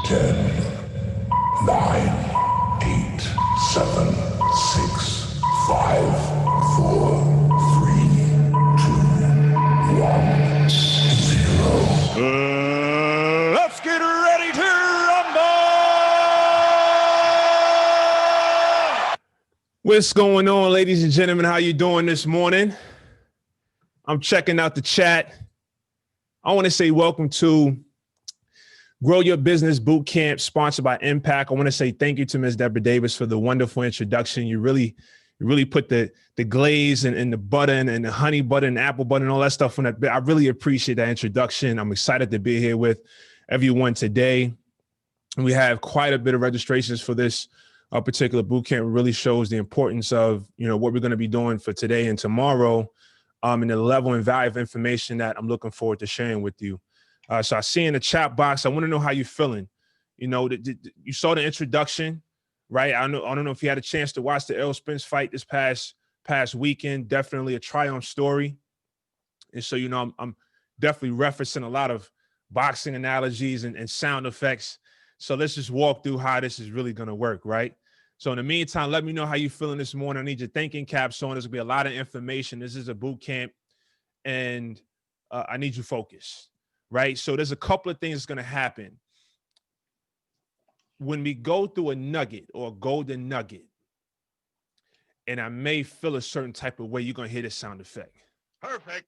10, 9, 8, 7, 6, 5, 4, 3, 2, 1, 0. Let's get ready to rumble! What's going on, ladies and gentlemen? How you doing this morning? I'm checking out the chat. I want to say welcome to Grow Your Business Bootcamp, sponsored by Impact. I want to say thank you to Ms. Deborah Davis for the wonderful introduction. You really put the glaze and the butter and the honey butter and apple butter and all that stuff on that. I really appreciate that introduction. I'm excited to be here with everyone today. We have quite a bit of registrations for this particular bootcamp. It really shows the importance of, what we're going to be doing for today and tomorrow, and the level and value of information that I'm looking forward to sharing with you. So I see in the chat box, I want to know how you're feeling. You saw the introduction, right? I don't know if you had a chance to watch the Errol Spence fight this past weekend. Definitely a triumph story. And so, I'm definitely referencing a lot of boxing analogies and sound effects. So let's just walk through how this is really going to work, right? So in the meantime, let me know how you're feeling this morning. I need your thinking caps on. There's going to be a lot of information. This is a boot camp, and I need you focused, right? So there's a couple of things that's going to happen. When we go through a nugget or a golden nugget, and I may feel a certain type of way, you're going to hear the sound effect. Perfect.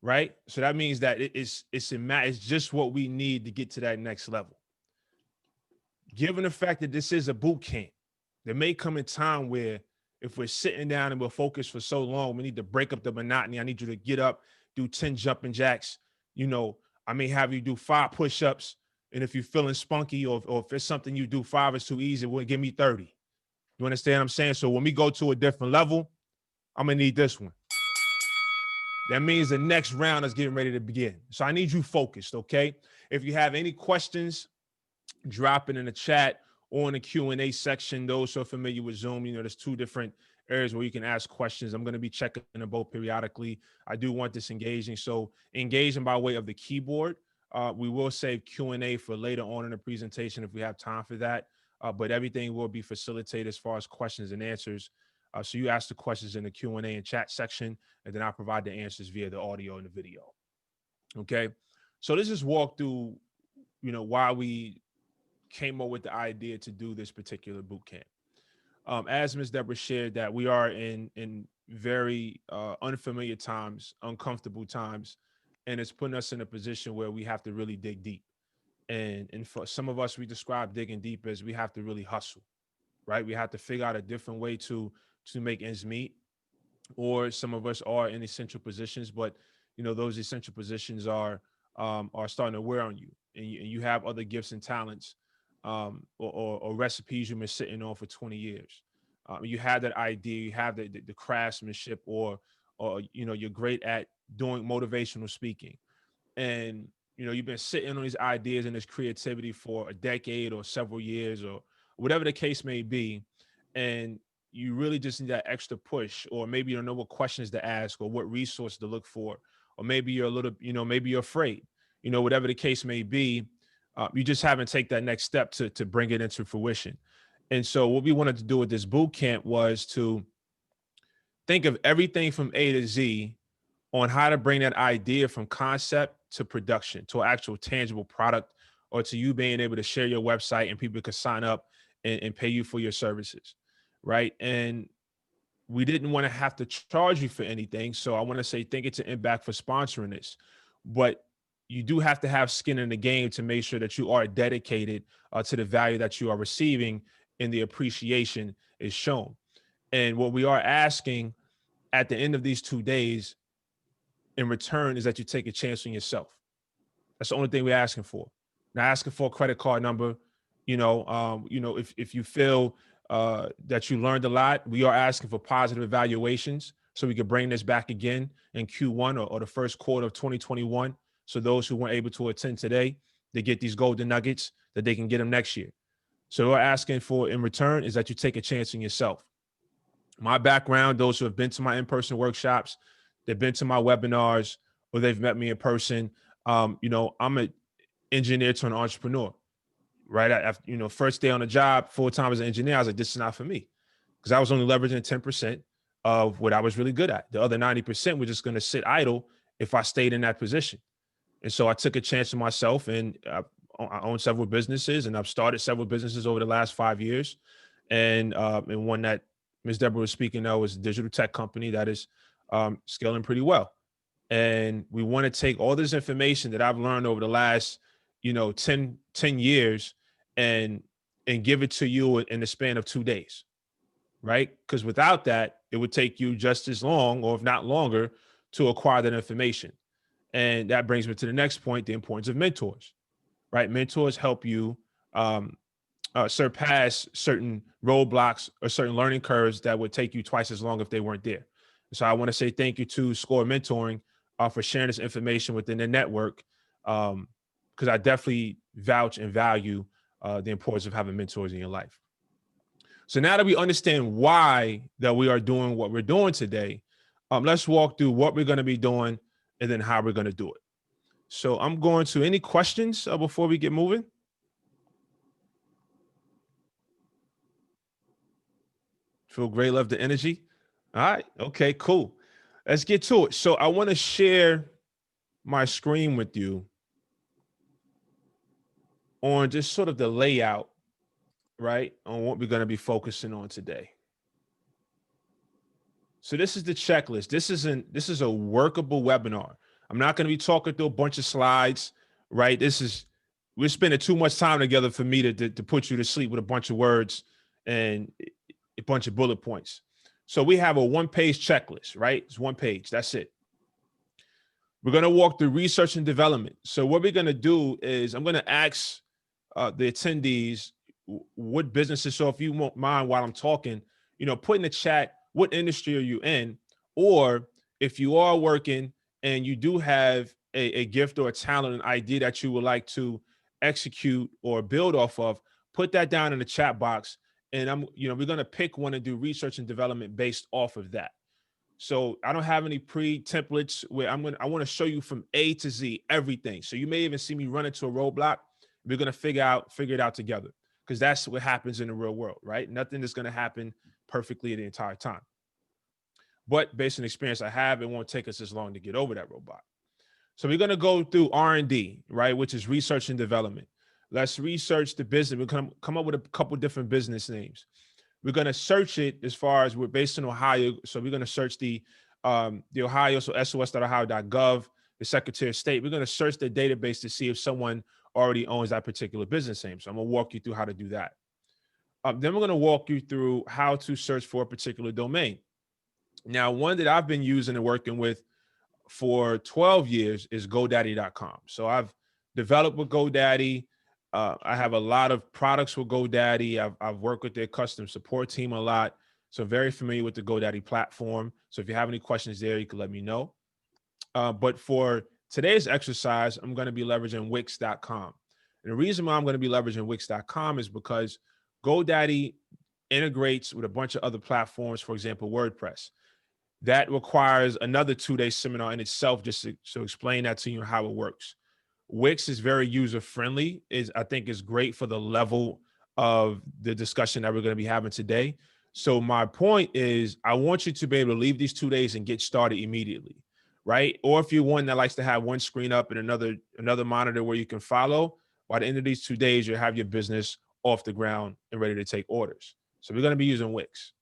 Right? So that means that it's just what we need to get to that next level. Given the fact that this is a boot camp, there may come a time where if we're sitting down and we're focused for so long, we need to break up the monotony. I need you to get up, do 10 jumping jacks. I may have you do 5 push-ups. And if you're feeling spunky or if it's something you do 5 is too easy, well, give me 30. You understand what I'm saying? So when we go to a different level, I'm going to need this one. That means the next round is getting ready to begin. So I need you focused, okay? If you have any questions, drop it in the chat or in the Q&A section. Those who are familiar with Zoom, there's 2 different areas where you can ask questions. I'm going to be checking them both periodically. I do want this engaging. So engaging by way of the keyboard. We will save Q&A for later on in the presentation if we have time for that. But everything will be facilitated as far as questions and answers. So you ask the questions in the Q&A and chat section, and then I provide the answers via the audio and the video. Okay. So let's just walk through, why we came up with the idea to do this particular boot camp. As Ms. Deborah shared, that we are in very unfamiliar times, uncomfortable times, and it's putting us in a position where we have to really dig deep. And for some of us, we describe digging deep as we have to really hustle, right? We have to figure out a different way to make ends meet. Or some of us are in essential positions, but those essential positions are starting to wear on you, and you have other gifts and talents, or recipes you've been sitting on for 20 years. You have that idea, you have the craftsmanship, or you're great at doing motivational speaking, and you've been sitting on these ideas and this creativity for a decade or several years or whatever the case may be, and you really just need that extra push, or maybe you don't know what questions to ask or what resources to look for, or maybe you're a little, maybe you're afraid, whatever the case may be. You just haven't taken that next step to bring it into fruition. And so what we wanted to do with this boot camp was to think of everything from A to Z on how to bring that idea from concept to production, to an actual tangible product, or to you being able to share your website and people could sign up and pay you for your services, right? And we didn't want to have to charge you for anything. So I want to say thank you to Impact for sponsoring this. But you do have to have skin in the game to make sure that you are dedicated to the value that you are receiving, and the appreciation is shown. And what we are asking at the end of these 2 days in return is that you take a chance on yourself. That's the only thing we're asking for. Not asking for a credit card number. If you feel that you learned a lot, we are asking for positive evaluations so we can bring this back again in Q1 or the first quarter of 2021. So those who weren't able to attend today, they get these golden nuggets that they can get them next year. So what we're asking for in return is that you take a chance on yourself. My background, those who have been to my in-person workshops, they've been to my webinars, or they've met me in person. I'm an engineer to an entrepreneur. right? After, first day on the job, full time as an engineer, I was like, this is not for me, because I was only leveraging 10% of what I was really good at. The other 90% was just going to sit idle if I stayed in that position. And so I took a chance on myself, and I own several businesses, and I've started several businesses over the last 5 years. And one that Ms. Deborah was speaking of was a digital tech company that is scaling pretty well. And we want to take all this information that I've learned over the last, 10 years and give it to you in the span of 2 days, right? Because without that, it would take you just as long, or if not longer, to acquire that information. And that brings me to the next point, the importance of mentors, right? Mentors help you surpass certain roadblocks or certain learning curves that would take you twice as long if they weren't there. So I want to say thank you to Score Mentoring for sharing this information within the network, because I definitely vouch and value the importance of having mentors in your life. So now that we understand why that we are doing what we're doing today, let's walk through what we're going to be doing and then how we're going to do it. So I'm going to, any questions before we get moving? Feel great, love the energy. All right, okay, cool. Let's get to it. So I want to share my screen with you on just sort of the layout, right, on what we're going to be focusing on today. So this is the checklist. This is a workable webinar. I'm not going to be talking through a bunch of slides, right? We're spending too much time together for me to put you to sleep with a bunch of words and a bunch of bullet points. So we have a one-page checklist, right? It's one page. That's it. We're going to walk through research and development. So what we're going to do is I'm going to ask the attendees what businesses. So if you won't mind, while I'm talking, put in the chat, what industry are you in? Or if you are working and you do have a gift or a talent, an idea that you would like to execute or build off of, put that down in the chat box. And we're going to pick one and do research and development based off of that. So I don't have any pre-templates where I want to show you from A to Z, everything. So you may even see me run into a roadblock. We're going to figure it out together, because that's what happens in the real world, right? Nothing is going to happen perfectly the entire time. But based on experience I have, it won't take us as long to get over that roadblock. So we're going to go through R&D, right, which is research and development. Let's research the business. We're going to come up with a couple different business names. We're going to search it as far as we're based in Ohio. So we're going to search the Ohio, so sos.ohio.gov, the Secretary of State. We're going to search the database to see if someone already owns that particular business name. So I'm going to walk you through how to do that. Then we're going to walk you through how to search for a particular domain. Now, one that I've been using and working with for 12 years is GoDaddy.com. So I've developed with GoDaddy. I have a lot of products with GoDaddy. I've worked with their custom support team a lot. So very familiar with the GoDaddy platform. So if you have any questions there, you can let me know. But for today's exercise, I'm going to be leveraging Wix.com. And the reason why I'm going to be leveraging Wix.com is because GoDaddy integrates with a bunch of other platforms, for example, WordPress. That requires another 2-day seminar in itself just to explain that to you, how it works. Wix is very user-friendly. I think is great for the level of the discussion that we're going to be having today. So my point is, I want you to be able to leave these 2 days and get started immediately, right? Or if you're one that likes to have one screen up and another monitor where you can follow, by the end of these 2 days, you'll have your business off the ground and ready to take orders. So we're going to be using Wix.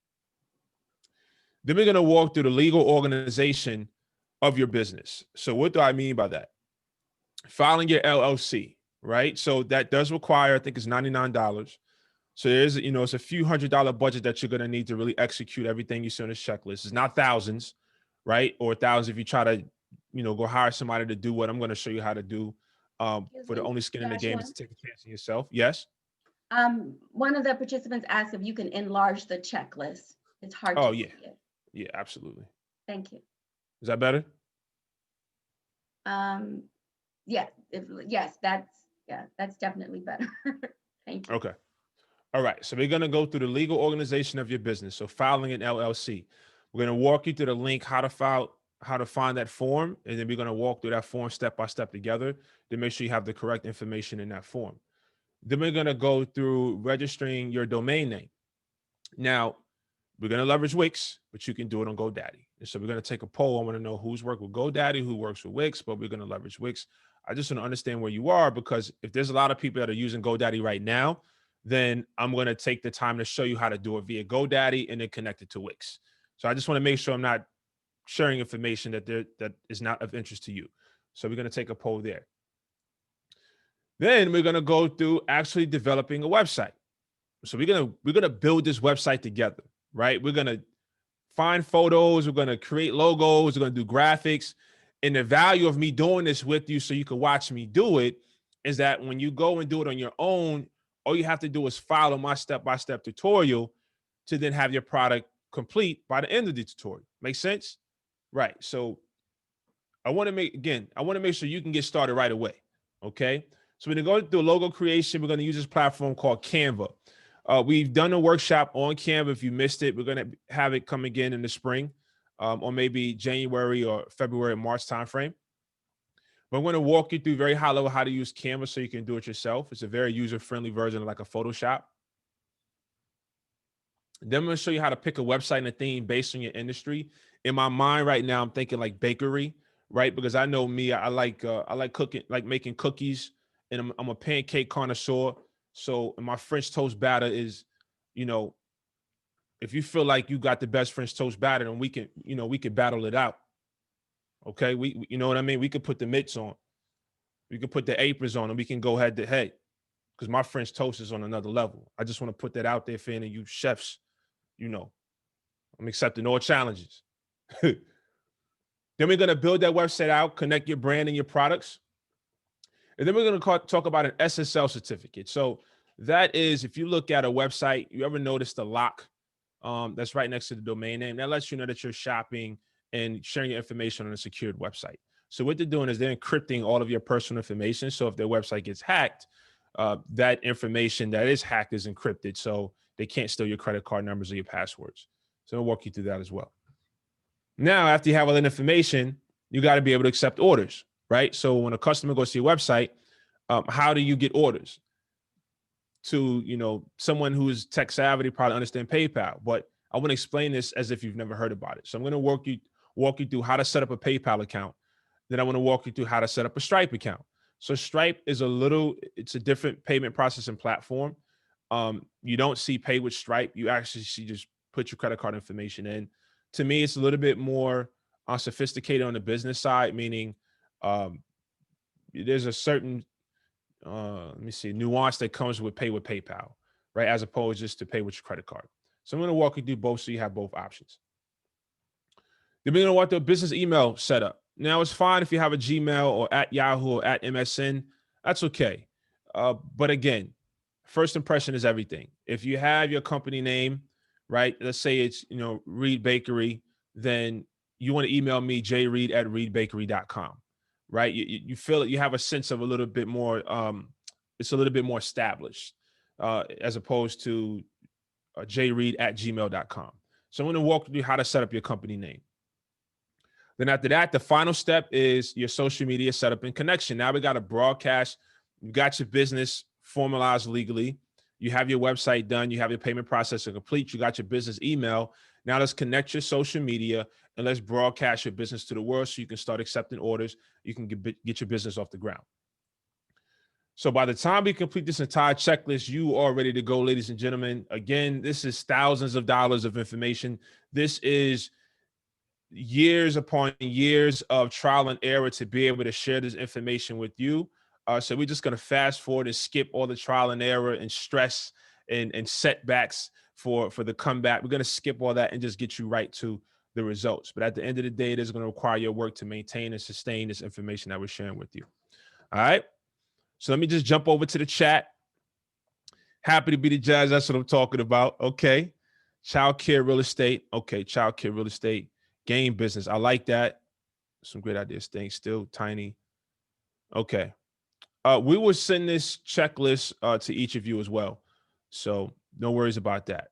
Then we're going to walk through the legal organization of your business. So what do I mean by that? Filing your LLC, right? So that does require, I think it's $99. So there's, it's a few $100 budget that you're going to need to really execute everything you see on this checklist. It's not thousands, right? Or thousands if you try to, go hire somebody to do what I'm going to show you how to do. For the only skin in the game is to take a chance on yourself. Yes? One of the participants asked if you can enlarge the checklist. It's hard to see it. Yeah, absolutely. Thank you. Is that better? Yes, that's definitely better. Thank you. Okay. All right. So we're going to go through the legal organization of your business. So filing an LLC. We're going to walk you through the link, how to find that form. And then we're going to walk through that form step by step together to make sure you have the correct information in that form. Then we're going to go through registering your domain name. Now, we're going to leverage Wix, but you can do it on GoDaddy. And so we're going to take a poll. I want to know who's worked with GoDaddy, who works with Wix, but we're going to leverage Wix. I just want to understand where you are, because if there's a lot of people that are using GoDaddy right now, then I'm going to take the time to show you how to do it via GoDaddy and then connect it to Wix. So I just want to make sure I'm not sharing information that is not of interest to you. So we're going to take a poll there. Then we're going to go through actually developing a website. So we're going to build this website together, right? We're going to find photos. We're going to create logos. We're going to do graphics. And the value of me doing this with you so you can watch me do it is that when you go and do it on your own, all you have to do is follow my step-by-step tutorial to then have your product complete by the end of the tutorial. Make sense? Right. So I want to make sure you can get started right away. Okay. So we're going to go through logo creation. We're going to use this platform called Canva. We've done a workshop on Canva. If you missed it, we're going to have it come again in the spring, or maybe January or February, March timeframe. But I'm going to walk you through very high level how to use Canva so you can do it yourself. It's a very user-friendly version of like a Photoshop. Then I'm going to show you how to pick a website and a theme based on your industry. In my mind right now, I'm thinking like bakery, right? Because I know me, I like cooking, like making cookies, and I'm a pancake connoisseur. So my French toast batter is, if you feel like you got the best French toast batter, then we can battle it out. Okay, we you know what I mean? We could put the mitts on, we could put the aprons on, and we can go head to head. Because my French toast is on another level. I just want to put that out there for any of you chefs. I'm accepting all challenges. Then we're going to build that website out, connect your brand and your products. And then we're going to talk about an SSL certificate. So that is, if you look at a website, you ever notice the lock that's right next to the domain name? That lets you know that you're shopping and sharing your information on a secured website. So what they're doing is they're encrypting all of your personal information. So if their website gets hacked, that information that is hacked is encrypted. So they can't steal your credit card numbers or your passwords. So I'll walk you through that as well. Now, after you have all that information, you got to be able to accept orders, right? So when a customer goes to your website, how do you get orders? To, someone who is tech savvy, probably understand PayPal, but I want to explain this as if you've never heard about it. So I'm going to walk you through how to set up a PayPal account. Then I want to walk you through how to set up a Stripe account. So Stripe is it's a different payment processing platform. You don't see pay with Stripe. You actually see just put your credit card information in. To me, it's a little bit more sophisticated on the business side, meaning there's a certain, nuance that comes with pay with PayPal, right? As opposed just to pay with your credit card. So I'm going to walk you through both so you have both options. Then we're going to want the business email setup. Now, it's fine if you have a Gmail or at Yahoo or at MSN. That's okay. But again, first impression is everything. If you have your company name, right? Let's say it's, Reed Bakery, then you want to email me, jreed@reedbakery.com, right? You feel it, you have a sense of a little bit more, it's a little bit more established as opposed to jreed@gmail.com. So I'm going to walk you through how to set up your company name. Then after that, the final step is your social media setup and connection. Now we got to broadcast. You got your business formalized legally. You have your website done. You have your payment processing complete. You got your business email. Now let's connect your social media and let's broadcast your business to the world so you can start accepting orders. You can get your business off the ground. So by the time we complete this entire checklist, you are ready to go, ladies and gentlemen. Again, this is thousands of dollars of information. This is years upon years of trial and error to be able to share this information with you. So we're just going to fast forward and skip all the trial and error and stress and setbacks for the comeback. We're going to skip all that and just get you right to the results. But at the end of the day, it is going to require your work to maintain and sustain this information that we're sharing with you. All right. So let me just jump over to the chat. Happy to be the judge. That's what I'm talking about. Okay. Child care real estate. Okay. Child care real estate. Game business. I like that. Some great ideas. Staying still, tiny. Okay. We will send this checklist to each of you as well. So no worries about that.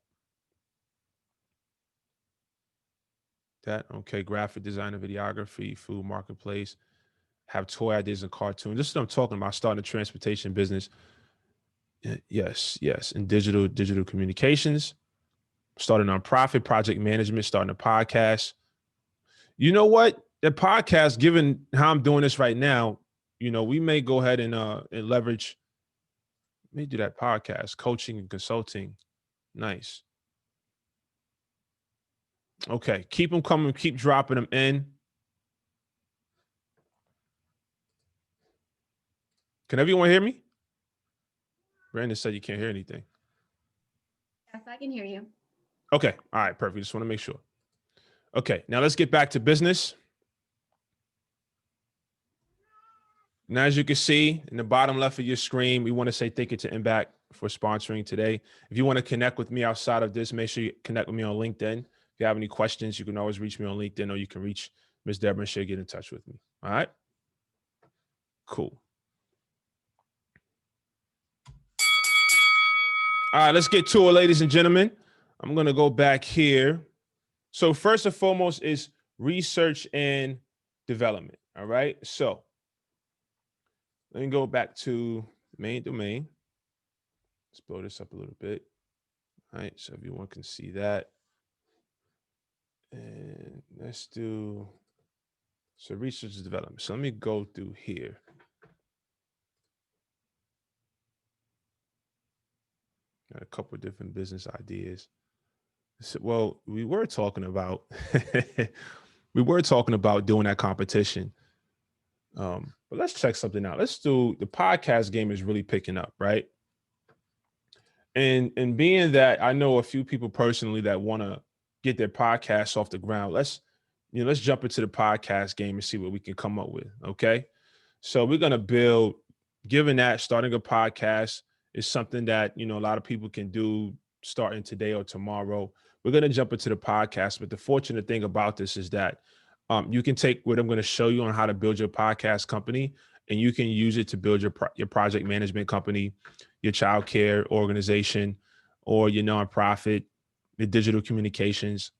Okay. Graphic designer, videography, food marketplace, have toy ideas and cartoons. This is what I'm talking about. Starting a transportation business. Yes, yes. In digital communications, starting a nonprofit, project management, starting a podcast. You know what? The podcast, given how I'm doing this right now, we may go ahead and leverage, let me do that podcast, coaching and consulting. Nice. Okay. Keep them coming, keep dropping them in. Can everyone hear me? Brandon said you can't hear anything. Yes, I can hear you. Okay. All right. Perfect. Just want to make sure. Okay. Now let's get back to business. Now, as you can see in the bottom left of your screen, we want to say thank you to Impact for sponsoring today. If you want to connect with me outside of this, make sure you connect with me on LinkedIn. If you have any questions, you can always reach me on LinkedIn, or you can reach Ms. Deborah and she'll get in touch with me. All right. Cool. All right, let's get to it, ladies and gentlemen. I'm going to go back here. So first and foremost is research and development. All right. So let me go back to the main domain. Let's blow this up a little bit. All right. So everyone can see that. And let's do, so research and development. So let me go through here. Got a couple of different business ideas. So, well, we were talking about doing that competition. But let's check something out. Let's do, the podcast game is really picking up, right? And being that I know a few people personally that want to get their podcasts off the ground, let's jump into the podcast game and see what we can come up with. Okay. So we're going to build, given that starting a podcast is something that, a lot of people can do starting today or tomorrow. We're going to jump into the podcast. But the fortunate thing about this is that you can take what I'm going to show you on how to build your podcast company, and you can use it to build your project management company, your child care organization, or your nonprofit, your digital communications.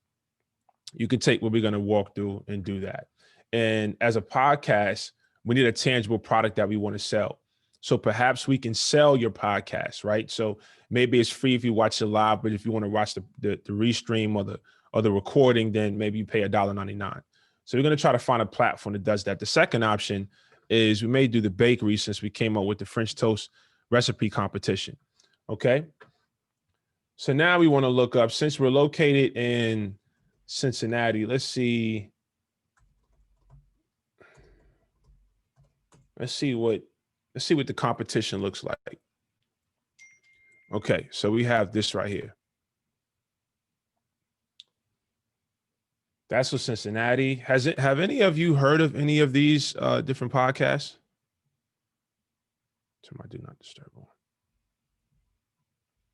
You can take what we're going to walk through and do that. And as a podcast, we need a tangible product that we want to sell. So perhaps we can sell your podcast, right? So maybe it's free if you watch it live, but if you want to watch the restream or the recording, then maybe you pay $1.99. So we're going to try to find a platform that does that. The second option is we may do the bakery, since we came up with the French toast recipe competition. Okay. So now we want to look up, since we're located in Cincinnati, let's see what the competition looks like. Okay, so we have this right here. That's for Cincinnati. Have any of you heard of any of these different podcasts? Turn my do not disturb on.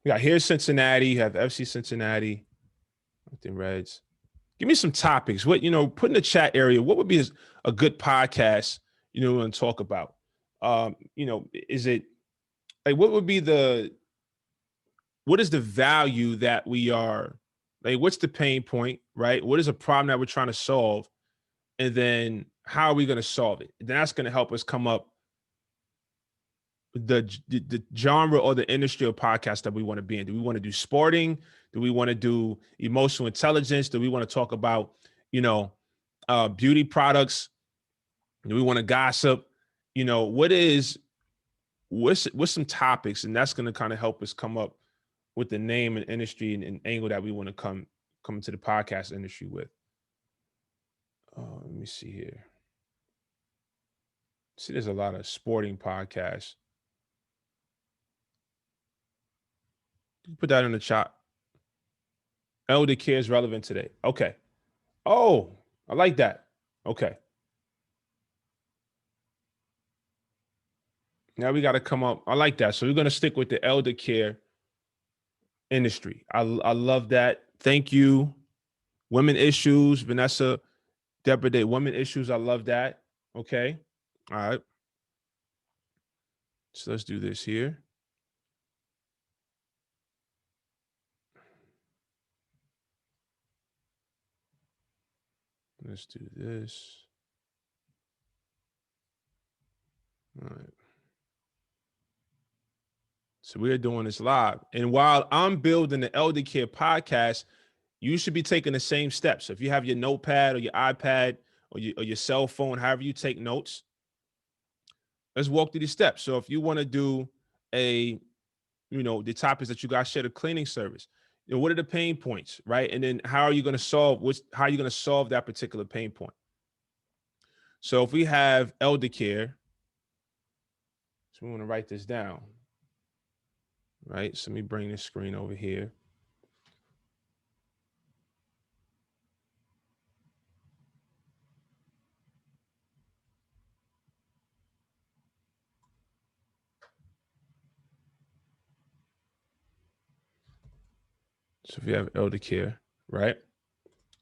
Yeah, here's Cincinnati. You have FC Cincinnati, Hampton Reds. Give me some topics. What, put in the chat area, what would be a good podcast, and talk about? Is it like, what is the value that we are, like, what's the pain point, right? What is a problem that we're trying to solve? And then how are we going to solve it? Then that's going to help us come up with the genre or the industry of podcast that we want to be in. Do we want to do sporting? Do we want to do emotional intelligence? Do we want to talk about, beauty products? Do we want to gossip? What's some topics? And that's going to kind of help us come up with the name and industry and angle that we want to come into the podcast industry with. Let me see here. See, there's a lot of sporting podcasts. Put that in the chat. Elder care is relevant today. Okay. Oh, I like that. Okay. Now we got to come up. I like that. So we're going to stick with the elder care industry. I love that. Thank you. Women issues, Vanessa, Deborah Day, women issues. I love that. Okay. All right. So let's do this here. Let's do this. All right. So we are doing this live. And while I'm building the Elder Care podcast, you should be taking the same steps. So if you have your notepad or your iPad or your cell phone, however you take notes, let's walk through these steps. So if you want to do the topics that you guys share, the cleaning service, what are the pain points, right? And then how are you going to solve that particular pain point? So if we have elder care, so we want to write this down, right? So let me bring this screen over here. So if we have elder care, right?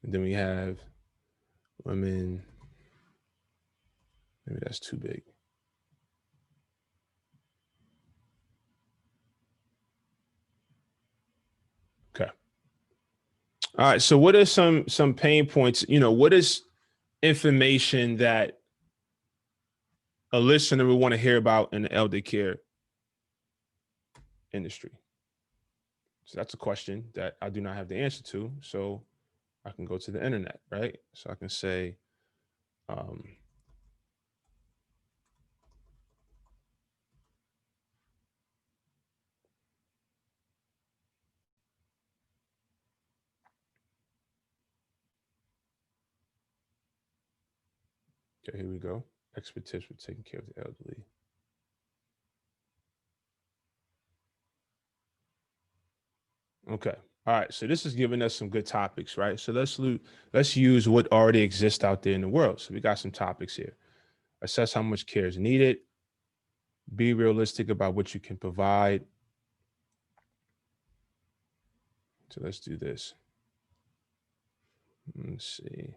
And then we have women, maybe that's too big. Okay. All right. So what are some pain points? What is information that a listener would want to hear about in the elder care industry? So that's a question that I do not have the answer to. So I can go to the internet, right? So I can say, okay, here we go. Expert tips for taking care of the elderly. Okay. All right. So this is giving us some good topics, right? So let's use what already exists out there in the world. So we got some topics here. Assess how much care is needed. Be realistic about what you can provide. So let's do this. Let's see.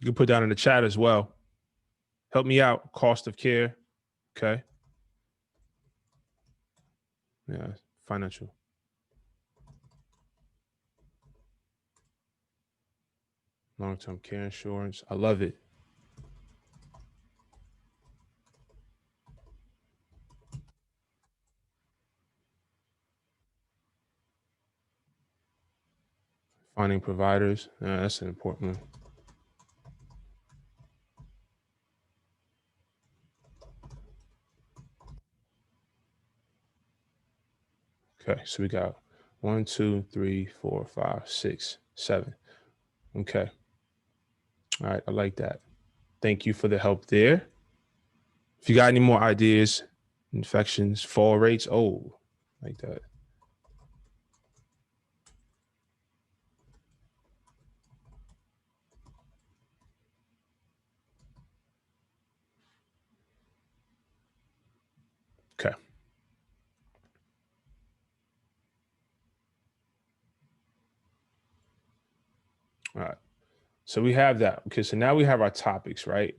You can put down in the chat as well. Help me out. Cost of care. Okay. Yeah. Financial. Long-term care insurance. I love it. Finding providers. That's an important one. Okay, so we got 1, 2, 3, 4, 5, 6, 7. Okay. All right, I like that. Thank you for the help there. If you got any more ideas, infections, fall rates, like that. Okay. All right. So we have that. Okay, so now we have our topics, right?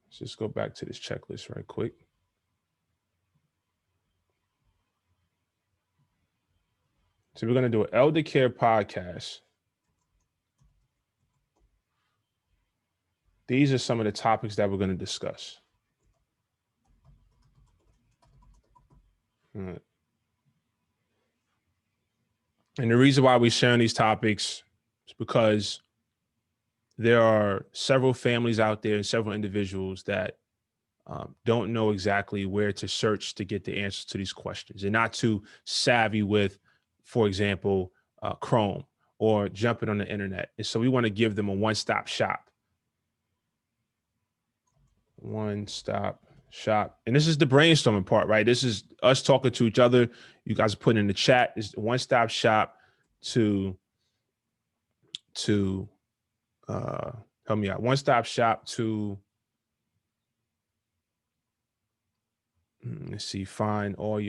Let's just go back to this checklist right quick. So we're going to do an elder care podcast. These are some of the topics that we're going to discuss. All right. And the reason why we're sharing these topics is because there are several families out there and several individuals that don't know exactly where to search to get the answers to these questions. They're not too savvy with, for example, Chrome or jumping on the internet. And so we want to give them a one-stop shop. One-stop shop. And this is the brainstorming part, right? This is us talking to each other. You guys are putting in the chat. It's a one-stop shop to help me out. One-stop shop to, let's see, find all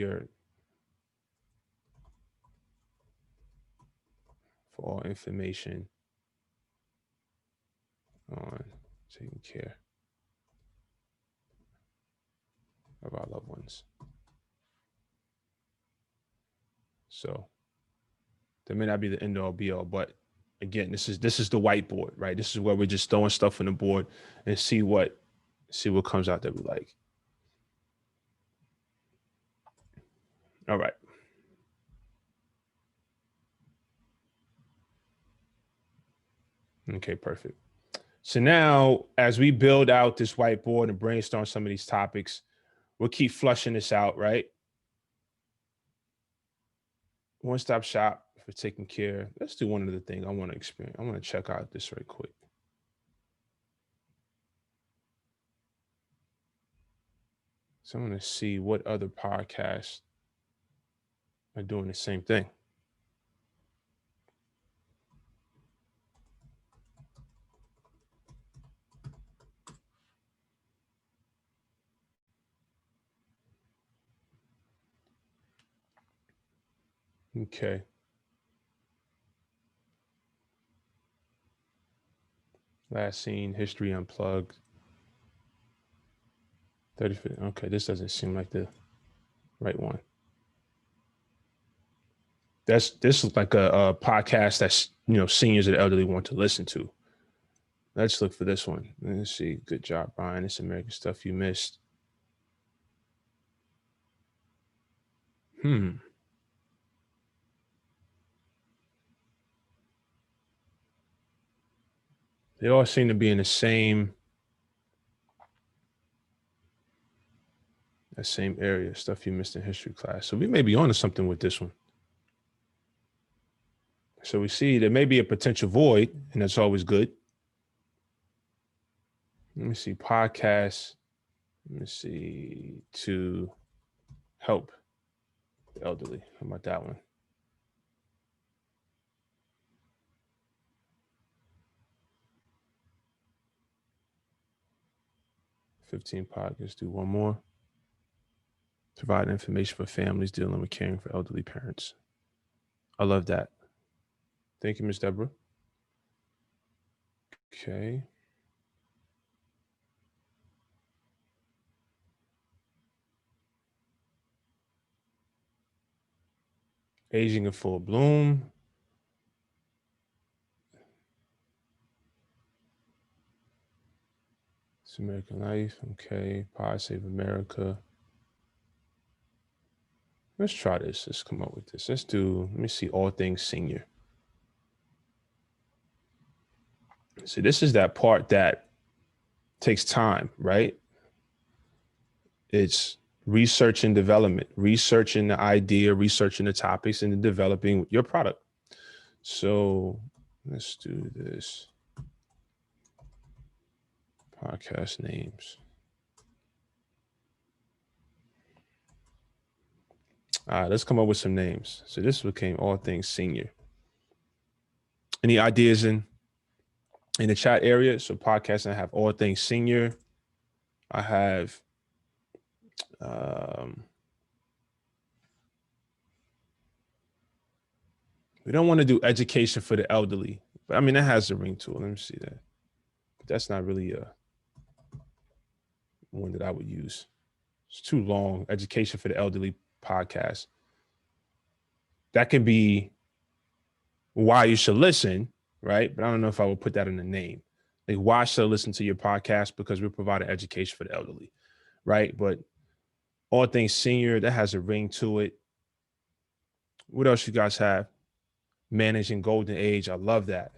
information on taking care of our loved ones. So that may not be the end all be all, but again, this is the whiteboard, right? This is where we're just throwing stuff on the board and see what comes out that we like. All right. Okay, perfect. So now as we build out this whiteboard and brainstorm some of these topics, we'll keep flushing this out, right? One-stop shop for taking care. Let's do one other thing I want to experience. I want to check out this right quick. So I'm going to see what other podcasts are doing the same thing. Okay. Last seen, history unplugged. 35. Okay, this doesn't seem like the right one. This is like a podcast that's, seniors and elderly want to listen to. Let's look for this one. Let's see. Good job, Brian. It's American Stuff You Missed. They all seem to be in the same area. Stuff you missed in history class. So we may be onto something with this one. So we see there may be a potential void, and that's always good. Let me see. Podcasts. Let me see. To help the elderly. How about that one? $15 podcasts. Do one more. Provide information for families dealing with caring for elderly parents. I love that. Thank you, Ms. Deborah. Okay. Aging in Full Bloom. It's American Life. Okay. Pod Save America. Let's try this. Let's come up with this. Let me see, All Things Senior. See, this is that part that takes time, right? It's research and development, researching the idea, researching the topics, and developing your product. So let's do this. Podcast names. All right, let's come up with some names. So this became All Things Senior. Any ideas in the chat area? So podcast, I have All Things Senior. I have we don't want to do education for the elderly, but I mean, that has a ring to it. Let me see that. But that's not really one that I would use. It's too long. Education for the elderly podcast. That can be why you should listen, right? But I don't know if I would put that in the name. Like, why should I listen to your podcast? Because we're providing education for the elderly, right? But All Things Senior, that has a ring to it. What else you guys have? Managing Golden Age. I love that.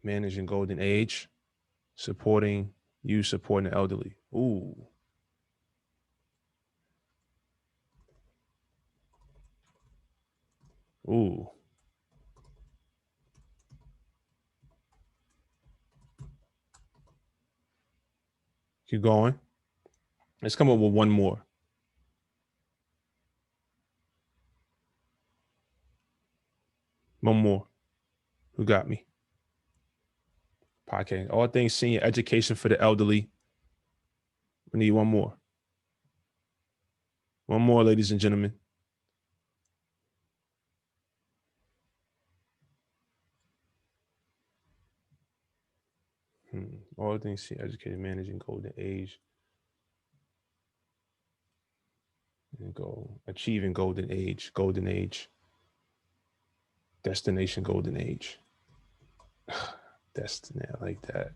Managing Golden Age. Supporting the elderly. Ooh. Ooh. Keep going. Let's come up with one more. One more. Who got me? Podcast. All Things Senior, education for the elderly. We need one more. One more, ladies and gentlemen. All Things Senior, educated, managing golden age. And go achieving golden age, destination, golden age. Destiny, I like that.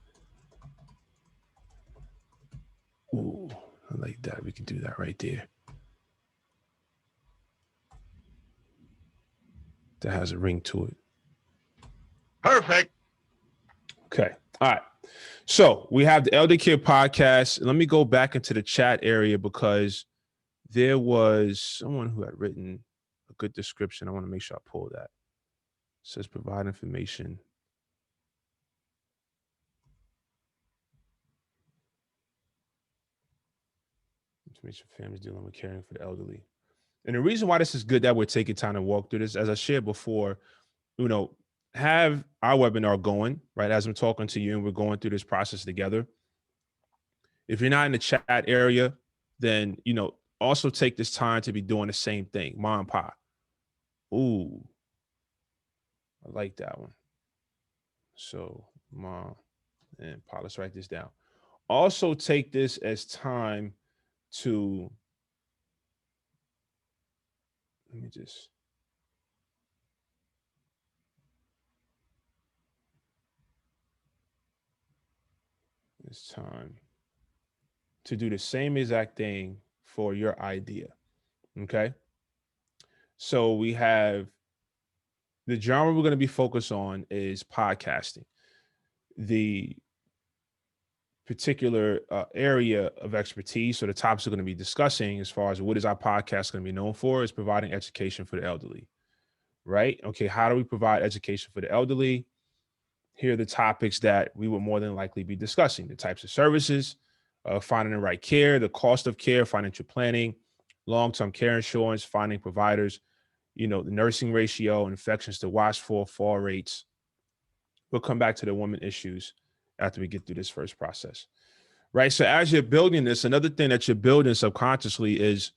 Ooh, I like that. We can do that right there. That has a ring to it. Perfect. Okay. All right. So we have the Elder Care podcast. Let me go back into the chat area because there was someone who had written a good description. I want to make sure I pull that. It says provide information. Information for families dealing with caring for the elderly. And the reason why this is good that we're taking time to walk through this, as I shared before, have our webinar going, right? As I'm talking to you and we're going through this process together. If you're not in the chat area, then, also take this time to be doing the same thing. Mom and pop. Ooh, I like that one. So mom and pop, let's write this down. Also take this as time to, let me just, it's time to do the same exact thing for your idea. Okay. So we have the genre we're going to be focused on is podcasting. The particular area of expertise or the topics we're going to be discussing as far as what is our podcast going to be known for is providing education for the elderly, right? Okay. How do we provide education for the elderly? Here are the topics that we will more than likely be discussing: the types of services, finding the right care, the cost of care, financial planning, long-term care insurance, finding providers, the nursing ratio, infections to watch for, fall rates. We'll come back to the women issues after we get through this first process, right? So as you're building this, another thing that you're building subconsciously is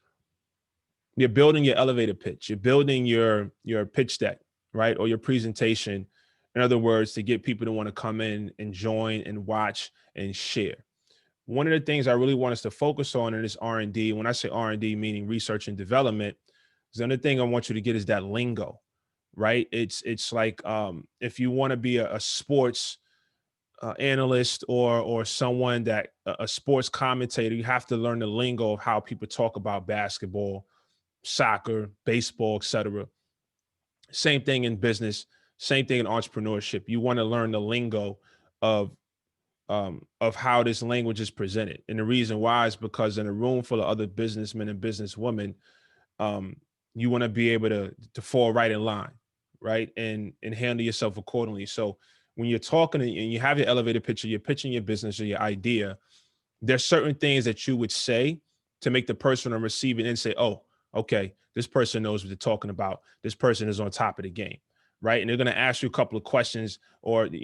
you're building your elevator pitch. You're building your pitch deck, right? Or your presentation. In other words, to get people to want to come in and join and watch and share. One of the things I really want us to focus on in this R&D, when I say R&D, meaning research and development, is the other thing I want you to get is that lingo, right? It's like if you want to be a sports analyst or someone that a sports commentator, you have to learn the lingo of how people talk about basketball, soccer, baseball, etc. Same thing in business, same thing in entrepreneurship. You want to learn the lingo of how this language is presented. And the reason why is because in a room full of other businessmen and businesswomen, you want to be able to fall right in line, right? And handle yourself accordingly. So when you're talking and you have your elevator pitch, you're pitching your business or your idea, there's certain things that you would say to make the person receiving and say, oh, okay, this person knows what they're talking about. This person is on top of the game, right? And they're going to ask you a couple of questions or, do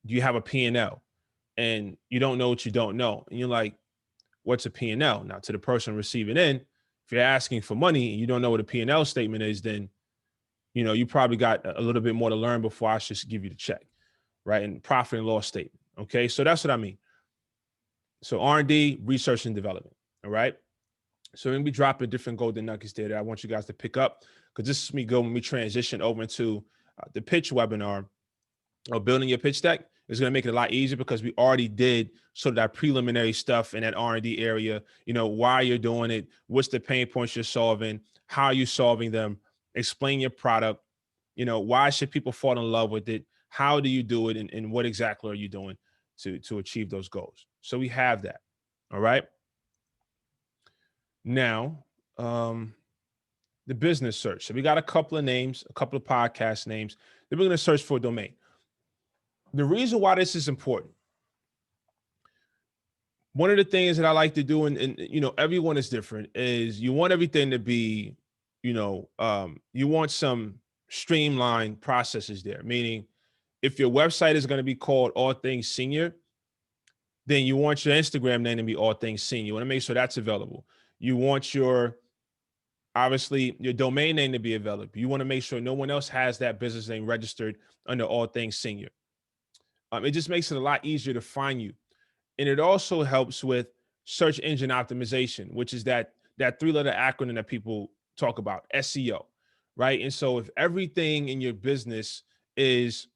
you have a P&L? And you don't know what you don't know. And you're like, what's a P&L? Now, to the person receiving in, if you're asking for money and you don't know what a P&L statement is, then, you probably got a little bit more to learn before I just give you the check, right? And profit and loss statement. Okay. So that's what I mean. So R&D, research and development. All right. So we're going to be dropping different golden nuggets there that I want you guys to pick up, because this is me when we transition over into the pitch webinar or building your pitch deck. Is going to make it a lot easier because we already did sort of that preliminary stuff in that R&D area, why you're doing it, what's the pain points you're solving, how are you solving them, explain your product, why should people fall in love with it, how do you do it, and what exactly are you doing to achieve those goals. So we have that. All right. Now, the business search. So we got a couple of names, a couple of podcast names. Then we're going to search for a domain. The reason why this is important, one of the things that I like to do, and everyone is different, is you want everything to be, you want some streamlined processes there. Meaning, if your website is going to be called All Things Senior, then you want your Instagram name to be All Things Senior. You want to make sure that's available. You want obviously your domain name to be available. You want to make sure no one else has that business name registered under All Things Senior. It just makes it a lot easier to find you. And it also helps with search engine optimization, which is that that 3-letter acronym that people talk about, SEO, right? And so if everything in your business is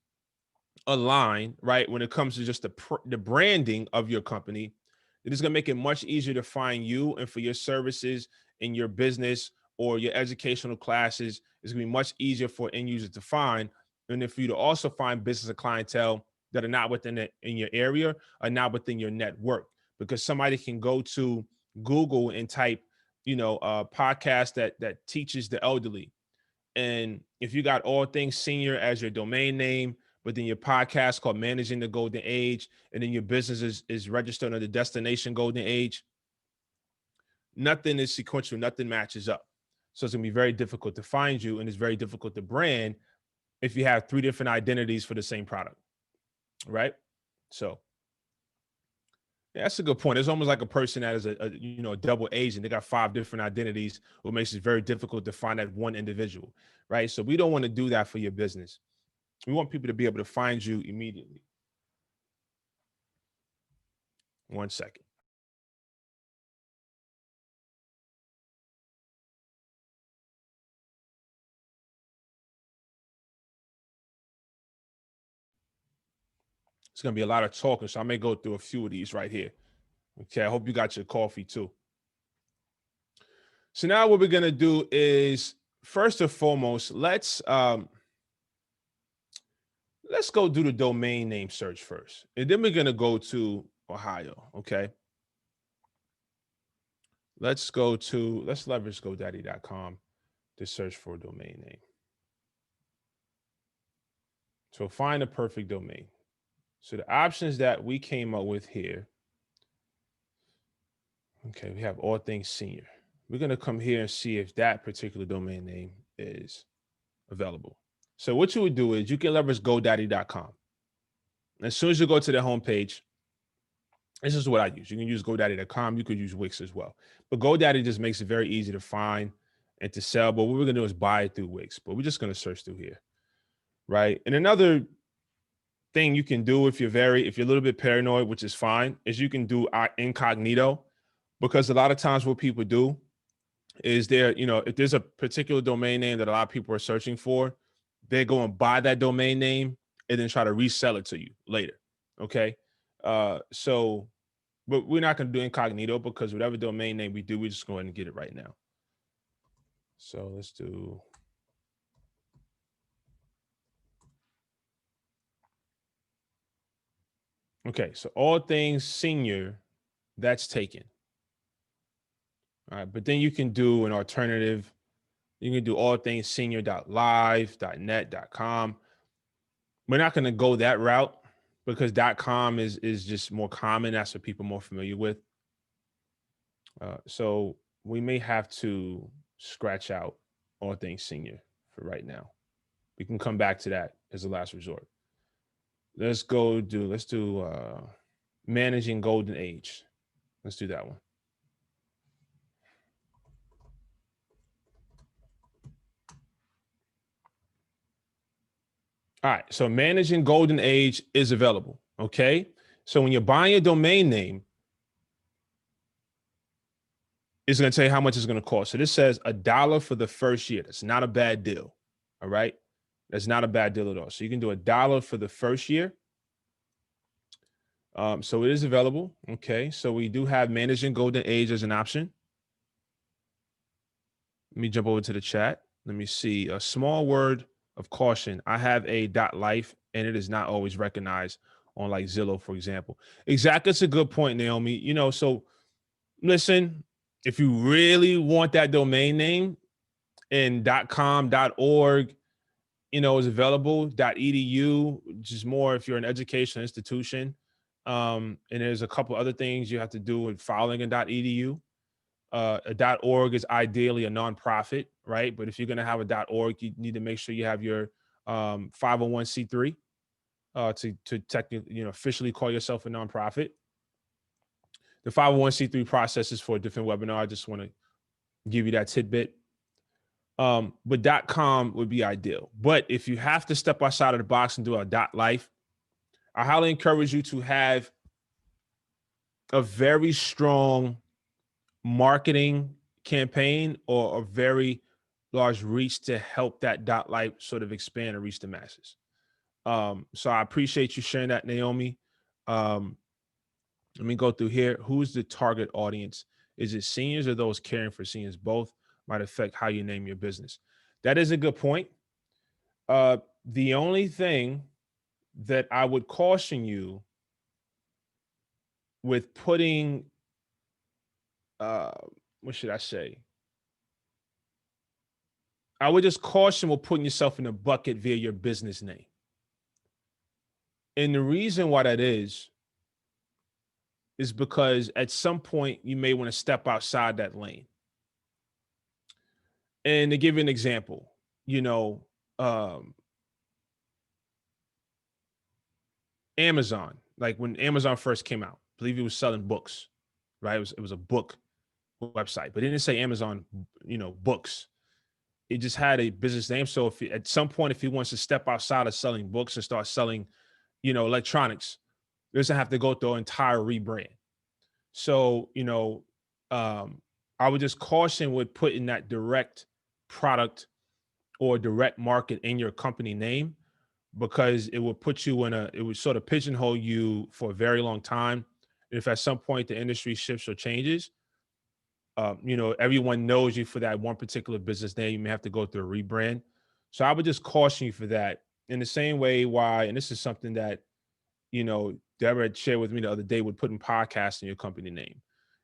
aligned, right, when it comes to just the branding of your company, it is going to make it much easier to find you, and for your services in your business or your educational classes, it's going to be much easier for end users to find. And if you to also find business and clientele that are not within in your area or not within your network, because somebody can go to Google and type, a podcast that teaches the elderly. And if you got All Things Senior as your domain name, but then your podcast called Managing the Golden Age, and then your business is registered under Destination Golden Age, nothing is sequential, nothing matches up. So it's gonna be very difficult to find you, and it's very difficult to brand if you have 3 different identities for the same product, right? So yeah, that's a good point. It's almost like a person that is a double agent. They got 5 different identities, what makes it very difficult to find that one individual, right? So we don't want to do that for your business. We want people to be able to find you immediately. One second. It's going to be a lot of talking, so I may go through a few of these right here. Okay, I hope you got your coffee too. So now what we're going to do is, first and foremost, let's go do the domain name search first. And then we're going to go to Ohio, okay? Let's leverage GoDaddy.com to search for a domain name. So find a perfect domain. So the options that we came up with here, okay, we have All Things Senior. We're going to come here and see if that particular domain name is available. So what you would do is you can leverage GoDaddy.com. As soon as you go to the homepage, this is what I use. You can use GoDaddy.com. You could use Wix as well. But GoDaddy just makes it very easy to find and to sell. But what we're going to do is buy it through Wix. But we're just going to search through here, right? And another thing you can do if you're a little bit paranoid, which is fine, is you can do incognito, because a lot of times what people do is if there's a particular domain name that a lot of people are searching for, they go and buy that domain name and then try to resell it to you later. Okay. But we're not going to do incognito, because whatever domain name we do, we're just going to get it right now. So let's do. Okay, so All Things Senior, that's taken. All right, but then you can do an alternative. You can do allthingssenior.live.net.com. We're not going to go that route, because .com is just more common. That's what people are more familiar with. So we may have to scratch out All Things Senior for right now. We can come back to that as a last resort. Let's do Managing Golden Age. Let's do that one. All right, so Managing Golden Age is available, okay? So when you're buying a domain name, it's going to tell you how much it's going to cost. So this says $1 for the first year. That's not a bad deal, all right? That's not a bad deal at all. So you can do $1 for the first year. So it is available, okay? So we do have Managing Golden Age as an option. Let me jump over to the chat. Let me see. A small word of caution. I have a .life, and it is not always recognized on like Zillow, for example. Exactly. That's a good point, Naomi. So listen, if you really want that domain name, and .com, .org, is available, .edu, which is more if you're an educational institution. And there's a couple other things you have to do with filing a .edu. A .org is ideally a nonprofit, right? But if you're going to have a .org, you need to make sure you have your 501c3 to technically, officially call yourself a nonprofit. The 501c3 process is for a different webinar. I just want to give you that tidbit. But .com would be ideal. But if you have to step outside of the box and do a .life, I highly encourage you to have a very strong marketing campaign or a very large reach to help that life sort of expand and reach the masses. So I appreciate you sharing that, Naomi. Let me go through here. Who's the target audience? Is it seniors or those caring for seniors? Both might affect how you name your business. That is a good point. The only thing that I would caution you with putting, what should I say? I would just caution with putting yourself in a bucket via your business name. And the reason why that is because at some point you may want to step outside that lane. And to give you an example, Amazon, like when Amazon first came out, I believe it was selling books, right? It was a book website, but it didn't say Amazon, books. It just had a business name. So if at some point, if he wants to step outside of selling books and start selling, electronics, he doesn't have to go through an entire rebrand. So, I would just caution with putting that direct product or direct market in your company name, because it will put you it would sort of pigeonhole you for a very long time. If at some point the industry shifts or changes, everyone knows you for that one particular business name. You may have to go through a rebrand. So I would just caution you for that. In the same way and this is something that, Deborah had shared with me the other day, with putting podcast in your company name.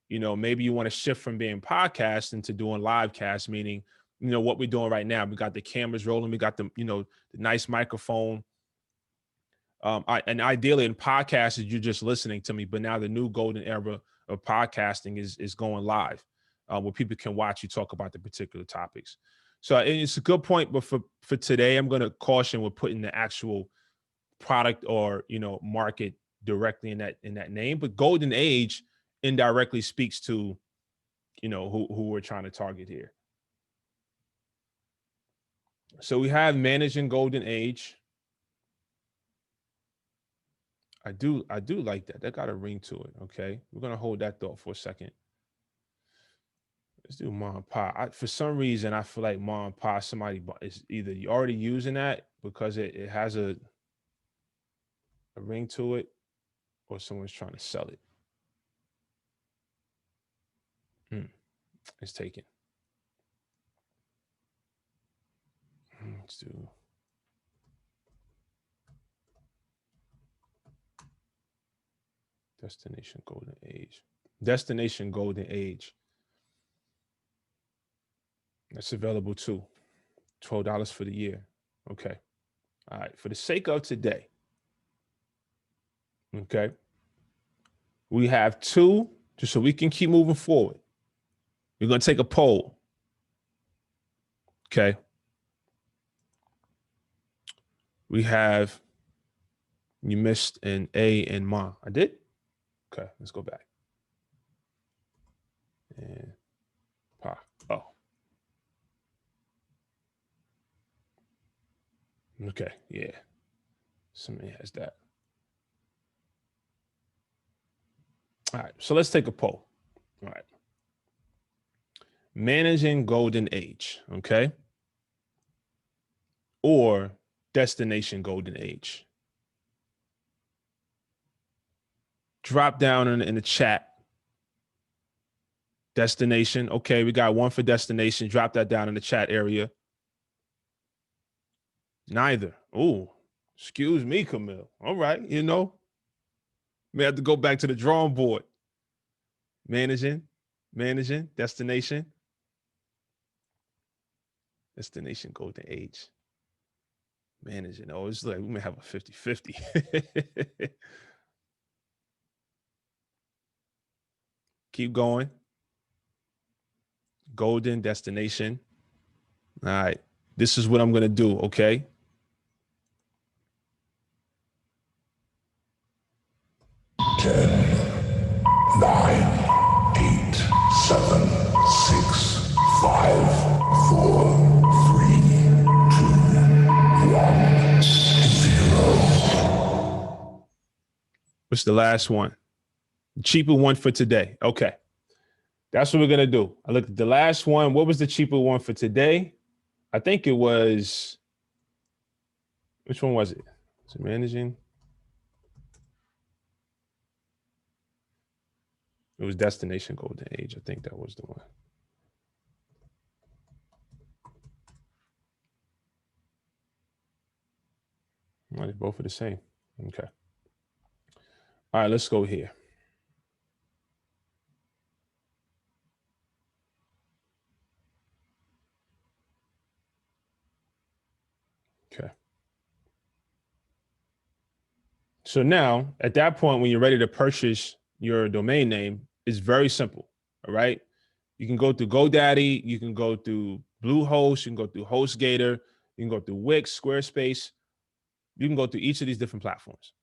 Maybe you want to shift from being podcast into doing live cast, meaning, what we're doing right now. We got the cameras rolling. We got the nice microphone. And ideally in podcasts, you're just listening to me, but now the new golden era of podcasting is going live, where people can watch you talk about the particular topics. So it's a good point, but for today, I'm going to caution with putting the actual product or, market directly in that name. But golden age indirectly speaks to, who we're trying to target here. So we have managing golden age. I do like that. That got a ring to it. Okay. We're going to hold that thought for a second. Let's do mom and pop. For some reason, I feel like mom and pop, somebody is either you're already using that because it has a ring to it, or someone's trying to sell it. It's taken. Let's do. Destination golden age. Destination golden age. That's available too. $12 for the year. Okay. All right. For the sake of today. Okay. We have two, just so we can keep moving forward. We're going to take a poll. Okay. We have, you missed an A and Ma. I did? Okay, let's go back. And Pa. Oh. Okay, yeah. Somebody has that. All right, so let's take a poll. All right. Managing golden age, okay? Or destination golden age. Drop down in the chat. Destination. Okay, we got one for destination. Drop that down in the chat area. Neither. Oh, excuse me, Camille. All right, may have to go back to the drawing board. Managing, destination. Destination golden age. Managing. Oh, it's like we may have a 50-50. Keep going. Golden destination. All right. This is what I'm going to do, okay? Ten, 9, 8, 7, 6, 5, 4, 3, 2, 1, 0. What's the last one? Cheaper one for today. Okay. That's what we're going to do. I looked at the last one. What was the cheaper one for today? I think it was, which one was it? Was it managing? It was Destination Golden Age. I think that was the one. Well, both are the same. Okay. All right, let's go here. Okay. So now, at that point, when you're ready to purchase your domain name, it's very simple. All right. You can go through GoDaddy. You can go through Bluehost. You can go through HostGator. You can go through Wix, Squarespace. You can go through each of these different platforms.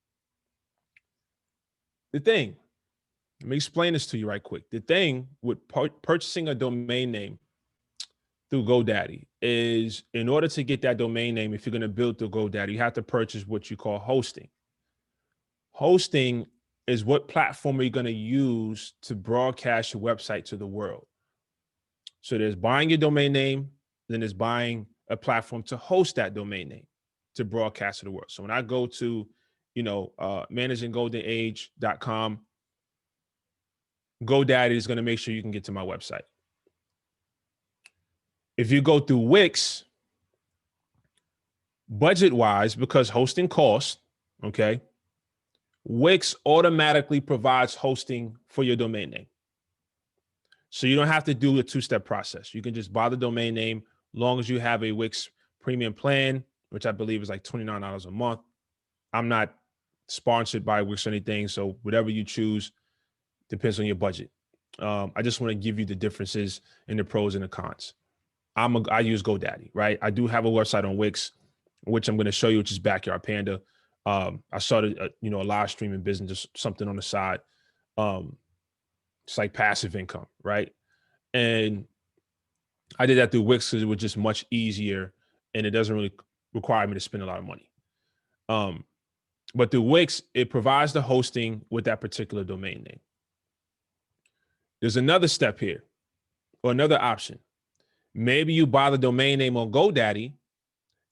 The thing, let me explain this to you right quick. The thing with purchasing a domain name through GoDaddy is, in order to get that domain name, if you're going to build through GoDaddy, you have to purchase what you call hosting. Hosting is what platform are you going to use to broadcast your website to the world. So there's buying your domain name, then there's buying a platform to host that domain name to broadcast to the world. So when I go to, managinggoldenage.com, GoDaddy is going to make sure you can get to my website. If you go through Wix, budget-wise, because hosting costs, okay, Wix automatically provides hosting for your domain name. So you don't have to do a two-step process. You can just buy the domain name, long as you have a Wix premium plan, which I believe is like $29 a month. I'm not sponsored by Wix or anything, so whatever you choose depends on your budget. I just want to give you the differences and the pros and the cons. I use GoDaddy, right? I do have a website on Wix, which I'm going to show you, which is Backyard Panda. I started, a live streaming business, just something on the side. It's like passive income, right? And I did that through Wix because it was just much easier and it doesn't really require me to spend a lot of money. But through Wix, it provides the hosting with that particular domain name. There's another step here, or another option. Maybe you buy the domain name on GoDaddy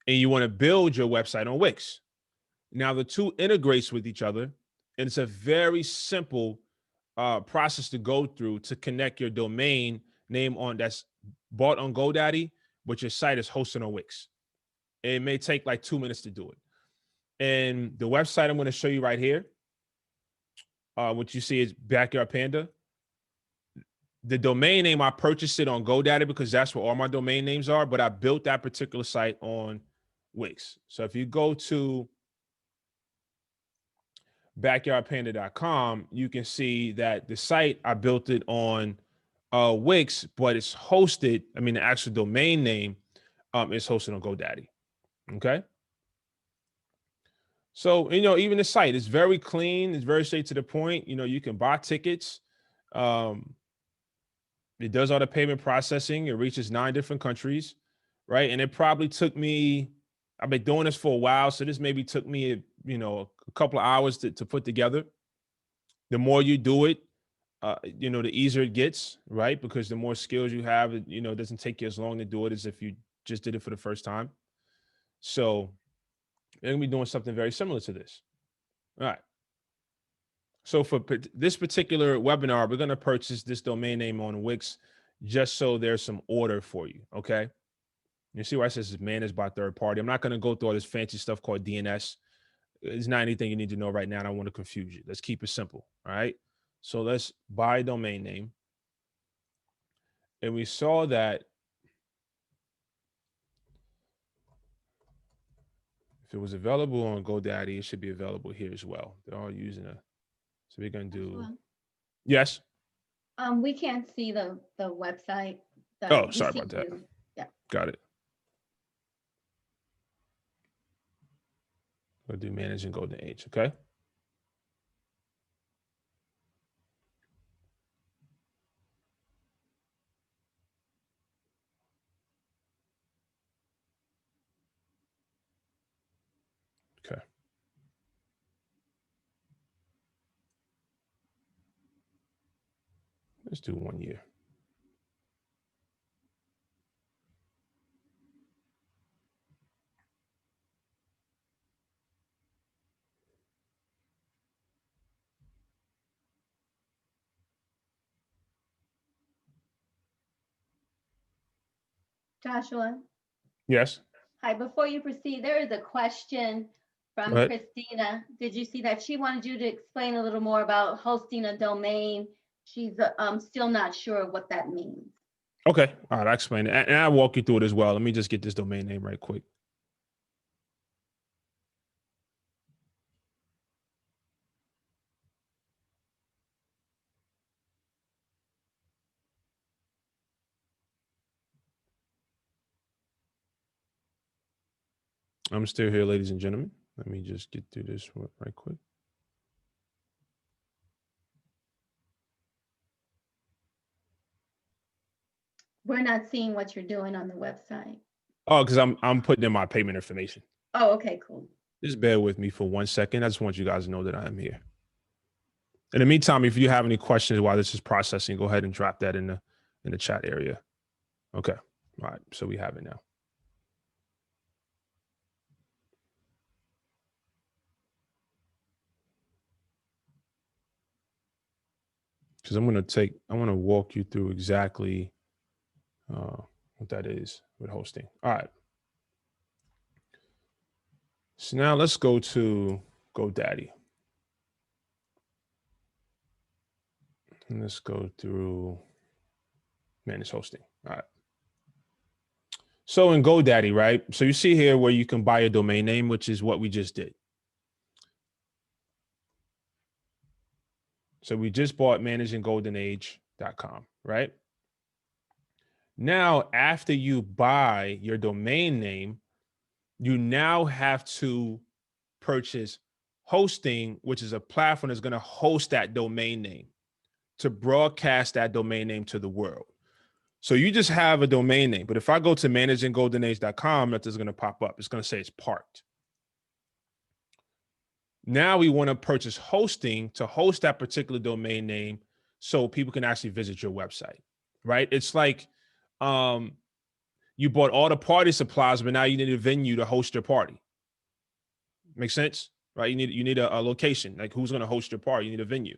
and you want to build your website on Wix. Now the two integrates with each other, and it's a very simple process to go through to connect your domain name on that's bought on GoDaddy, but your site is hosted on Wix. It may take like 2 minutes to do it. And the website I'm going to show you right here, what you see is Backyard Panda. The domain name, I purchased it on GoDaddy because that's where all my domain names are, but I built that particular site on Wix. So if you go to backyardpanda.com, you can see that the site, I built it on Wix, but it's hosted, the actual domain name is hosted on GoDaddy. Okay. So, even the site is very clean. It's very straight to the point. You can buy tickets. It does all the payment processing. It reaches 9 different countries, right? And it probably took me, I've been doing this for a while, so this maybe took me, a couple of hours to put together. The more you do it, the easier it gets, right? Because the more skills you have, it doesn't take you as long to do it as if you just did it for the first time. So they're gonna be doing something very similar to this. All right. So for this particular webinar, we're going to purchase this domain name on Wix just so there's some order for you, okay? You see why it says it's managed by third party. I'm not going to go through all this fancy stuff called DNS. It's not anything you need to know right now. I don't want to confuse you. Let's keep it simple, all right? So let's buy a domain name. And we saw that if it was available on GoDaddy, it should be available here as well. They're all using a, so we're going to do, yes? We can't see the website. Oh, sorry about that. Yeah. Got it. We'll do managing golden age, okay? Okay. Let's do 1 year. Joshua. Yes. Hi, before you proceed, there is a question from Go ahead. Christina. Did you see that? She wanted you to explain a little more about hosting a domain. She's still not sure what that means. Okay. All right. I'll explain it. And I'll walk you through it as well. Let me just get this domain name right quick. I'm still here, ladies and gentlemen. Let me just get through this right quick. We're not seeing what you're doing on the website. Oh, because I'm putting in my payment information. Oh, okay, cool. Just bear with me for 1 second. I just want you guys to know that I am here. In the meantime, if you have any questions while this is processing, go ahead and drop that in the chat area. Okay. All right. So we have it now. Because I want to walk you through exactly what that is with hosting. All right. So now let's go to GoDaddy. And let's go through manage hosting. All right. So in GoDaddy, right? So you see here where you can buy a domain name, which is what we just did. So we just bought managinggoldenage.com, right? Now, after you buy your domain name, you now have to purchase hosting, which is a platform that's going to host that domain name to broadcast that domain name to the world. So you just have a domain name, but if I go to managinggoldenage.com, that's going to pop up. It's going to say it's parked. Now we want to purchase hosting to host that particular domain name so people can actually visit your website, right? It's like you bought all the party supplies, but now you need a venue to host your party. Make sense, right? You need a location, like who's going to host your party? You need a venue.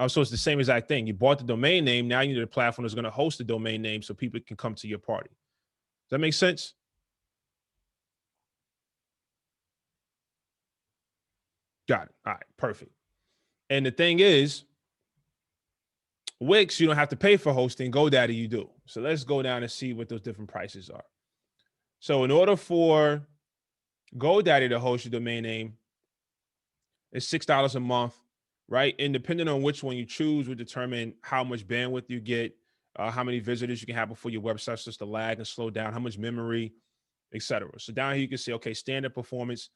So it's the same exact thing. You bought the domain name. Now you need a platform that's going to host the domain name so people can come to your party. Does that make sense? Got it. All right, perfect. And the thing is, Wix, you don't have to pay for hosting. GoDaddy, you do. So let's go down and see what those different prices are. So in order for GoDaddy to host your domain name, it's $6 a month, right? And depending on which one you choose will determine how much bandwidth you get, how many visitors you can have before your website starts to lag and slow down, how much memory, etc. So down here you can see, okay, standard performance.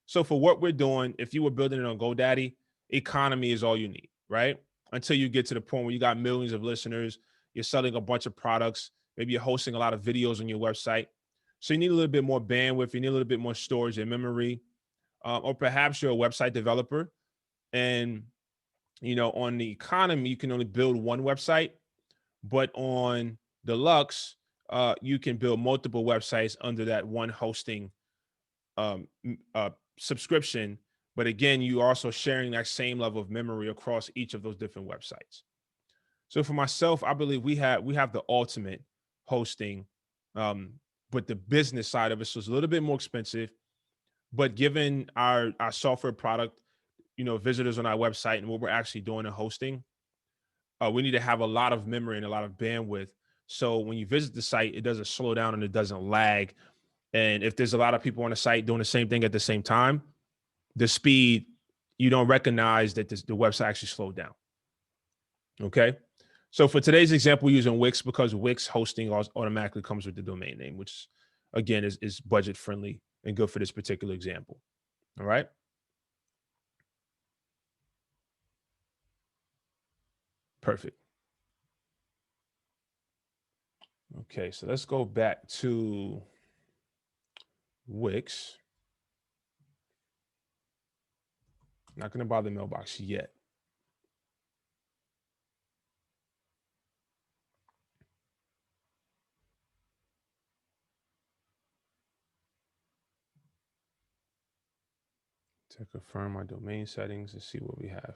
So for what we're doing, if you were building it on GoDaddy, economy is all you need, right? Until you get to the point where you got millions of listeners, you're selling a bunch of products, maybe you're hosting a lot of videos on your website. So you need a little bit more bandwidth, you need a little bit more storage and memory, or perhaps you're a website developer and, you know, on the economy, you can only build one website, but on Deluxe, you can build multiple websites under that one hosting subscription. But again, you are also sharing that same level of memory across each of those different websites. So for myself, I believe we have the ultimate hosting, but the business side of it is a little bit more expensive. But given our software product, you know, visitors on our website and what we're actually doing in hosting, we need to have a lot of memory and a lot of bandwidth. So when you visit the site, it doesn't slow down and it doesn't lag. And if there's a lot of people on the site doing the same thing at the same time, the speed, you don't recognize that the website actually slowed down. Okay. So for today's example, we're using Wix because Wix hosting automatically comes with the domain name, which again is budget friendly and good for this particular example. All right. Perfect. Okay, so let's go back to Wix. Not going to bother the mailbox yet. To confirm my domain settings and see what we have.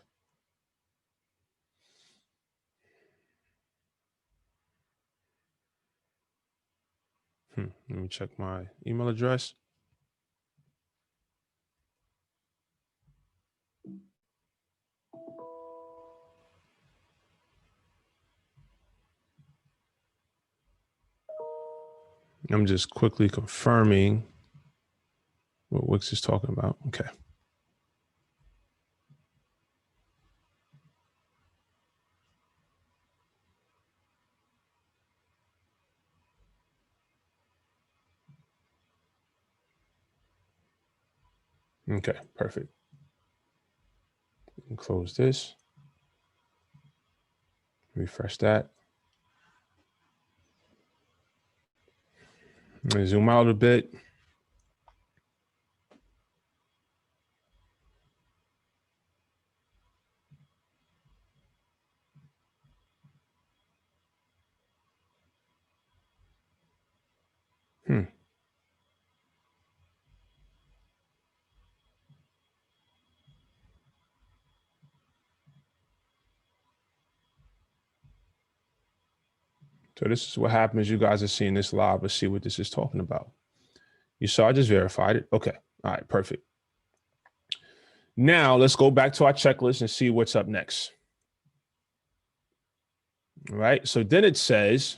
Let me check my email address. I'm just quickly confirming what Wix is talking about. Okay. Okay, perfect. And close this. Refresh that. I'm gonna zoom out a bit. So this is what happens. You guys are seeing this live. Let's see what this is talking about. You saw I just verified it. Okay. All right, perfect. Now let's go back to our checklist and see what's up next. All right. So then it says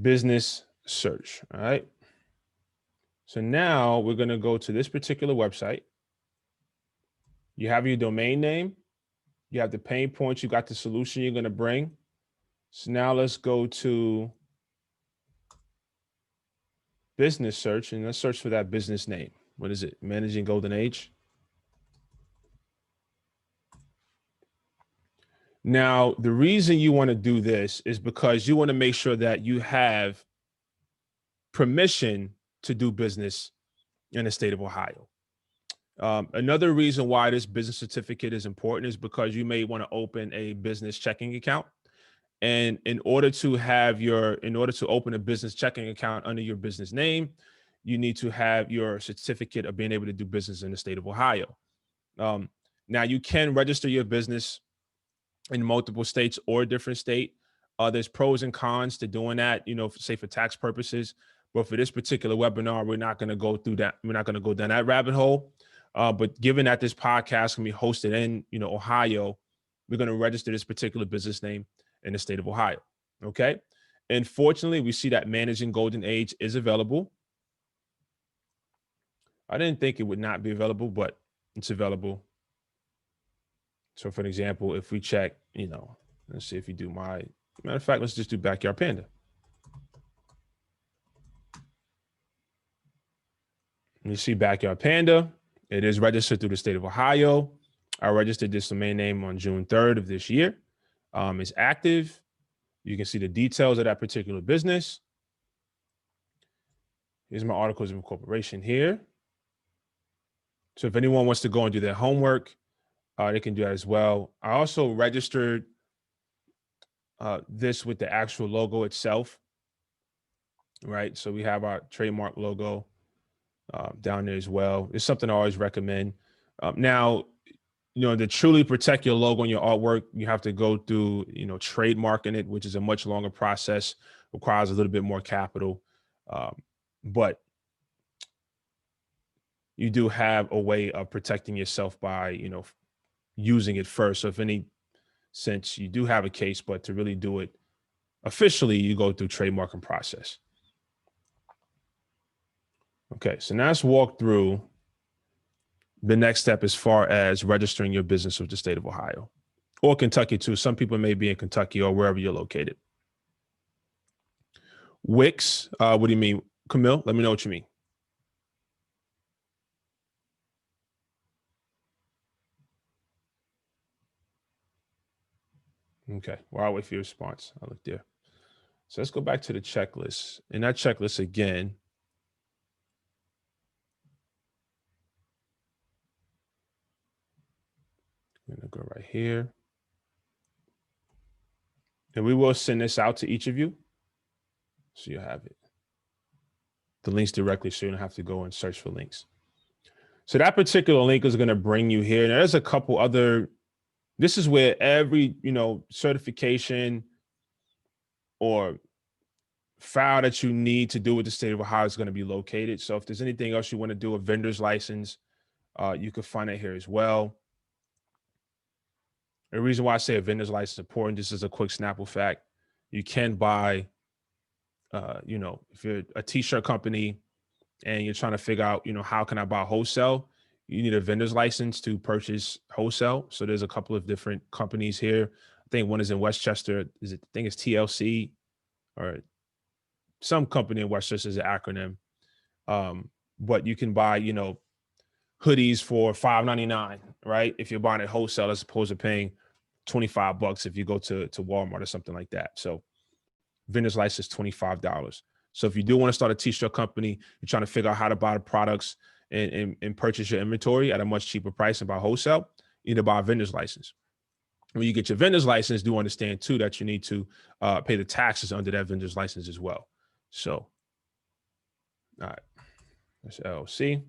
business search. All right. So now we're going to go to this particular website. You have your domain name. You have the pain points. You got the solution you're going to bring. So now let's go to business search and let's search for that business name. What is it? Managing Golden Age. Now, the reason you want to do this is because you want to make sure that you have permission to do business in the state of Ohio. Another reason why this business certificate is important is because you may want to open a business checking account. And in order to open a business checking account under your business name, you need to have your certificate of being able to do business in the state of Ohio. Now you can register your business in multiple states or a different state. There's pros and cons to doing that, say for tax purposes. But for this particular webinar, we're not going to go through that. We're not going to go down that rabbit hole. But given that this podcast can be hosted in, Ohio, we're going to register this particular business name in the state of Ohio. Okay. And fortunately, we see that Managing Golden Age is available. I didn't think it would not be available, but it's available. So for an example, if we check, let's see if you do matter of fact, let's just do Backyard Panda. You see Backyard Panda. It is registered through the state of Ohio. I registered this domain name on June 3rd of this year. It's active. You can see the details of that particular business. Here's my articles of incorporation here. So if anyone wants to go and do their homework, they can do that as well. I also registered this with the actual logo itself, right? So we have our trademark logo down there as well. It's something I always recommend. Now, to truly protect your logo and your artwork, you have to go through, trademarking it, which is a much longer process, requires a little bit more capital. But you do have a way of protecting yourself by, using it first. So if any sense you do have a case, but to really do it officially, you go through trademarking process. Okay, so now let's walk through the next step as far as registering your business with the state of Ohio or Kentucky too. Some people may be in Kentucky or wherever you're located. Wix, what do you mean? Camille, let me know what you mean. Okay, well, I'll wait for your response. I'll look there. So let's go back to the checklist. In that checklist again, I'm gonna go right here. And we will send this out to each of you. So you have it. The links directly, so you don't have to go and search for links. So that particular link is gonna bring you here. Now there's a couple other, this is where every, certification, or file that you need to do with the state of Ohio is going to be located. So if there's anything else you want to do, a vendor's license, you can find it here as well. The reason why I say a vendor's license is important, just as a quick Snapple fact, you can buy, if you're a t-shirt company and you're trying to figure out, how can I buy wholesale? You need a vendor's license to purchase wholesale. So there's a couple of different companies here. I think one is in Westchester. I think it's TLC, or some company in Westchester is an acronym. But you can buy, hoodies for $5.99, right? If you're buying it wholesale, as opposed to paying $25 if you go to Walmart or something like that. So vendor's license, $25. So if you do want to start a t-shirt company, you're trying to figure out how to buy the products and purchase your inventory at a much cheaper price and buy wholesale, you need to buy a vendor's license. When you get your vendor's license, do understand too that you need to pay the taxes under that vendor's license as well. So, all right, that's LLC.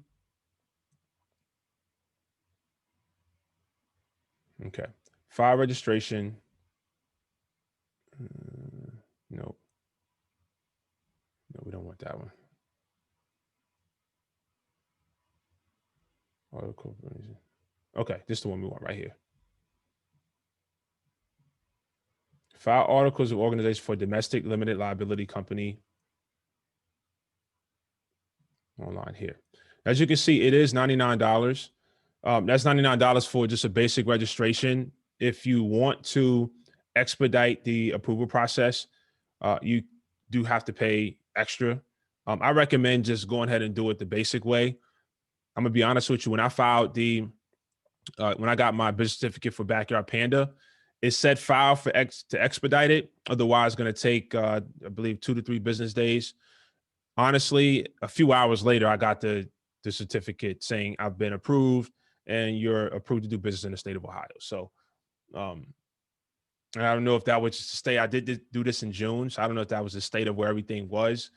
Okay, file registration. No, we don't want that one. Okay, this is the one we want right here. File articles of organization for domestic limited liability company. Online here. As you can see, it is $99. That's $99 for just a basic registration. If you want to expedite the approval process, you do have to pay extra. I recommend just going ahead and do it the basic way. I'm gonna be honest with you. When I filed when I got my business certificate for Backyard Panda, it said file to expedite it. Otherwise, it's gonna take, I believe, 2 to 3 business days. Honestly, a few hours later, I got the certificate saying I've been approved and you're approved to do business in the state of Ohio. So, I don't know if that was just the state. I did do this in June, so I don't know if that was the state of where everything was,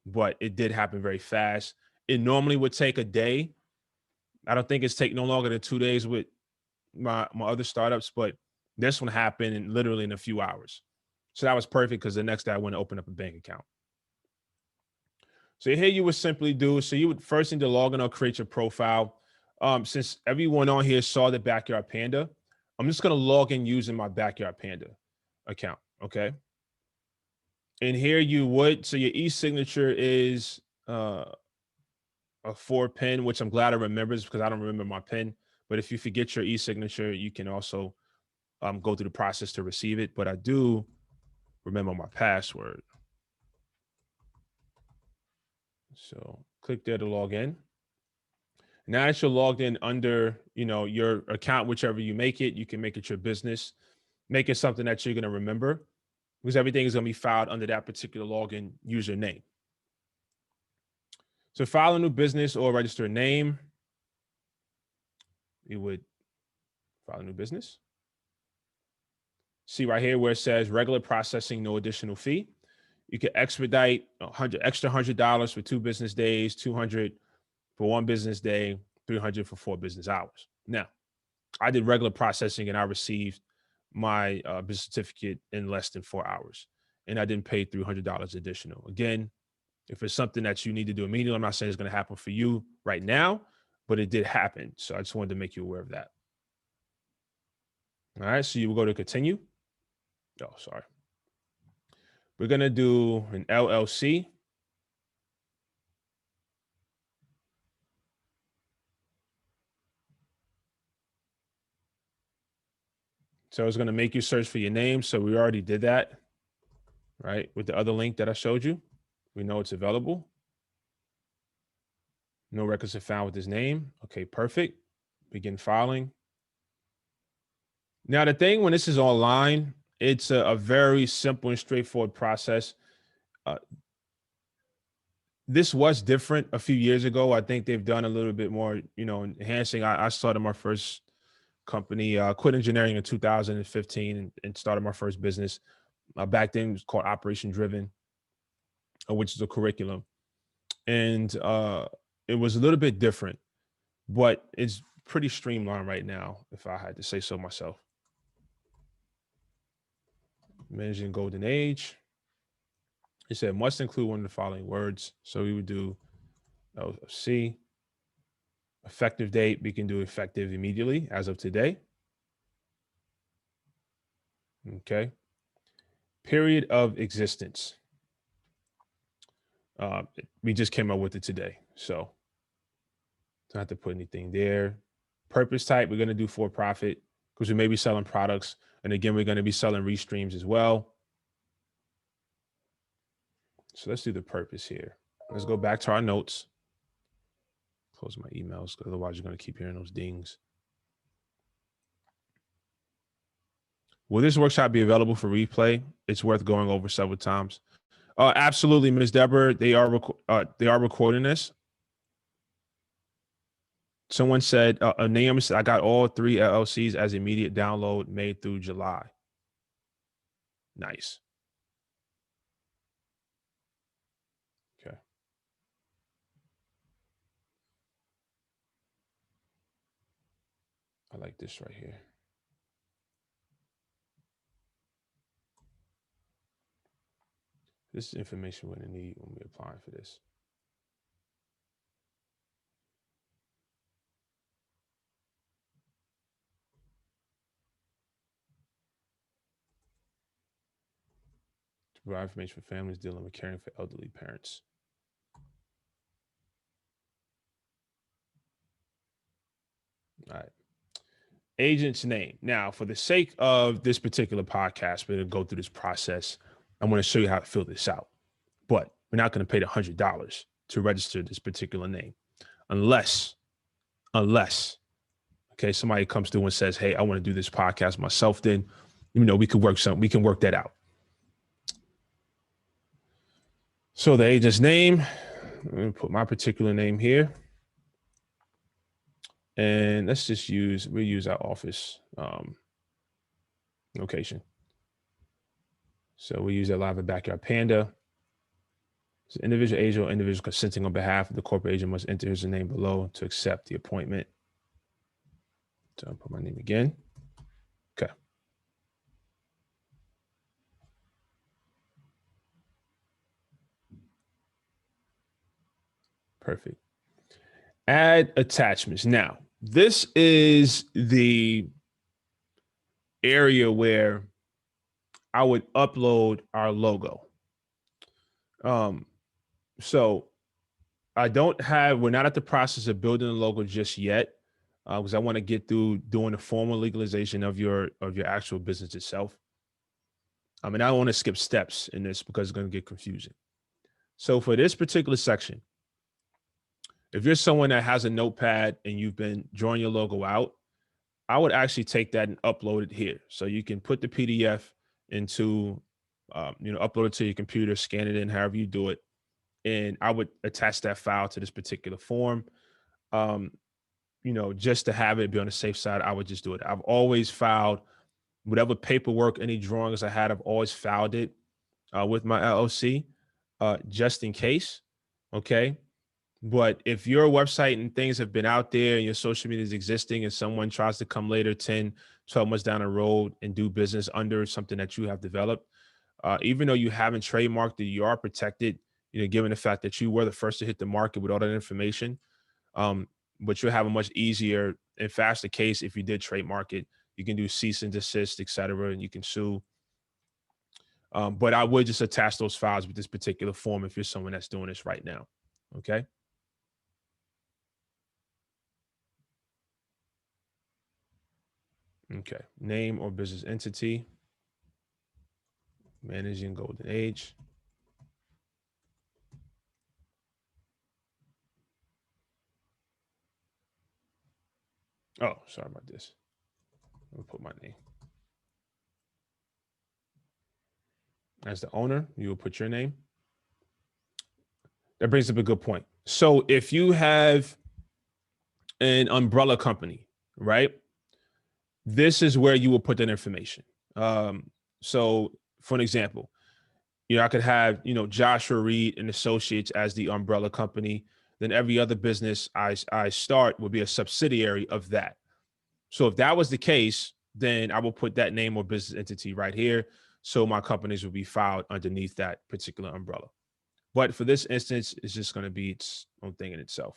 but it did happen very fast. It normally would take a day. I don't think it's taking no longer than 2 days with my other startups, but this one happened literally in a few hours. So that was perfect because the next day I went to open up a bank account. So here you would simply do, so you would first need to log in or create your profile. Since everyone on here saw the Backyard Panda, I'm just going to log in using my Backyard Panda account, okay? And here you would, so your e-signature is a 4-pin, which I'm glad I remembers because I don't remember my pin. But if you forget your e-signature, you can also go through the process to receive it. But I do remember my password. So click there to log in. Now that you're logged in under, your account, whichever you make it, you can make it your business, make it something that you're going to remember because everything is going to be filed under that particular login username. So file a new business or register a name. You would file a new business. See right here where it says regular processing, no additional fee. You can expedite $100 for 2 business days, $200 for 1 business day, $300 for 4 business hours. Now, I did regular processing and I received my business certificate in less than 4 hours, and I didn't pay $300 additional. Again, if it's something that you need to do immediately, I'm not saying it's going to happen for you right now, but it did happen. So I just wanted to make you aware of that. All right, so you will go to continue. Oh, sorry. We're going to do an LLC. So it's going to make you search for your name. So we already did that, right? With the other link that I showed you, we know it's available. No records are found with his name. Okay, perfect. Begin filing. Now, the thing when this is online, it's a very simple and straightforward process. This was different a few years ago. I think they've done a little bit more, enhancing. I started my first company, quit engineering in 2015 and started my first business. Back then it was called Operation Driven, which is a curriculum. And it was a little bit different, but it's pretty streamlined right now, if I had to say so myself. Managing Golden Age. It said must include one of the following words. So we would do LLC. Effective date, we can do effective immediately as of today. Okay. Period of existence. We just came up with it today. So don't have to put anything there. Purpose type, we're going to do for profit because we may be selling products. And again, we're going to be selling restreams as well. So let's do the purpose here. Let's go back to our notes. Close my emails, because otherwise you're going to keep hearing those dings. Will this workshop be available for replay? It's worth going over several times. Absolutely, Ms. Deborah. They are recording this. Someone said, Naomi said, I got all 3 LLCs as immediate download made through July. Nice. Okay. I like this right here. This is information we're going to need when we're applying for this. To provide information for families dealing with caring for elderly parents. All right. Agent's name. Now, for the sake of this particular podcast, we're going to go through this process. I'm going to show you how to fill this out. But we're not going to pay the $100 to register this particular name unless, okay, somebody comes through and says, hey, I want to do this podcast myself. Then, we can work that out. So the agent's name, I'm going to put my particular name here. And let's just we'll use our office location. So we use that live at Backyard Panda. So individual agent or individual consenting on behalf of the corporate agent must enter his name below to accept the appointment. So I'll put my name again. Okay. Perfect. Add attachments. Now, this is the area where I would upload our logo. So we're not at the process of building the logo just yet, because I want to get through doing the formal legalization of your actual business itself. And I don't want to skip steps in this because it's going to get confusing. So for this particular section, if you're someone that has a notepad and you've been drawing your logo out, I would actually take that and upload it here. So you can put the PDF into, upload it to your computer, scan it in, however you do it. And I would attach that file to this particular form. Just to have it be on the safe side, I would just do it. I've always filed whatever paperwork, any drawings I had, I've always filed it with my LLC, just in case. Okay. But if your website and things have been out there and your social media is existing and someone tries to come later, 10, 12 months down the road and do business under something that you have developed, even though you haven't trademarked it, you are protected, given the fact that you were the first to hit the market with all that information. But you'll have a much easier and faster case if you did trademark it. You can do cease and desist, et cetera, and you can sue. But I would just attach those files with this particular form if you're someone that's doing this right now. Okay. Okay. Name or business entity. Managing Golden Age. Oh, sorry about this. I'm gonna put my name. As the owner, you will put your name. That brings up a good point. So if you have an umbrella company, right? This is where you will put that information. So for an example, I could have, Joshua Reed and Associates as the umbrella company. Then every other business I start will be a subsidiary of that. So if that was the case, then I will put that name or business entity right here. So my companies will be filed underneath that particular umbrella. But for this instance, it's just going to be its own thing in itself.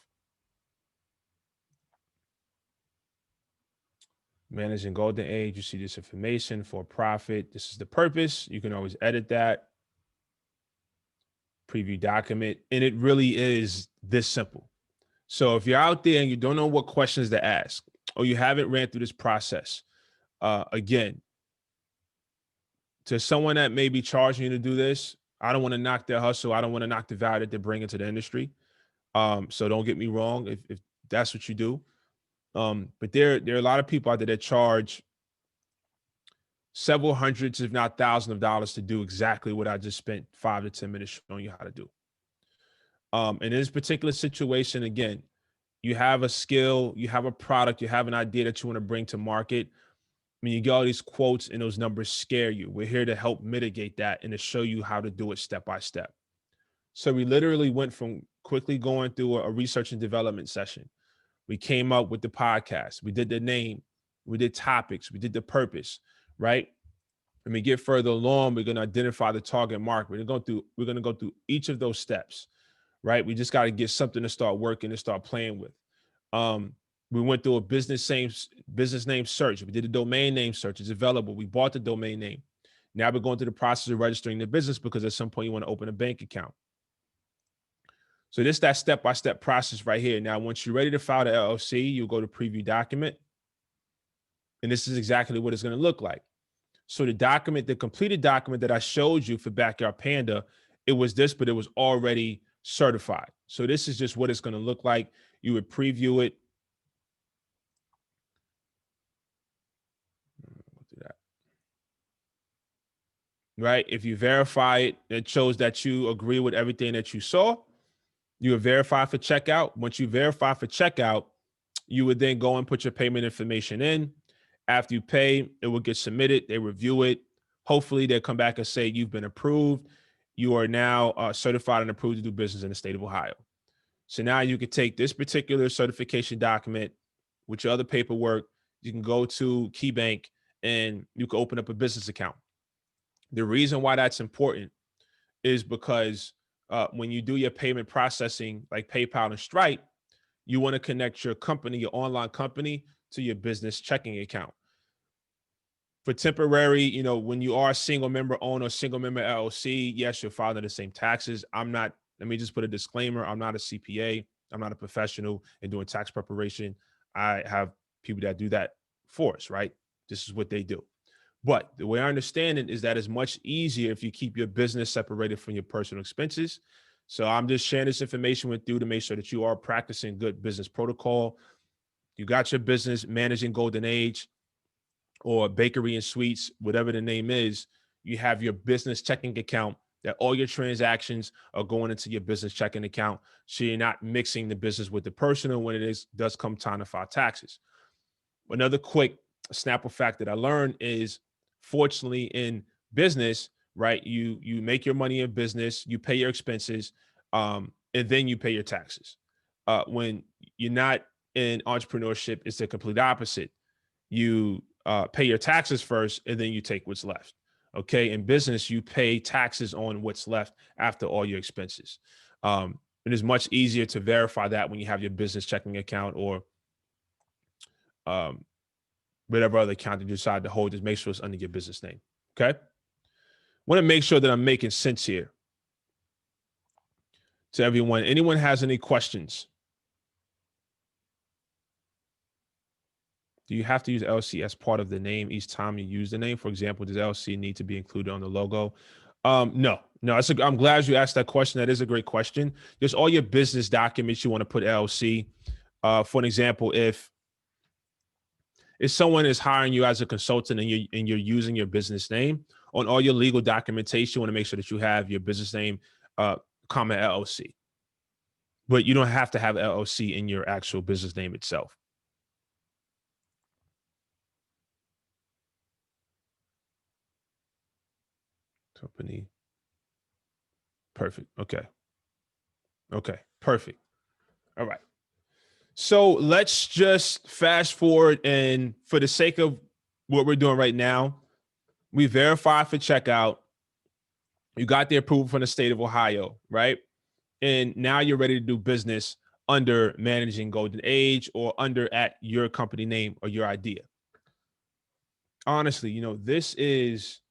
Managing golden age, you see this information for profit. This is the purpose. You can always edit that. Preview document. And it really is this simple. So if you're out there and you don't know what questions to ask, or you haven't ran through this process, again, to someone that may be charging you to do this, I don't want to knock their hustle. I don't want to knock the value that they bring into the industry. So don't get me wrong if that's what you do. But there are a lot of people out there that charge several hundreds, if not thousands of dollars to do exactly what I just spent 5 to 10 minutes showing you how to do. In this particular situation, again, you have a skill, you have a product, you have an idea that you want to bring to market. I mean, you get all these quotes and those numbers scare you. We're here to help mitigate that and to show you how to do it step by step. So we literally went from quickly going through a research and development session. We came up with the podcast. We did the name. We did topics. We did the purpose, right? When we get further along, we're going to identify the target market. We're going to go through each of those steps, right? We just got to get something to start working and start playing with. We went through a business name search. We did a domain name search. It's available. We bought the domain name. Now we're going through the process of registering the business because at some point you want to open a bank account. So this is that step-by-step process right here. Now, once you're ready to file the LLC, you'll go to preview document. And this is exactly what it's going to look like. So the document, the completed document that I showed you for Backyard Panda, it was this, but it was already certified. So this is just what it's going to look like. You would preview it. Right? If you verify it, it shows that you agree with everything that you saw. You would verify for checkout. Once you verify for checkout, you would then go and put your payment information in. After you pay, it will get submitted. They review it. Hopefully, they'll come back and say you've been approved. You are now certified and approved to do business in the state of Ohio. So now you can take this particular certification document with your other paperwork. You can go to KeyBank and you can open up a business account. The reason why that's important is because when you do your payment processing like PayPal and Stripe, you want to connect your company, your online company, to your business checking account. For temporary, when you are a single member owner, single member LLC, yes, you're filing the same taxes. Let me just put a disclaimer. I'm not a CPA. I'm not a professional in doing tax preparation. I have people that do that for us, right? This is what they do. But the way I understand it is that it's much easier if you keep your business separated from your personal expenses. So I'm just sharing this information with you to make sure that you are practicing good business protocol. You got your business managing Golden Age or Bakery and Sweets, whatever the name is. You have your business checking account that all your transactions are going into your business checking account. So you're not mixing the business with the personal when does come time to file taxes. Another quick Snapple fact that I learned is, fortunately in business, right, you make your money in business, you pay your expenses, and then you pay your taxes. When you're not in entrepreneurship, it's the complete opposite. You pay your taxes first, and then you take what's left. Okay, in business, you pay taxes on what's left after all your expenses. It is much easier to verify that when you have your business checking account or whatever other account you decide to hold, just make sure it's under your business name. Okay. Want to make sure that I'm making sense here to everyone. Anyone has any questions? Do you have to use LLC as part of the name each time you use the name? For example, does LLC need to be included on the logo? No. I'm glad you asked that question. That is a great question. Just all your business documents, you want to put LLC. For an example, if someone is hiring you as a consultant and you're using your business name, on all your legal documentation, you want to make sure that you have your business name, comma LLC. But you don't have to have LLC in your actual business name itself. Company. Perfect. Okay. Perfect. All right. So let's just fast forward, and for the sake of what we're doing right now, We verified for checkout. You got the approval from the state of Ohio, right? And now you're ready to do business under Managing Golden Age or under at your company name or your idea. Honestly, this is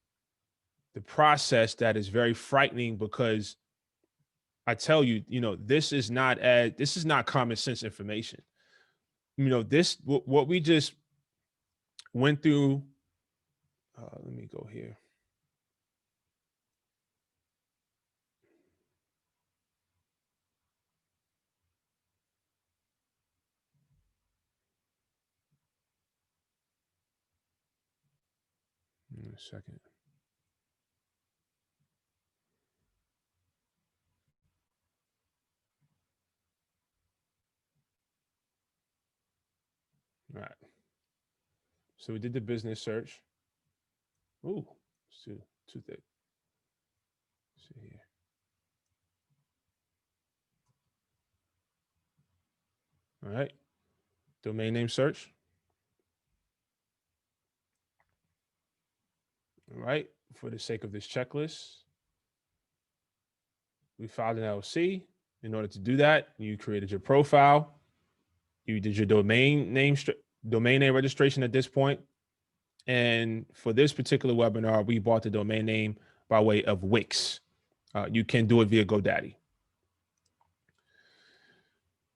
the process that is very frightening, because I tell you, this is not common sense information. What we just went through. Let me go here. In a second. All right. So we did the business search. Ooh, it's too thick. Let's see here. All right. Domain name search. All right. For the sake of this checklist, we filed an LLC. In order to do that, you created your profile. You did your domain name registration at this point. And for this particular webinar, we bought the domain name by way of Wix. You can do it via GoDaddy.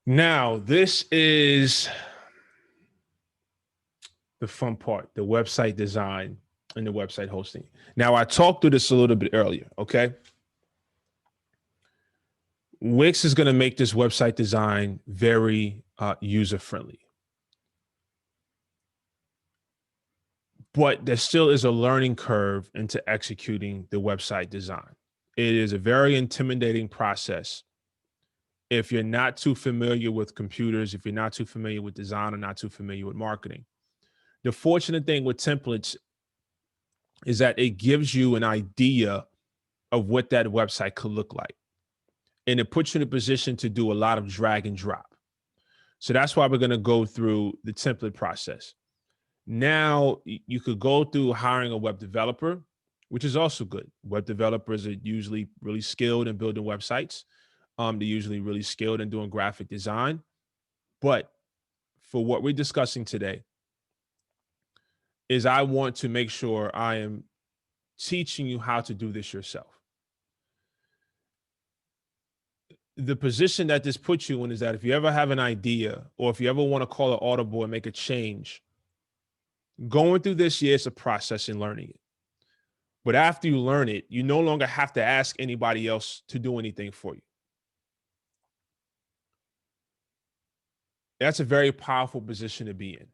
Now, this is the fun part, the website design and the website hosting. Now, I talked through this a little bit earlier, okay? Wix is going to make this website design very user-friendly. But there still is a learning curve into executing the website design. It is a very intimidating process. If you're not too familiar with computers, if you're not too familiar with design or not too familiar with marketing. The fortunate thing with templates is that it gives you an idea of what that website could look like. And it puts you in a position to do a lot of drag and drop. So that's why we're going to go through the template process. Now you could go through hiring a web developer, which is also good. Web developers are usually really skilled in building websites. They're usually really skilled in doing graphic design. But for what we're discussing today is I want to make sure I am teaching you how to do this yourself. The position that this puts you in is that if you ever have an idea or if you ever want to call an audible and make a change, going through this year is a process in learning it. But after you learn it, you no longer have to ask anybody else to do anything for you. That's a very powerful position to be in,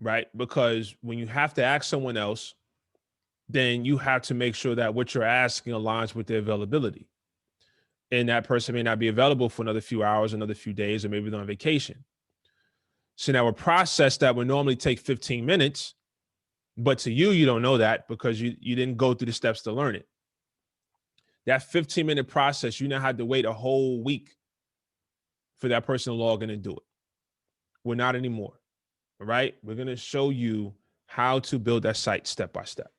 right? Because when you have to ask someone else, then you have to make sure that what you're asking aligns with their availability. And that person may not be available for another few hours, another few days, or maybe they're on vacation. So now a process that would normally take 15 minutes, but to you, you don't know that because you didn't go through the steps to learn it. That 15-minute process, you now had to wait a whole week for that person to log in and do it. We're not anymore, all right? We're going to show you how to build that site step by step.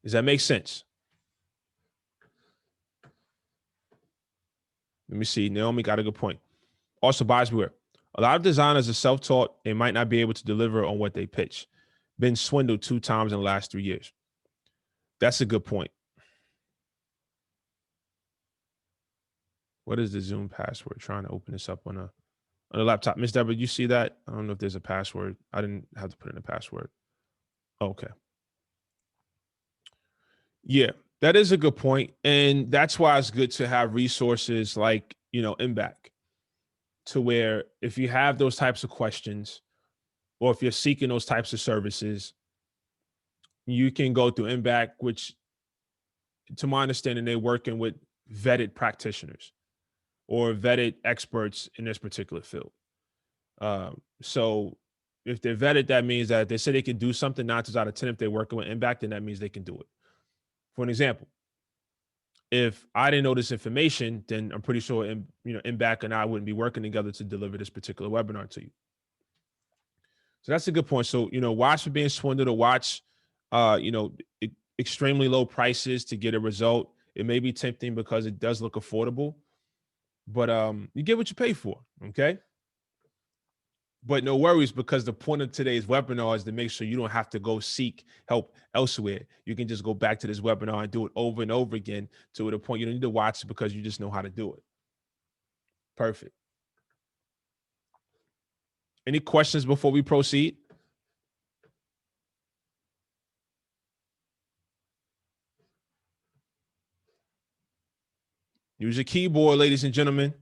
Does that make sense? Let me see. Naomi got a good point. Also, buyers beware. A lot of designers are self-taught and might not be able to deliver on what they pitch. Been swindled 2 times in the last 3 years. That's a good point. What is the Zoom password? Trying to open this up on a laptop. Miss Deborah, you see that? I don't know if there's a password. I didn't have to put in a password. Okay. Yeah, that is a good point. And that's why it's good to have resources like, MBAC, to where if you have those types of questions, or if you're seeking those types of services, you can go through MBAC, which to my understanding, they're working with vetted practitioners or vetted experts in this particular field. So if they're vetted, that means that they say they can do something 9 times out of 10. If they're working with MBAC, then that means they can do it. For an example, if I didn't know this information, then I'm pretty sure MBAC and I wouldn't be working together to deliver this particular webinar to you. So that's a good point. So, watch for being swindled, or watch, extremely low prices to get a result. It may be tempting because it does look affordable, but you get what you pay for. Okay. But no worries, because the point of today's webinar is to make sure you don't have to go seek help elsewhere. You can just go back to this webinar and do it over and over again to the point you don't need to watch it, because you just know how to do it. Perfect. Any questions before we proceed? Use your keyboard, ladies and gentlemen.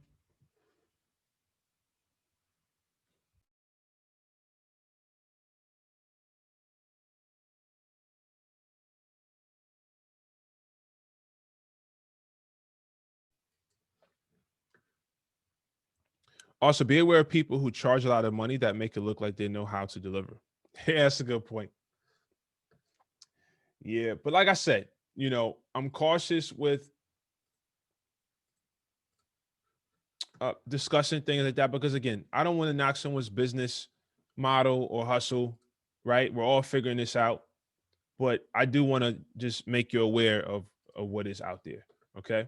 Also, be aware of people who charge a lot of money that make it look like they know how to deliver. Yeah, that's a good point. Yeah, but like I said, I'm cautious with discussing things like that, because again, I don't want to knock someone's business model or hustle, right? We're all figuring this out, but I do want to just make you aware of what is out there. Okay.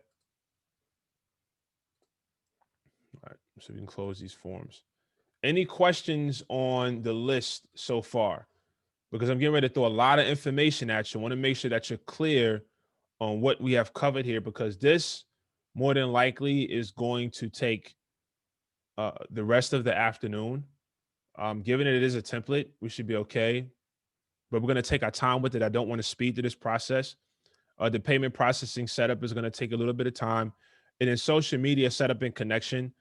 All right. So we can close these forms. Any questions on the list so far? Because I'm getting ready to throw a lot of information at you. I want to make sure that you're clear on what we have covered here, because this more than likely is going to take the rest of the afternoon. Given that it is a template, we should be okay, but we're going to take our time with it. I don't want to speed through this process. The payment processing setup is going to take a little bit of time. And then social media setup and connection,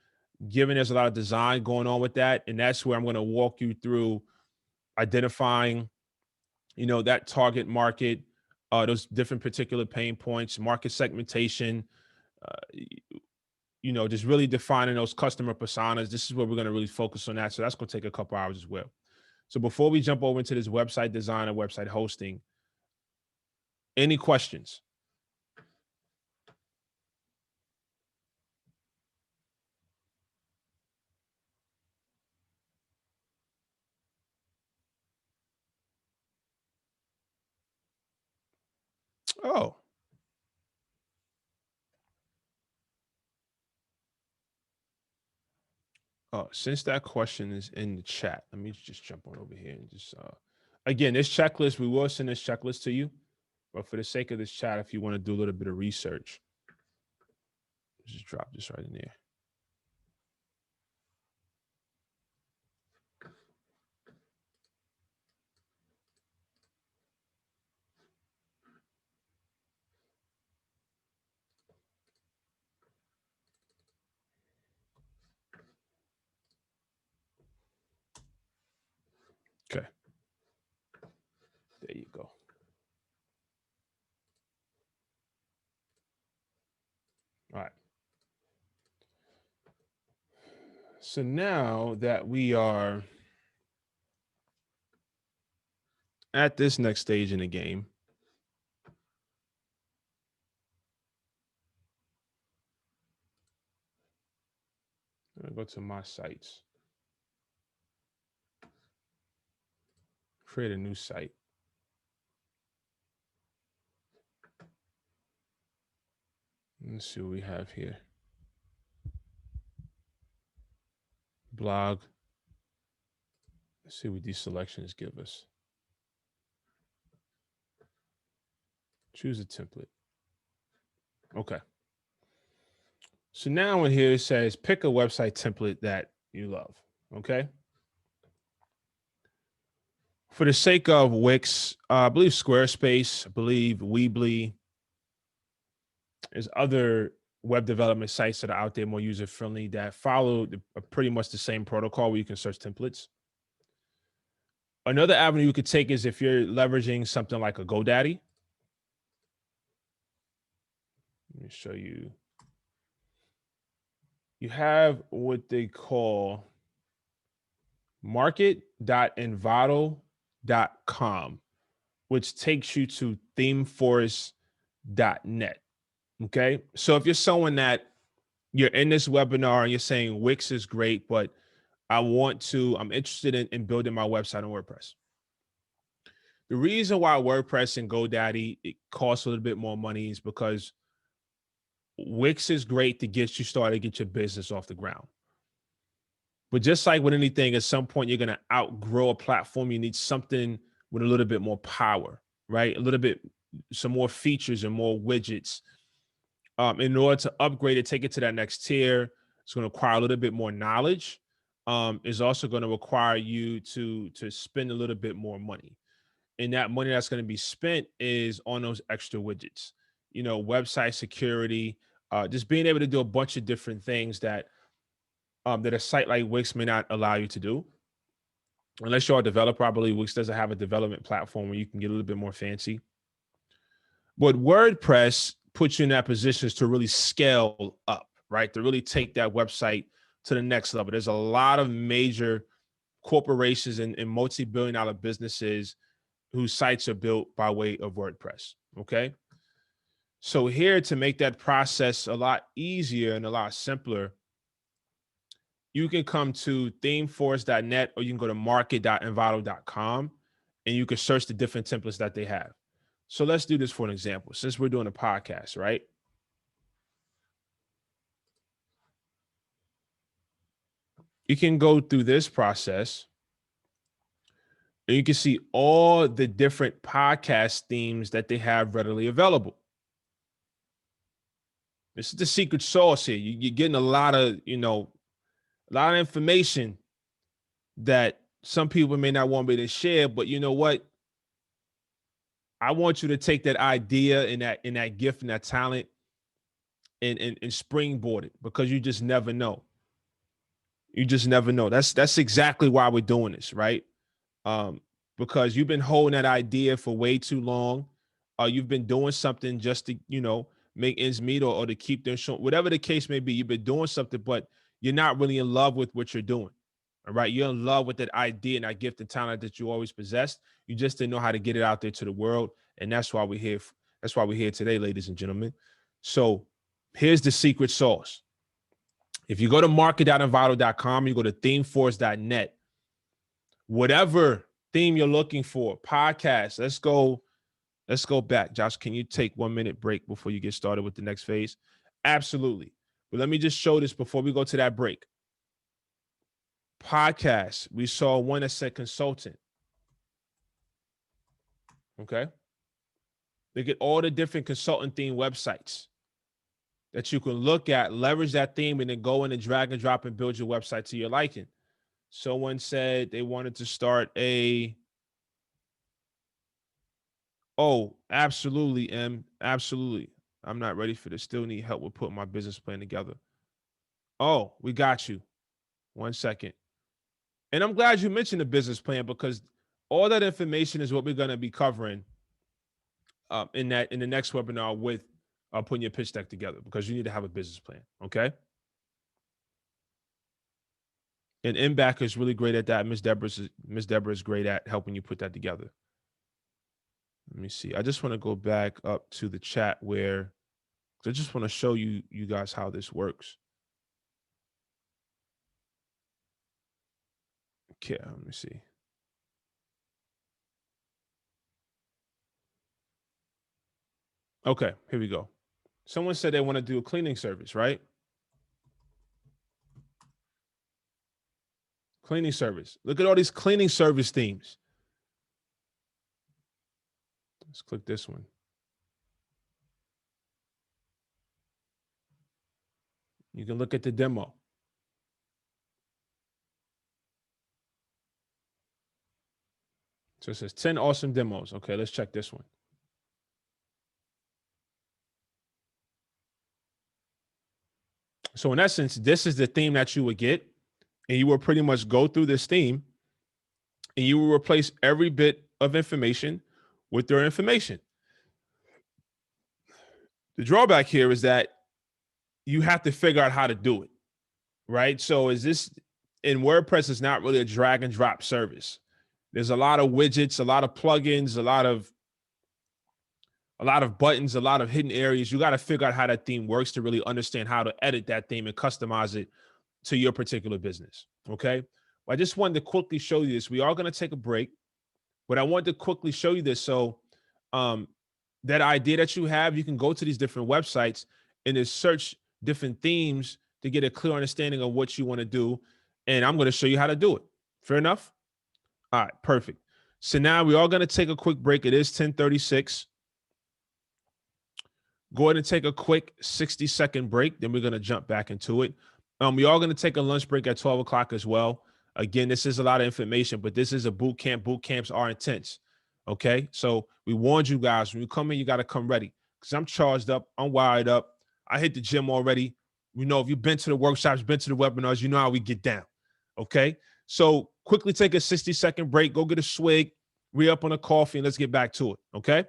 given there's a lot of design going on with that. And that's where I'm going to walk you through identifying, that target market, those different particular pain points, market segmentation, just really defining those customer personas. This is where we're going to really focus on that. So that's going to take a couple hours as well. So before we jump over into this website design and website hosting, any questions? Oh, since that question is in the chat, let me just jump on over here and just, again, this checklist, we will send this checklist to you, but for the sake of this chat, if you want to do a little bit of research, just drop this right in there. Okay. There you go. All right. So now that we are at this next stage in the game, I'm going to go to my sites, create a new site. Let's see what we have here. Blog. Let's see what these selections give us. Choose a template. Okay. So now in here it says pick a website template that you love. Okay. For the sake of Wix, I believe Squarespace, I believe Weebly. There's other web development sites that are out there more user-friendly that follow pretty much the same protocol where you can search templates. Another avenue you could take is if you're leveraging something like a GoDaddy. Let me show you. You have what they call market.envato.com, which takes you to themeforest.net. Okay. So if you're someone that you're in this webinar and you're saying Wix is great, but I'm interested in building my website on WordPress. The reason why WordPress and GoDaddy, it costs a little bit more money is because Wix is great to get you started, get your business off the ground. But just like with anything, at some point, you're going to outgrow a platform. You need something with a little bit more power, right? Some more features and more widgets. In order to upgrade it, take it to that next tier, it's going to require a little bit more knowledge. It's also going to require you to spend a little bit more money. And that money that's going to be spent is on those extra widgets, website security, just being able to do a bunch of different things that a site like Wix may not allow you to do. Unless you're a developer, I believe Wix doesn't have a development platform where you can get a little bit more fancy. But WordPress puts you in that position to really scale up, right? To really take that website to the next level. There's a lot of major corporations and multi-billion-dollar businesses whose sites are built by way of WordPress, okay? So here, to make that process a lot easier and a lot simpler, you can come to themeforce.net, or you can go to market.envato.com, and you can search the different templates that they have. So let's do this for an example, since we're doing a podcast, right? You can go through this process, and you can see all the different podcast themes that they have readily available. This is the secret sauce here. You're getting a lot of information that some people may not want me to share, but you know what? I want you to take that idea and that gift and that talent and springboard it, because you just never know. You just never know. That's exactly why we're doing this, right? Because you've been holding that idea for way too long. You've been doing something just to, make ends meet or to keep them short. Whatever the case may be, you've been doing something, but you're not really in love with what you're doing. All right. You're in love with that idea and that gift and talent that you always possessed. You just didn't know how to get it out there to the world. And that's why we're here. That's why we're here today, ladies and gentlemen. So here's the secret sauce. If you go to market.envato.com, you go to themeforce.net, whatever theme you're looking for, podcast, let's go back. Josh, can you take 1 minute break before you get started with the next phase? Absolutely. But let me just show this before we go to that break. Podcast, we saw one that said consultant. Okay. Look at all the different consultant theme websites that you can look at, leverage that theme, and then go in and drag and drop and build your website to your liking. Someone said they wanted to start oh, absolutely, Em. Absolutely. I'm not ready for this. Still need help with putting my business plan together. Oh, we got you. 1 second. And I'm glad you mentioned the business plan, because all that information is what we're going to be covering in the next webinar with putting your pitch deck together, because you need to have a business plan. Okay. And MBAC is really great at that. Miss Deborah is great at helping you put that together. Let me see. I just want to go back up to the chat where I just want to show you guys how this works. Okay, let me see. Okay, here we go. Someone said they want to do a cleaning service, right? Cleaning service. Look at all these cleaning service themes. Let's click this one. You can look at the demo. So it says 10 awesome demos. Okay, let's check this one. So in essence, this is the theme that you would get, and you will pretty much go through this theme, and you will replace every bit of information with their information. The drawback here is that you have to figure out how to do it, right? So in WordPress, it's not really a drag and drop service. There's a lot of widgets, a lot of plugins, a lot of buttons, a lot of hidden areas. You got to figure out how that theme works to really understand how to edit that theme and customize it to your particular business. Okay. I just wanted to quickly show you this. We are going to take a break, but I wanted to quickly show you this. So that idea that you have, you can go to these different websites and just search different themes to get a clear understanding of what you want to do. And I'm going to show you how to do it. Fair enough? All right, perfect. So now we are going to take a quick break. It is 10:36. Go ahead and take a quick 60-second break. Then we're going to jump back into it. We are going to take a lunch break at 12 o'clock as well. Again, this is a lot of information, but this is a boot camp. Boot camps are intense. Okay. So we warned you guys, when you come in, you got to come ready because I'm charged up. I'm wired up. I hit the gym already. You know, if you've been to the workshops, been to the webinars, you know how we get down. Okay. So quickly take a 60-second break. Go get a swig, re-up on a coffee, and let's get back to it. Okay.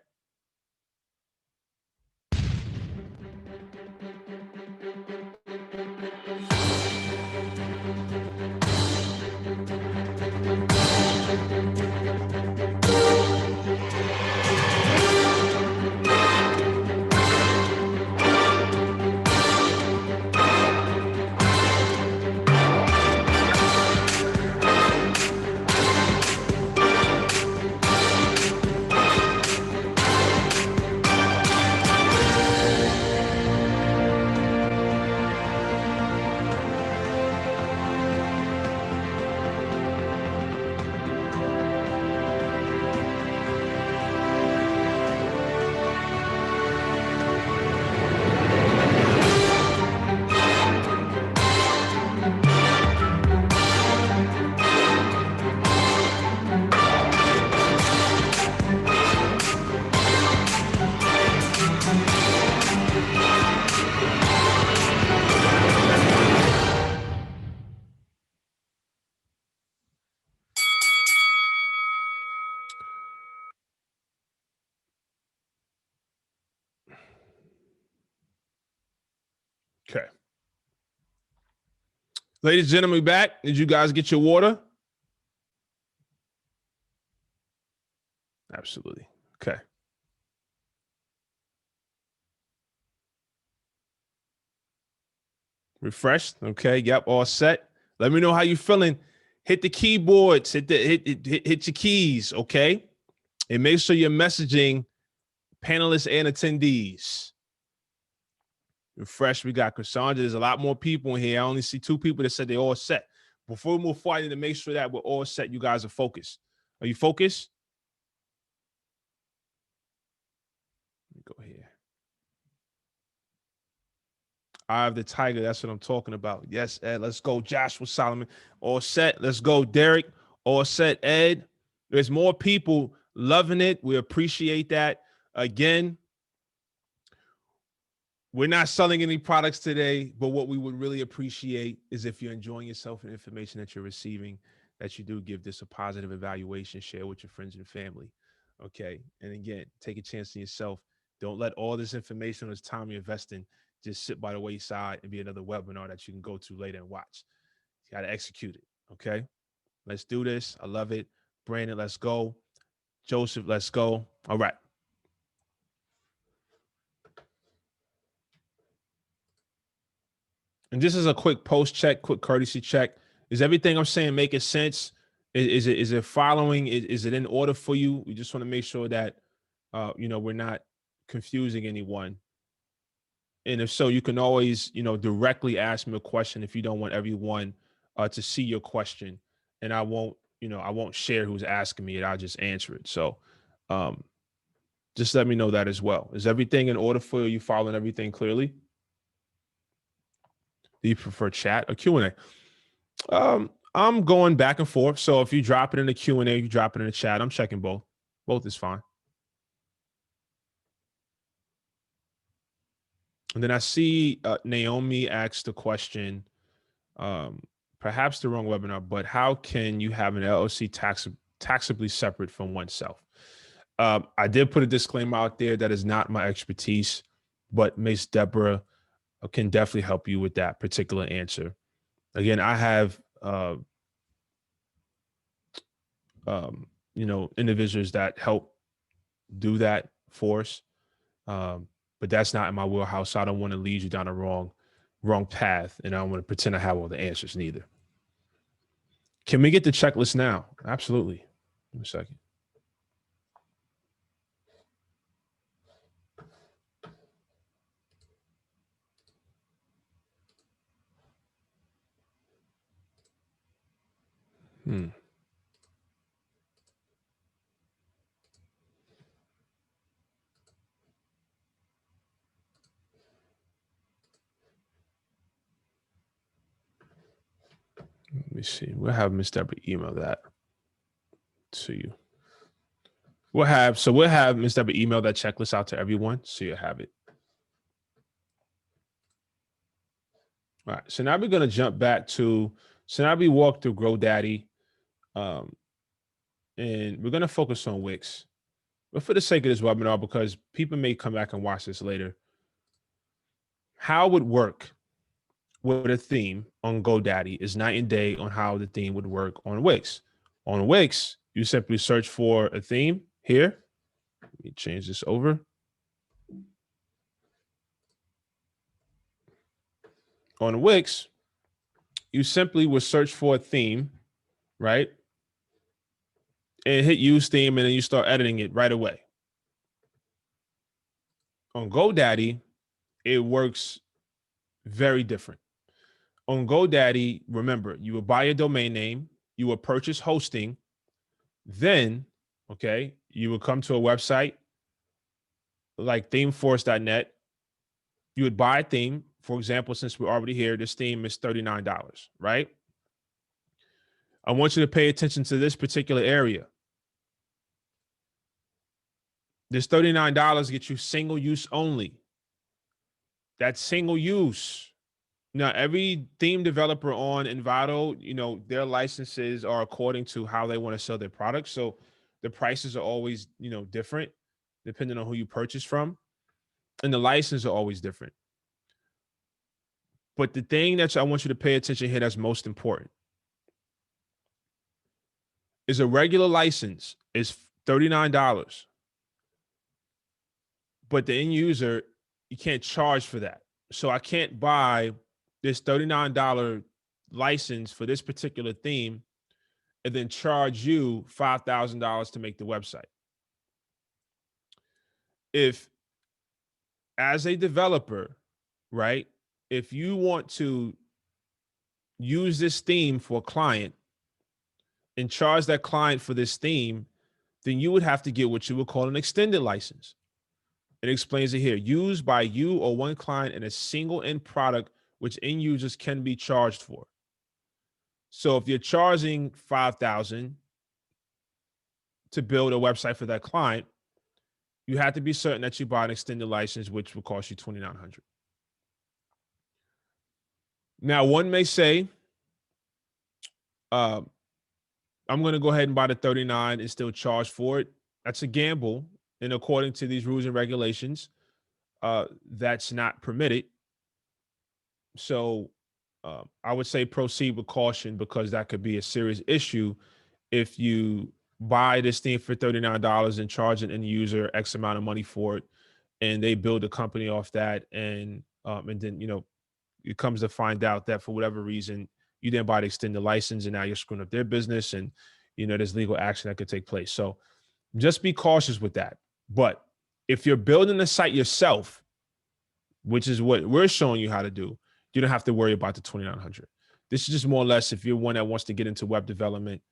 Okay. Ladies and gentlemen, we back. Did you guys get your water? Absolutely. Okay. Refreshed. Okay. Yep. All set. Let me know how you feeling. Hit the keyboards. Hit your keys. Okay. And make sure you're messaging panelists and attendees. Refresh. We got Cassandra. There's a lot more people in here. I only see 2 people that said they're all set. Before we move forward, I need to make sure that we're all set. You guys are focused. Are you focused? Let me go here. Eye of the Tiger. That's what I'm talking about. Yes, Ed. Let's go. Joshua Solomon. All set. Let's go. Derek. All set. Ed. There's more people loving it. We appreciate that. Again, we're not selling any products today, but what we would really appreciate is if you're enjoying yourself and information that you're receiving, that you do give this a positive evaluation, share with your friends and family. Okay. And again, take a chance on yourself. Don't let all this information, this time you're investing, just sit by the wayside and be another webinar that you can go to later and watch. You got to execute it. Okay. Let's do this. I love it. Brandon, let's go. Joseph, let's go. All right. And this is a quick post check, quick courtesy check. Is everything I'm saying making sense? Is it following? Is it in order for you? We just want to make sure that, we're not confusing anyone. And if so, you can always, directly ask me a question if you don't want everyone to see your question. And I won't share who's asking me it. I'll just answer it. So just let me know that as well. Is everything in order for you? Are you following everything clearly? Do you prefer chat or Q&A? I'm going back and forth. So if you drop it in the Q&A, you drop it in the chat. I'm checking both. Both is fine. And then I see Naomi asked the question, perhaps the wrong webinar, but how can you have an LLC taxably separate from oneself? I did put a disclaimer out there that is not my expertise, but Miss Deborah can definitely help you with that particular answer. Again, I have, individuals that help do that for us. But that's not in my wheelhouse. So I don't want to lead you down a wrong path. And I don't want to pretend I have all the answers neither. Can we get the checklist now? Absolutely. Give me a second. Let me see. We'll have Ms. Deborah email that to you. We'll have Ms. Deborah email that checklist out to everyone so you have it. All right. So now we're going to jump back to, so now we walk through GoDaddy, and we're going to focus on Wix. But for the sake of this webinar, because people may come back and watch this later, how it would work with a theme on GoDaddy is night and day on how the theme would work on Wix. On Wix, you simply search for a theme here. Let me change this over. On Wix, you simply would search for a theme, right? And hit use theme, and then you start editing it right away. On GoDaddy, it works very different. On GoDaddy, remember, you will buy a domain name, you will purchase hosting, then, okay, you will come to a website like themeforce.net. You would buy a theme. For example, since we're already here, this theme is $39, right? I want you to pay attention to this particular area. This $39 gets you single use only. That's single use. Now, every theme developer on Envato, you know, their licenses are according to how they want to sell their products. So the prices are always, you know, different depending on who you purchase from. And the licenses are always different. But the thing that I want you to pay attention here that's most important is a regular license is $39. But the end user, you can't charge for that. So I can't buy this $39 license for this particular theme and then charge you $5,000 to make the website. If, as a developer, right, if you want to use this theme for a client and charge that client for this theme, then you would have to get what you would call an extended license. It explains it here. Used by you or one client in a single end product which end users can be charged for. So if you're charging $5,000 to build a website for that client, you have to be certain that you buy an extended license, which will cost you $2,900. Now, one may say, I'm going to go ahead and buy the $39 and still charge for it. That's a gamble. And according to these rules and regulations, that's not permitted. So I would say proceed with caution, because that could be a serious issue if you buy this thing for $39 and charge an end user X amount of money for it, and they build a company off that, and then, you know, it comes to find out that for whatever reason you didn't buy the extended license, and now you're screwing up their business, and, you know, there's legal action that could take place. So just be cautious with that. But if you're building the site yourself, which is what we're showing you how to do, you don't have to worry about the $2,900. This is just more or less if you're one that wants to get into web development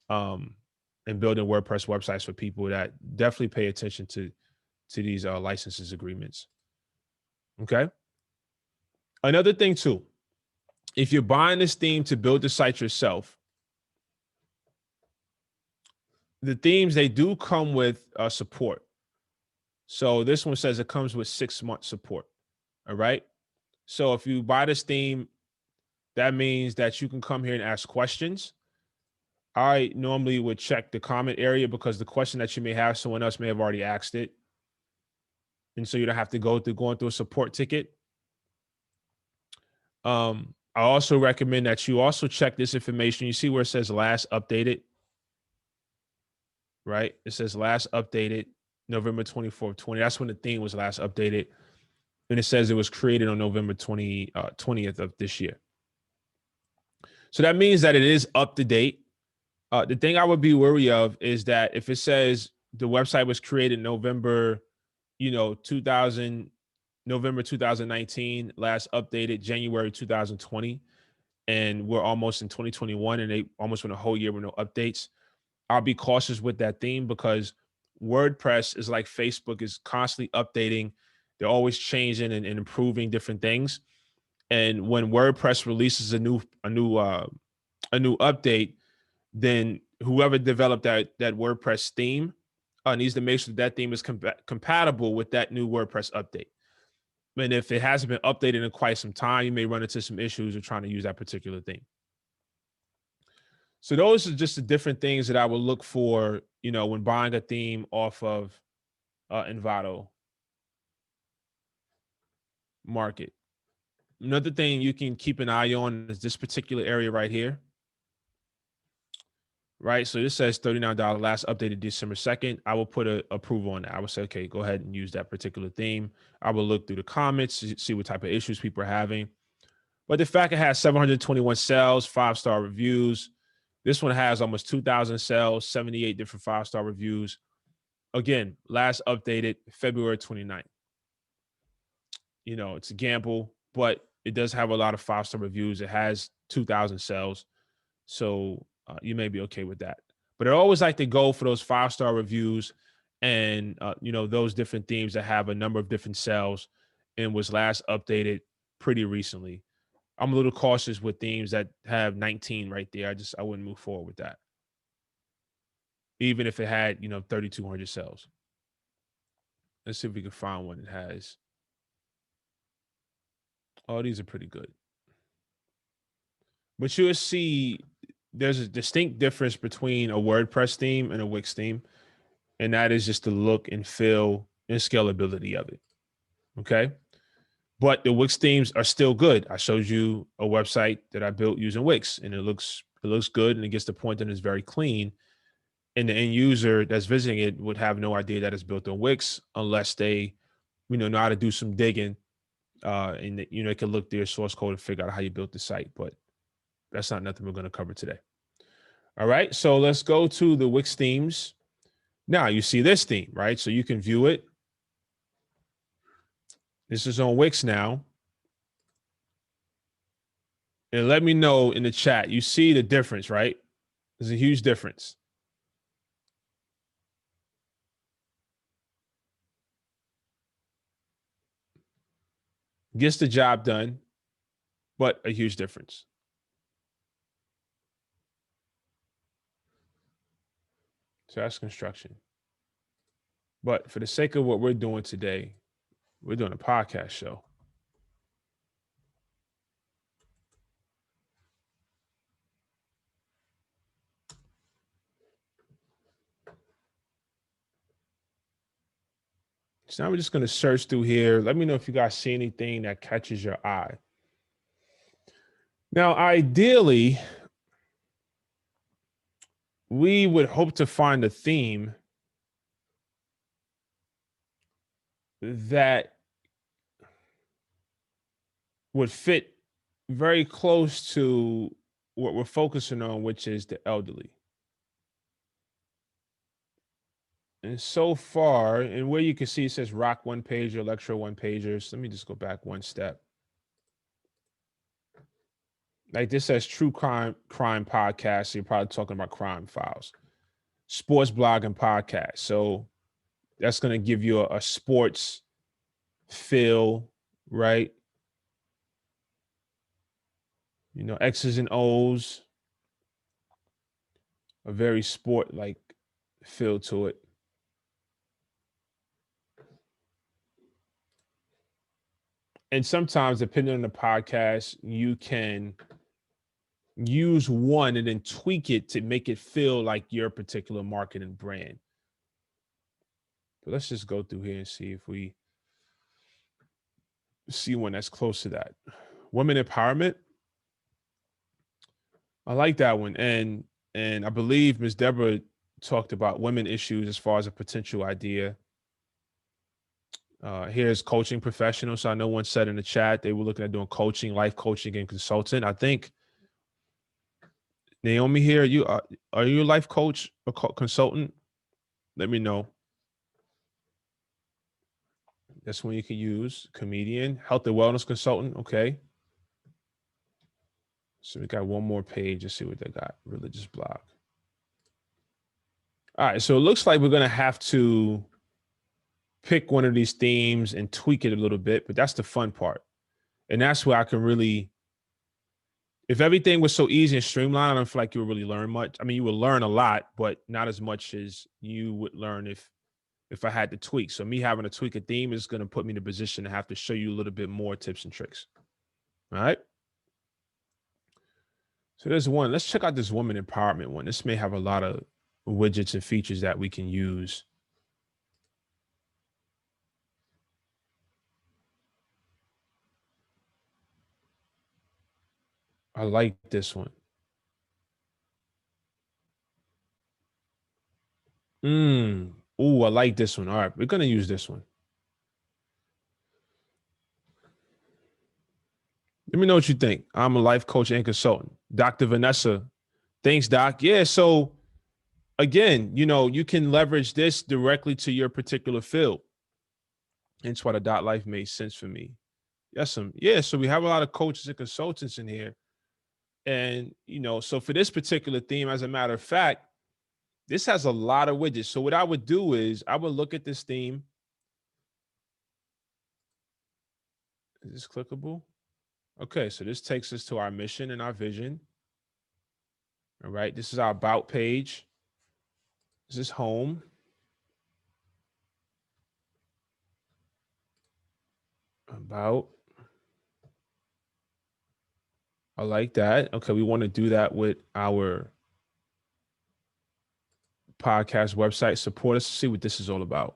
and building WordPress websites for people, that definitely pay attention to these licenses agreements. Okay. Another thing too, if you're buying this theme to build the site yourself, the themes, they do come with support. So this one says it comes with 6-month support. All right. So if you buy this theme, that means that you can come here and ask questions. I normally would check the comment area, because the question that you may have, someone else may have already asked it. And so you don't have to go through going through a support ticket. I also recommend that you also check this information. You see where it says last updated, right? It says last updated November 24th, 20. That's when the theme was last updated. And it says it was created on November 20th of this year. So that means that it is up to date. The thing I would be wary of is that if it says the website was created November, 2019, last updated January 2020, and we're almost in 2021 and they almost went a whole year with no updates, I'll be cautious with that theme because WordPress is like Facebook is constantly updating. They're always changing and improving different things. And when WordPress releases a new update, then whoever developed that WordPress theme needs to make sure that theme is compatible with that new WordPress update. And if it hasn't been updated in quite some time, you may run into some issues with trying to use that particular theme. So those are just the different things that I would look for, when buying a theme off of Envato Market. Another thing you can keep an eye on is this particular area right here. Right, so this says $39, last updated December 2nd. I will put an approval on that. I will say, okay, go ahead and use that particular theme. I will look through the comments, see what type of issues people are having. But the fact it has 721 sales, 5-star reviews. This one has almost 2,000 sales, 78 different 5-star reviews. Again, last updated February 29th. It's a gamble, but it does have a lot of 5-star reviews. It has 2,000 sales. So you may be okay with that. But I always like to go for those 5-star reviews and, those different themes that have a number of different sales and was last updated pretty recently. I'm a little cautious with themes that have 19 right there. I wouldn't move forward with that. Even if it had, 3,200 sales. Let's see if we can find one that has. Oh, these are pretty good. But you'll see there's a distinct difference between a WordPress theme and a Wix theme. And that is just the look and feel and scalability of it. Okay. But the Wix themes are still good. I showed you a website that I built using Wix, and it looks good, and it gets the point that it's very clean. And the end user that's visiting it would have no idea that it's built on Wix unless they, know how to do some digging. And they can look their source code and figure out how you built the site. But that's not nothing we're going to cover today. All right, so let's go to the Wix themes. Now you see this theme, right? So you can view it. This is on Wix now. And let me know in the chat. You see the difference, right? There's a huge difference. Gets the job done, but a huge difference. So that's construction. But for the sake of what we're doing today, we're doing a podcast show. So now we're just going to search through here. Let me know if you guys see anything that catches your eye. Now, ideally, we would hope to find a theme that would fit very close to what we're focusing on, which is the elderly. And so far, and where you can see it says rock one pager, lecture one pagers. Let me just go back one step. Like this says true crime podcast. So you're probably talking about crime files. Sports blog and podcast. So that's going to give you a sports feel, right? X's and O's, a very sport-like feel to it. And sometimes, depending on the podcast, you can use one and then tweak it to make it feel like your particular market and brand. But let's just go through here and see if we see one that's close to that. Women empowerment. I like that one. And I believe Ms. Deborah talked about women issues as far as a potential idea. Here's coaching professional. So I know one said in the chat they were looking at doing coaching, life coaching, and consultant. I think Naomi here. Are you a life coach or consultant? Let me know. That's one you can use. Comedian, health and wellness consultant. Okay. So we got one more page. Let's see what they got. Religious blog. All right. So it looks like we're going to have to pick one of these themes and tweak it a little bit, but that's the fun part. And that's where I can really, if everything was so easy and streamlined, I don't feel like you would really learn much. I mean, you would learn a lot, but not as much as you would learn if I had to tweak. So me having to tweak a theme is going to put me in a position to have to show you a little bit more tips and tricks. All right. So there's one. Let's check out this woman empowerment one. This may have a lot of widgets and features that we can use. I like this one. Ooh, I like this one. All right, we're going to use this one. Let me know what you think. I'm a life coach and consultant. Dr. Vanessa. Thanks, Doc. Yeah, so again, you can leverage this directly to your particular field. Hence why the dot life made sense for me. Yes, so we have a lot of coaches and consultants in here. And, so for this particular theme, as a matter of fact, this has a lot of widgets. So what I would do is I would look at this theme. Is this clickable? Okay, so this takes us to our mission and our vision. All right, this is our about page. This is home. About. I like that. Okay, we want to do that with our podcast website. Support us to see what this is all about.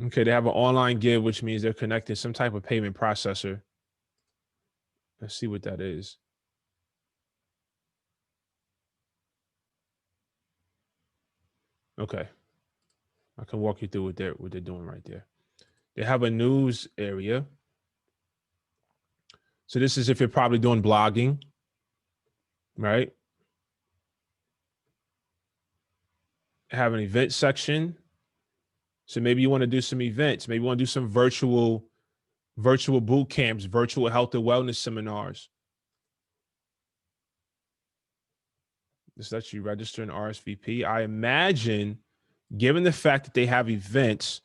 Okay, they have an online give, which means they're connecting some type of payment processor. Let's see what that is. Okay, I can walk you through what they're doing right there. They have a news area. So this is if you're probably doing blogging, right? Have an event section. So maybe you want to do some events. Maybe you want to do some virtual boot camps, virtual health and wellness seminars. This lets you register an RSVP. I imagine, given the fact that they have events,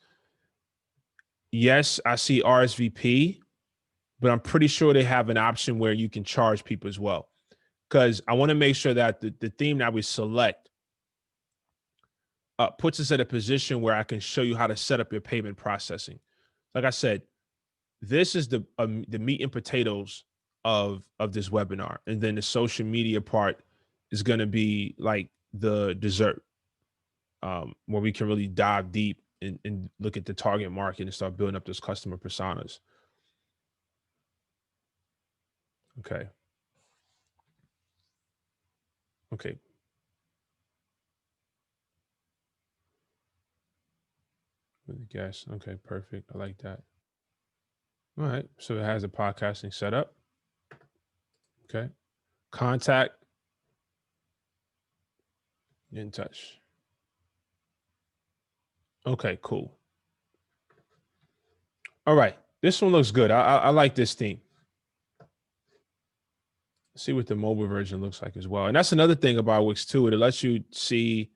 yes, I see RSVP, but I'm pretty sure they have an option where you can charge people as well. Because I want to make sure that the theme that we select puts us at a position where I can show you how to set up your payment processing. Like I said, this is the meat and potatoes of this webinar. And then the social media part is going to be like the dessert, where we can really dive deep and look at the target market and start building up those customer personas. Okay. Okay. With the guest. Okay, perfect. I like that. All right. So it has a podcasting setup. Okay. Contact. Get in touch. Okay, cool. All right. This one looks good. I like this theme. Let's see what the mobile version looks like as well. And that's another thing about Wix too. It lets you see,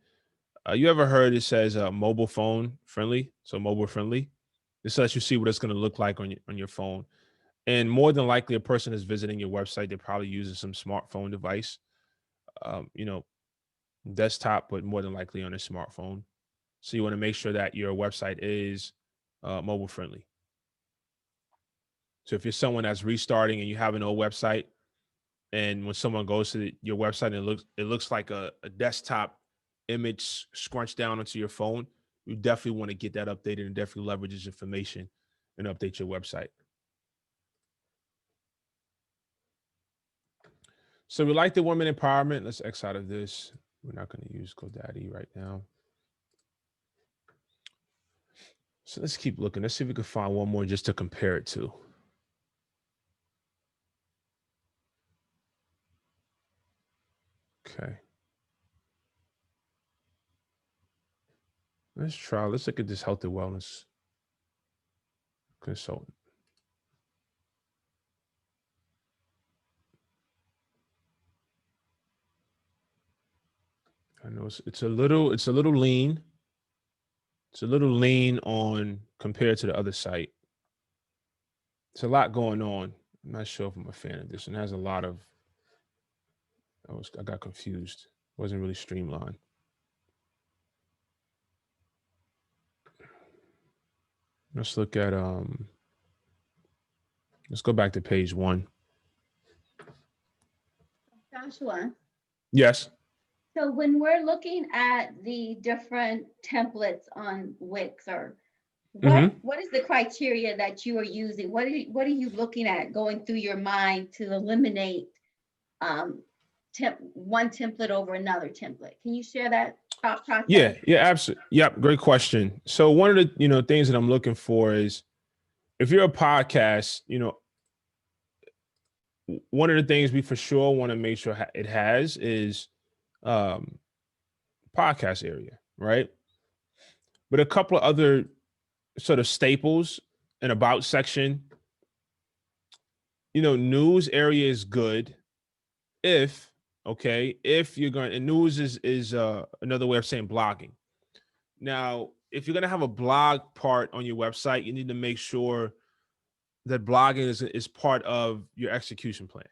you ever heard it says mobile phone friendly? So mobile friendly. This lets you see what it's going to look like on your phone. And more than likely, a person is visiting your website, they're probably using some smartphone device, desktop, but more than likely on a smartphone. So you want to make sure that your website is mobile friendly. So if you're someone that's restarting and you have an old website, and when someone goes to your website and it looks like a desktop image scrunched down onto your phone, you definitely want to get that updated and definitely leverage this information and update your website. So we like the women empowerment. Let's X out of this. We're not going to use GoDaddy right now. So let's keep looking. Let's see if we can find one more just to compare it to. Okay. Let's look at this health and wellness consultant. I know it's a little lean. It's a little lean on compared to the other site. It's a lot going on. I'm not sure if I'm a fan of this. And it has a lot of, I got confused. It wasn't really streamlined. Let's look at, let's go back to page 1. Joshua, Yes. so when we're looking at the different templates on Wix, or what is the criteria that you are using? What are you looking at going through your mind to eliminate one template over another template? Can you share that thought process? Yeah, absolutely. Yep, great question. So one of the things that I'm looking for is, if you're a podcast, one of the things we for sure want to make sure it has is podcast area, right? But a couple of other sort of staples, an about section, news area is good if you're going, and news is another way of saying blogging. Now, if you're going to have a blog part on your website, you need to make sure that blogging is part of your execution plan,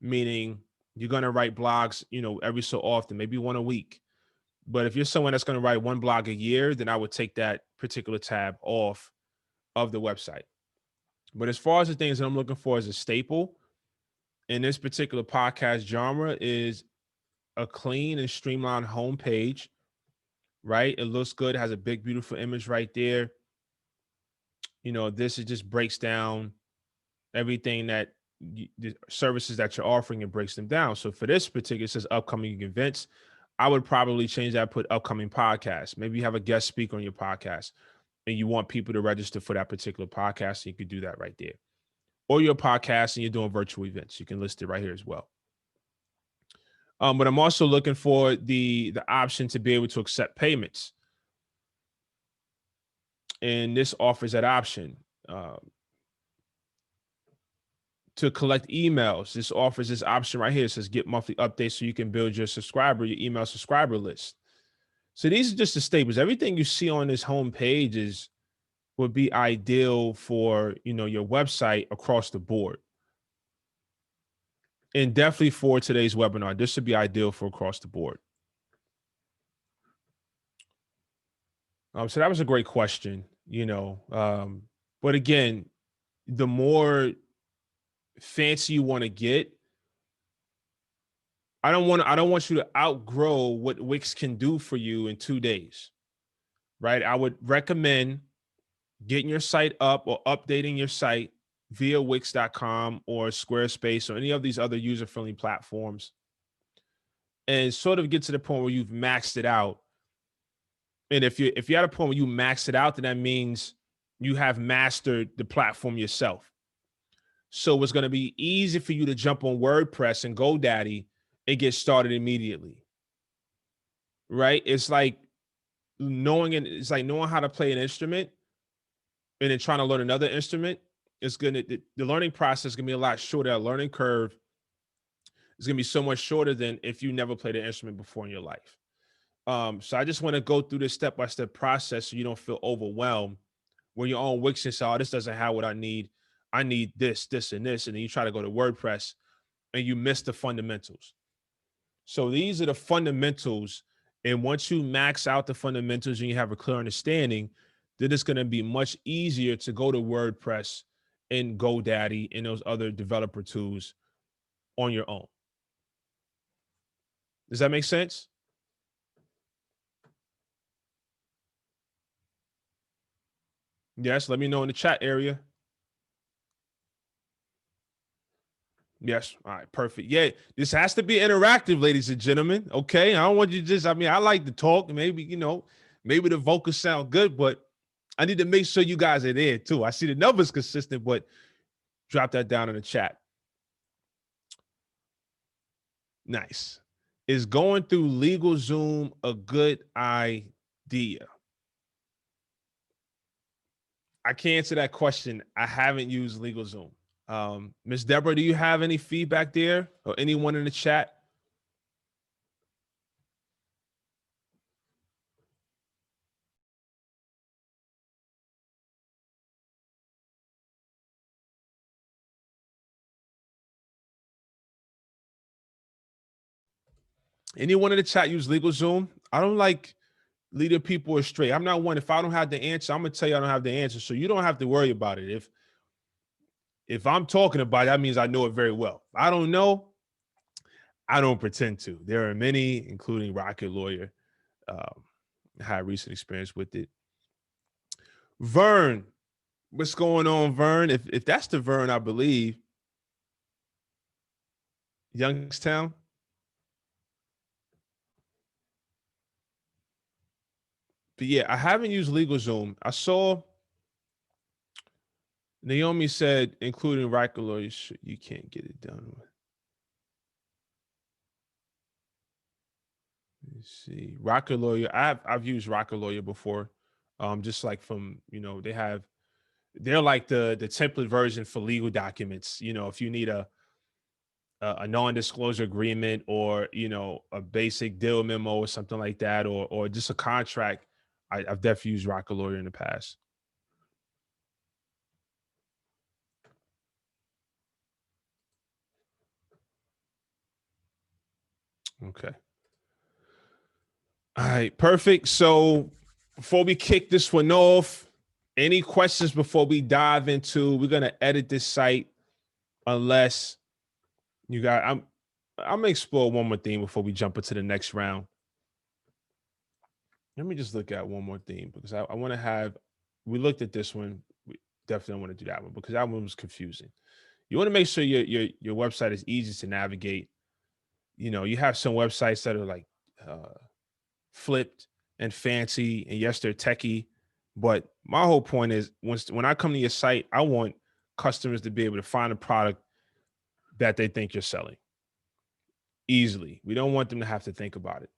meaning you're going to write blogs, every so often, maybe one a week. But if you're someone that's going to write one blog a year, then I would take that particular tab off of the website. But as far as the things that I'm looking for as a staple in this particular podcast genre is a clean and streamlined homepage, right? It looks good. It has a big, beautiful image right there. This just breaks down everything that the services that you're offering, and breaks them down. So for this particular, it says upcoming events. I would probably change that, put upcoming podcasts. Maybe you have a guest speaker on your podcast and you want people to register for that particular podcast. So you could do that right there. Or your podcast and you're doing virtual events. You can list it right here as well. But I'm also looking for the option to be able to accept payments. And this offers that option. To collect emails, this offers this option right here. It says get monthly updates so you can build your email subscriber list. So these are just the staples. Everything you see on this homepage would be ideal for your website across the board. And definitely for today's webinar, this would be ideal for across the board. So that was a great question, but again, the more fancy you want to get, I don't want you to outgrow what Wix can do for you in 2 days, right? I would recommend getting your site up or updating your site via Wix.com or Squarespace or any of these other user-friendly platforms, and sort of get to the point where you've maxed it out. And if you're at a point where you max it out, then that means you have mastered the platform yourself. So it's going to be easy for you to jump on WordPress and GoDaddy and get started immediately, right? It's like knowing how to play an instrument and then trying to learn another instrument. The learning process is going to be a lot shorter. That learning curve is going to be so much shorter than if you never played an instrument before in your life. So I just want to go through this step-by-step process so you don't feel overwhelmed when you're on Wix and say, oh, this doesn't have what I need. I need this, this, and this. And then you try to go to WordPress and you miss the fundamentals. So these are the fundamentals. And once you max out the fundamentals and you have a clear understanding, then it's going to be much easier to go to WordPress and GoDaddy and those other developer tools on your own. Does that make sense? Yes, let me know in the chat area. Yes. All right, perfect. Yeah, this has to be interactive, ladies and gentlemen. Okay. I don't want you to just, I like to talk. Maybe, maybe the vocals sound good, but I need to make sure you guys are there too. I see the numbers consistent, but drop that down in the chat. Nice. Is going through LegalZoom a good idea? I can't answer that question. I haven't used LegalZoom. Ms. Deborah, do you have any feedback there, or anyone in the chat? Anyone in the chat use LegalZoom? I don't like leading people astray. I'm not one. If I don't have the answer, I'm gonna tell you I don't have the answer. So you don't have to worry about it. If I'm talking about it, that means I know it very well. If I don't know, I don't pretend to. There are many, including Rocket Lawyer, had recent experience with it. Vern, what's going on, Vern? If that's the Vern, I believe, Youngstown. But yeah, I haven't used LegalZoom. I saw Naomi said, including Rocket Lawyer, you can't get it done with. Let's see, Rocket Lawyer. I've used Rocket Lawyer before, just like from they're like the template version for legal documents. If you need a non-disclosure agreement, or a basic deal memo or something like that, or just a contract, I've definitely used Rocket Lawyer in the past. Okay. All right, perfect. So before we kick this one off, any questions before we dive into, we're going to edit this site unless you got, I'm going to explore one more theme before we jump into the next round. Let me just look at one more theme, because I want to have, we looked at this one. We definitely want to do that one, because that one was confusing. You want to make sure your website is easy to navigate. You have some websites that are like flipped and fancy, and yes, they're techie, but my whole point is when I come to your site, I want customers to be able to find a product that they think you're selling easily. We don't want them to have to think about it.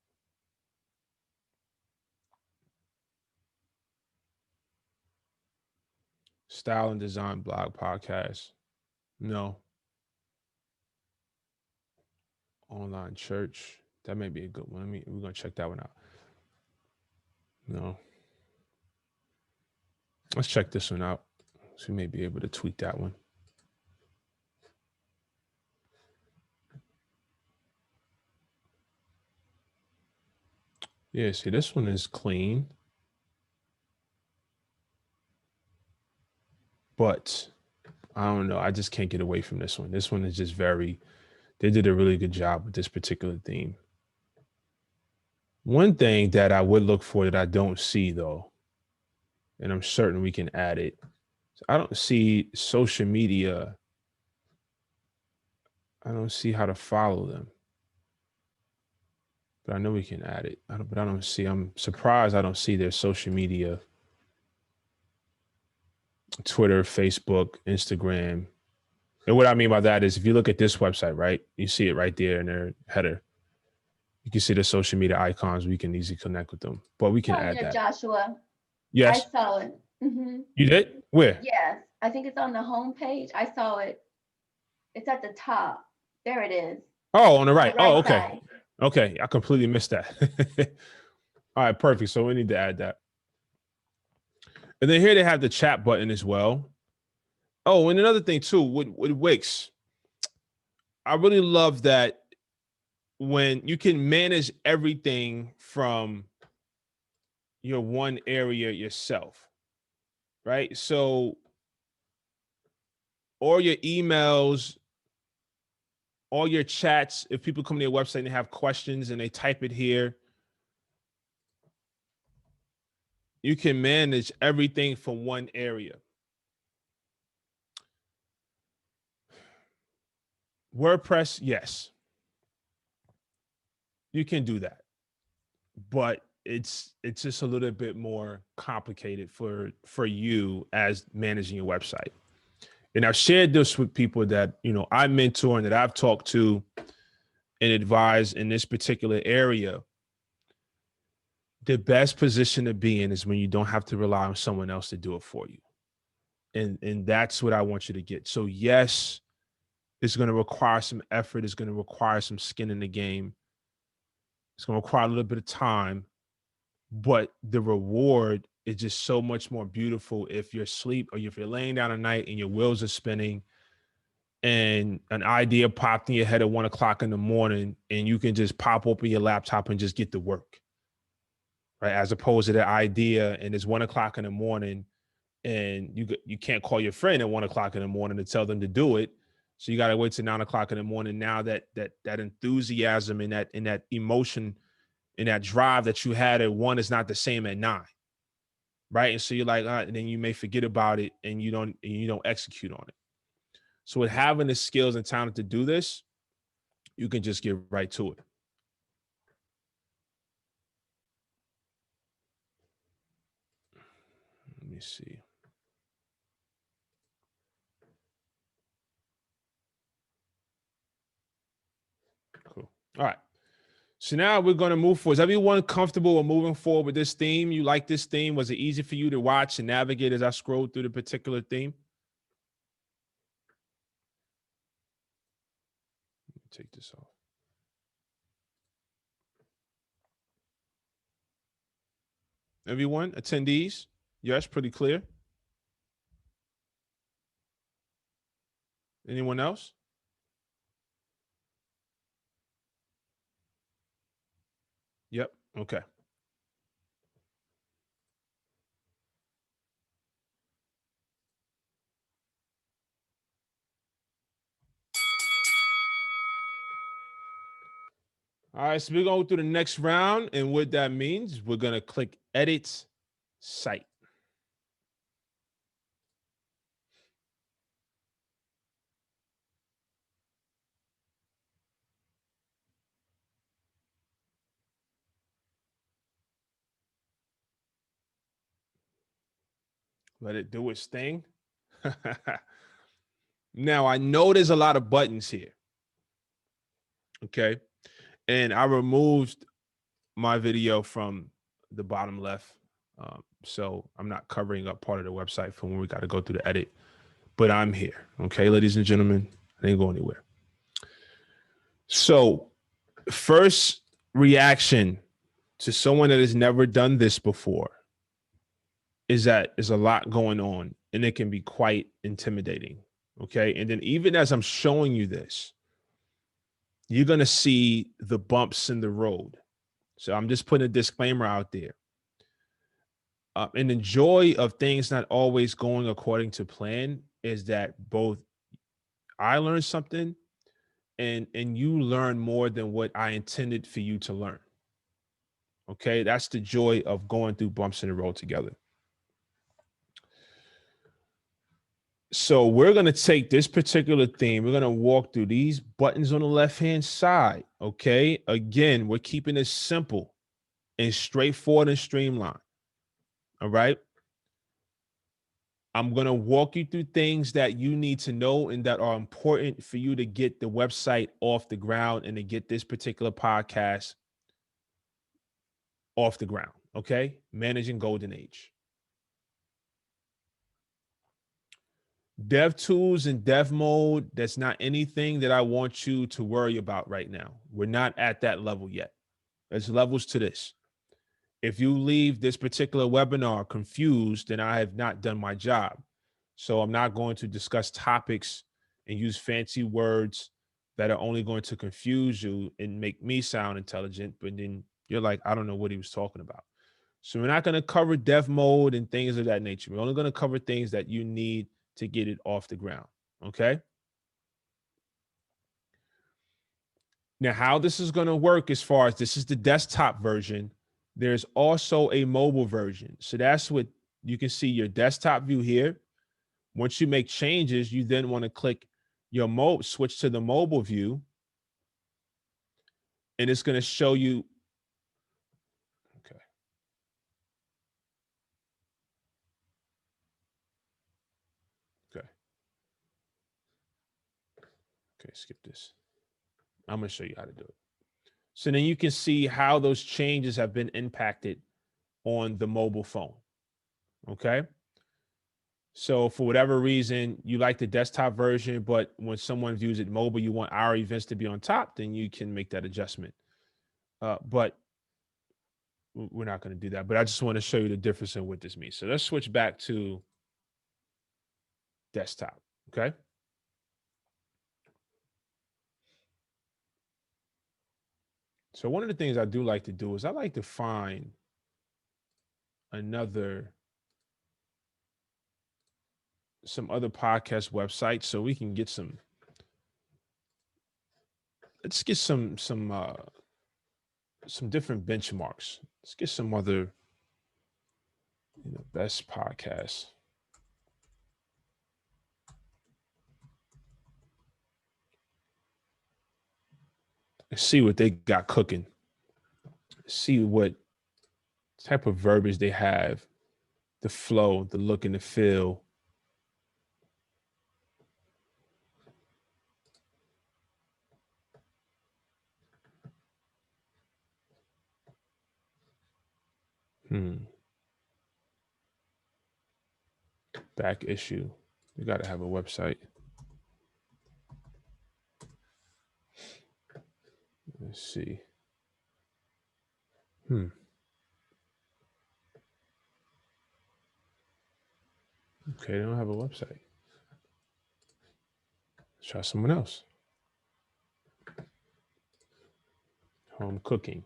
Style and design blog podcast. No. Online church. That may be a good one. We're going to check that one out. No. Let's check this one out. So we may be able to tweak that one. Yeah, see, this one is clean. But I don't know. I just can't get away from this one. This one is just they did a really good job with this particular theme. One thing that I would look for that I don't see, though, and I'm certain we can add it, I don't see social media. I don't see how to follow them. But I know we can add it. But I don't see, I'm surprised I don't see their social media. Twitter, Facebook, Instagram. And what I mean by that is, if you look at this website, right, you see it right there in their header. You can see the social media icons. We can easily connect with them, but we can add that. Joshua. Yes. I saw it. Mm-hmm. You did? Where? Yes. I think it's on the home page. I saw it. It's at the top. There it is. Oh, on the right. Oh, okay. Side. Okay. I completely missed that. All right, perfect. So we need to add that. And then here they have the chat button as well. Oh, and another thing too, with Wix, I really love that when you can manage everything from your one area yourself, right? So all your emails, all your chats, if people come to your website and they have questions and they type it here, you can manage everything from one area. WordPress, yes, you can do that, but it's just a little bit more complicated for you as managing your website. And I've shared this with people that I mentor and that I've talked to, and advise in this particular area, the best position to be in is when you don't have to rely on someone else to do it for you. And that's what I want you to get. So yes, it's going to require some effort. It's going to require some skin in the game. It's going to require a little bit of time, but the reward is just so much more beautiful if you're asleep or if you're laying down at night and your wheels are spinning and an idea popped in your head at 1 o'clock in the morning and you can just pop open your laptop and just get to work, right? As opposed to the idea and it's 1 o'clock in the morning and you can't call your friend at 1 o'clock in the morning to tell them to do it. So you got to wait till 9 o'clock in the morning. Now that enthusiasm and that emotion and that drive that you had at 1 is not the same at 9. Right. And so you're like, and then you may forget about it and you don't execute on it. So with having the skills and talent to do this, you can just get right to it. Let me see. Cool. All right. So now we're going to move forward. Is everyone comfortable with moving forward with this theme? You like this theme? Was it easy for you to watch and navigate as I scrolled through the particular theme? Let me take this off. Everyone, attendees? Yes, pretty clear. Anyone else? Yep. Okay. All right, so we're going to go through the next round. And what that means, we're going to click Edit Site. Let it do its thing. Now, I know there's a lot of buttons here. Okay. And I removed my video from the bottom left. So I'm not covering up part of the website from when we got to go through the edit, but I'm here. Okay, ladies and gentlemen, I didn't go anywhere. So first reaction to someone that has never done this before is that there's a lot going on and it can be quite intimidating. Okay. And then even as I'm showing you this, you're going to see the bumps in the road. So I'm just putting a disclaimer out there. And the joy of things not always going according to plan is that both I learned something and you learn more than what I intended for you to learn. Okay, that's the joy of going through bumps in the road together. So we're going to take this particular theme. We're going to walk through these buttons on the left-hand side. Okay, again, we're keeping it simple and straightforward and streamlined. All right. I'm going to walk you through things that you need to know and that are important for you to get the website off the ground and to get this particular podcast off the ground. Okay. Managing Golden Age. Dev tools and dev mode, that's not anything that I want you to worry about right now. We're not at that level yet. There's levels to this. If you leave this particular webinar confused, then I have not done my job. So I'm not going to discuss topics and use fancy words that are only going to confuse you and make me sound intelligent, but then you're like, I don't know what he was talking about. So we're not going to cover dev mode and things of that nature. We're only going to cover things that you need to get it off the ground. Okay. Now, how this is going to work as far as this is the desktop version, there's also a mobile version. So that's what you can see your desktop view here. Once you make changes, you then want to click your switch to the mobile view. And it's going to show you. Okay. Okay. Okay. Skip this. I'm going to show you how to do it. So then you can see how those changes have been impacted on the mobile phone. Okay. So for whatever reason, you like the desktop version, but when someone views it mobile, you want our events to be on top, then you can make that adjustment. But we're not going to do that. But I just want to show you the difference in what this means. So let's switch back to desktop. Okay. So one of the things I do like to do is I like to find some other podcast websites so we can get let's get some different benchmarks. Let's get some other, best podcasts. Let's see what they got cooking. See what type of verbiage they have, the flow, the look and the feel. Back issue. You got to have a website. Let's see. Okay, they don't have a website. Let's try someone else. Home cooking.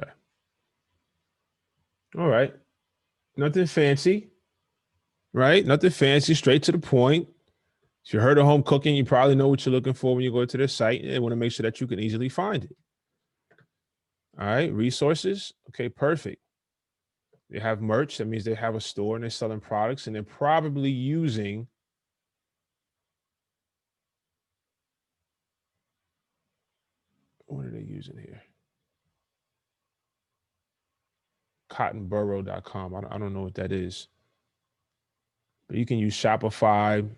Okay. All right. Nothing fancy, right? Nothing fancy, straight to the point. If you heard of home cooking, you probably know what you're looking for when you go to their site and want to make sure that you can easily find it. All right. Resources. Okay, perfect. They have merch. That means they have a store and they're selling products, and they're probably using what are they using here? Cottonburrow.com. I don't know what that is. But you can use Shopify.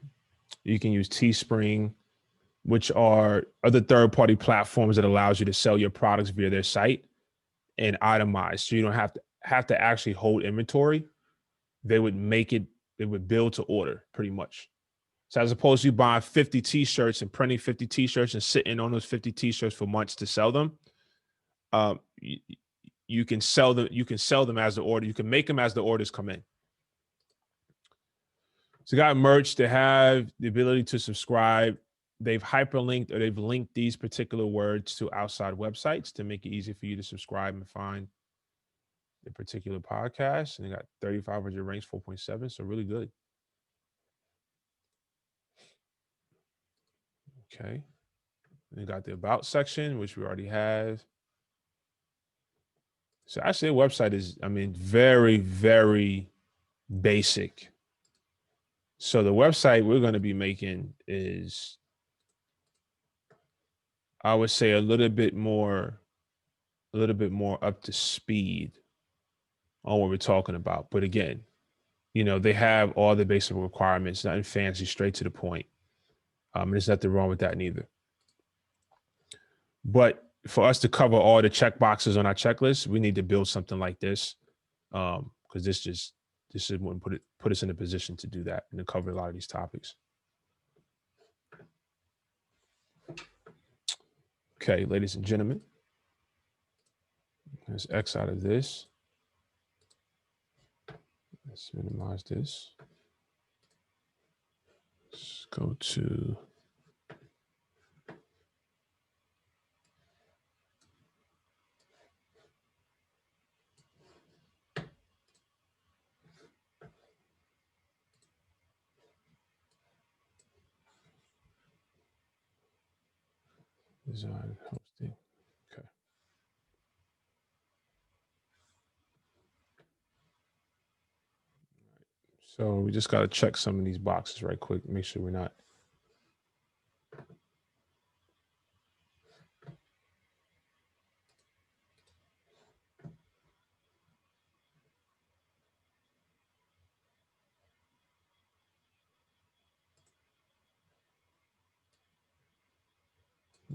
You can use Teespring, which are other third-party platforms that allows you to sell your products via their site and itemize. So you don't have to actually hold inventory. They would build to order pretty much. So as opposed to you buying 50 t-shirts and printing 50 t-shirts and sitting on those 50 t-shirts for months to sell them, you can sell them as the order. You can make them as the orders come in. So got merch. They have the ability to subscribe. They've hyperlinked or they've linked these particular words to outside websites to make it easy for you to subscribe and find the particular podcast. And they got 3,500 ranks, 4.7. So really good. Okay. They got the about section, which we already have. So actually, the website is, very, very basic. So the website we're going to be making is, I would say, a little bit more up to speed on what we're talking about. But again, they have all the basic requirements, nothing fancy, straight to the point. There's nothing wrong with that neither. But for us to cover all the check boxes on our checklist, we need to build something like this, because this is what put us in a position to do that and to cover a lot of these topics. Okay, ladies and gentlemen, let's X out of this. Let's minimize this. Let's go to design hosting. Okay. So we just got to check some of these boxes right quick, make sure we're not.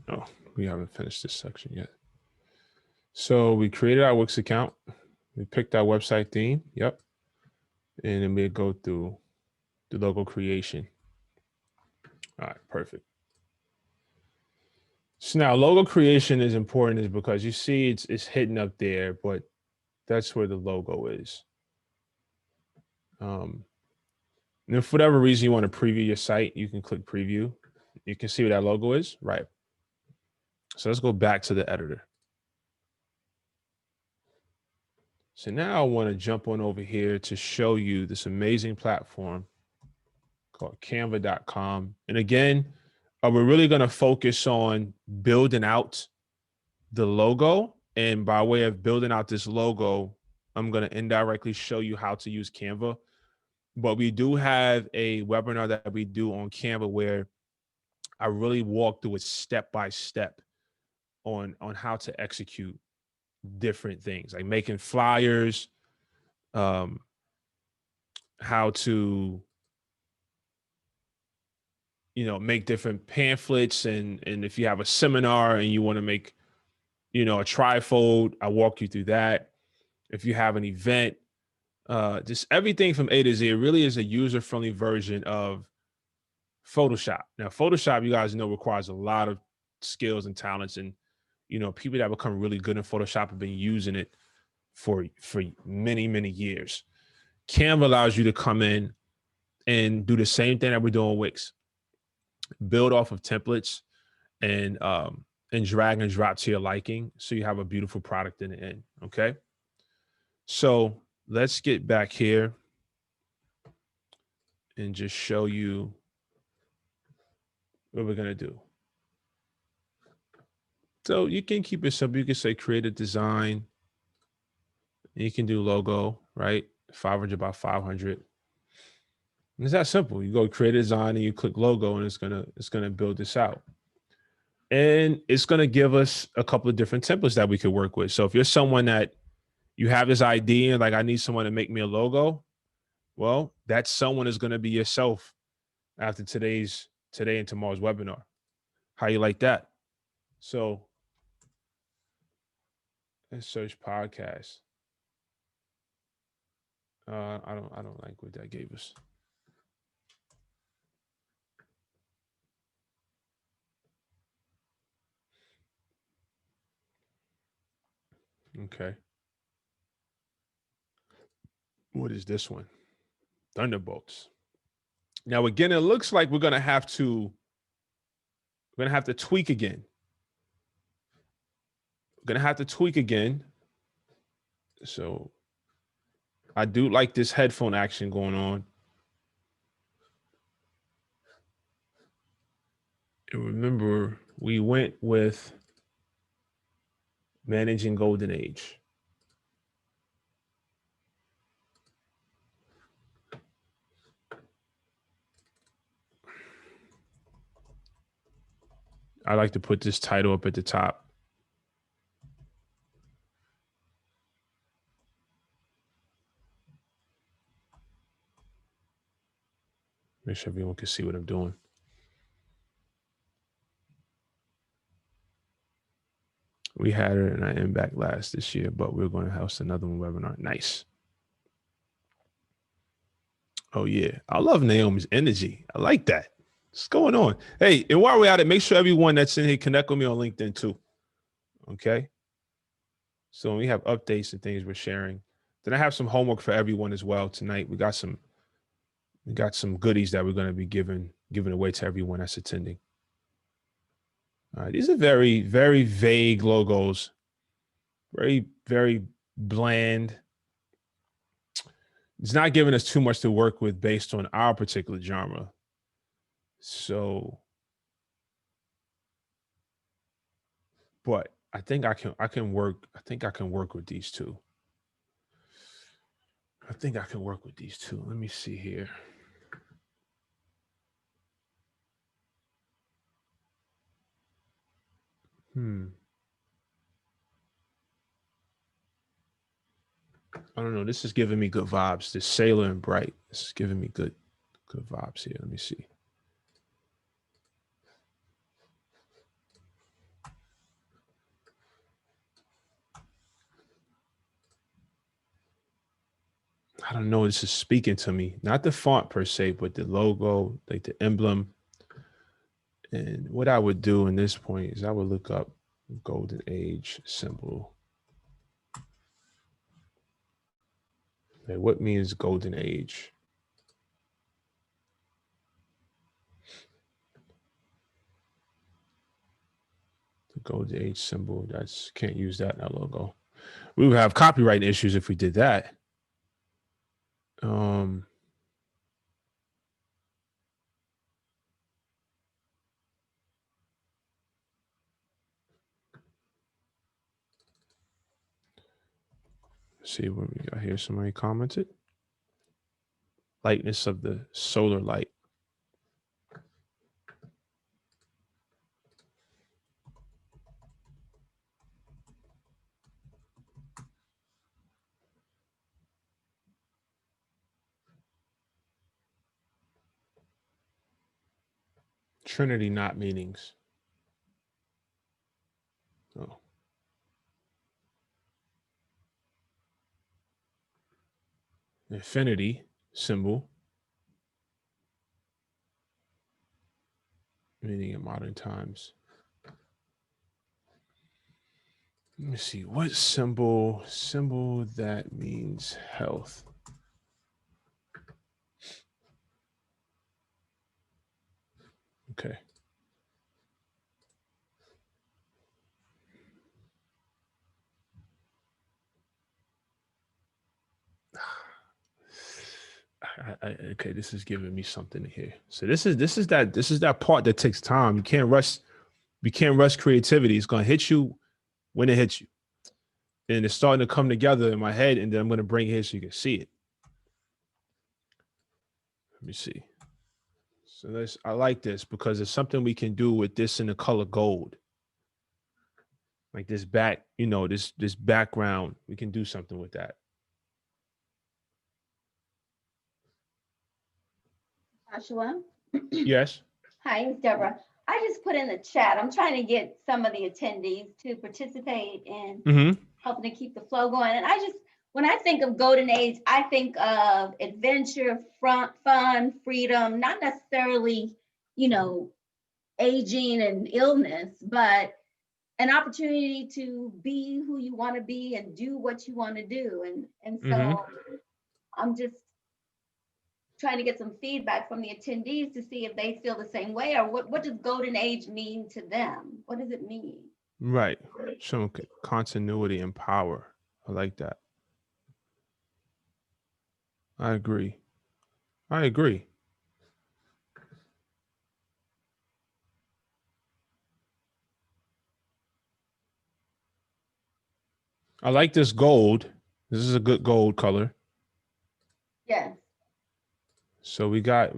Oh, we haven't finished this section yet. So we created our Wix account. We picked our website theme. Yep. And then we go through the logo creation. All right, perfect. So now logo creation is important is because you see it's hidden up there, but that's where the logo is. And if for whatever reason you want to preview your site, you can click preview. You can see what that logo is, right? So let's go back to the editor. So now I want to jump on over here to show you this amazing platform called canva.com. And again, we're really going to focus on building out the logo. And by way of building out this logo, I'm going to indirectly show you how to use Canva. But we do have a webinar that we do on Canva where I really walk through it step by step on how to execute different things, like making flyers, how to, make different pamphlets. And if you have a seminar and you want to make, a trifold, I walk you through that. If you have an event, just everything from A to Z. It really is a user-friendly version of Photoshop. Now, Photoshop, you guys know, requires a lot of skills and talents. And, people that become really good in Photoshop have been using it for many, many years. Canva allows you to come in and do the same thing that we're doing with Wix. Build off of templates and drag and drop to your liking, so you have a beautiful product in the end. Okay. So let's get back here and just show you what we're going to do. So you can keep it simple. You can say create a design. You can do logo, right? 500 by 500. And it's that simple. You go create a design and you click logo, and it's gonna build this out. And it's gonna give us a couple of different templates that we could work with. So if you're someone that you have this idea and like, I need someone to make me a logo, well, that someone is gonna be yourself after today and tomorrow's webinar. How you like that? So let's search podcast. I don't like what that gave us. Okay. What is this one? Thunderbolts. Now, again, it looks like we're going to have to tweak again. We're going to have to tweak again. So I do like this headphone action going on. And remember, we went with managing golden age. I like to put this title up at the top. Make sure everyone can see what I'm doing. We had her in our Impact last this year, but we're going to host another one webinar. Nice. Oh, yeah. I love Naomi's energy. I like that. What's going on? Hey, and while we're at it, make sure everyone that's in here connect with me on LinkedIn too. Okay. So when we have updates and things we're sharing, then I have some homework for everyone as well tonight. We got some goodies that we're going to be giving away to everyone that's attending. All right. These are very, very vague logos. Very, very bland. It's not giving us too much to work with based on our particular genre. So, but I think I can work with these two. Let me see here. I don't know. This is giving me good vibes. This Sailor and Bright. This is giving me good vibes here. Let me see. don't know, this is speaking to me. Not the font per se, but the logo, like the emblem. And what I would do in this point is I would look up golden age symbol. Like, what means golden age? The golden age symbol, that's, can't use that in our logo. We would have copyright issues if we did that. See what we got here. Somebody commented. Lightness of the solar light. Trinity, not meanings. Oh. Infinity symbol. Meaning in modern times. Let me see. What symbol? Symbol that means health. Okay. Okay, this is giving me something to hear. So this is that part that takes time. You can't rush creativity. It's gonna hit you when it hits you. And it's starting to come together in my head, and then I'm gonna bring it here so you can see it. Let me see. So I like this because it's something we can do with this in the color gold. Like this this background, we can do something with that. Joshua. Yes. Hi, it's Deborah. I just put in the chat. I'm trying to get some of the attendees to participate in helping to keep the flow going. And when I think of golden age, I think of adventure, fun, freedom, not necessarily, aging and illness, but an opportunity to be who you want to be and do what you want to do. And so I'm just trying to get some feedback from the attendees to see if they feel the same way, or what does golden age mean to them? What does it mean? Right. Some continuity and power. I like that. I agree. I like this gold. This is a good gold color. Yes. So we have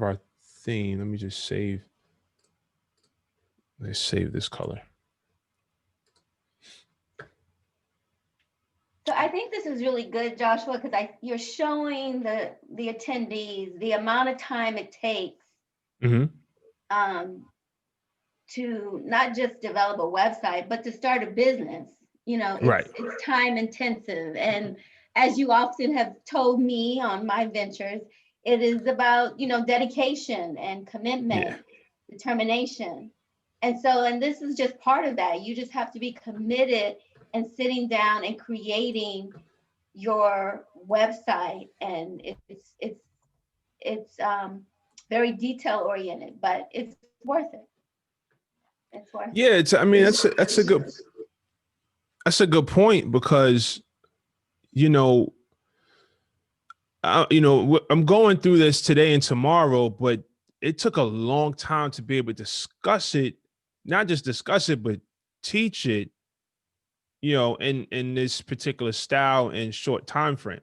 our theme. Let me just save. Let's save this color. So I think this is really good, Joshua, because you're showing the attendees the amount of time it takes to not just develop a website, but to start a business. It's time intensive. And as you often have told me on my ventures, it is about, dedication and commitment, determination. And this is just part of that. You just have to be committed and sitting down and creating your website. And it's very detail oriented, but it's worth it. It's worth it. Yeah, that's a good point because, I'm going through this today and tomorrow, but it took a long time to be able to discuss it, not just discuss it, but teach it, in this particular style and short time frame.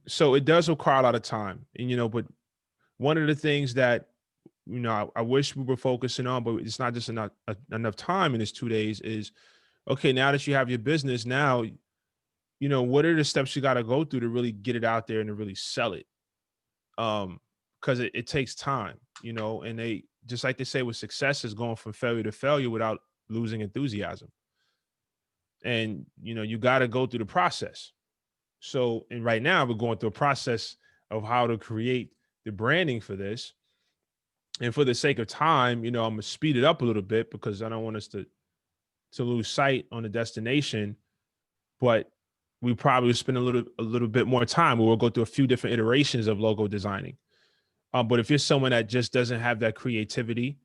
So it does require a lot of time, and but one of the things that I wish we were focusing on, but it's not just enough time in this 2 days is, okay, now that you have your business, now, what are the steps you got to go through to really get it out there and to really sell it? Because it takes time, and they, just like they say with success, is going from failure to failure without losing enthusiasm. And, you got to go through the process. So, and right now we're going through a process of how to create the branding for this. And for the sake of time, I'm going to speed it up a little bit because I don't want us to lose sight on the destination. But we probably spend a little bit more time where we'll go through a few different iterations of logo designing. But if you're someone that just doesn't have that creativity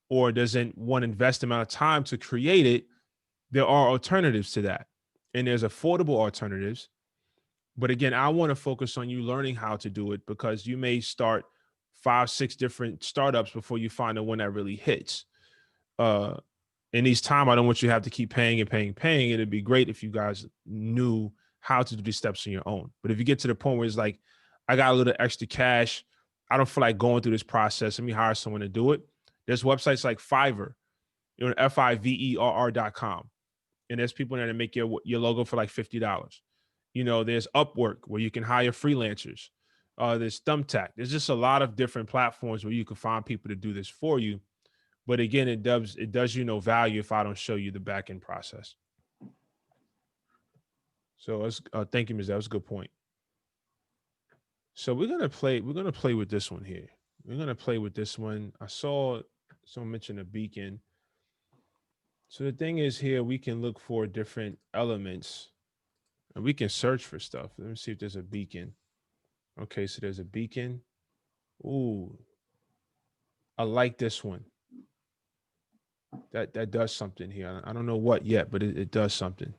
or doesn't want to invest the amount of time to create it, there are alternatives to that. And there's affordable alternatives. But again, I want to focus on you learning how to do it, because you may start 5, 6 different startups before you find the one that really hits. In these time, I don't want you to have to keep paying and paying, paying. It'd be great if you guys knew how to do these steps on your own. But if you get to the point where it's like, I got a little extra cash, I don't feel like going through this process, let me hire someone to do it. There's websites like Fiverr, Fiverr.com. And there's people there that make your logo for like $50. There's Upwork where you can hire freelancers. There's Thumbtack. There's just a lot of different platforms where you can find people to do this for you. But again, it does you no value if I don't show you the back end process. So thank you, Ms. That was a good point. So we're gonna play with this one here. We're gonna play with this one. I saw someone mention a beacon. So the thing is here, we can look for different elements and we can search for stuff. Let me see if there's a beacon. Okay, so there's a beacon. Ooh, I like this one. That does something here. I don't know what yet, but it does something.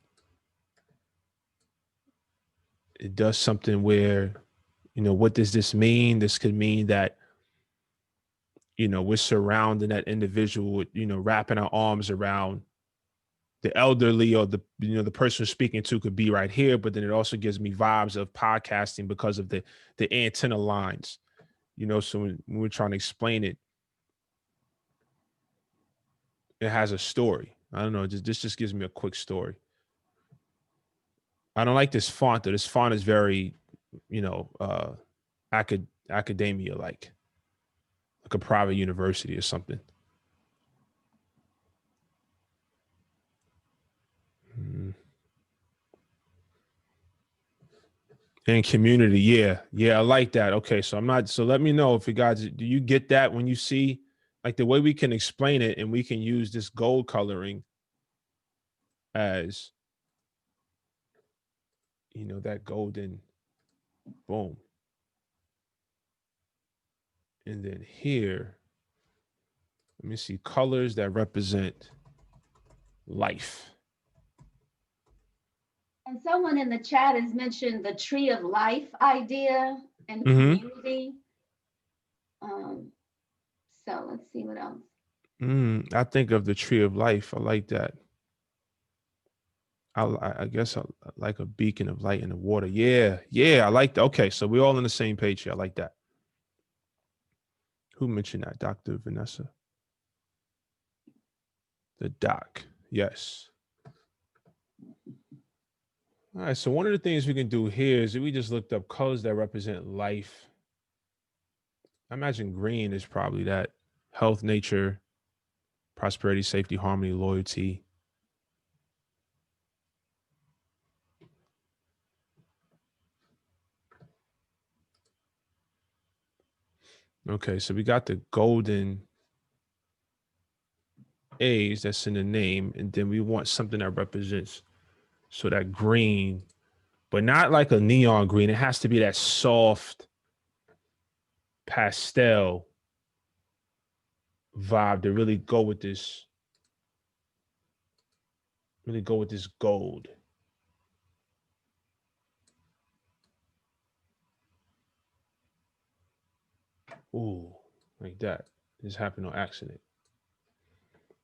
It does something where, what does this mean? This could mean that, we're surrounding that individual with, wrapping our arms around the elderly, or the person speaking to could be right here. But then it also gives me vibes of podcasting because of the antenna lines, so when we're trying to explain it, it has a story. I don't know. This just gives me a quick story. I don't like this font though. This font is very, academia like a private university or something. And community, yeah, I like that. Okay, so let me know if you guys, do you get that when you see like the way we can explain it, and we can use this gold coloring as, that golden, boom. And then here, let me see, colors that represent life. And someone in the chat has mentioned the tree of life idea and community. So let's see what else. I think of the tree of life. I like that. I guess I like a beacon of light in the water. Yeah, I like that. Okay, so we're all on the same page here. I like that. Who mentioned that? Dr. Vanessa. The doc. Yes. All right, so one of the things we can do here is that we just looked up colors that represent life. I imagine green is probably that. Health, nature, prosperity, safety, harmony, loyalty. Okay, so we got the golden A's that's in the name, and then we want something that represents, so that green, but not like a neon green. It has to be that soft pastel vibe to really go with this gold. Ooh, like that. This happened on accident.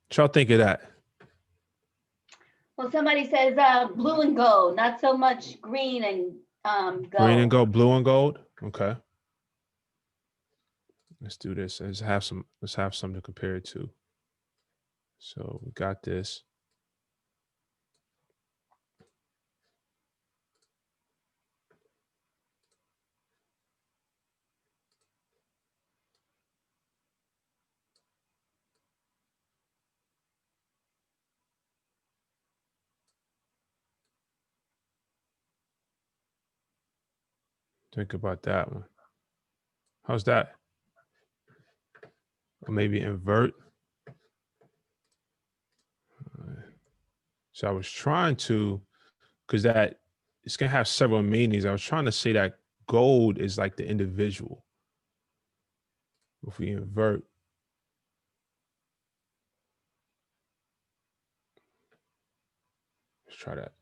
What y'all think of that? Well, somebody says blue and gold, not so much green and gold. Green and gold, blue and gold. Okay. Let's do this. Let's have something to compare it to. So we got this. Think about that one. How's that? Or maybe invert. So I was trying to, because that it's gonna have several meanings. I was trying to say that gold is like the individual. If we invert, let's try that.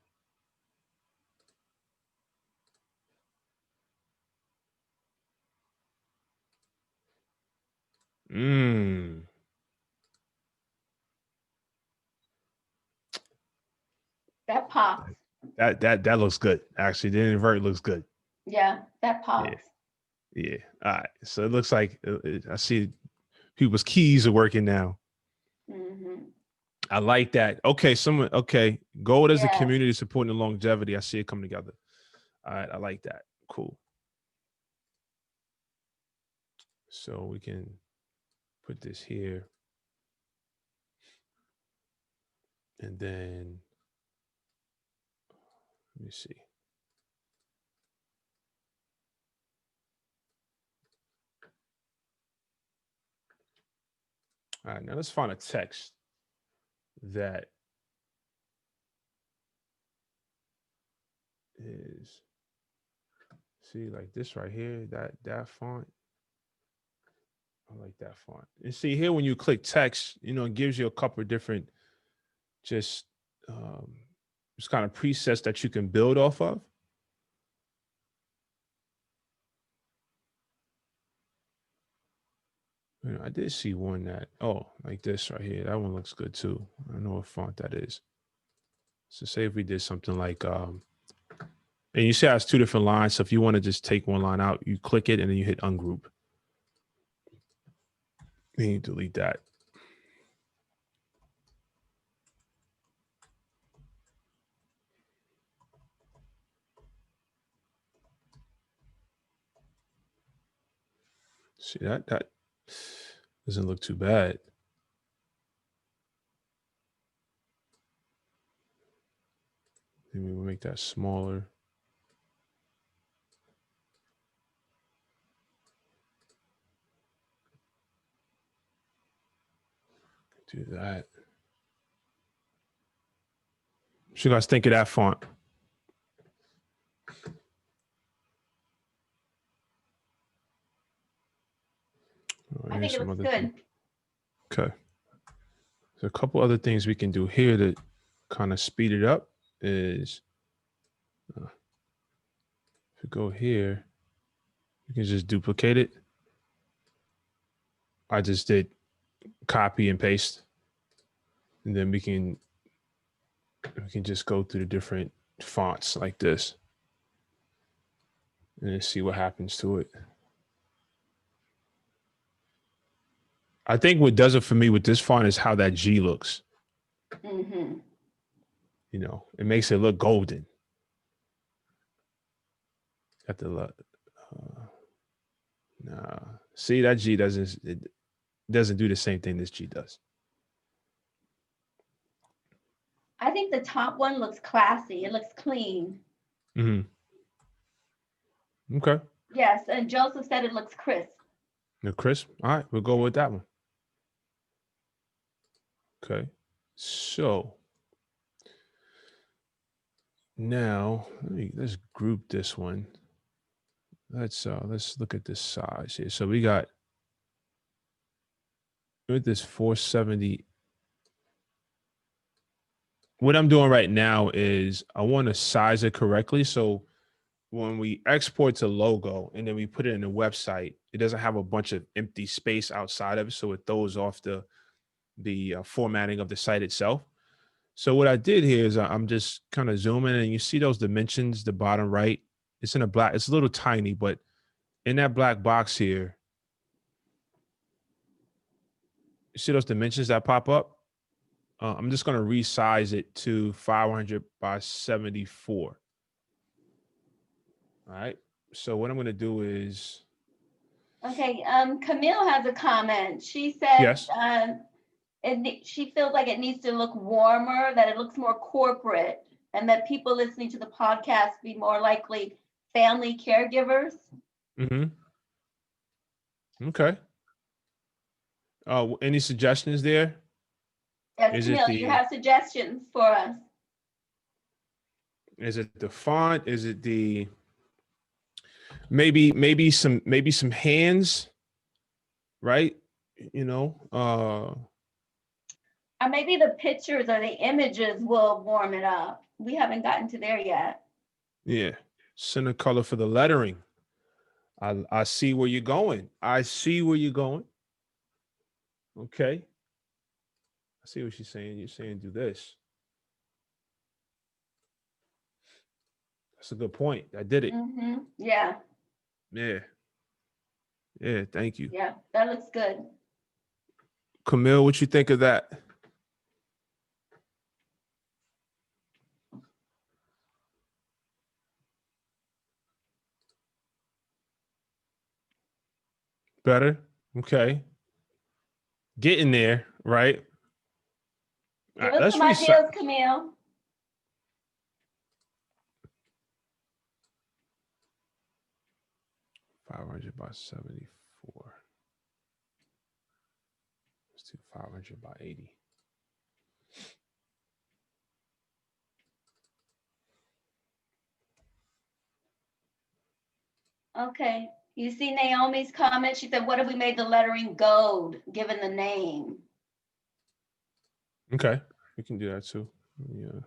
That pops. That looks good. Actually, the invert looks good. Yeah, that pops. Yeah. All right. So it looks like I see people's keys are working now. Mm-hmm. I like that. Okay. Okay. Gold as a Yeah. community supporting the longevity. I see it coming together. All right. I like that. Cool. So we can put this here. And then let me see. All right, now let's find a text that is, see, like this right here, that font. I like that font. And see here, when you click text, it gives you a couple of different just kind of presets that you can build off of. I did see one that, like this right here. That one looks good too. I don't know what font that is. So say if we did something like, and you see how it's two different lines. So if you want to just take one line out, you click it and then you hit ungroup. Then you delete that. See that doesn't look too bad. Maybe we'll make that smaller. Do that. What you guys think of that font? I think it looks good. Okay. So a couple other things we can do here to kind of speed it up is if you go here, you can just duplicate it. I just did copy and paste. And then we can just go through the different fonts like this and then see what happens to it. I think what does it for me with this font is how that G looks. Mm-hmm. It makes it look golden. Got the nah. See, that G doesn't do the same thing this G does. I think the top one looks classy. It looks clean. Mm-hmm. Okay. Yes, and Joseph said it looks crisp. Crisp. All right, we'll go with that one. Okay. So now let's group this one. Let's look at this size here. So we got with this 470. What I'm doing right now is I want to size it correctly. So when we export to logo and then we put it in the website, it doesn't have a bunch of empty space outside of it. So it throws off the formatting of the site itself. So what I did here is I'm just kind of zooming and you see those dimensions, the bottom right, it's in a black, it's a little tiny, but in that black box here, you see those dimensions that pop up? I'm just going to resize it to 500 by 74. All right. So what I'm going to do is. Okay. Camille has a comment. She said, yes. She feels like it needs to look warmer, that it looks more corporate, and that people listening to the podcast be more likely family caregivers. Mm-hmm. Okay. Any suggestions there? Yes, Is it Camille, you the have suggestions for us. font? Is it the maybe some hands, right? You know, Or maybe the pictures or the images will warm it up. We haven't gotten to there yet. yeah. Center color for the lettering. I see where you're going. I see where you're going. Okay. I see what she's saying. You're saying do this. That's a good point. I did it. Mm-hmm. Yeah, Yeah. Yeah. Thank you. yeah, that looks good. Camille, what you think of that? Better? Okay. Getting there, right? All Give right, us let's some reset. ideas, Camille. 500 by 74. Let's do 500 by 80. Okay, you see Naomi's comment? She said, what if we made the lettering gold, given the name? Okay. We can do that too. Yeah.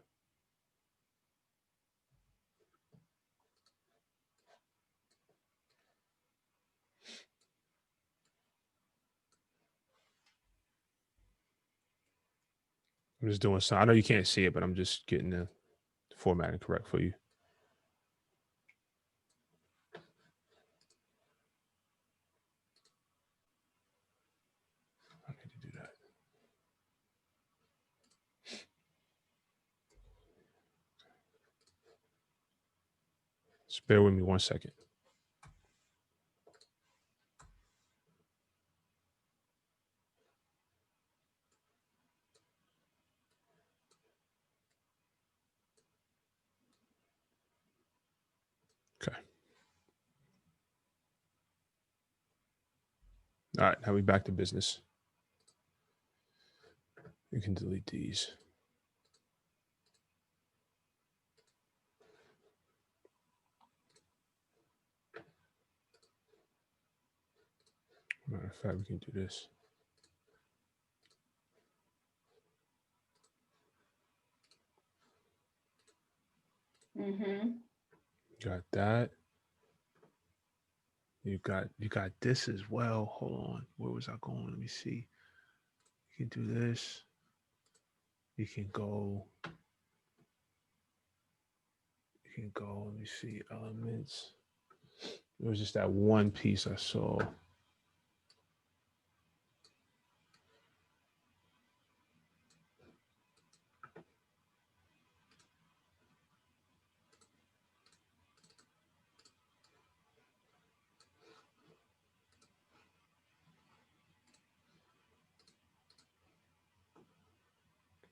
I'm just doing some. I know you can't see it, but I'm just getting the formatting correct for you. I need to do that. Just bear with me 1 second. Okay. All right. Now we back to business. You can delete these. Matter of fact, we can do this. Mm-hmm. Got that. You got this as well. Hold on. Where was I going? Let me see. You can do this. You can go. Let me see. Elements. It was just that one piece I saw.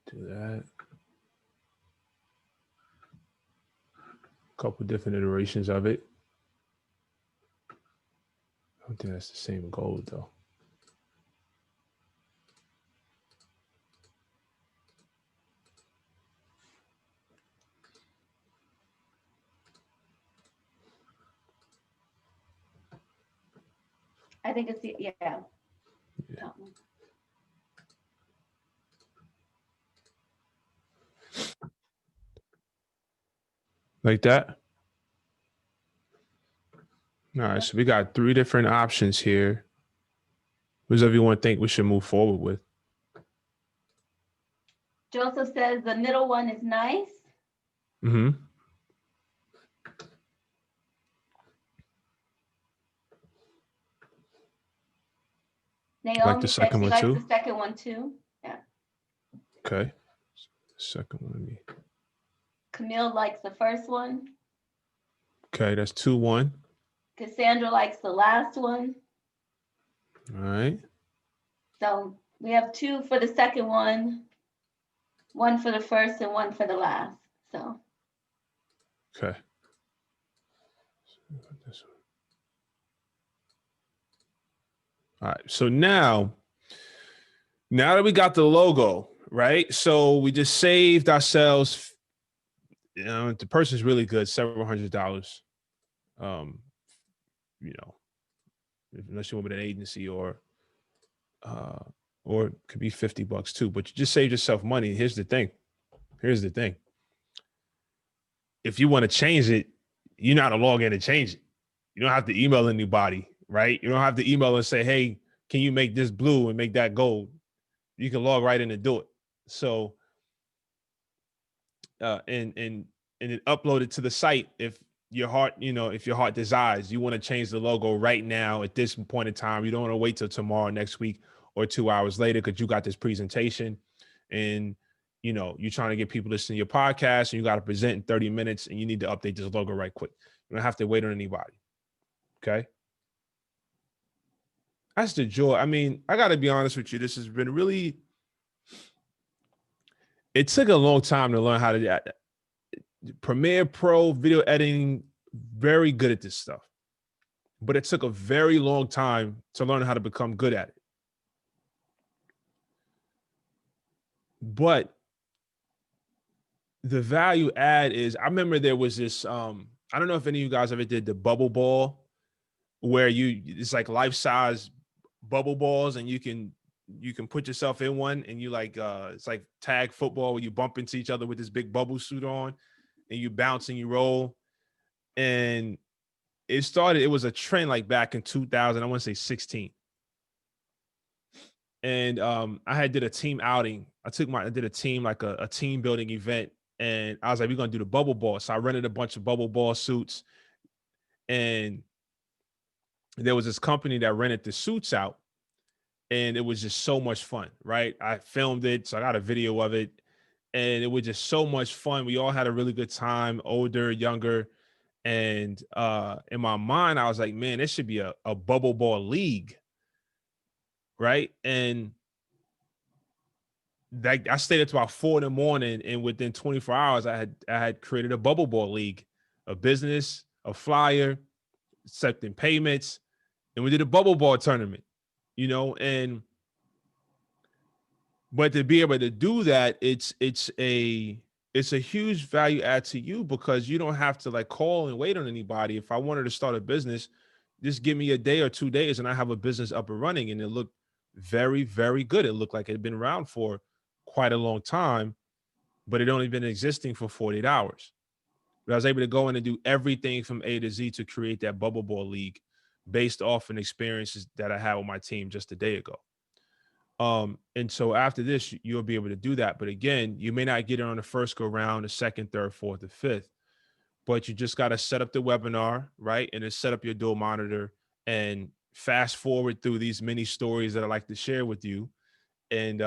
Do that. A couple different iterations of it. I don't think that's the same gold though. I think it's, yeah. Yeah. That one. Like that. All right, so we got 3 different options here. What does everyone think we should move forward with? Joseph says the middle one is nice. Mm-hmm. Like the Naomi said second she one likes too? the second one too. Yeah. Okay. Second one. Camille likes the first one. Okay, that's 2-1. Cassandra likes the last one. All right. So we have 2 for the second one, 1 for the first, and 1 for the last. So Okay. All right. So now that we got the logo, right? So we just saved ourselves, the person's really good, several $100s. You know, unless you want with an agency or it could be $50 too, but you just saved yourself money. Here's the thing. If you want to change it, you know how to log in and change it. You don't have to email anybody, right? You don't have to email and say, hey, can you make this blue and make that gold? You can log right in and do it. So, and it upload it to the site if your heart desires. You want to change the logo right now at this point in time. You don't want to wait till tomorrow, next week, or 2 hours later because you got this presentation and you're trying to get people listening to your podcast and you got to present in 30 minutes and you need to update this logo right quick. You don't have to wait on anybody. Okay. That's the joy. I mean, I got to be honest with you. This has been really, it took a long time to learn how to do Premiere Pro, video editing, very good at this stuff. But it took a very long time to learn how to become good at it. But the value add is, I remember there was this, I don't know if any of you guys ever did the bubble ball, where it's like life-size bubble balls and you can put yourself in one and you it's like tag football where you bump into each other with this big bubble suit on and you bounce and you roll. And it was a trend like back in 2000, I want to say 16. And I did a team outing. I did a team, like a team building event. And I was like, we're going to do the bubble ball. So I rented a bunch of bubble ball suits. And there was this company that rented the suits out. And it was just so much fun, right? I filmed it. So I got a video of it. And it was just so much fun. We all had a really good time, older, younger. And in my mind, I was like, man, this should be a bubble ball league. Right. And I stayed up to about 4 a.m. and within 24 hours, I had created a bubble ball league, a business, a flyer, accepting payments, and we did a bubble ball tournament, but to be able to do that, it's a huge value add to you because you don't have to call and wait on anybody. If I wanted to start a business, just give me a day or 2 days and I have a business up and running, and it looked very, very good. It looked like it had been around for quite a long time, but it only been existing for 48 hours. But I was able to go in and do everything from A to Z to create that bubble ball league based off an experiences that I had with my team just a day ago. And so after this, you'll be able to do that. But again, you may not get it on the first go round, the second, third, fourth, or fifth, but you just got to set up the webinar, right? And then set up your dual monitor and fast forward through these mini stories that I like to share with you and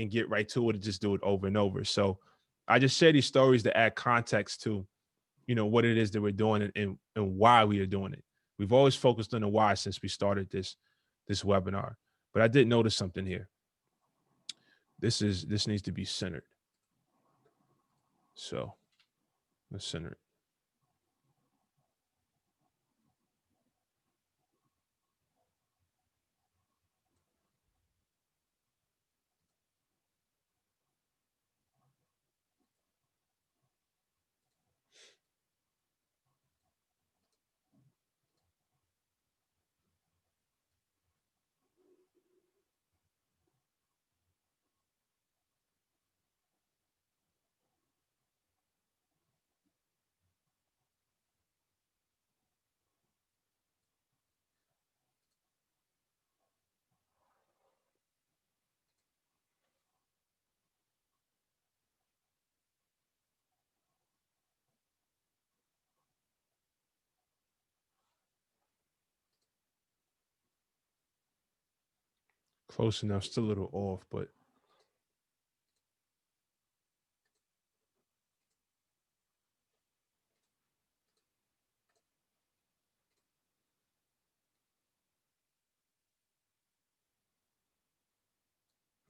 get right to it and just do it over and over. So I just share these stories to add context to, what it is that we're doing and why we are doing it. We've always focused on the why since we started this webinar, but I did notice something here. This needs to be centered. So let's center it. Close enough, still a little off, but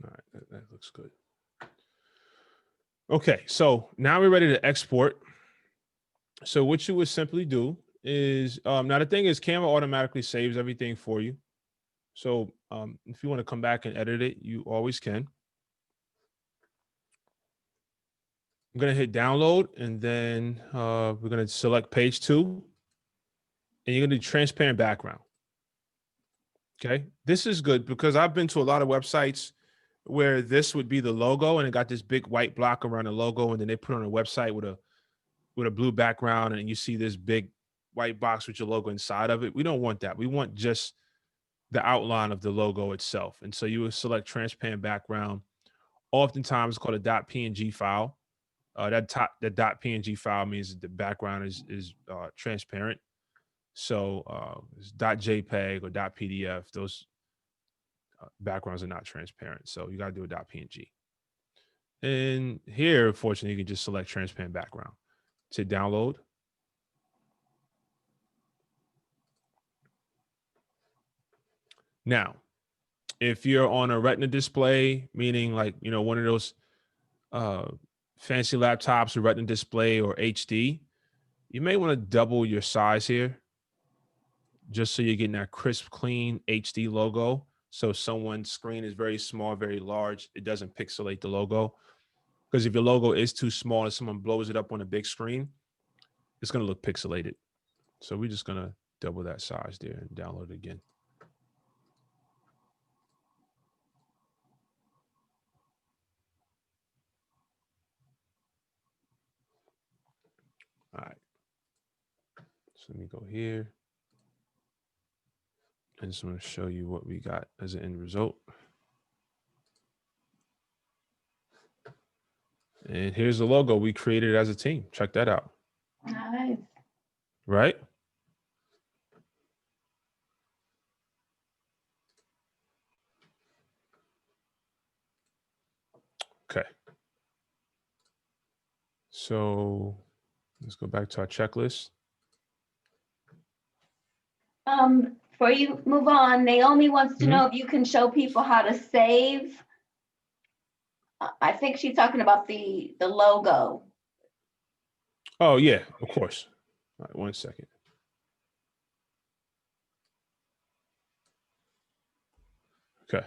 all right, that looks good. Okay, so now we're ready to export. So what you would simply do is, now the thing is Canva automatically saves everything for you. So if you want to come back and edit it, you always can. I'm going to hit download, and then we're going to select page 2, and you're going to do transparent background. Okay. This is good because I've been to a lot of websites where this would be the logo and it got this big white block around the logo, and then they put on a website with a blue background, and you see this big white box with your logo inside of it. We don't want that. We want just the outline of the logo itself. And so you would select transparent background. Oftentimes it's called a .png file. That .png file means that the background is transparent. So it's .jpeg or .pdf. Those backgrounds are not transparent. So you got to do a .png. And here, unfortunately, you can just select transparent background to download. Now, if you're on a Retina display, meaning like, one of those fancy laptops or Retina display or HD, you may want to double your size here just so you're getting that crisp, clean HD logo. So someone's screen is very small, very large. It doesn't pixelate the logo. Because if your logo is too small and someone blows it up on a big screen, it's going to look pixelated. So we're just going to double that size there and download it again. All right. So let me go here. I just want to show you what we got as an end result. And here's the logo we created as a team. Check that out. Nice. Right? Okay. So let's go back to our checklist. Before you move on, Naomi wants to know if you can show people how to save. I think she's talking about the logo. Oh, yeah, of course. All right, 1 second. Okay.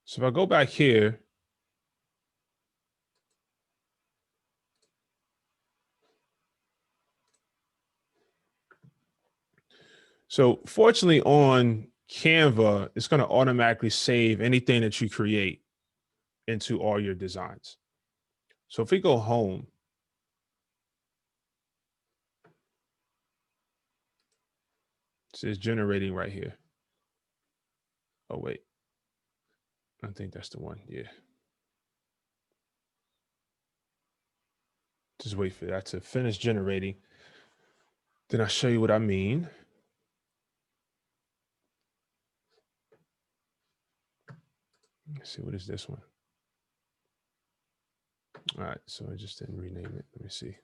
So if I go back here, so fortunately on Canva, it's going to automatically save anything that you create into all your designs. So if we go home, it says generating right here. Oh, wait. I think that's the one. Yeah. Just wait for that to finish generating. Then I'll show you what I mean. Let's see, what is this one? All right, so I just didn't rename it. Let me see.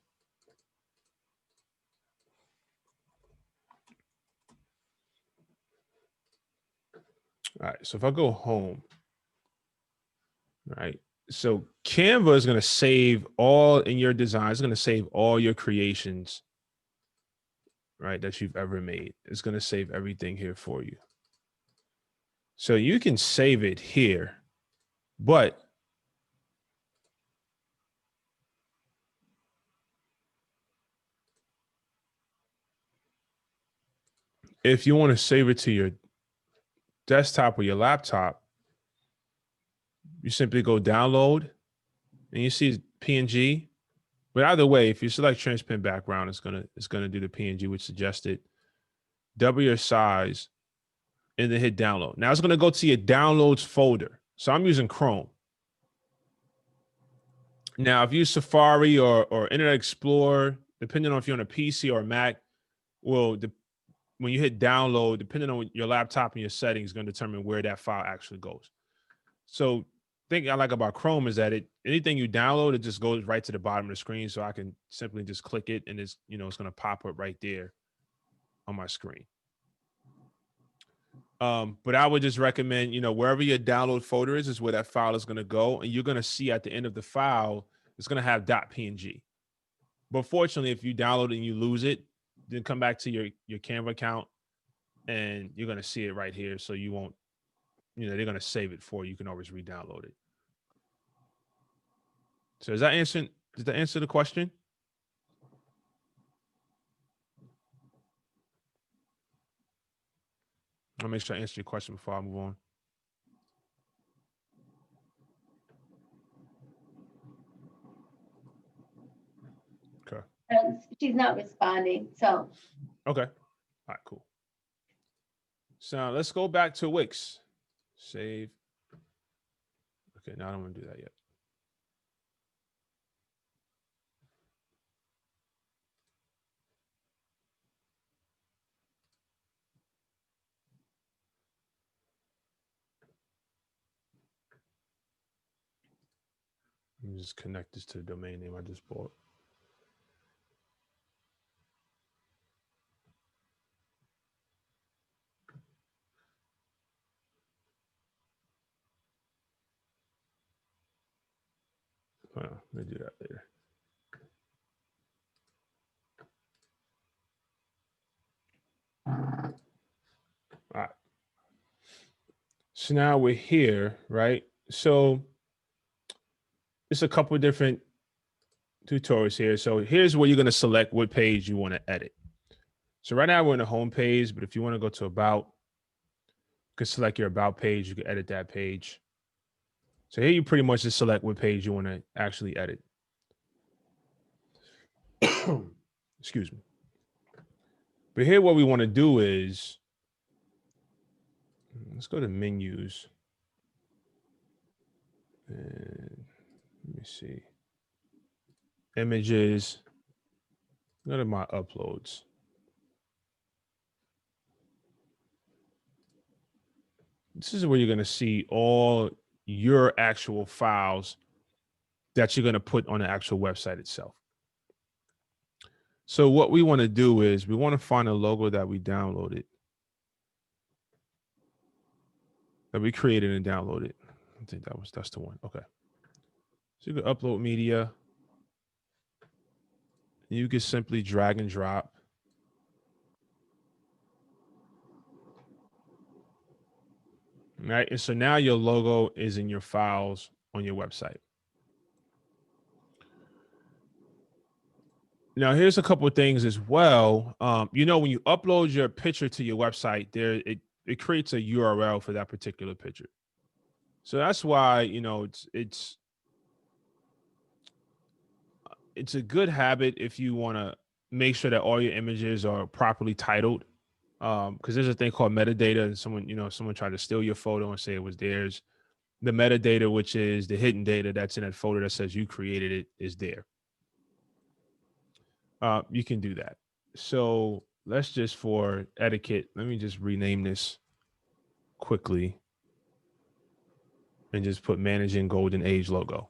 All right, so if I go home, right? So Canva is going to save all in your design. It's going to save all your creations, right, that you've ever made. It's going to save everything here for you. So you can save it here, but if you want to save it to your desktop or your laptop, you simply go download and you see PNG. But either way, if you select transparent background, it's gonna do the PNG, which suggested. Double your size and then hit download. Now it's gonna go to your downloads folder. So I'm using Chrome. Now, if you use Safari or Internet Explorer, depending on if you're on a PC or a Mac, when you hit download, depending on your laptop and your settings, is going to determine where that file actually goes. So thing I like about Chrome is that anything you download, it just goes right to the bottom of the screen. So I can simply just click it and it's going to pop up right there on my screen. But I would just recommend, wherever your download folder is where that file is going to go. And you're going to see at the end of the file, it's going to have .png. But fortunately, if you download it and you lose it, then come back to your Canva account and you're going to see it right here. So you won't they're going to save it for you. You can always re-download it. So does that answer the question? I'll make sure I answer your question before I move on. Okay. She's not responding. So. Okay. All right, cool. So now let's go back to Wix. Save. Okay, now I don't want to do that yet. Let me just connect this to the domain name I just bought. Well, let me do that later. All right. So now we're here, right? So there's a couple of different tutorials here. So here's where you're going to select what page you want to edit. So right now we're on the home page, but if you want to go to about, you can select your about page. You can edit that page. So here you pretty much just select what page you want to actually edit. Excuse me. But here what we want to do is, let's go to menus. And let me see. Images. Go to my uploads. This is where you're going to see all your actual files that you're going to put on the actual website itself. So what we want to do is we want to find a logo that we downloaded, that we created and downloaded. I think that's the one. Okay. So you can upload media. You can simply drag and drop. Right. And so now your logo is in your files on your website. Now, here's a couple of things as well. When you upload your picture to your website, it creates a URL for that particular picture. So that's why, it's a good habit if you want to make sure that all your images are properly titled. Because there's a thing called metadata, and someone tried to steal your photo and say it was theirs. The metadata, which is the hidden data that's in that photo that says you created it, is there. You can do that. So let's just, for etiquette, let me just rename this quickly and just put Managing Golden Age logo.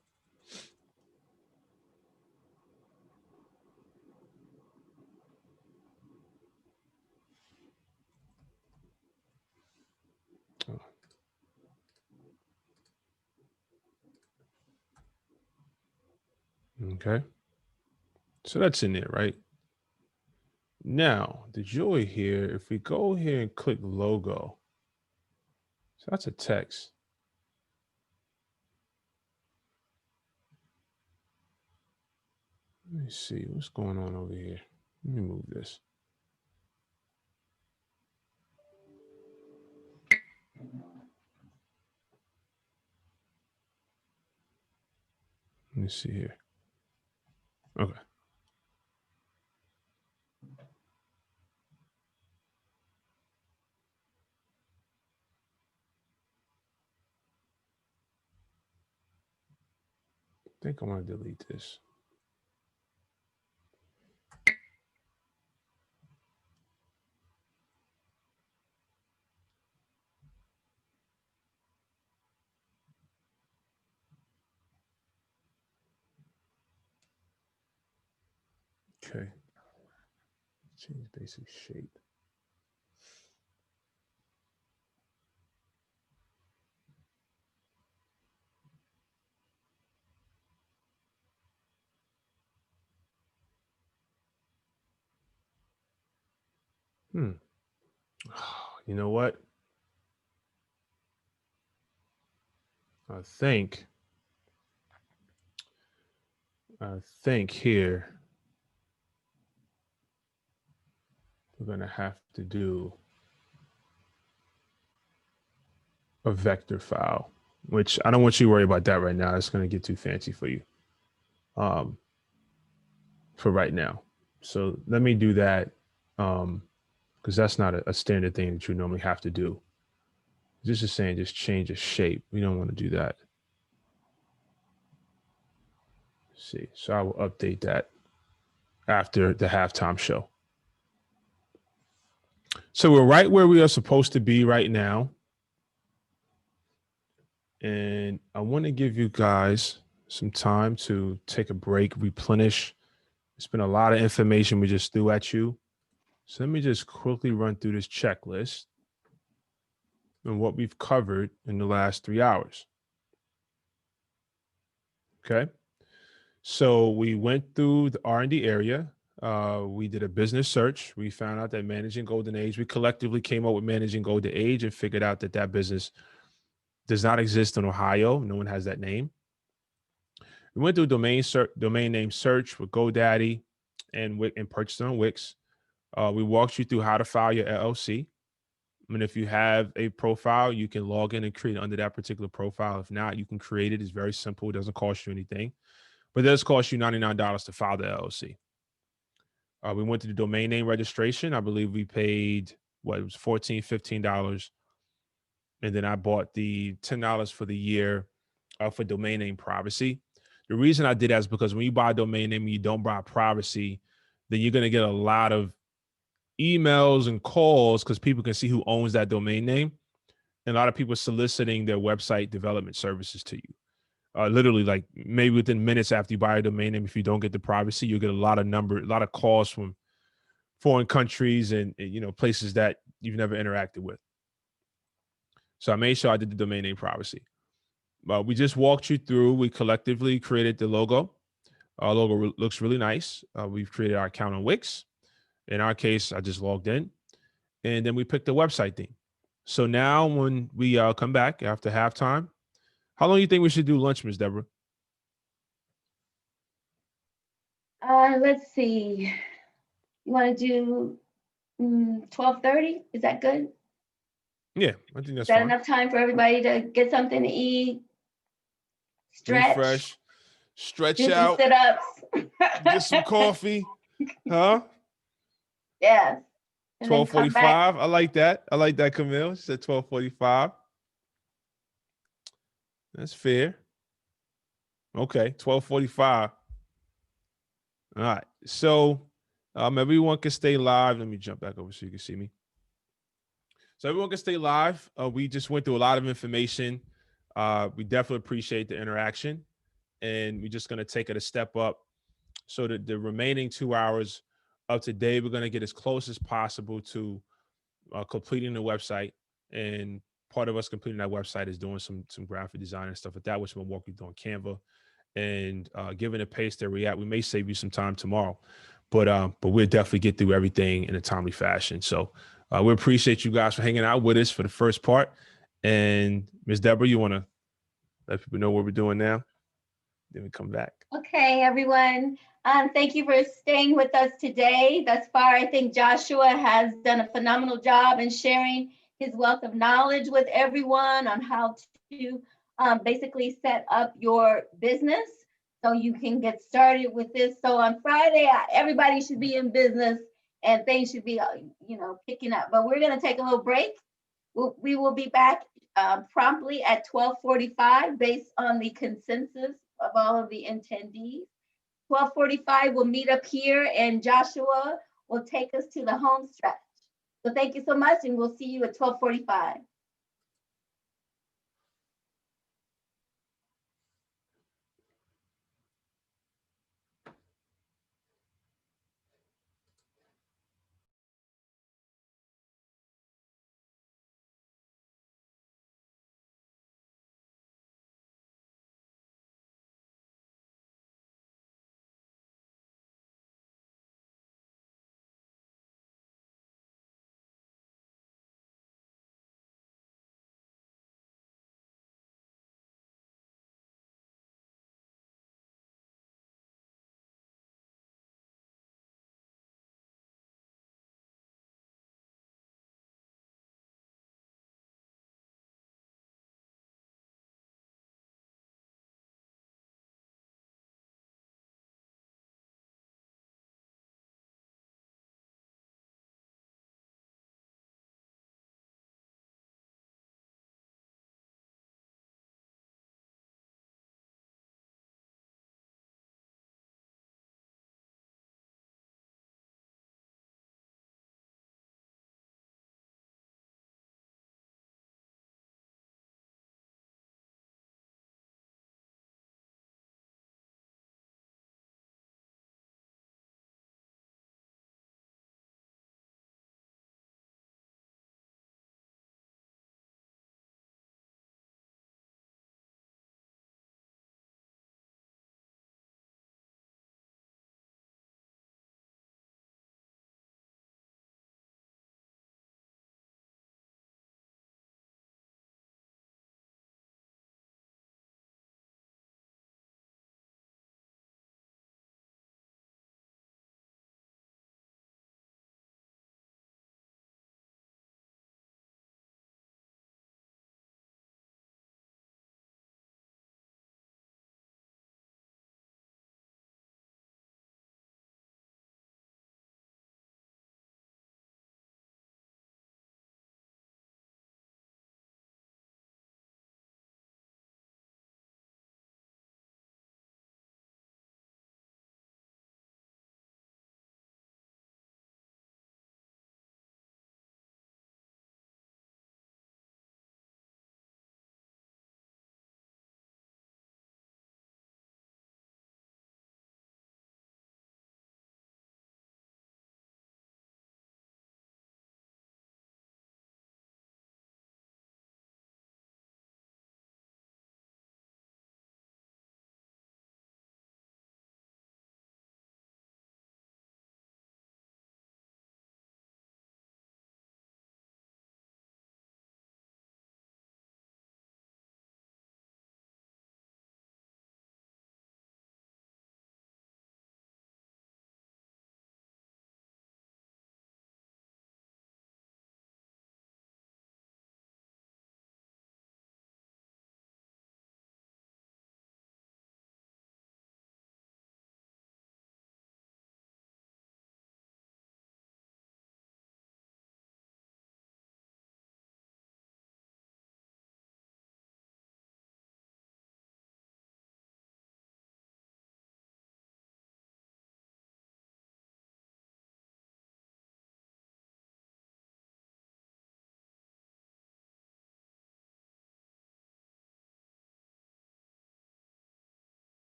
Okay. So that's in there, right? Now, the joy here, if we go here and click logo, so that's a text. Let me see what's going on over here. Let me move this. Let me see here. Okay. I think I want to delete this. Okay. Change basic shape. You know what? I think here we're going to have to do a vector file, which I don't want you to worry about that right now. It's going to get too fancy for you for right now. So let me do that because that's not a standard thing that you normally have to do. This is saying just change the shape. We don't want to do that. Let's see, so I will update that after the halftime show. So we're right where we are supposed to be right now. And I want to give you guys some time to take a break, replenish. It's been a lot of information we just threw at you. So let me just quickly run through this checklist and what we've covered in the last 3 hours. Okay. So we went through the R&D area. We did a business search. We found out that managing golden age, we collectively came up with managing golden age and figured out that that business does not exist in Ohio. No one has that name. We went through domain name search with GoDaddy and purchased on Wix. We walked you through how to file your LLC. I mean, if you have a profile, you can log in and create it under that particular profile. If not, you can create it. It's very simple. It doesn't cost you anything, but it does cost you $99 to file the LLC. We went to the domain name registration. I believe we paid, it was $14, $15. And then I bought the $10 for the year for domain name privacy. The reason I did that is because when you buy a domain name and you don't buy privacy, then you're going to get a lot of emails and calls because people can see who owns that domain name. And a lot of people soliciting their website development services to you. Literally, like maybe within minutes after you buy a domain name, if you don't get the privacy, you'll get a lot of calls from foreign countries and places that you've never interacted with. So I made sure I did the domain name privacy. We just walked you through. We collectively created the logo. Our logo looks really nice. We've created our account on Wix. In our case, I just logged in. And then we picked the website theme. So now when we come back after halftime, how long do you think we should do lunch, Ms. Deborah? Let's see. You want to do 12:30? Is that good? Yeah, I think that's Is that fine. enough time for everybody to get something to eat, stretch, refresh, stretch do some out, sit-ups, get some coffee, huh? Yes. And then come back. 12:45. I like that. I like that, Camille. She said 12:45. That's fair. Okay, 12:45. All right. So everyone can stay live. Let me jump back over so you can see me. So everyone can stay live. We just went through a lot of information. We definitely appreciate the interaction. And we're just going to take it a step up. So that the remaining 2 hours of today, we're going to get as close as possible to completing the website. And part of us completing that website is doing some graphic design and stuff like that, which we'll walk you through on Canva. And given the pace that we're at, we may save you some time tomorrow, but we'll definitely get through everything in a timely fashion. So we appreciate you guys for hanging out with us for the first part. And Ms. Deborah, you want to let people know what we're doing now? Then we come back. Okay, everyone. Thank you for staying with us today. Thus far, I think Joshua has done a phenomenal job in sharing his wealth of knowledge with everyone on how to basically set up your business so you can get started with this. So on Friday, everybody should be in business and things should be, picking up. But we're going to take a little break. We will be back promptly at 12:45 based on the consensus of all of the attendees. 12:45, we'll meet up here and Joshua will take us to the home stretch. So thank you so much and we'll see you at 12:45.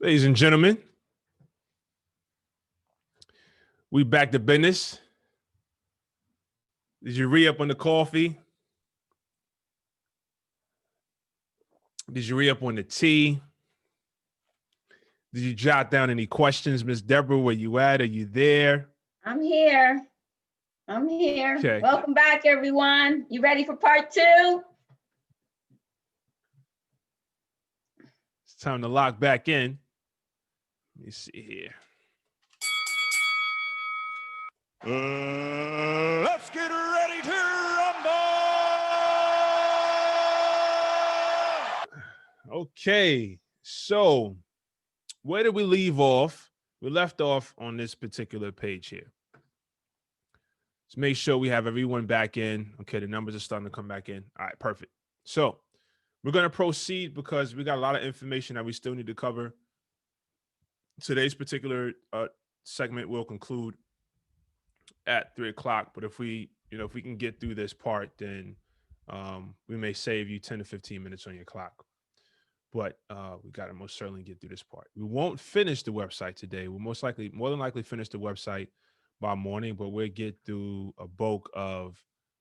Ladies and gentlemen, we back to business. Did you re-up on the coffee? Did you re-up on the tea? Did you jot down any questions, Miss Deborah? Where you at? Are you there? I'm here. I'm here. Okay. Welcome back, everyone. You ready for part 2? It's time to lock back in. Let me see here. Let's get ready to rumble. Okay, so where did we leave off? We left off on this particular page here. Let's make sure we have everyone back in. Okay, the numbers are starting to come back in. All right, perfect. So we're going to proceed because we got a lot of information that we still need to cover. Today's particular segment will conclude at 3 o'clock, but if we can get through this part, then we may save you 10 to 15 minutes on your clock. But we got to most certainly get through this part. We won't finish the website today. We'll more than likely finish the website by morning, but we'll get through a bulk of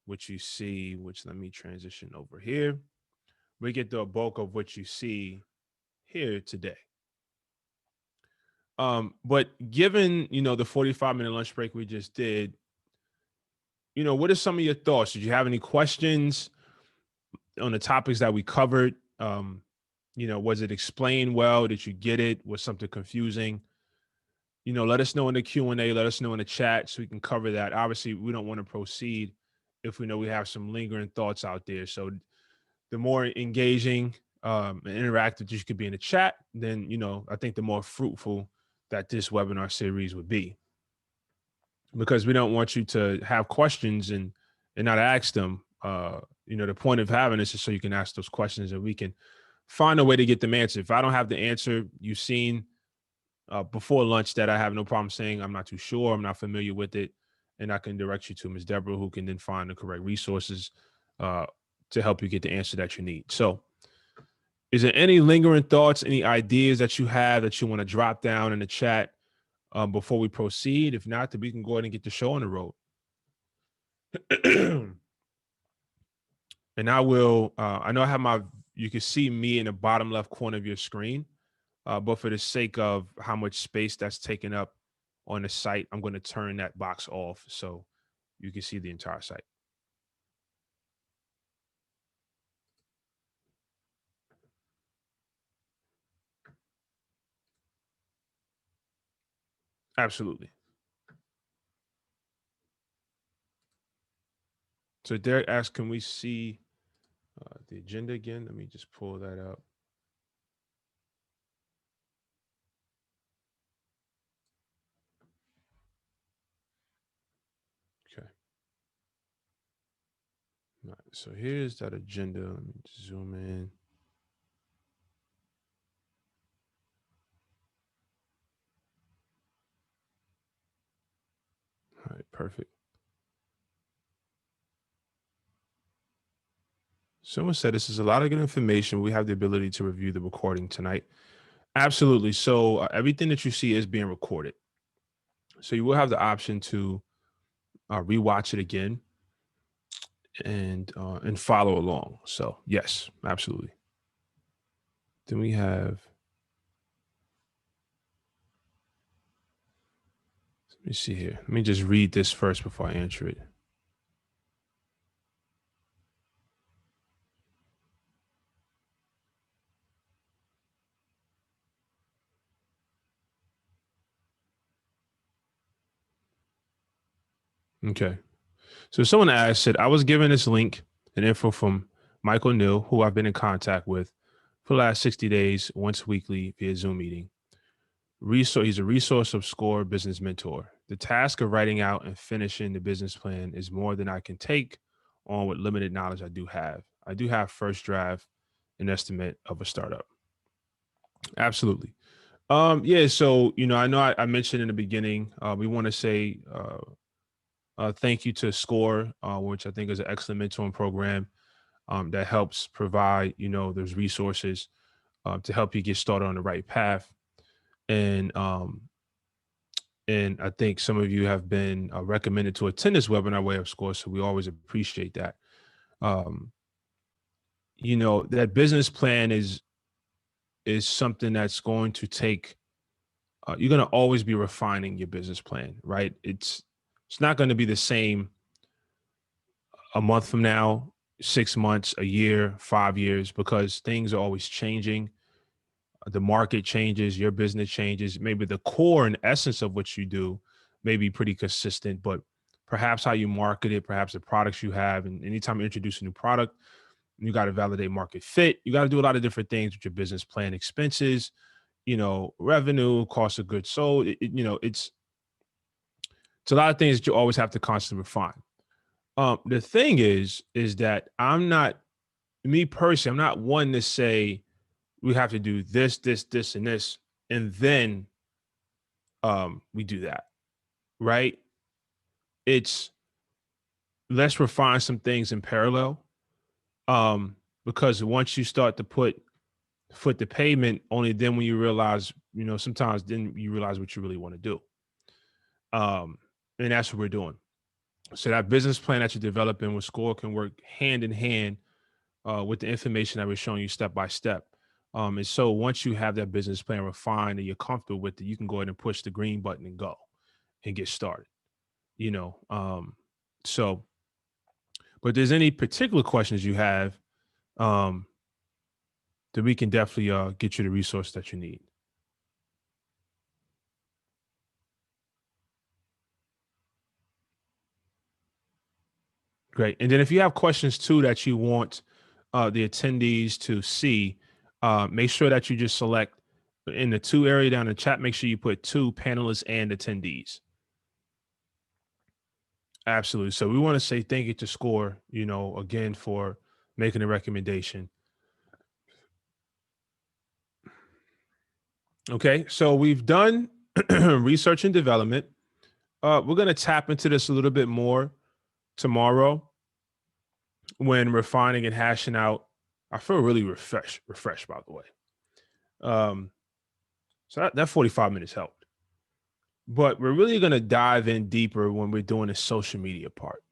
what you see, which let me transition over here. We get through a bulk of what you see here today. But given, the 45-minute lunch break we just did, what are some of your thoughts? Did you have any questions on the topics that we covered? Was it explained well? Did you get it? Was something confusing? Let us know in the Q&A. Let us know in the chat so we can cover that. Obviously, we don't want to proceed if we know we have some lingering thoughts out there. So the more engaging and interactive you could be in the chat, then, I think the more fruitful that this webinar series would be. Because we don't want you to have questions and not ask them. The point of having this is so you can ask those questions and we can find a way to get them answered. If I don't have the answer, you've seen before lunch that I have no problem saying I'm not too sure, I'm not familiar with it, and I can direct you to Ms. Deborah, who can then find the correct resources to help you get the answer that you need. So is there any lingering thoughts, any ideas that you have that you want to drop down in the chat before we proceed? If not, then we can go ahead and get the show on the road. And I will, I know I have you can see me in the bottom left corner of your screen, but for the sake of how much space that's taken up on the site, I'm going to turn that box off so you can see the entire site. Absolutely. So Derek asked, can we see the agenda again? Let me just pull that up. Okay. All right, so here's that agenda. Let me zoom in. All right, perfect. Someone said this is a lot of good information. We have the ability to review the recording tonight. Absolutely. So everything that you see is being recorded. So you will have the option to rewatch it again and follow along. So yes, absolutely. Then we have, let me see here. Let me just read this first before I answer it. Okay. So someone asked, said, I was given this link and info from Michael Neal, who I've been in contact with for the last 60 days, once weekly via Zoom meeting. He's a resource of SCORE business mentor. The task of writing out and finishing the business plan is more than I can take on with limited knowledge I do have. I do have first draft, an estimate of a startup. Absolutely. Yeah. So, I know I mentioned in the beginning, we want to say thank you to SCORE, which I think is an excellent mentoring program that helps provide, those resources to help you get started on the right path. And I think some of you have been recommended to attend this webinar way of score. So we always appreciate that. That business plan is something that's going to take, you're going to always be refining your business plan, right? It's not going to be the same a month from now, 6 months, a year, 5 years, because things are always changing. The market changes, your business changes. Maybe the core and essence of what you do may be pretty consistent, but perhaps how you market it, perhaps the products you have, and anytime you introduce a new product, you got to validate market fit. You got to do a lot of different things with your business plan, expenses, revenue, cost of goods sold. It's a lot of things that you always have to constantly refine. The thing is that me personally, I'm not one to say we have to do this, and this, and then we do that, right? It's let's refine some things in parallel, because once you start to put foot to pavement, only then when you realize, sometimes then you realize what you really want to do. And that's what we're doing. So that business plan that you're developing with SCORE can work hand in hand with the information that we're showing you step by step. And so once you have that business plan refined and you're comfortable with it, you can go ahead and push the green button and go and get started. So, but if there's any particular questions you have, then we can definitely get you the resource that you need. Great. And then if you have questions too that you want the attendees to see, make sure that you just select in the to area down in the chat, make sure you put to panelists and attendees. Absolutely. So we want to say thank you to SCORE, again, for making a recommendation. Okay, so we've done research and development. We're going to tap into this a little bit more tomorrow when refining and hashing out. I feel really refreshed, by the way. So that 45 minutes helped. But we're really going to dive in deeper when we're doing the social media part.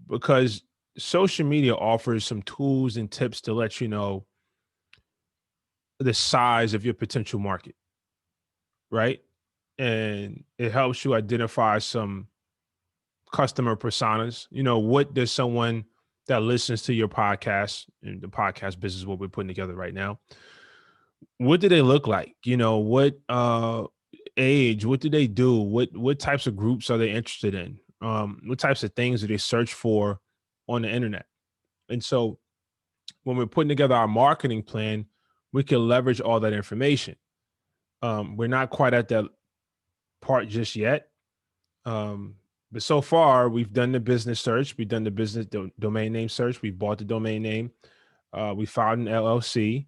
Because social media offers some tools and tips to let you know the size of your potential market, right? And it helps you identify some customer personas. What does someone that listens to your podcast, and the podcast business, what we're putting together right now, what do they look like? What age, what do they do? What types of groups are they interested in? What types of things do they search for on the internet? And so when we're putting together our marketing plan, we can leverage all that information. We're not quite at that part just yet. But so far, we've done the business search. We've done the business domain name search. We bought the domain name. We filed an LLC.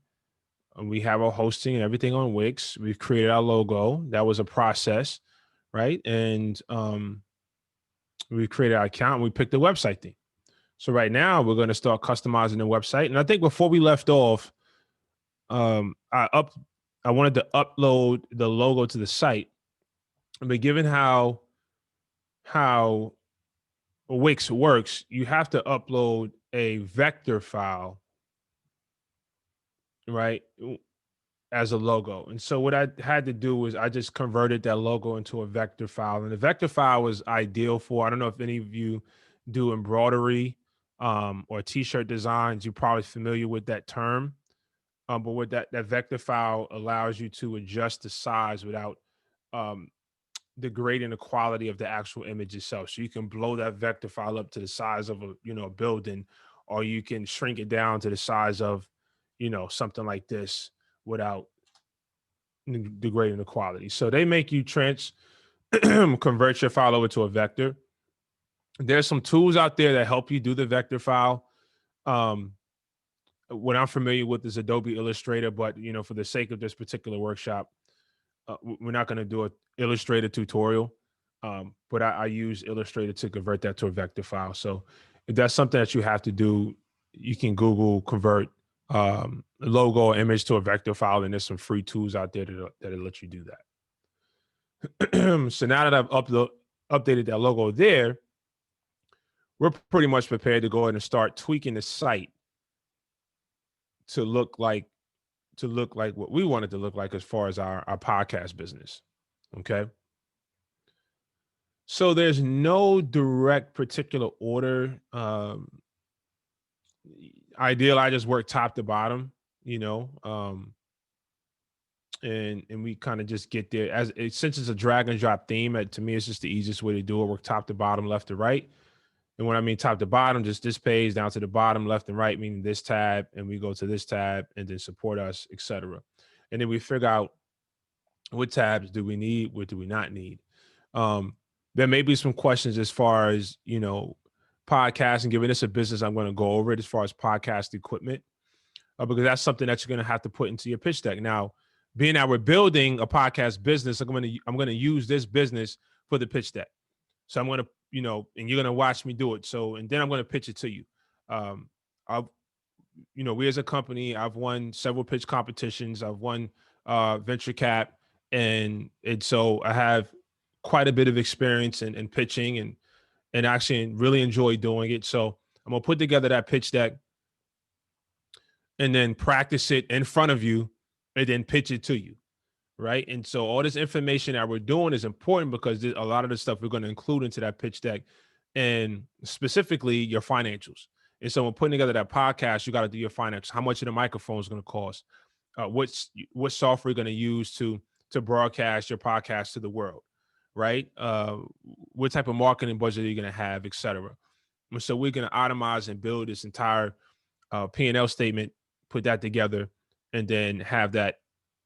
We have our hosting and everything on Wix. We've created our logo. That was a process, right? And we created our account. And we picked the website theme. So right now, we're going to start customizing the website. And I think before we left off, I wanted to upload the logo to the site. But given how Wix works, you have to upload a vector file, right, as a logo. And so what I had to do was I just converted that logo into a vector file. And the vector file was ideal for, I don't know if any of you do embroidery or t-shirt designs. You're probably familiar with that term. But what that vector file allows you to adjust the size without degrading the quality of the actual image itself. So you can blow that vector file up to the size of a building, or you can shrink it down to the size of, something like this without degrading the quality. So they make you convert your file over to a vector. There's some tools out there that help you do the vector file. What I'm familiar with is Adobe Illustrator, but for the sake of this particular workshop, we're not going to do an Illustrator tutorial, but I use Illustrator to convert that to a vector file. So if that's something that you have to do, you can Google convert logo or image to a vector file, and there's some free tools out there that'll let you do that. So now that I've updated that logo there, we're pretty much prepared to go ahead and start tweaking the site to look like what we want it to look like as far as our podcast business. Okay. So there's no direct particular order. Ideal, I just work top to bottom, and we kind of just get there since it's a drag and drop theme. To me, it's just the easiest way to do it. Work top to bottom, left to right. And when I mean top to bottom, just this page down to the bottom, left and right, meaning this tab, and we go to this tab and then support us, etc. And then we figure out what tabs do we need, what do we not need. There may be some questions as far as, podcasting, given this a business, I'm going to go over it as far as podcast equipment, because that's something that you're going to have to put into your pitch deck. Now, being that we're building a podcast business, I'm going to use this business for the pitch deck. So I'm going to, and you're going to watch me do it. So, and then I'm going to pitch it to you. We as a company, I've won several pitch competitions. I've won venture cap. And so I have quite a bit of experience in pitching and actually really enjoy doing it. So I'm going to put together that pitch deck and then practice it in front of you and then pitch it to you. Right. And so all this information that we're doing is important because a lot of the stuff we're going to include into that pitch deck, and specifically your financials. And so when putting together that podcast, you got to do your financials. How much of the microphone is going to cost? What software you're going to use to broadcast your podcast to the world, right? What type of marketing budget are you going to have, et cetera. And so we're going to itemize and build this entire P&L statement, put that together, and then have that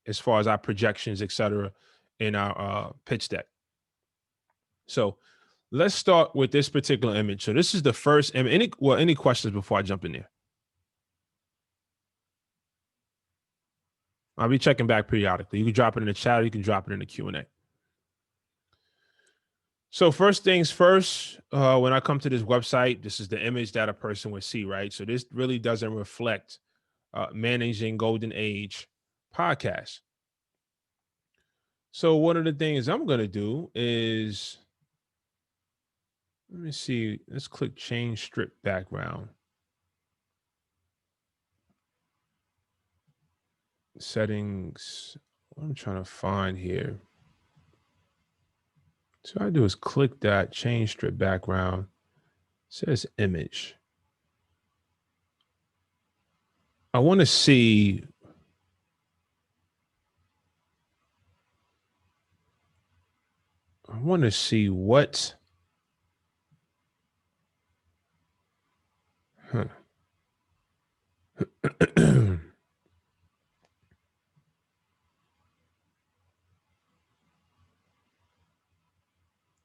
as far as our projections, et cetera, in our pitch deck. So let's start with this particular image. So this is the first image. Any questions before I jump in there? I'll be checking back periodically. You can drop it in the chat, or you can drop it in the Q&A. So first things first, when I come to this website, this is the image that a person would see, right? So this really doesn't reflect managing golden age podcasts. So one of the things I'm going to do is, let me see, let's click change strip background. Settings, what I'm trying to find here. So what I do is click that change strip background. It says image. I want to see what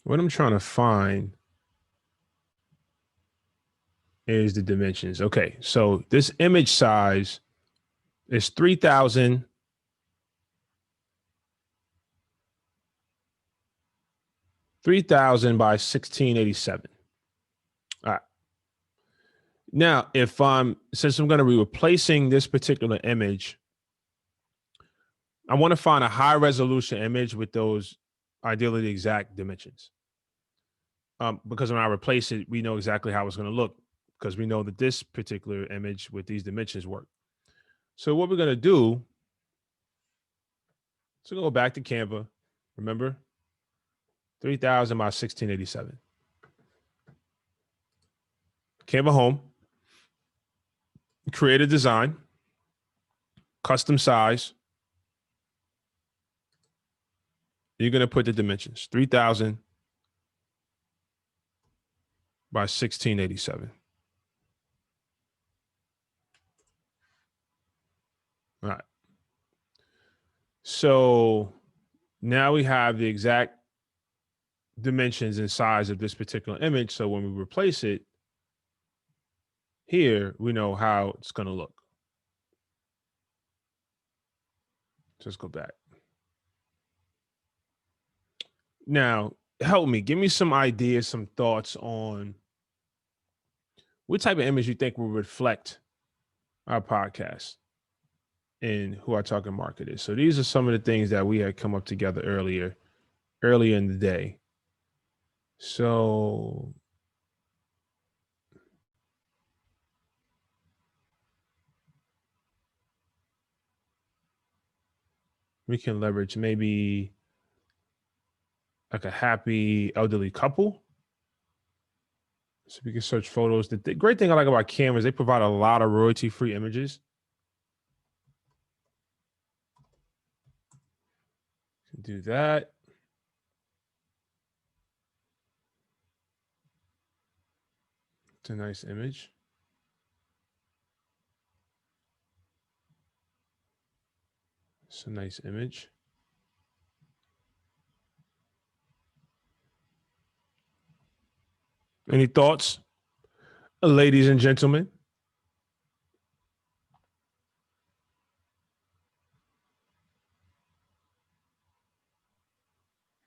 what I'm trying to find is the dimensions. Okay, so this image size is 3,000 by 1687. All right. Now, since I'm going to be replacing this particular image, I want to find a high resolution image with those ideally the exact dimensions. Because when I replace it, we know exactly how it's going to look, because we know that this particular image with these dimensions work. So what we're going to do, so go back to Canva, remember, 3,000 by 1687. Canva home, create a design, custom size. You're going to put the dimensions, 3,000 by 1687. All right. So now we have the exact dimensions and size of this particular image. So when we replace it here, we know how it's going to look. Just go back. Now, help me, give me some ideas, some thoughts on what type of image you think will reflect our podcast and who our target market is. So these are some of the things that we had come up together earlier in the day. So we can leverage maybe like a happy elderly couple. So we can search photos. The great thing I like about cameras, they provide a lot of royalty-free images. Do that. It's a nice image. It's a nice image. Any thoughts, ladies and gentlemen?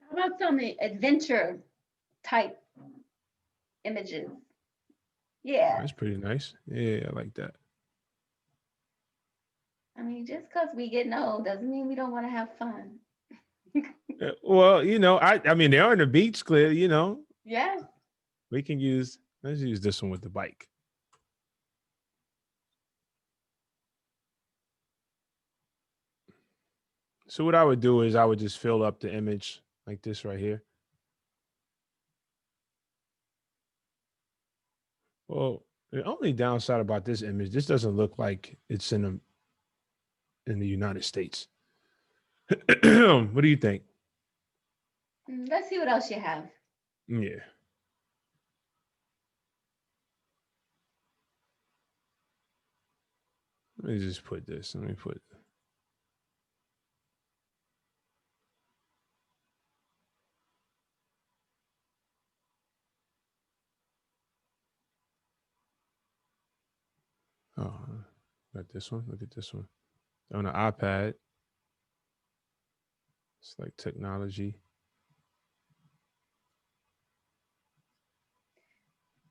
How about some adventure type images? Yeah. That's pretty nice. Yeah, I like that. I mean, just because we getting old doesn't mean we don't want to have fun. Well, I mean, they're on the beach, clear, Yeah. We can let's use this one with the bike. So what I would do is I would just fill up the image like this right here. Well, the only downside about this image, this doesn't look like it's in the United States. What do you think? Let's see what else you have. Yeah. Let me just put this. Let me put. Oh, got this one. Look at this one. On an iPad. It's like technology.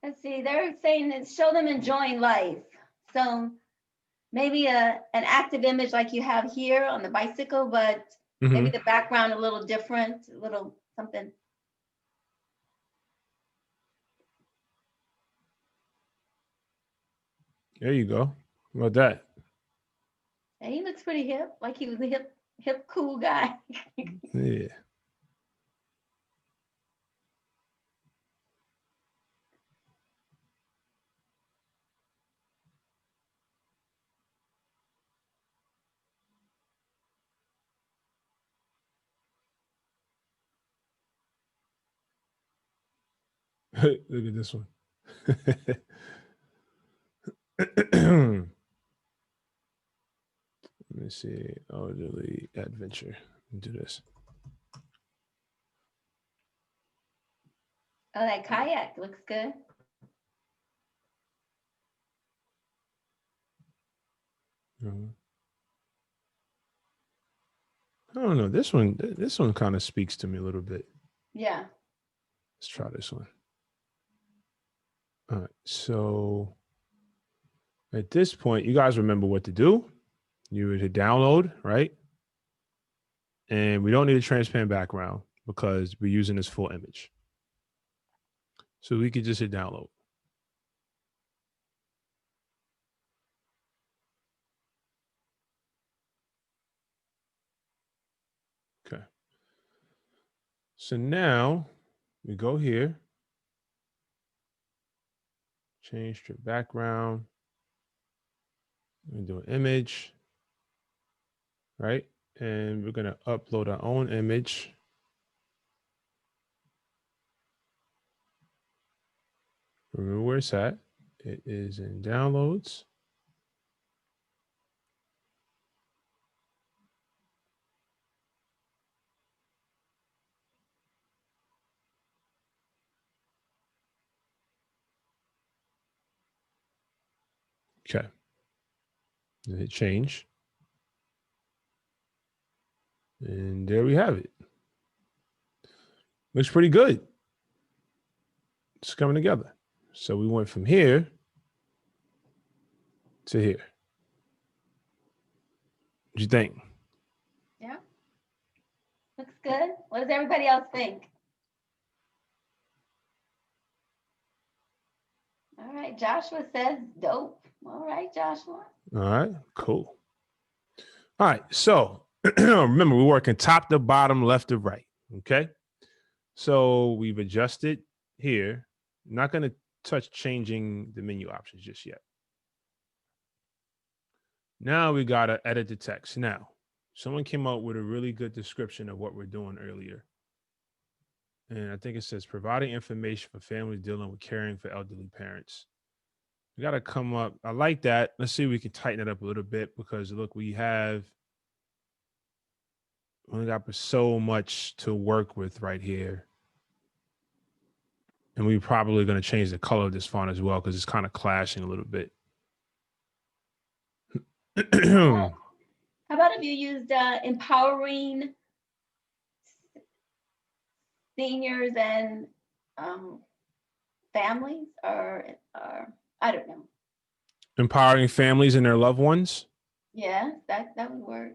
Let's see. They're saying that show them enjoying life. So maybe an active image like you have here on the bicycle, but maybe the background a little different, a little something. There you go. How about that? And he looks pretty hip, like he was a hip, cool guy. Yeah. Look at this one. Let me see. Elderly adventure. Do this. Oh, that kayak looks good. I don't know. This one kind of speaks to me a little bit. Yeah. Let's try this one. All right. So at this point, you guys remember what to do. You would hit download, right? And we don't need a transparent background because we're using this full image. So we could just hit download. Okay. So now we go here, change to background. We do an image, right? And we're going to upload our own image. Remember where it's at. It is in downloads. Okay. And hit change. And there we have it. Looks pretty good. It's coming together. So we went from here to here. What you think? Yeah. Looks good. What does everybody else think? All right, Joshua says dope. All right, Joshua. All right, cool. All right, so remember, we're working top to bottom, left to right. Okay. So we've adjusted here. Not going to touch changing the menu options just yet. Now we got to edit the text. Now, someone came up with a really good description of what we're doing earlier. And I think it says providing information for families dealing with caring for elderly parents. We got to come up. I like that. Let's see if we can tighten it up a little bit because look, we only got so much to work with right here. And we're probably going to change the color of this font as well because it's kind of clashing a little bit. How about if you used empowering seniors and families, or I don't know. Empowering families and their loved ones. Yeah, that would work.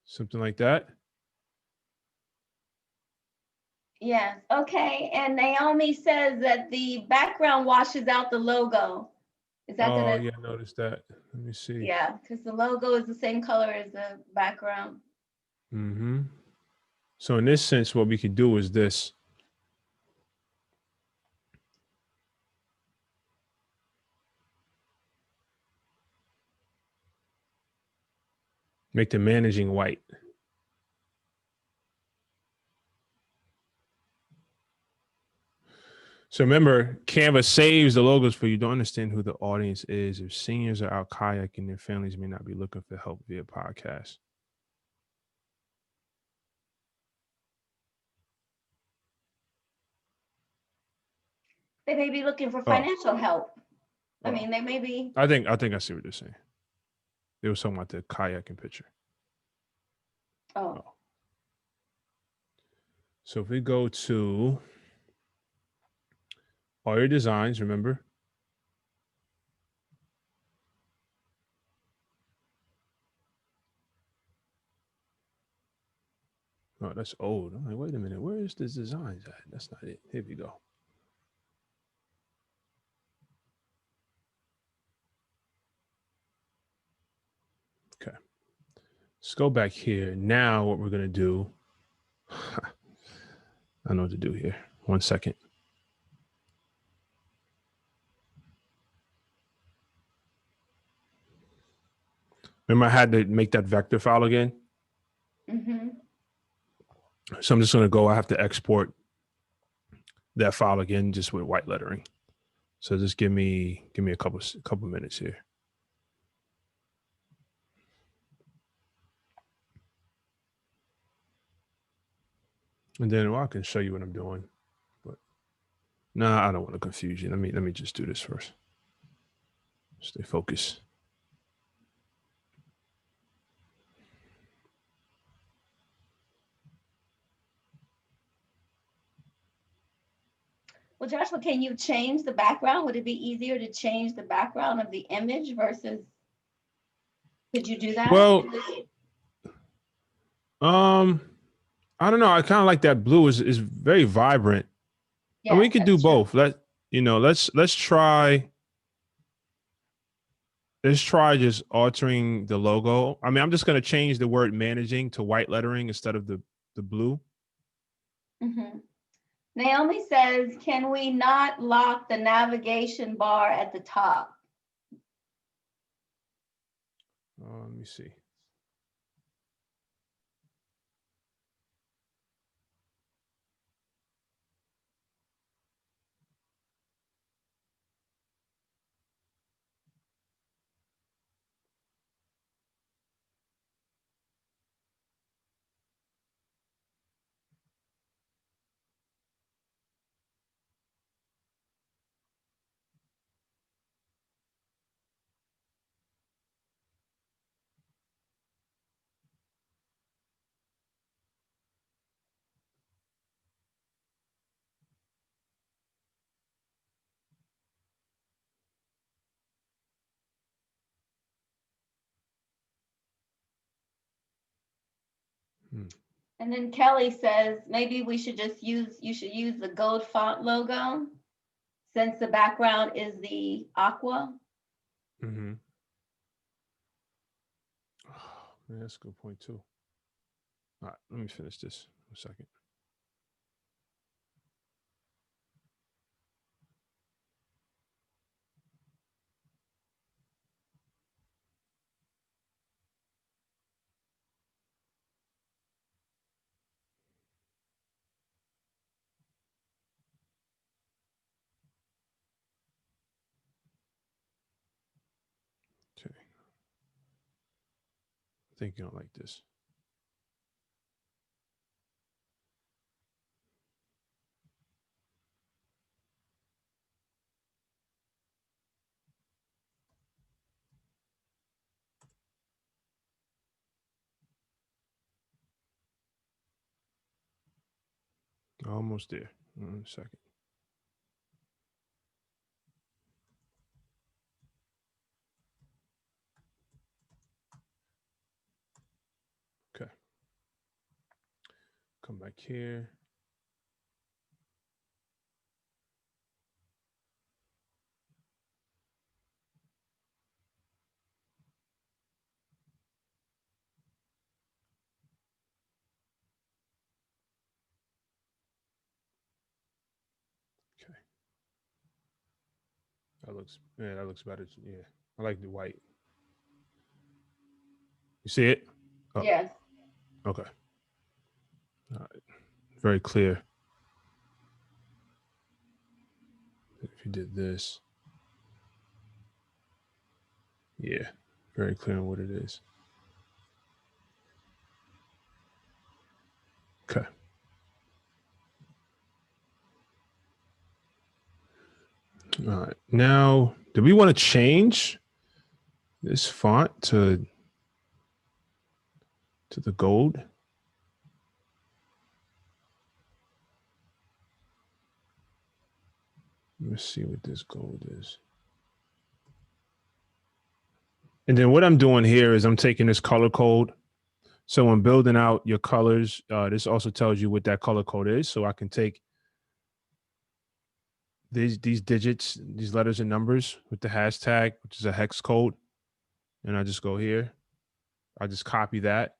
Something like that. Yes. Okay. And Naomi says that the background washes out the logo. Is that Oh, gonna? yeah, notice that. Let me see. Yeah, because the logo is the same color as the background. Mm-hmm. So in this sense, what we could do is this. Make the managing white. So remember, Canva saves the logos for you. Don't understand who the audience is. If seniors are out kayaking, their families may not be looking for help via podcast. They may be looking for financial help. I Oh. mean, they may be. I think I see what they're saying. They were talking about the kayaking picture. Oh. So if we go to all your designs, remember. Oh, that's old. I'm like, wait a minute, where is this designs at? That's not it. Here we go. Okay. Let's go back here. Now what we're gonna do. I know what to do here. 1 second. Remember, I had to make that vector file again. Mm-hmm. So I'm just going to go. I have to export that file again, just with white lettering. So just give me a couple minutes here. And then I can show you what I'm doing. But no, I don't want to confuse you. Let me just do this first. Stay focused. Well, Joshua, can you change the background? Would it be easier to change the background of the image versus? Could you do that? Well, I don't know. I kind of like that blue is very vibrant. Yeah, and we could do that's true. both. Let's try. Let's try just altering the logo. I mean, I'm just going to change the word managing to white lettering instead of the blue. Mm-hmm. Naomi says, can we not lock the navigation bar at the top? Let me see. And then Kelly says, maybe you should use the gold font logo since the background is the aqua. Mm-hmm. Oh, man, that's a good point too. All right, let me finish this a second. Okay. I think you don't like this. Almost there. A second. Okay. Come back here. Okay. That looks better. Yeah. I like the white. You see it? Oh, Yes. okay. All right. Very clear. If you did this. Yeah. Very clear on what it is. Okay. All right. Now, do we want to change this font to the gold? Let's see what this gold is. And then what I'm doing here is I'm taking this color code. So when building out your colors, this also tells you what that color code is. So I can take these digits, these letters and numbers with the hashtag, which is a hex code. And I just go here. I just copy that.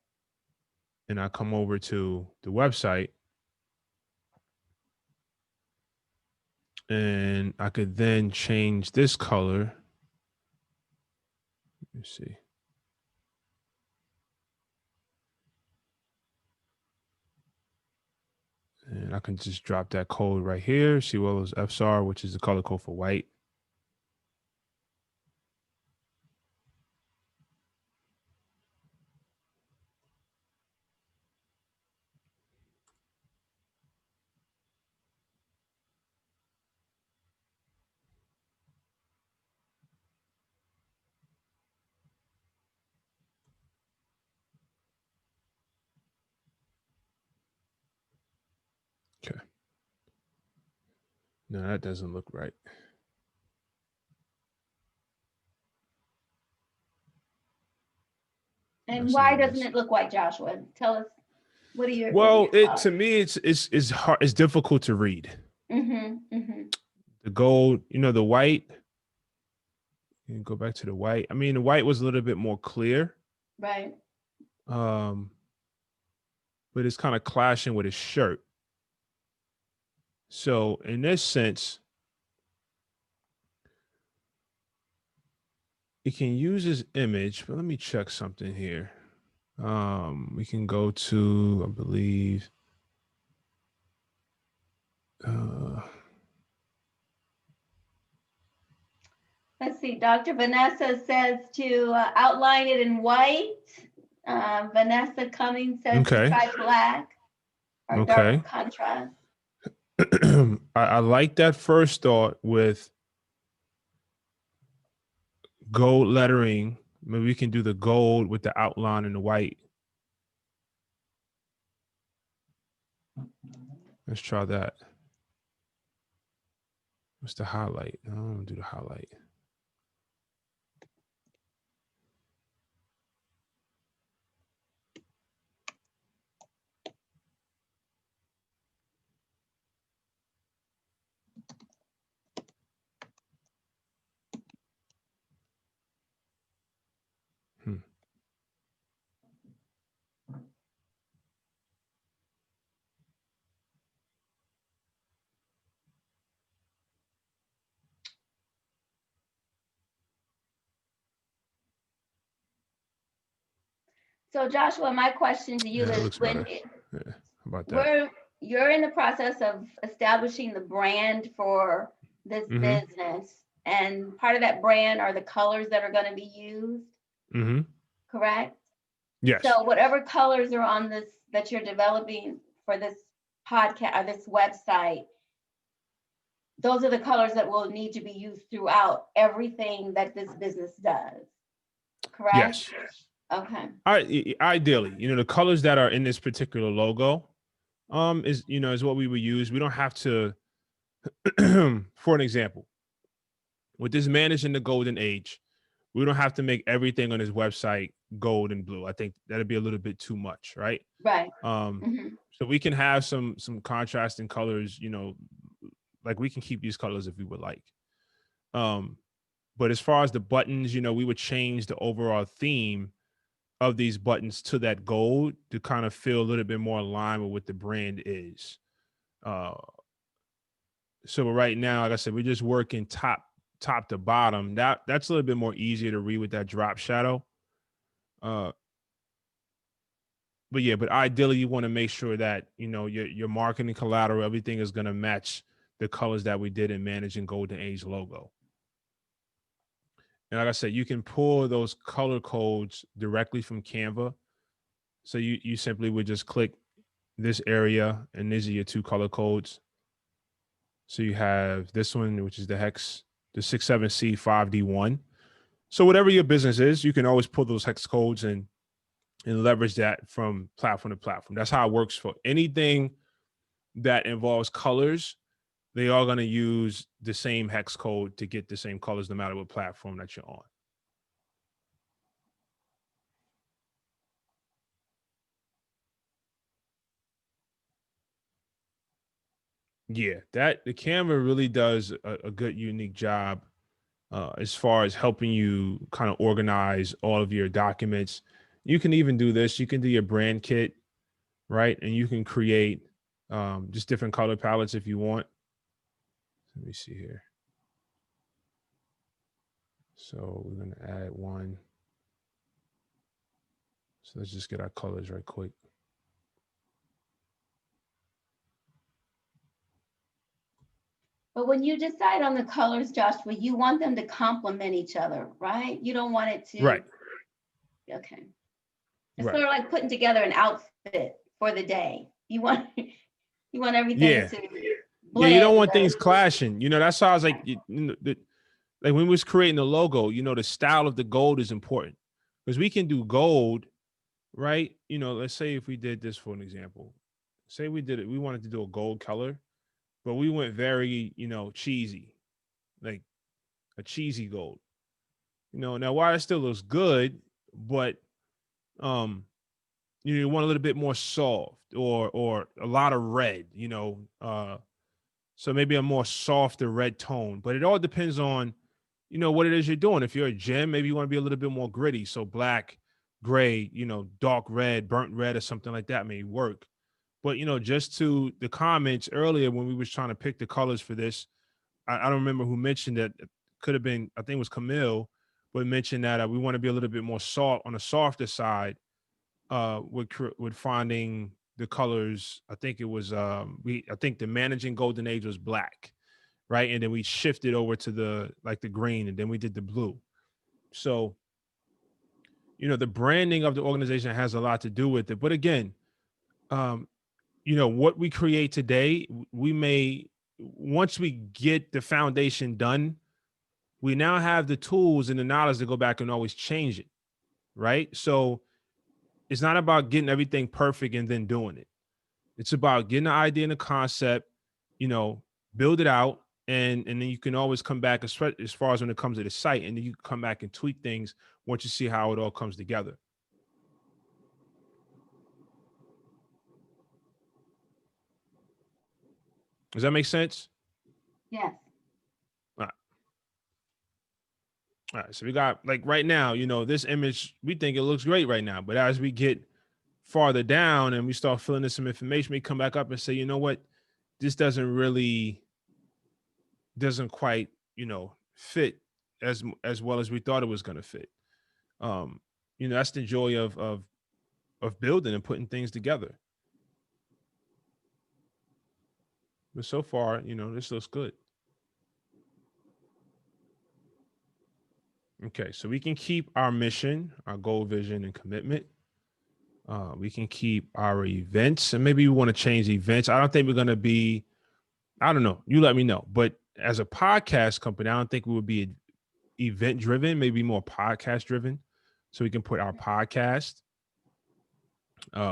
And I come over to the website. And I could then change this color. Let me see. And I can just drop that code right here. See what those Fs are, which is the color code for white. Okay. No, that doesn't look right. And why doesn't it look white, Joshua? Tell us. What are your to me it's hard, it's difficult to read. Mm-hmm. The gold, the white. You can go back to the white. I mean, the white was a little bit more clear. Right. But it's kind of clashing with his shirt. So in this sense, you can use his image, but let me check something here. We can go to, I believe, let's see. Dr. Vanessa says to outline it in white. Vanessa Cummings says to try black or dark contrast. I like that first thought with gold lettering. Maybe we can do the gold with the outline and the white. Let's try that. What's the highlight? I don't want to do the highlight. So Joshua, my question to you Yeah, it is looks when better. Yeah, how about that? you're in the process of establishing the brand for this Mm-hmm. business, and part of that brand are the colors that are going to be used, Mm-hmm. correct? Yes. So whatever colors are on this that you're developing for this podcast or this website, those are the colors that will need to be used throughout everything that this business does, correct? Yes. Okay. Ideally, the colors that are in this particular logo, is what we would use. We don't have to, for an example, with this managing the golden age, we don't have to make everything on his website gold and blue. I think that'd be a little bit too much, right? Right. Um, Hmm. so we can have some contrasting colors, like we can keep these colors if we would like. Um, but as far as the buttons, we would change the overall theme of these buttons to that gold to kind of feel a little bit more aligned with what the brand is. Uh, so right now, like I said, we're just working top to bottom. That's a little bit more easier to read with that drop shadow. Uh, but ideally, you want to make sure that your marketing collateral, everything is going to match the colors that we did in managing Golden Age logo. And like I said, you can pull those color codes directly from Canva. So you simply would just click this area, and these are your two color codes. So you have this one, which is the hex, the 67C5D1. So whatever your business is, you can always pull those hex codes and leverage that from platform to platform. That's how it works for anything that involves colors. They are going to use the same hex code to get the same colors no matter what platform that you're on. Yeah, the Canva really does a good, unique job as far as helping you kind of organize all of your documents. You can even do this. You can do your brand kit, right? And you can create just different color palettes if you want. Let me see here. So we're going to add one. So let's just get our colors right quick. But when you decide on the colors, Joshua, you want them to complement each other, right? You don't want it to. Right. Okay. It's Right. sort of like putting together an outfit for the day. You want everything Yeah. to Yeah, you blend don't want well. things clashing. That's how I was like, like when we was creating the logo, the style of the gold is important because we can do gold, right? Let's say if we did this for an example, say we did it, we wanted to do a gold color, but we went very, cheesy, like a cheesy gold. Now while it still looks good, but you want a little bit more soft or a lot of red, so maybe a more softer red tone. But it all depends on, what it is you're doing. If you're a gym, maybe you want to be a little bit more gritty. So black, gray, dark red, burnt red, or something like that may work. But just to the comments earlier when we was trying to pick the colors for this, I don't remember who mentioned that. It could have been, I think it was Camille, but mentioned that we want to be a little bit more soft on the softer side with finding the colors. I think it was I think the managing golden age was black, right? And then we shifted over to the green, and then we did the blue. So the branding of the organization has a lot to do with it. But again, um, what we create today, we may, once we get the foundation done, we now have the tools and the knowledge to go back and always change it, right? So it's not about getting everything perfect and then doing it. It's about getting the idea and the concept, build it out, and then you can always come back as far as when it comes to the site, and then you can come back and tweak things once you see how it all comes together. Does that make sense? Yes. All right. All right. So we got, like, right now, this image, we think it looks great right now, but as we get farther down and we start filling in some information, we come back up and say, you know what, this doesn't quite, fit as well as we thought it was going to fit. That's the joy of building and putting things together. But so far, this looks good. Okay, so we can keep our mission, our goal, vision, and commitment. We can keep our events, and maybe we want to change events. I don't think we're going to be, I don't know. You let me know. But as a podcast company, I don't think we would be event driven, maybe more podcast driven. So we can put our podcast.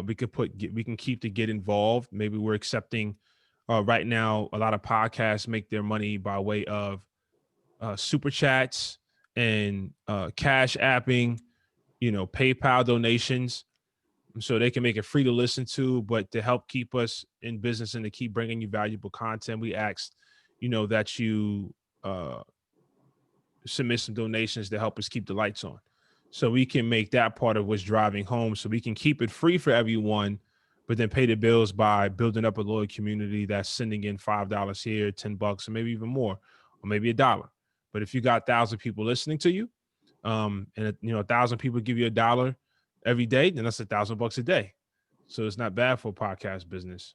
We can keep the get involved. Maybe we're accepting right now. A lot of podcasts make their money by way of super chats and cash apping, PayPal donations. So they can make it free to listen to, but to help keep us in business and to keep bringing you valuable content, we ask, that you submit some donations to help us keep the lights on. So we can make that part of what's driving home, so we can keep it free for everyone, but then pay the bills by building up a loyal community that's sending in $5 here, $10, or maybe even more, or maybe $1. But if you got 1,000 people listening to you, and 1,000 people give you $1 every day, then that's $1,000 a day. So it's not bad for a podcast business.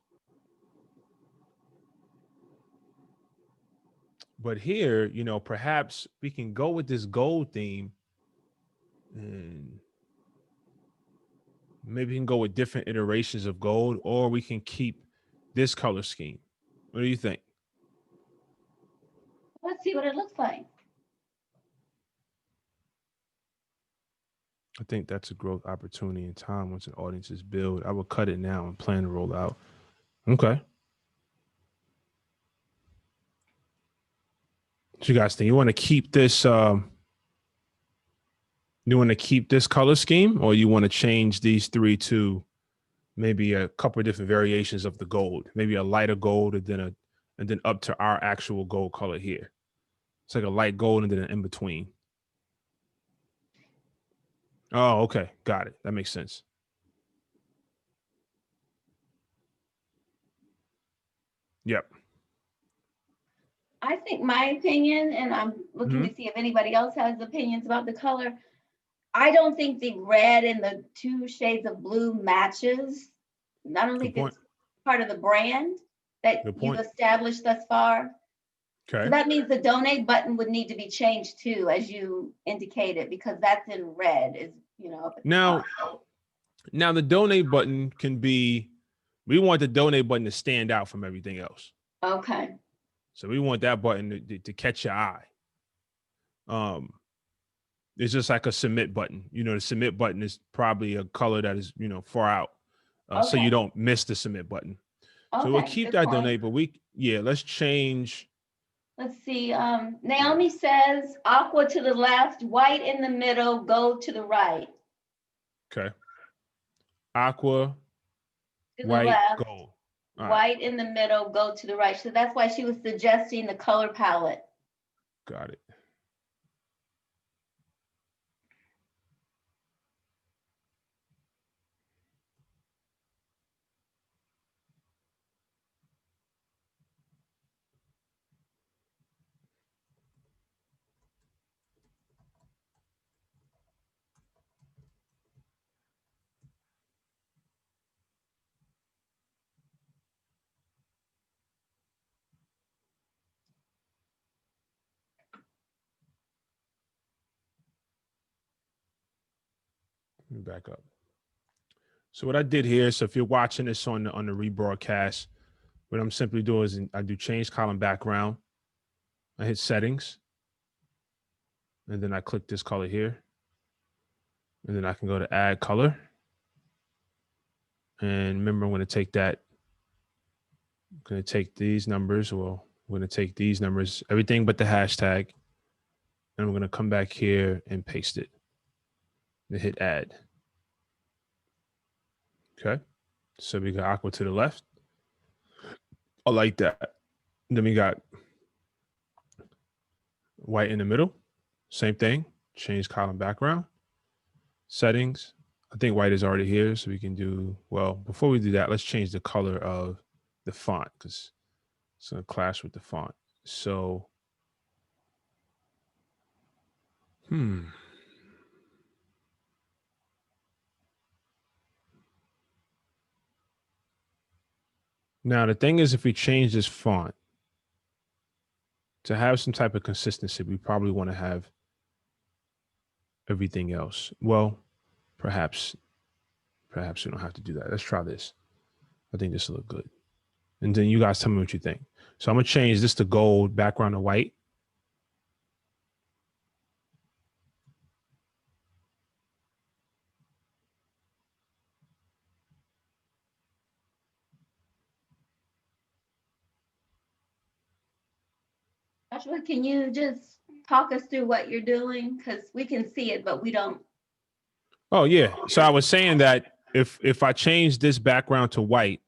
But here, perhaps we can go with this gold theme, and maybe we can go with different iterations of gold, or we can keep this color scheme. What do you think? Let's see what it looks like. I think that's a growth opportunity in time once an audience is built. I will cut it now and plan to roll out. Okay. What you guys think? You want to keep this? You want to keep this color scheme, or you want to change these three to maybe a couple of different variations of the gold? Maybe a lighter gold, and then up to our actual gold color here. It's like a light gold and then an in between. Oh, okay. Got it. That makes sense. Yep. I think my opinion, and I'm looking Mhm. to see if anybody else has opinions about the color. I don't think the red and the 2 shades of blue matches. I don't Good think point. it's part of the brand that Good you've point. established thus far. So Okay. that means the donate button would need to be changed too, as you indicated, because that's in red, is up at the Now, top. now the donate button can be, we want the donate button to stand out from everything else. Okay. So we want that button to catch your eye. It's just like a submit button. The submit button is probably a color that is, far out. So Okay. you don't miss the submit button. So we'll Okay, keep good that point. donate, but let's change. Let's see. Naomi says aqua to the left, white in the middle, gold to the right. Okay. Aqua, To the white, left, gold. All right. white in the middle, gold to the right. So that's why she was suggesting the color palette. Got it. Let me back up. So what I did here, so if you're watching this on the rebroadcast, what I'm simply doing is I do change column background. I hit settings, and then I click this color here, and then I can go to add color. And remember, I'm going to take these numbers. Well, I'm going to take these numbers, everything but the hashtag, and I'm going to come back here and paste it. And hit add. Okay. So we got aqua to the left. I like that. Then we got white in the middle. Same thing. Change column background. Settings. I think white is already here, so we can do, well, before we do that, let's change the color of the font because it's going to clash with the font. So, Now, the thing is, if we change this font to have some type of consistency, we probably want to have everything else. Well, perhaps we don't have to do that. Let's try this. I think this will look good. And then you guys tell me what you think. So I'm going to change this to gold, background to white. Joshua, can you just talk us through what you're doing? Because we can see it, but we don't. Oh, yeah. So I was saying that if I change this background to white,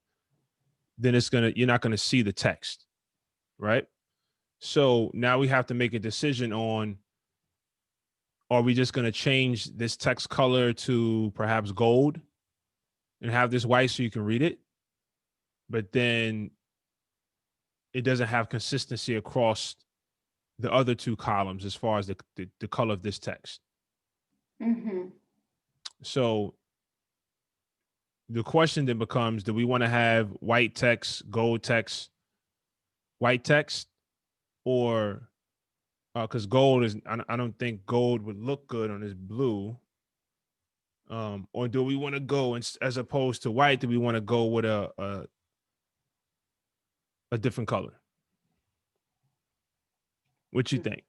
then you're not going to see the text, right? So now we have to make a decision on, are we just going to change this text color to perhaps gold and have this white so you can read it? But then it doesn't have consistency across the other two columns as far as the color of this text. Mm-hmm. So the question then becomes, do we want to have white text, gold text, white text? Or because gold is, I don't think gold would look good on this blue. Or do we want to go, as opposed to white, do we want to go with a different color? What you think?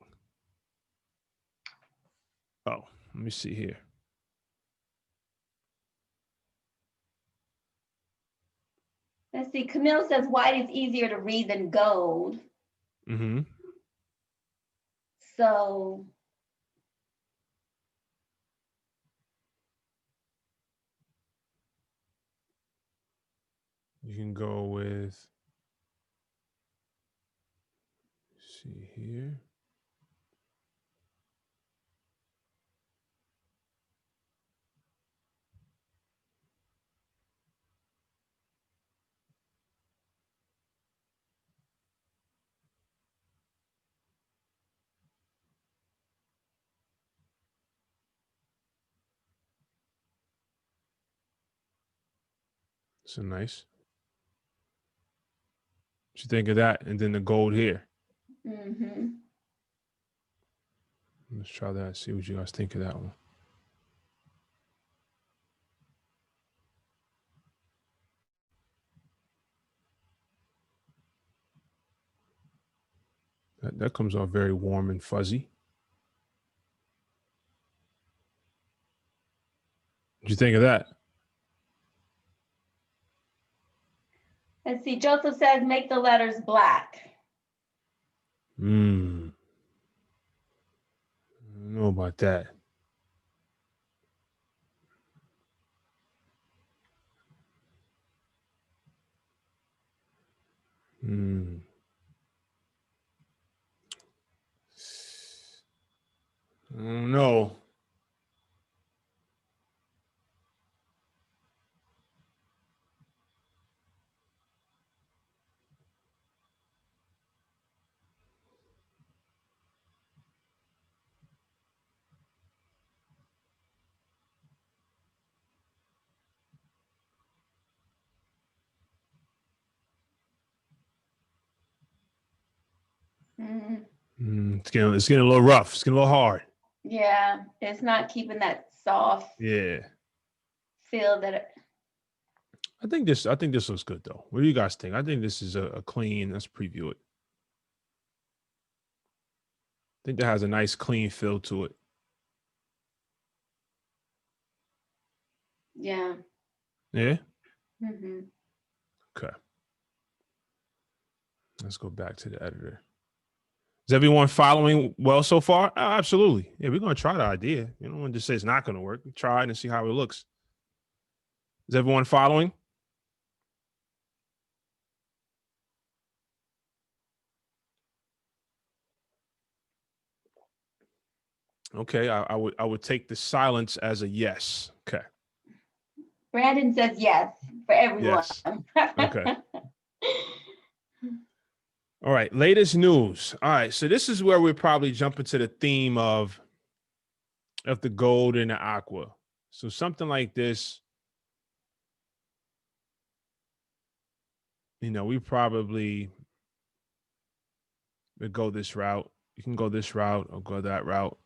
Oh, let me see here. Let's see. Camille says white is easier to read than gold. Mm-hmm. So You can go with, see here. So nice. What you think of that? And then the gold here. mm-hmm. Let's try that. See what you guys think of that one. That comes off very warm and fuzzy. What you think of that? Let's see. Joseph says make the letters black. I don't know about that. I don't know. Mm-hmm. It's getting a little rough. It's getting a little hard. Yeah, it's not keeping that soft Yeah. feel that. I think this looks good though. What do you guys think? I think this is a clean. Let's preview it. I think that has a nice clean feel to it. Yeah. Yeah. Mm-hmm. Okay. Let's go back to the editor. Is everyone following well so far? Oh, absolutely. Yeah, we're going to try the idea. You don't want to just say it's not going to work. We try it and see how it looks. Is everyone following? Okay, I would take the silence as a yes. Okay. Brandon says yes for everyone. Yes. Okay. All right, latest news. All right, so this is where we're probably jumping to the theme of the gold and the aqua. So something like this we probably would go this route. You can go this route or go that route.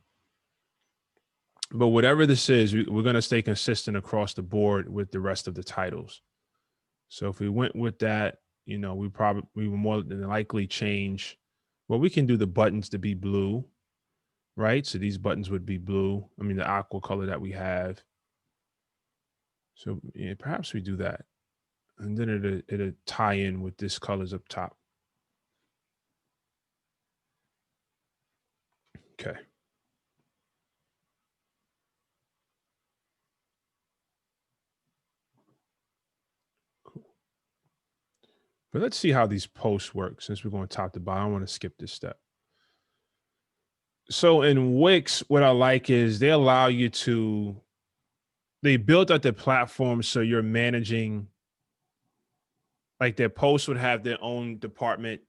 But whatever this is, we're going to stay consistent across the board with the rest of the titles. So if we went with that, we would more than likely change. Well, we can do the buttons to be blue, right? So these buttons would be blue. I mean, the aqua color that we have. So yeah, perhaps we do that. And then it'll tie in with this colors up top. Okay. Cool. But let's see how these posts work since we're going top to bottom. I want to skip this step. So in Wix, what I like is they built out their platform so you're managing, like their posts would have their own department,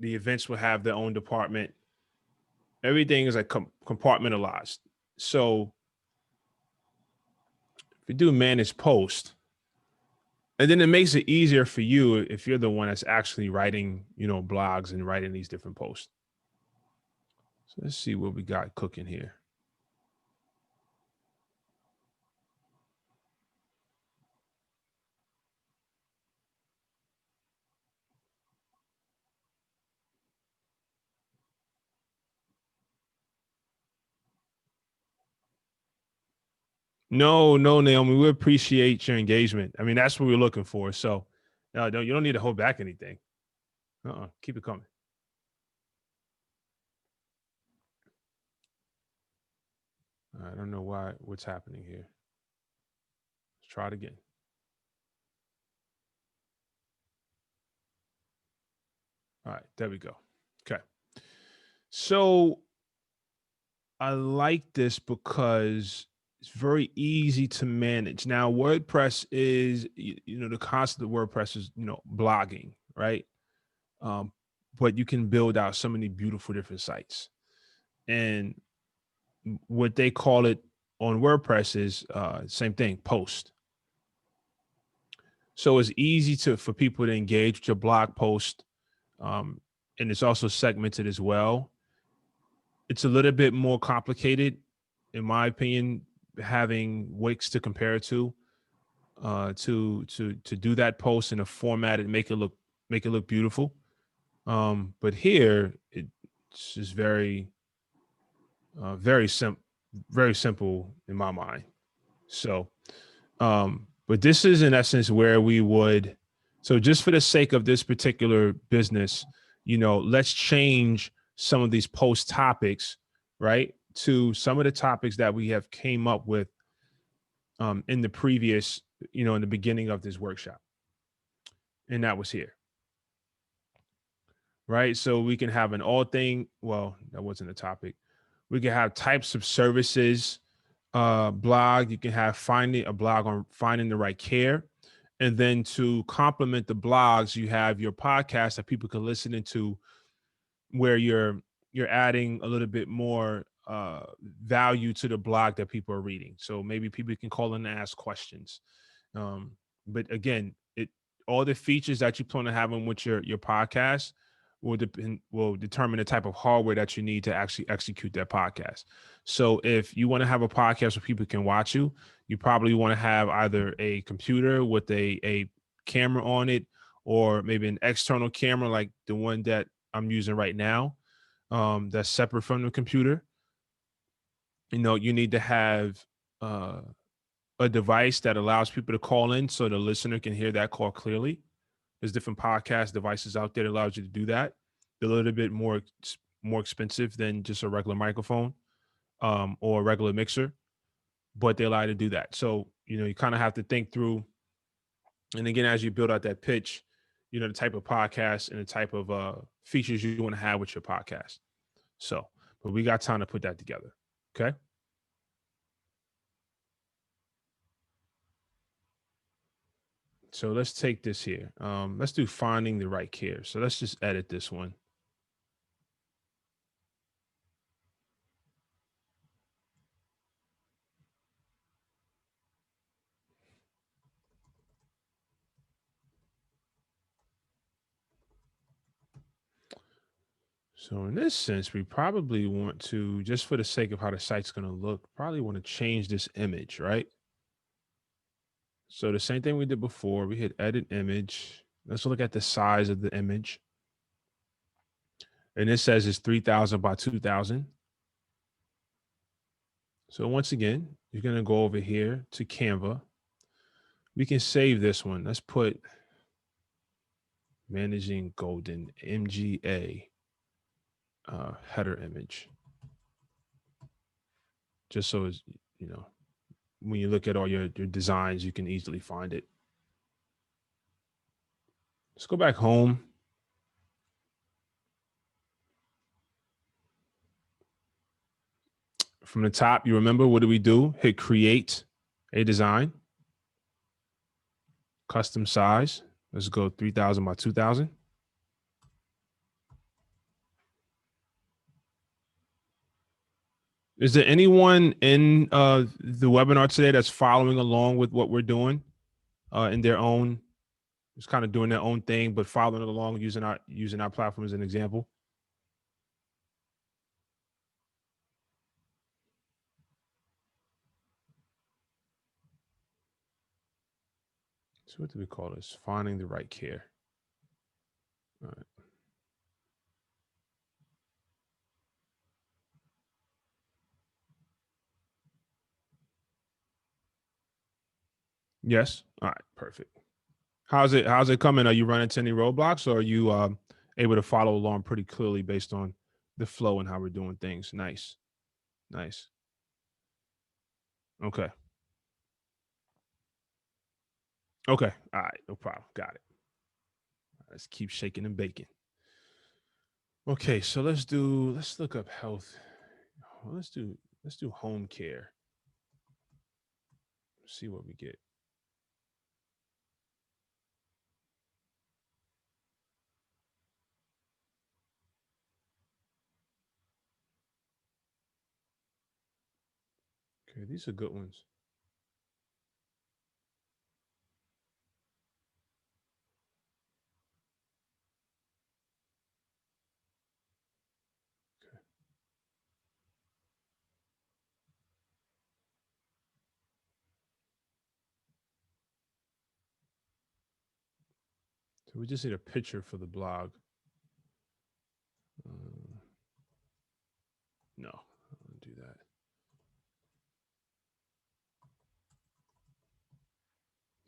the events would have their own department. Everything is like compartmentalized. So if you do manage post, and then it makes it easier for you if you're the one that's actually writing, blogs and writing these different posts. So let's see what we got cooking here. No, Naomi, we appreciate your engagement. I mean, that's what we're looking for. So you don't need to hold back anything. Keep it coming. I don't know what's happening here. Let's try it again. All right, there we go. Okay. So I like this because it's very easy to manage. Now, WordPress is, the concept of WordPress is, blogging, right? But you can build out so many beautiful different sites. And what they call it on WordPress is same thing, post. So it's easy for people to engage with your blog post. And it's also segmented as well. It's a little bit more complicated, in my opinion, having Wix to compare it to do that post in a format and make it look beautiful. But here it's just very simple in my mind. So, but this is in essence where we would. So just for the sake of this particular business, let's change some of these post topics, right, to some of the topics that we have came up with in the previous, in the beginning of this workshop. And that was here. Right. So we can have an all thing. Well, that wasn't a topic. We can have types of services blog. You can have finding a blog on finding the right care. And then to complement the blogs, you have your podcast that people can listen into where you're adding a little bit more value to the blog that people are reading. So maybe people can call in and ask questions. But again, all the features that you plan on having with your podcast will determine the type of hardware that you need to actually execute that podcast. So if you want to have a podcast where people can watch you, you probably want to have either a computer with a camera on it, or maybe an external camera like the one that I'm using right now, that's separate from the computer. You need to have a device that allows people to call in so the listener can hear that call clearly. There's different podcast devices out there that allows you to do that. They're a little bit more expensive than just a regular microphone or a regular mixer, but they allow you to do that. So, you kind of have to think through. And again, as you build out that pitch, the type of podcast and the type of features you want to have with your podcast. So, but we got time to put that together. Okay. So let's take this here. Let's do finding the right care. So let's just edit this one. So in this sense, we probably want to, just for the sake of how the site's going to look, probably want to change this image, right? So the same thing we did before, we hit edit image. Let's look at the size of the image. And it says it's 3,000 by 2,000. So once again, you're going to go over here to Canva. We can save this one. Let's put managing golden MGA header image. Just so it's, you know, when you look at all your designs, you can easily find it. Let's go back home. From the top, you remember, what do we do? Hit create a design. Custom size. Let's go 3,000 by 2,000. Is there anyone in the webinar today that's following along with what we're doing in their own, just kind of doing their own thing, but following along using our platform as an example? So what do we call this? Finding the right care. All right. Yes. All right. Perfect. How's it coming? Are you running into any roadblocks, or are you able to follow along pretty clearly based on the flow and how we're doing things? Nice. Nice. Okay. Okay. All right. No problem. Got it. Let's keep shaking and baking. Okay. So let's look up health. Well, let's do home care. See what we get. Okay, these are good ones. Okay. So we just need a picture for the blog. No, I don't do that.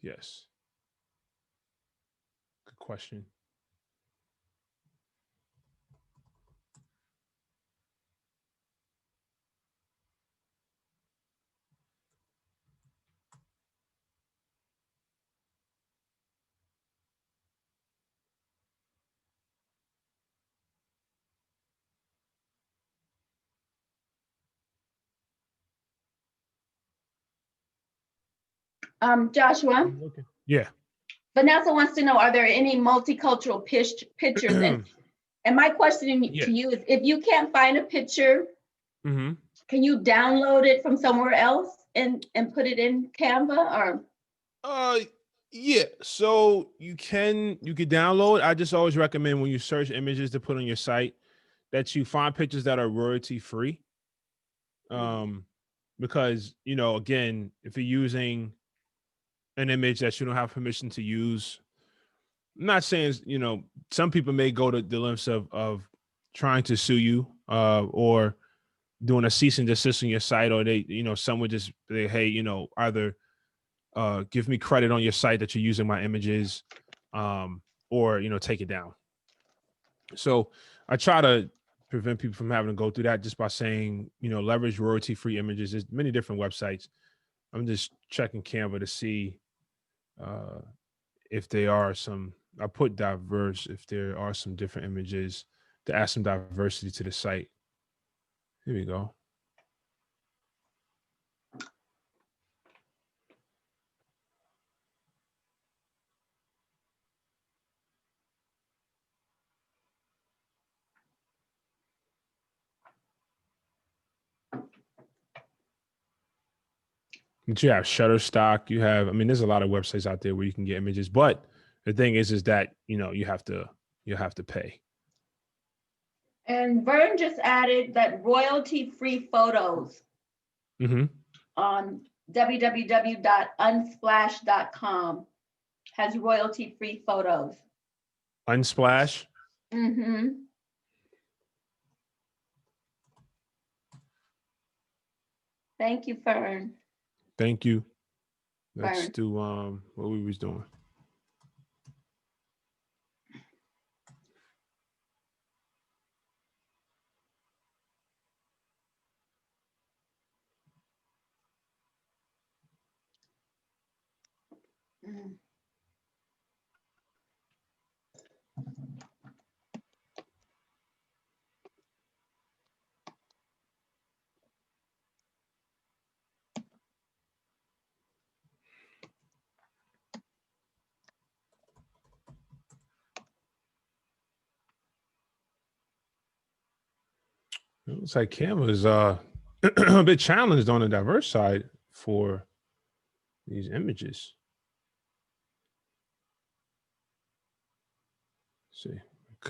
Yes. Good question. Joshua, Yeah. Vanessa wants to know, are there any multicultural pictures? And my question Yeah. to you is, if you can't find a picture, Mm-hmm. can you download it from somewhere else and put it in Canva, or? Yeah. So you could download. I just always recommend when you search images to put on your site that you find pictures that are royalty free. Because, you know, again, if you're using an image that you don't have permission to use, I'm not saying, you know, some people may go to the lengths of trying to sue you, or doing a cease and desist on your site, or they, you know, someone just say, hey, you know, either give me credit on your site that you're using my images, or, you know, take it down. So I try to prevent people from having to go through that just by saying, you know, leverage royalty-free images. There's many different websites. I'm just checking Canva to see if there are some, I put diverse, if there are some different images to add some diversity to the site. Here we go. But you have Shutterstock, you have, I mean, there's a lot of websites out there where you can get images, but the thing is that, you know, you have to pay. And Vern just added that royalty-free photos Mm-hmm. on www.unsplash.com has royalty-free photos. Unsplash. Mm-hmm. Thank you, Fern. Thank you. Let's Fern. do what we was doing. Mm. It looks like Canva's a bit challenged on the diverse side for these images. Let's see,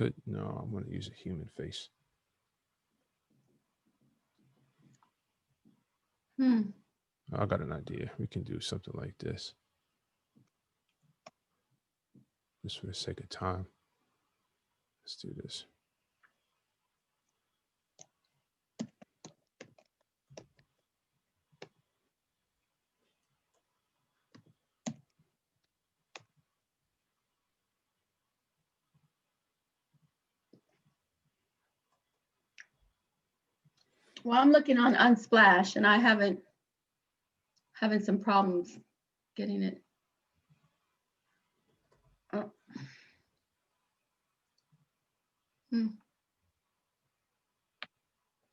I'm going to use a human face. I got an idea. We can do something like this. Just for the sake of time. Let's do this. Well, I'm looking on Unsplash and I having some problems getting it. Oh.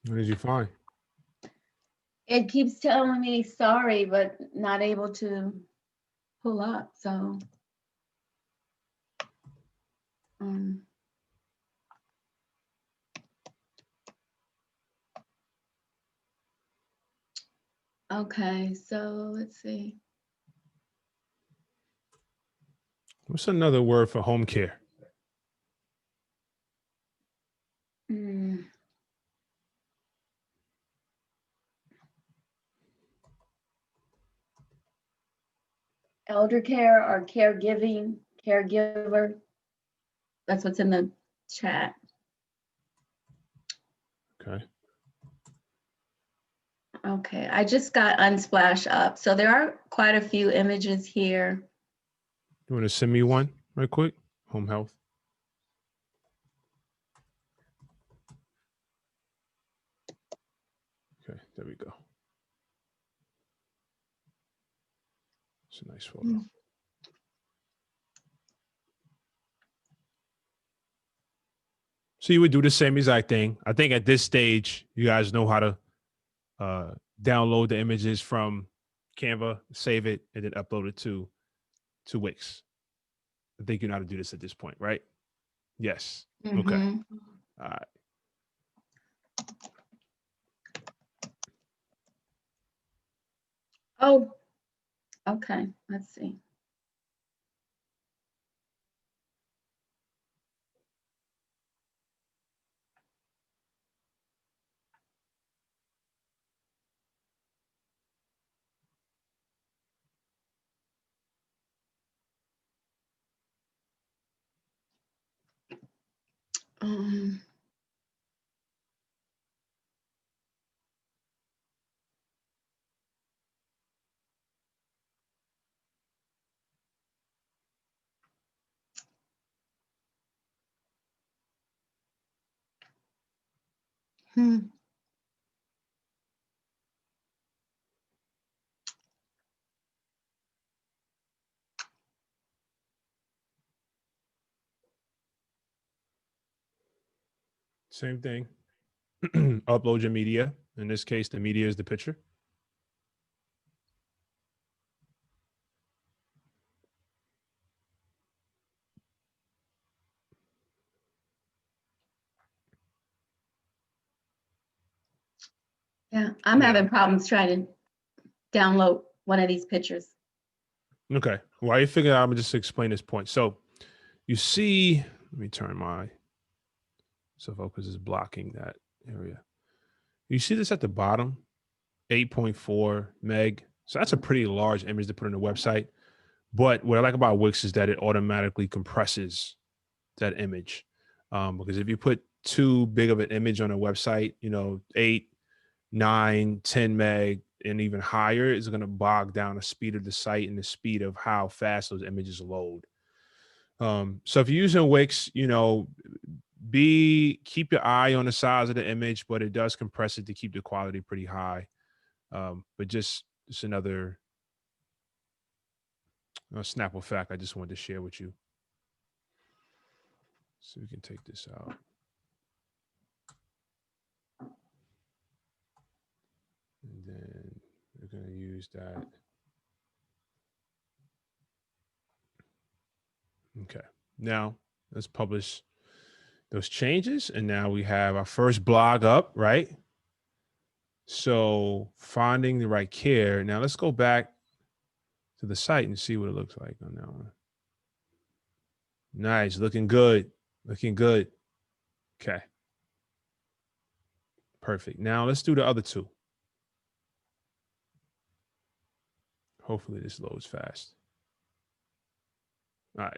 What did you find? It keeps telling me sorry, but not able to pull up. So, okay, so let's see. What's another word for home care? Elder care or caregiver. That's what's in the chat. Okay. Okay, I just got Unsplash up. So there are quite a few images here. You want to send me one right quick? Home health. Okay, there we go. It's a nice photo. So you would do the same exact thing. I think at this stage, you guys know how to download the images from Canva, save it, and then upload it to Wix. I think you know how to do this at this point, right? Yes. Okay. All right. Oh, okay. Let's see. Same thing. Upload your media. In this case, the media is the picture. Yeah, I'm having problems trying to download one of these pictures. Okay. While you figure out, I'm gonna just explain this point. So you see, let me turn my So focus is blocking that area. You see this at the bottom, 8.4 meg. So that's a pretty large image to put on the website. But what I like about Wix is that it automatically compresses that image. Because if you put too big of an image on a website, 8, 9, 10 meg and even higher, is going to bog down the speed of the site and the speed of how fast those images load. So if you're using Wix, keep your eye on the size of the image, but it does compress it to keep the quality pretty high. But just another Snapple fact I just wanted to share with you. So we can take this out. And then we're going to use that. Okay. Now let's publish those changes. And now we have our first blog up, right? So finding the right care. Now let's go back to the site and see what it looks like on that one. Nice. Looking good. Looking good. Okay. Perfect. Now let's do the other two. Hopefully this loads fast. All right.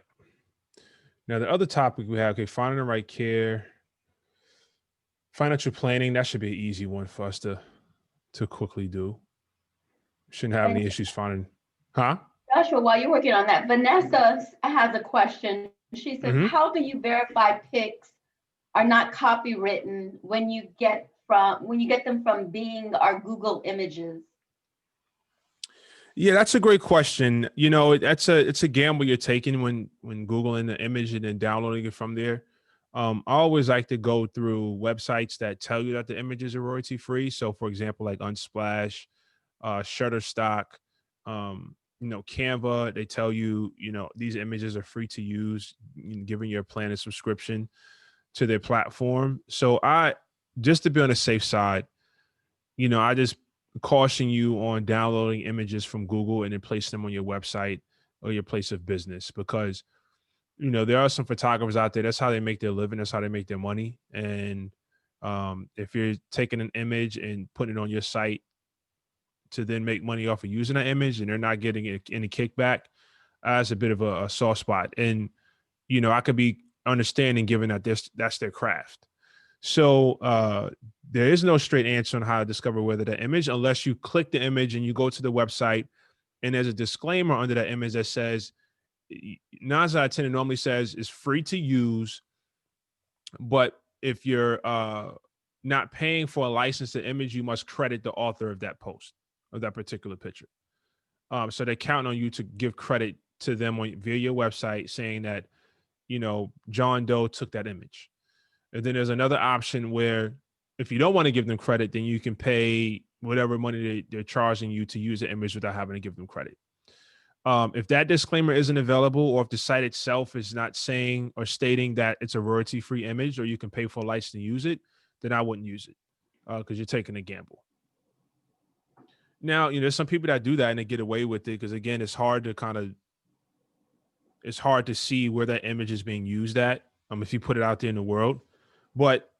Now the other topic we have, finding the right care, financial planning. That should be an easy one for us to quickly do. Shouldn't have any issues finding, huh? Joshua, while you're working on that, Vanessa has a question. She says, how do you verify pics are not copywritten when you get them from Bing or Google Images? Yeah, that's a great question. It's a gamble you're taking when Googling the image and then downloading it from there. I always like to go through websites that tell you that the images are royalty free. So, for example, like Unsplash, Shutterstock, Canva, they tell you, these images are free to use, giving your plan a subscription to their platform. So just to be on the safe side, I just caution you on downloading images from Google and then place them on your website or your place of business, because, there are some photographers out there. That's how they make their living. That's how they make their money. And if you're taking an image and putting it on your site to then make money off of using that image and they're not getting any kickback, that's a bit of a soft spot. And, I could be understanding given that that's their craft. So there is no straight answer on how to discover whether the image, unless you click the image and you go to the website and there's a disclaimer under that image that says, 9 out of 10, it normally says it's free to use, but if you're not paying for a license to image, you must credit the author of that post, of that particular picture. So they count on you to give credit to them via your website saying that, John Doe took that image. And then there's another option where if you don't want to give them credit, then you can pay whatever money they're charging you to use the image without having to give them credit. If that disclaimer isn't available, or if the site itself is not saying or stating that it's a royalty-free image or you can pay for a license to use it, then I wouldn't use it because you're taking a gamble. Now, there's some people that do that and they get away with it because, again, it's hard to see where that image is being used at if you put it out there in the world. But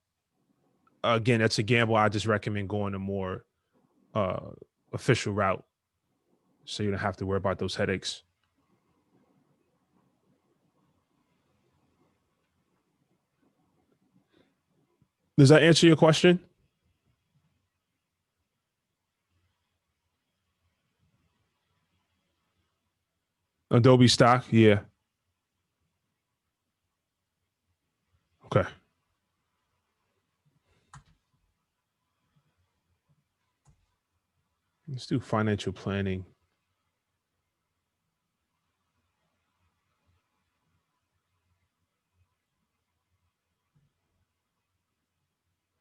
again, that's a gamble. I just recommend going a more official route so you don't have to worry about those headaches. Does that answer your question? Adobe stock? Yeah. Okay. Let's do financial planning.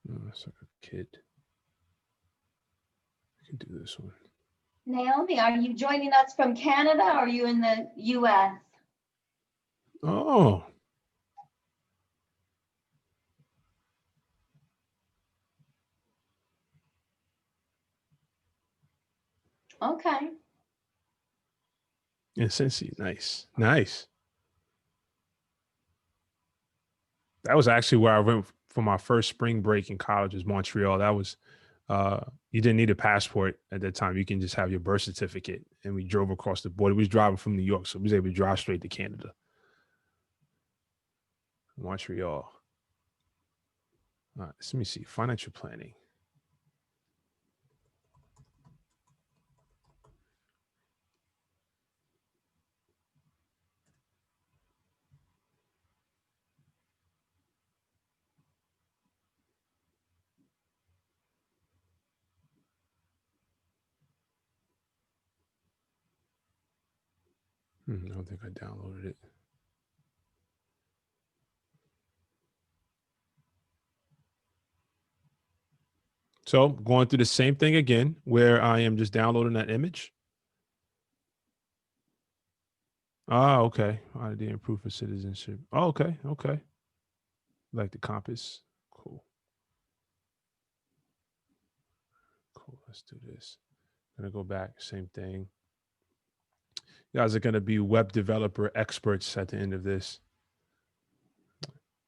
Oh, that's like a kid. I can do this one. Naomi, are you joining us from Canada or are you in the US? Oh. Okay. Yeah, Cincy. Nice. Nice. That was actually where I went for my first spring break in college was Montreal. That was, you didn't need a passport at that time. You can just have your birth certificate. And we drove across the border. We was driving from New York, so we was able to drive straight to Canada. Montreal. All right, let me see. Financial planning. I don't think I downloaded it. So going through the same thing again, where I am just downloading that image. Ah, okay. ID and proof of citizenship. Oh, okay. Okay. Like the compass. Cool. Cool. Let's do this. Gonna go back. Same thing. You guys are gonna be web developer experts at the end of this.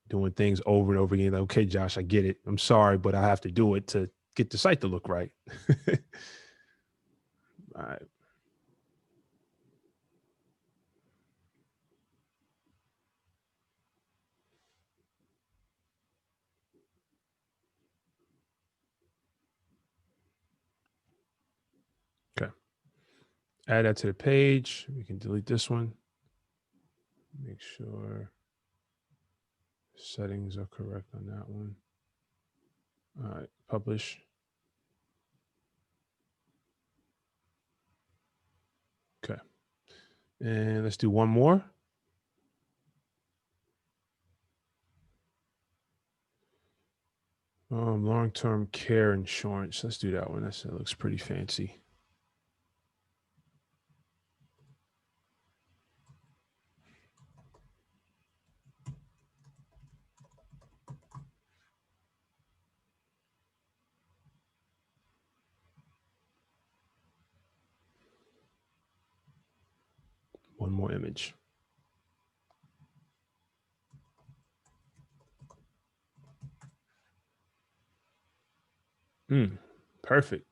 Doing things over and over again. Like, okay, Josh, I get it. I'm sorry, but I have to do it to get the site to look right. All right. Okay. Add that to the page. We can delete this one. Make sure settings are correct on that one. All right. Publish. Okay. And let's do one more. Long-term care insurance. Let's do that one. That looks pretty fancy. One more image. Perfect.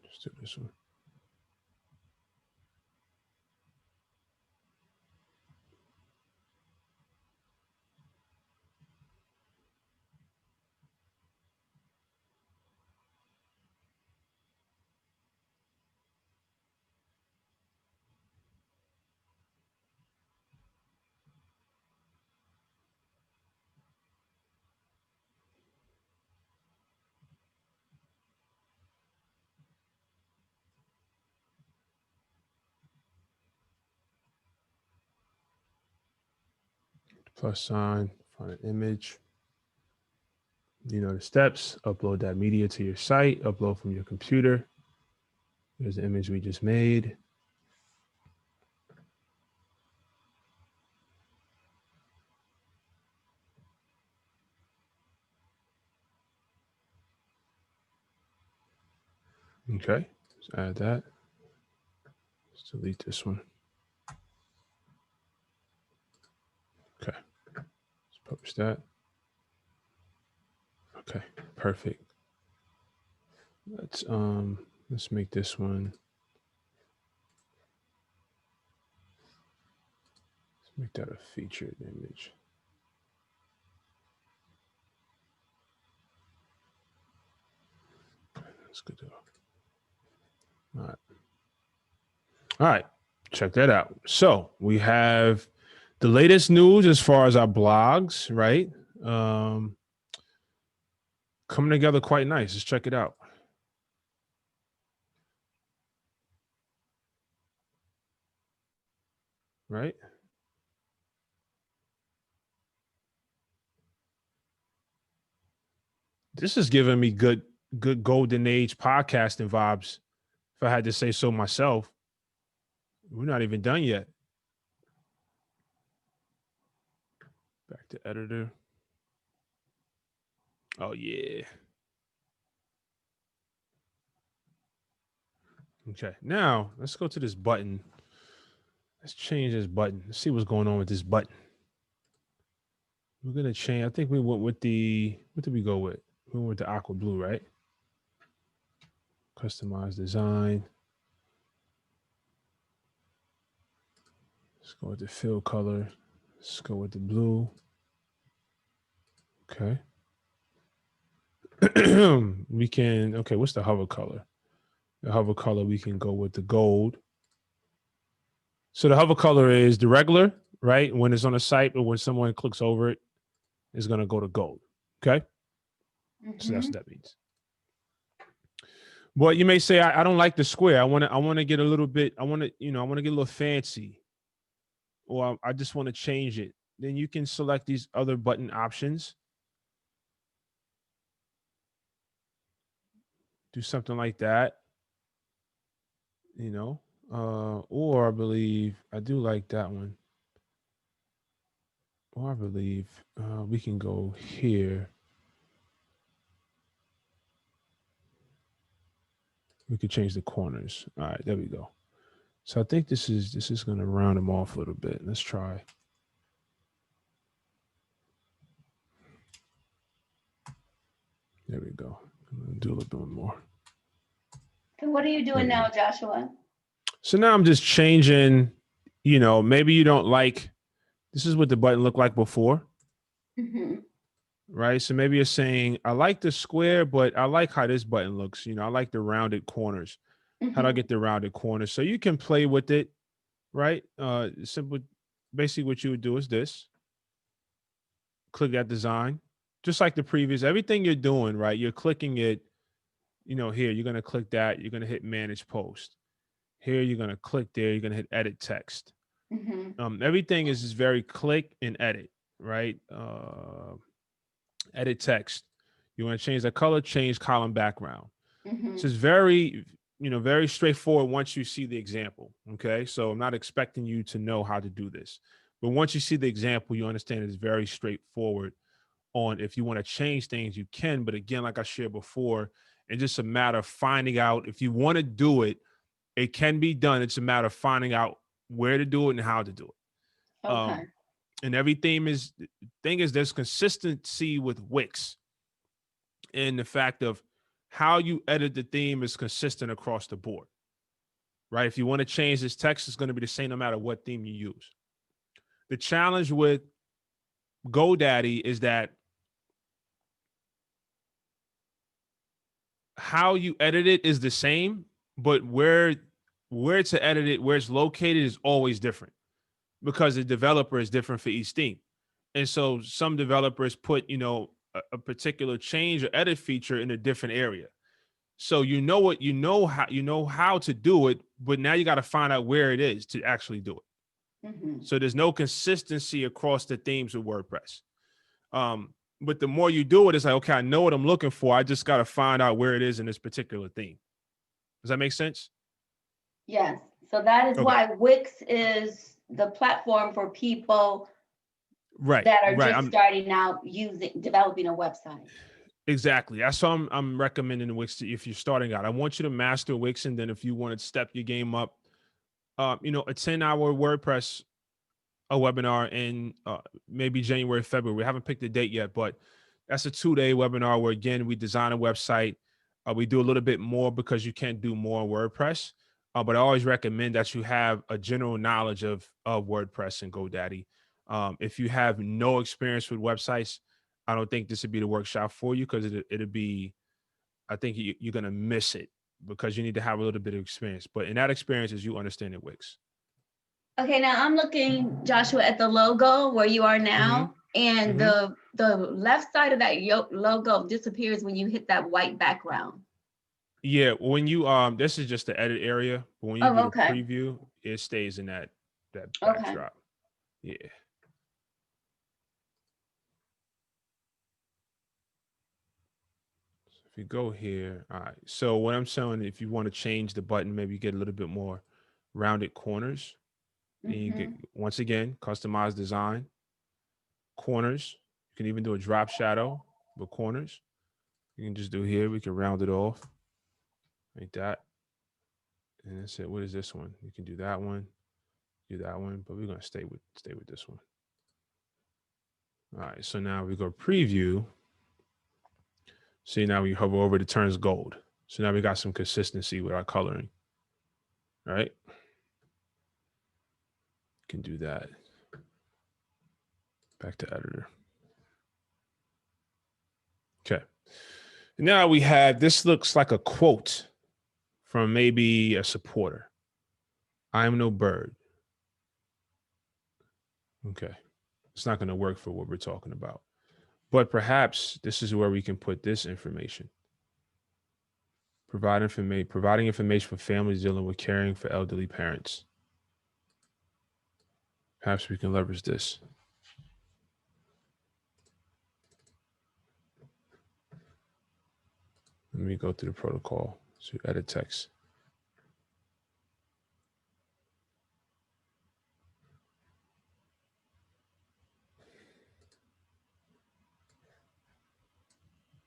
Let's do this one. Plus sign, find an image. You know the steps. Upload that media to your site. Upload from your computer. There's the image we just made. Okay, let's add that. Let's delete this one. Okay, let's publish that. Okay, perfect. Let's make this one. Let's make that a featured image. That's good to go. All right. All right. Check that out. So we have the latest news as far as our blogs, right? Coming together quite nice. Let's check it out. Right? This is giving me good golden age podcasting vibes, if I had to say so myself. We're not even done yet. Back to editor. Oh, yeah. Okay, now let's go to this button. Let's change this button. Let's see what's going on with this button. We're gonna change. I think we went with the, what did we go with? We went with the aqua blue, right? Customize design. Let's go with the fill color. Let's go with the blue. Okay. We can, okay, what's the hover color? The hover color, we can go with the gold. So the hover color is the regular, right? When it's on a site or when someone clicks over it, it's going to go to gold. Okay. So that's what that means. Well, you may say, I don't like the square. I want to get a little bit, I want to get a little fancy, or I just want to change it. Then you can select these other button options. Do something like that, or I believe I do like that one. Or I believe we can go here. We could change the corners. All right, there we go. So I think this is going to round them off a little bit. Let's try. There we go. I'm going to do a little bit more. So what are you doing now, Joshua? So now I'm just changing, maybe you don't like, this is what the button looked like before. Right? So maybe you're saying, I like the square, but I like how this button looks. I like the rounded corners. How do I get the rounded corners? So you can play with it, right? Simple. Basically what you would do is this. Click that design, just like the previous, everything you're doing, right? You're clicking it, here, you're going to click that. You're going to hit manage post. Here, you're going to click there. You're going to hit edit text. Everything is just very click and edit, right? Edit text. You want to change the color, change column background. So it's very, very straightforward once you see the example. Okay. So I'm not expecting you to know how to do this, but once you see the example, you understand it's very straightforward on if you want to change things, you can. But again, like I shared before, it's just a matter of finding out if you want to do it, it can be done. It's a matter of finding out where to do it and how to do it. Okay. And thing is there's consistency with Wix, and the fact of how you edit the theme is consistent across the board, right? If you want to change this text, it's going to be the same no matter what theme you use. The challenge with GoDaddy is that how you edit it is the same, but where to edit it, where it's located is always different because the developer is different for each theme. And so some developers put, a particular change or edit feature in a different area. So how to do it, but now you got to find out where it is to actually do it. So there's no consistency across the themes of WordPress. But the more you do it, it's like, okay, I know what I'm looking for. I just got to find out where it is in this particular theme. Does that make sense? Yes. So that is why Wix is the platform for people that are just starting out developing a website. Exactly. That's why I'm recommending Wix if you're starting out. I want you to master Wix, and then if you want to step your game up, a 10-hour WordPress webinar in maybe January, February. We haven't picked the date yet, but that's a 2-day webinar where, again, we design a website. We do a little bit more because you can't do more WordPress. But I always recommend that you have a general knowledge of WordPress and GoDaddy. If you have no experience with websites, I don't think this would be the workshop for you because it'll be, I think you're going to miss it because you need to have a little bit of experience. But in that experience is you understanding Wix. Okay, now I'm looking, Joshua, at the logo where you are now, and the left side of that logo disappears when you hit that white background. Yeah, when you this is just the edit area, but when you do the preview, it stays in that backdrop. Yeah. So if you go here, all right. So what I'm saying, if you want to change the button, maybe you get a little bit more rounded corners. And you get, once again, customized design, corners. You can even do a drop shadow with corners. You can just do here. We can round it off like that. And that's it. What is this one? You can do that one, but we're gonna stay with this one. All right, so now we go preview. See, now we hover over, it turns gold. So now we got some consistency with our coloring, right? Can do that. Back to editor. Okay. Now we have, this looks like a quote from maybe a supporter. I'm no bird. Okay. It's not going to work for what we're talking about. But perhaps this is where we can put this information. Providing information for families dealing with caring for elderly parents. Perhaps we can leverage this. Let me go through the protocol. So edit text.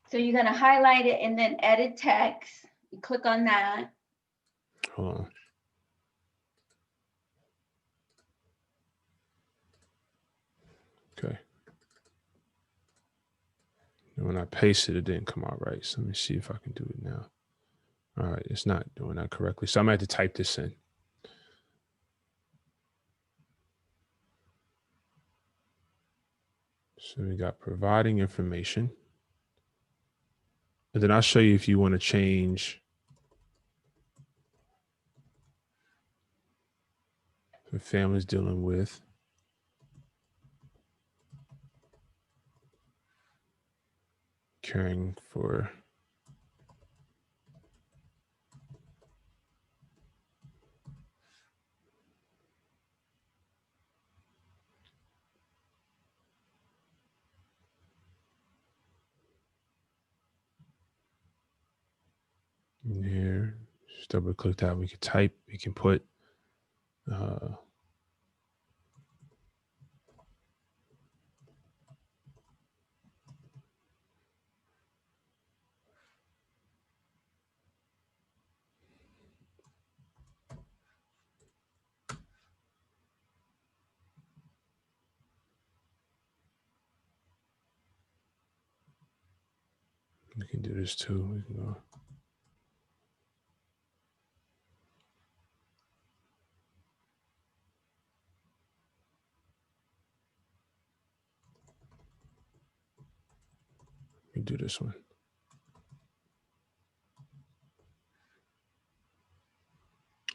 So you're going to highlight it and then edit text. You click on that. Hold on. Okay. And when I pasted, it didn't come out right. So let me see if I can do it now. All right, it's not doing that correctly. So I'm going to have to type this in. So we got providing information. And then I'll show you if you want to change for families dealing with caring for here. Just double click that. We can type, we can put we can do this too. We can go. We can do this one.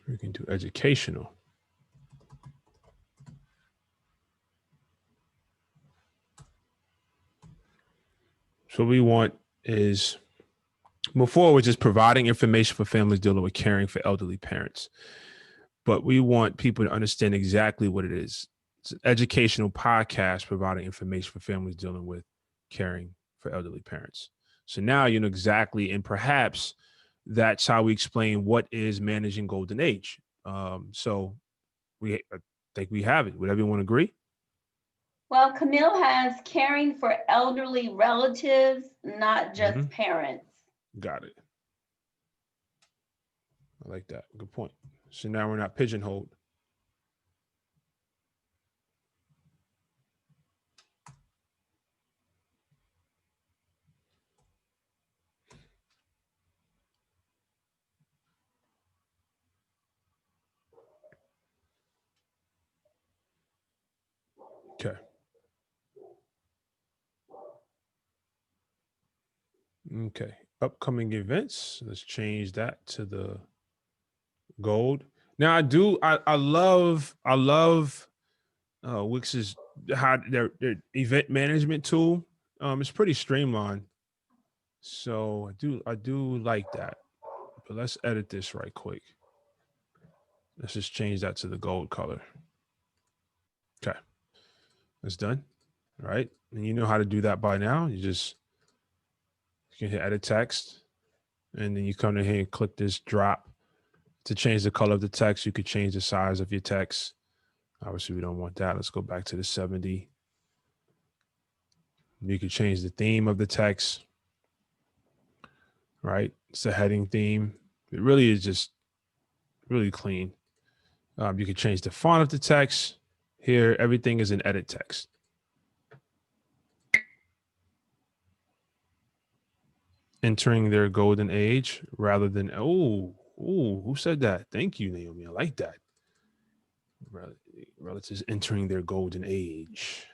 We can do educational. So what we want is, before we're just providing information for families dealing with caring for elderly parents, but we want people to understand exactly what it is. It's an educational podcast providing information for families dealing with caring for elderly parents. So now you know exactly, and perhaps that's how we explain what is managing golden age. So I think we have it. Would everyone agree? Well, Camille has caring for elderly relatives, not just parents. Got it. I like that. Good point. So now we're not pigeonholed. Okay. Okay. Upcoming events. Let's change that to the gold. Now I love Wix's how their event management tool. It's pretty streamlined. So I do like that. But let's edit this right quick. Let's just change that to the gold color. Okay. That's done. All right. And you know how to do that by now. You can hit edit text, and then you come in here and click this drop to change the color of the text. You could change the size of your text. Obviously, we don't want that. Let's go back to the 70. You could change the theme of the text, right? It's a heading theme. It really is just really clean. You can change the font of the text. Here, everything is in edit text. Entering their golden age rather than, who said that? Thank you, Naomi. I like that. Relatives entering their golden age.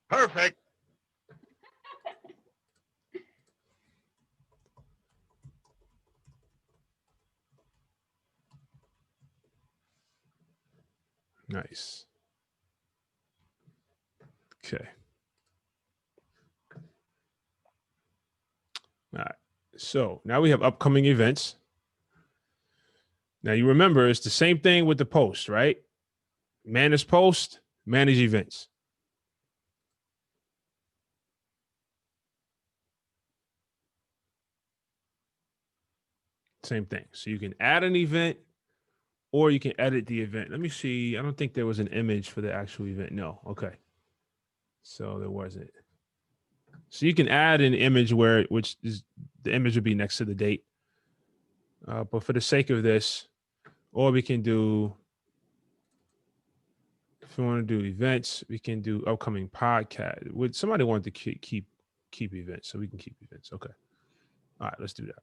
Perfect. Nice. Okay. All right. So now we have upcoming events. Now you remember it's the same thing with the post, right? Manage post, manage events. Same thing. So you can add an event or you can edit the event. Let me see. I don't think there was an image for the actual event. No. Okay. So there wasn't. So you can add an image which is the image would be next to the date. But for the sake of this, or we can do, if we want to do events, we can do upcoming podcast. Would somebody want to keep events? So we can keep events. Okay. All right, let's do that.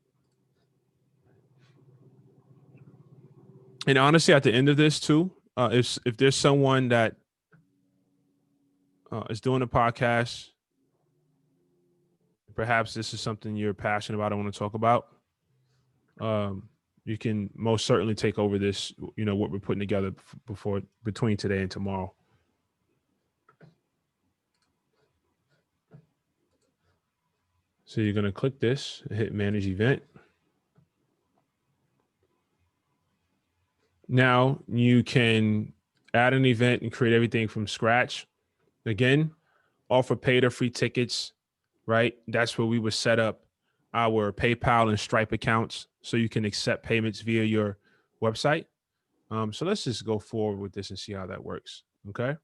And honestly, at the end of this too, if there's someone that is doing a podcast, perhaps this is something you're passionate about, I want to talk about. You can most certainly take over this, what we're putting together between today and tomorrow. So you're going to click this, hit manage event. Now you can add an event and create everything from scratch. Again, offer paid or free tickets, right? That's where we would set up our PayPal and Stripe accounts so you can accept payments via your website. So let's just go forward with this and see how that works. Okay.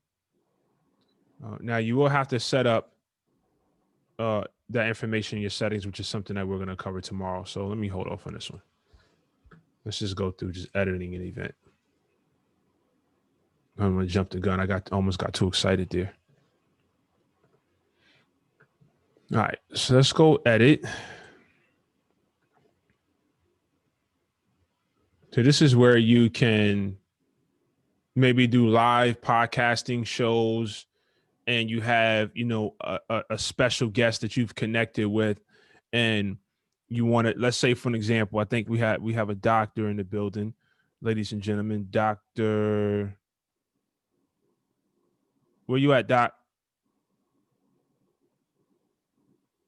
Now you will have to set up that information in your settings, which is something that we're going to cover tomorrow. So let me hold off on this one. Let's just go through just editing an event. I'm going to jump the gun. I almost got too excited there. All right. So let's go edit. So this is where you can maybe do live podcasting shows and you have, a special guest that you've connected with and you want to, let's say for an example, I think we have a doctor in the building, ladies and gentlemen, Dr. Where you at, Doc?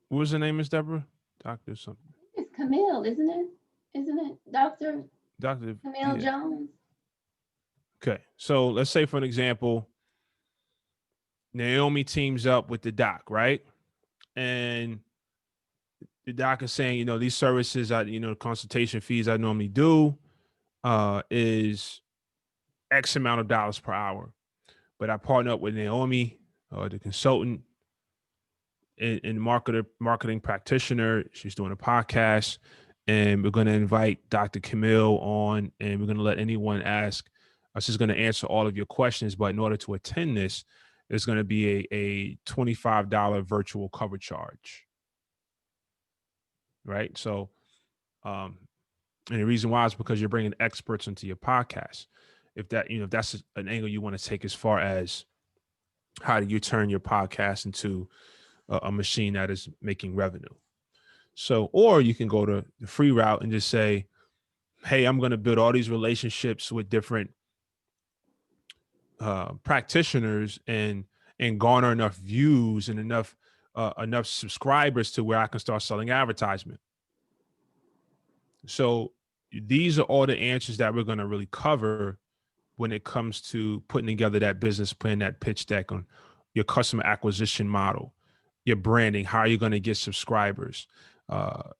What was the name, Miss Deborah? Doctor something. It's Camille, isn't it? Isn't it Dr. Camille yeah. Jones? Okay. So let's say for an example, Naomi teams up with the doc, right? And the doc is saying, these services, consultation fees I normally do is X amount of dollars per hour. But I partner up with Naomi, the consultant and marketing practitioner. She's doing a podcast. And we're going to invite Dr. Camille on, and we're going to let anyone ask. She's going to answer all of your questions. But in order to attend this, there's going to be a $25 virtual cover charge. Right. So, and the reason why is because you're bringing experts into your podcast. If that's an angle you want to take as far as how do you turn your podcast into a machine that is making revenue. So, or you can go to the free route and just say, hey, I'm going to build all these relationships with different practitioners and garner enough views and enough subscribers to where I can start selling advertisement. So these are all the answers that we're going to really cover when it comes to putting together that business plan, that pitch deck on your customer acquisition model, your branding, how are you going to get subscribers? What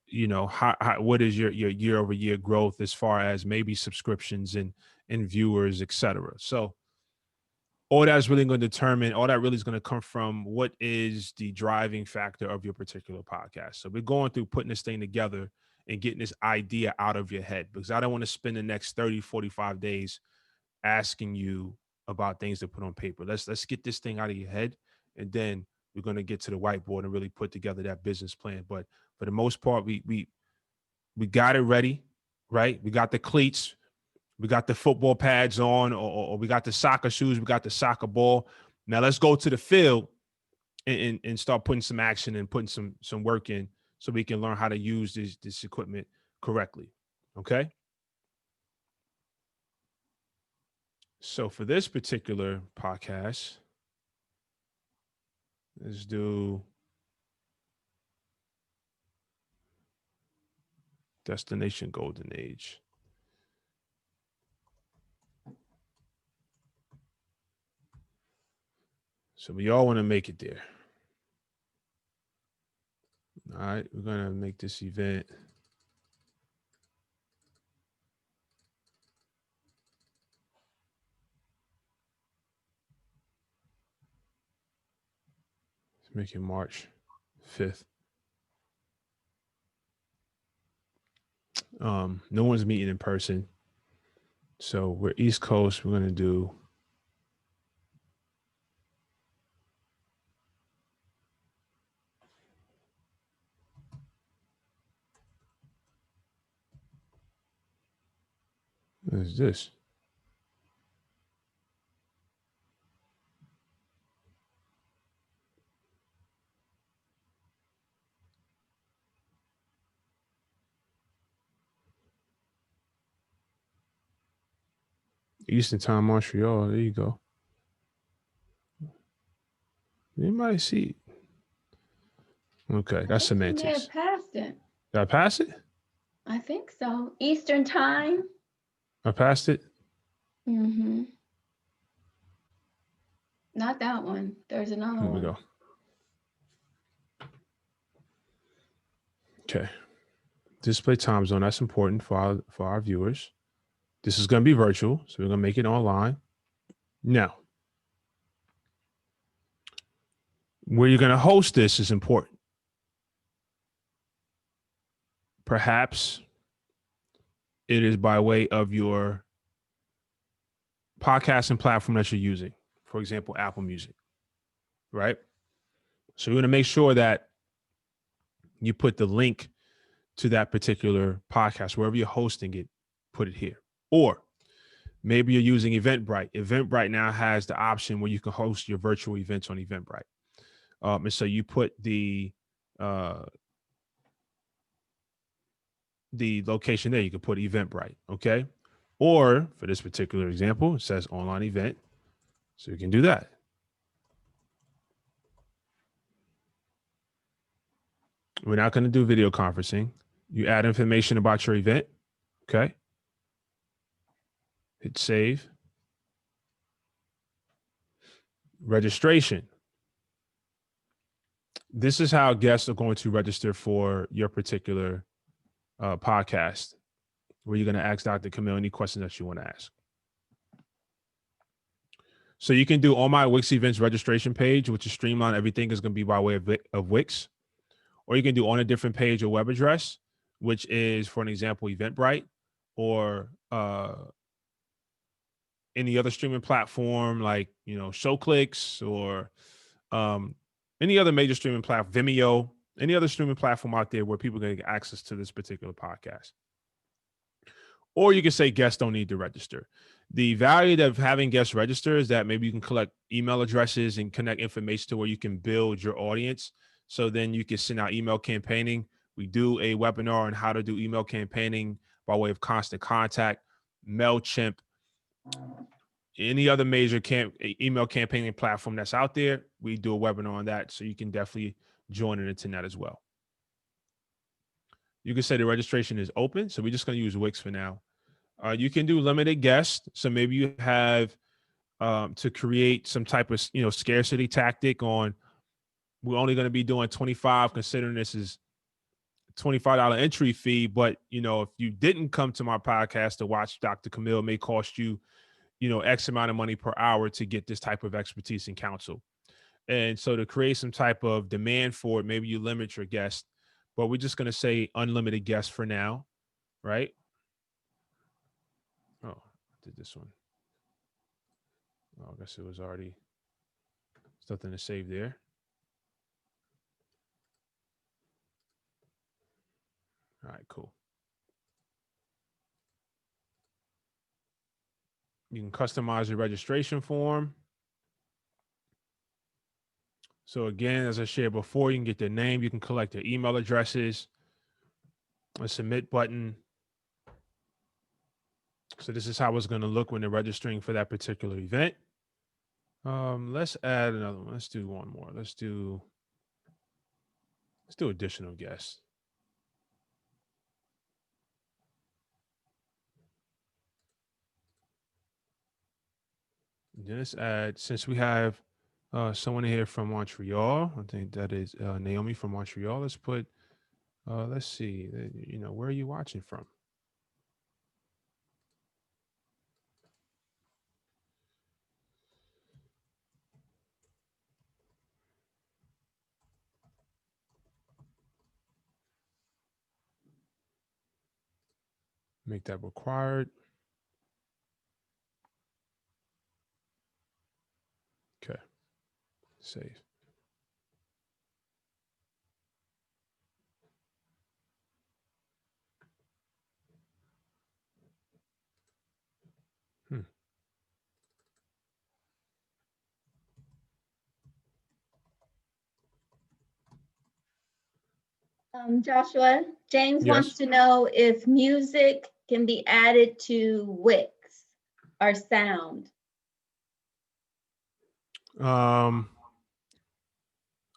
is your year over year growth as far as maybe subscriptions and viewers, et cetera. So all that is really going to determine, all that really is going to come from what is the driving factor of your particular podcast. So we're going through putting this thing together and getting this idea out of your head, because I don't want to spend the next 30, 45 days asking you about things to put on paper. Let's get this thing out of your head, and then we're going to get to the whiteboard and really put together that business plan. But for the most part, we got it ready, right? We got the cleats, we got the football pads on, or we got the soccer shoes, we got the soccer ball. Now let's go to the field and start putting some action and putting some work in, so we can learn how to use this equipment correctly. Okay. So for this particular podcast, let's do Destination Golden Age. So we all want to make it there. All right, we're going to make this event. Let's make it March 5th. No one's meeting in person. So we're East Coast. We're going to do what is this? Eastern Time, Montreal. There you go. You might see. Okay, that's semantics. You may have passed it. Did I pass it? I think so. Eastern Time. I passed it? Mm-hmm. Not that one. There's another Here one. we go. Okay. Display time zone. That's important for our viewers. This is going to be virtual, so we're going to make it online. Now, where you're going to host this is important. Perhaps it is by way of your podcasting platform that you're using. For example, Apple Music, right? So you're going to make sure that you put the link to that particular podcast, wherever you're hosting it, put it here. Or maybe you're using Eventbrite. Eventbrite now has the option where you can host your virtual events on Eventbrite. And so you put the location there. You can put Eventbrite, okay? Or for this particular example, it says online event. So you can do that. We're not going to do video conferencing. You add information about your event, okay? Hit save. Registration. This is how guests are going to register for your particular podcast, where you're going to ask Dr. Camille any questions that you want to ask. So you can do on my Wix events registration page, which is streamlined. Everything is going to be by way of Wix. Or you can do on a different page or web address, which is, for an example, Eventbrite, or any other streaming platform like, ShowClicks, or any other major streaming platform, Vimeo, any other streaming platform out there where people can get access to this particular podcast. Or you can say guests don't need to register. The value of having guests register is that maybe you can collect email addresses and connect information to where you can build your audience. So then you can send out email campaigning. We do a webinar on how to do email campaigning by way of Constant Contact, MailChimp, any other major email campaigning platform that's out there. We do a webinar on that. So you can definitely join and attend that as well. You can say the registration is open. So we're just going to use Wix for now. You can do limited guests. So maybe you have to create some type of, scarcity tactic on, we're only going to be doing 25, considering this is $25 entry fee. But, if you didn't come to my podcast to watch Dr. Camille, it may cost you, X amount of money per hour to get this type of expertise and counsel. And so to create some type of demand for it, maybe you limit your guests but we're just going to say unlimited guests for now, right? Oh, I did this one. Oh, I guess it was already something to save there. All right, cool. You can customize your registration form. So again, as I shared before, you can get their name, you can collect their email addresses, a submit button. So this is how it's going to look when they're registering for that particular event. Let's add another one. Let's do one more. Let's do additional guests. Then let's add, since we have someone here from Montreal, I think that is Naomi from Montreal. Let's put, let's see, where are you watching from? Make that required. Okay, save. Joshua, James wants Yes. to know if music can be added to Wix or sound.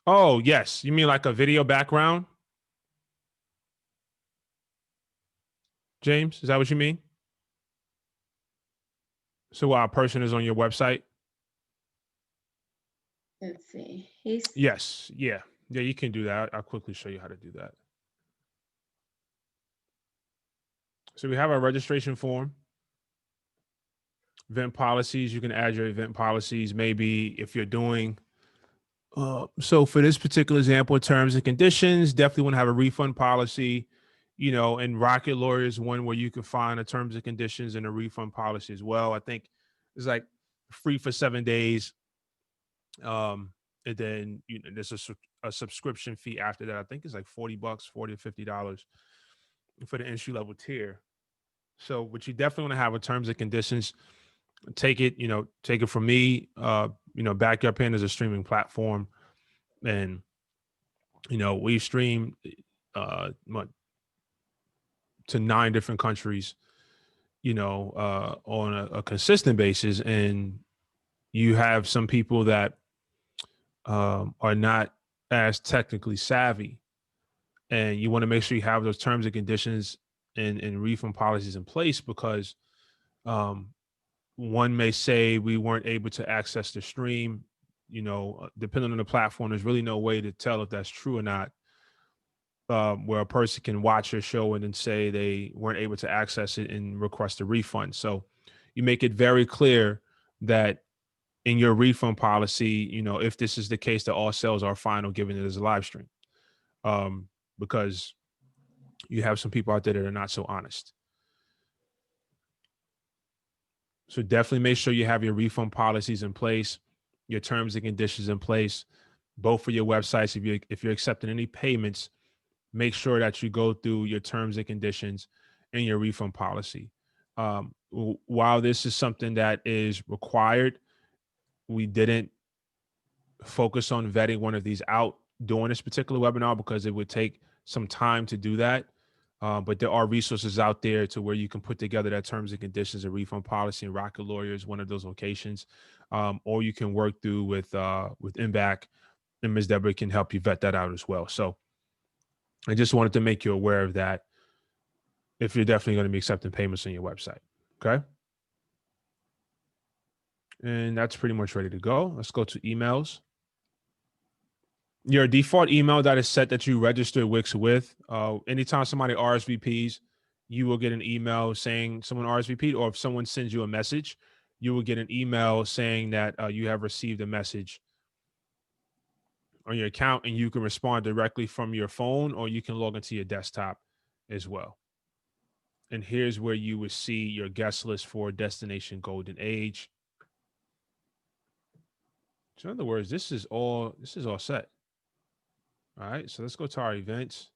Oh, yes. You mean like a video background? James, is that what you mean? So while a person is on your website? Let's see. Yes. Yeah. Yeah, you can do that. I'll quickly show you how to do that. So we have our registration form. Event policies, you can add your event policies. Maybe if you're doing, so for this particular example, terms and conditions, definitely want to have a refund policy, and Rocket Lawyer is one where you can find the terms and conditions and a refund policy as well. I think it's like free for 7 days. And then there's a subscription fee after that. I think it's like $40, $40 to $50 for the entry level tier. So, but you definitely want to have a terms and conditions. Take it from me. Back Up in as a streaming platform, and we stream to 9 different countries. On a consistent basis, and you have some people that are not as technically savvy, and you want to make sure you have those terms and conditions and refund policies in place, because one may say we weren't able to access the stream. Depending on the platform, there's really no way to tell if that's true or not. Where a person can watch your show and then say they weren't able to access it and request a refund. So you make it very clear that in your refund policy, if this is the case, that all sales are final, given it as a live stream, because you have some people out there that are not so honest. So definitely make sure you have your refund policies in place, your terms and conditions in place, both for your websites. If you're accepting any payments, make sure that you go through your terms and conditions and your refund policy. While this is something that is required, we didn't focus on vetting one of these out during this particular webinar because it would take some time to do that. But there are resources out there to where you can put together that terms and conditions and refund policy, and Rocket Lawyer is one of those locations. Or you can work through with Inback, and Ms. Deborah can help you vet that out as well. So I just wanted to make you aware of that if you're definitely going to be accepting payments on your website. Okay. And that's pretty much ready to go. Let's go to emails. Your default email that is set that you register Wix with, anytime somebody RSVPs, you will get an email saying someone RSVP'd, or if someone sends you a message, you will get an email saying that you have received a message on your account, and you can respond directly from your phone, or you can log into your desktop as well. And here's where you would see your guest list for Destination Golden Age. So in other words, this is all set. All right, so let's go to our events.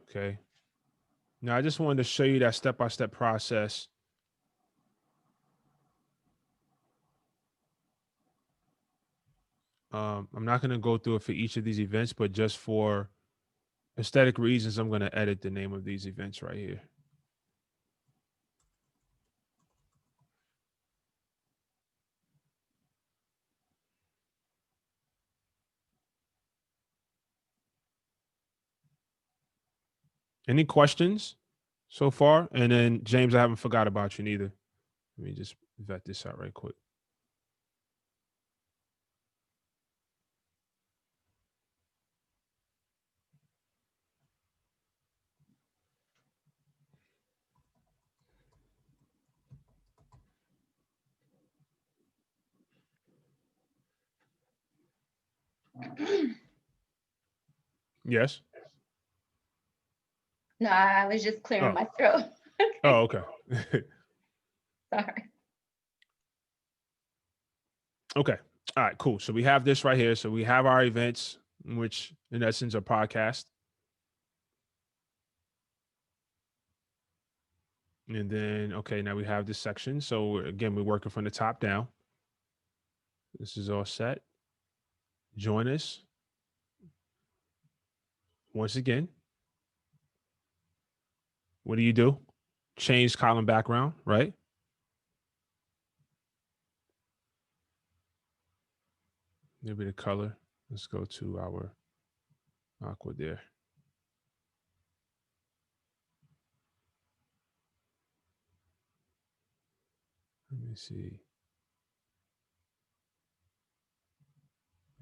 Okay. Now I just wanted to show you that step-by-step process. I'm not going to go through it for each of these events, but just for aesthetic reasons, I'm going to edit the name of these events right here. Any questions so far? And then James, I haven't forgot about you neither. Let me just vet this out right quick. Yes. No, I was just clearing my throat. Oh, okay. Sorry. Okay. All right, cool. So we have this right here. So we have our events, which in essence are podcasts. And then, okay, now we have this section. So again, we're working from the top down. This is all set. Join us. Once again, what do? Change column background, right? Maybe the color. Let's go to our aqua there. Let me see.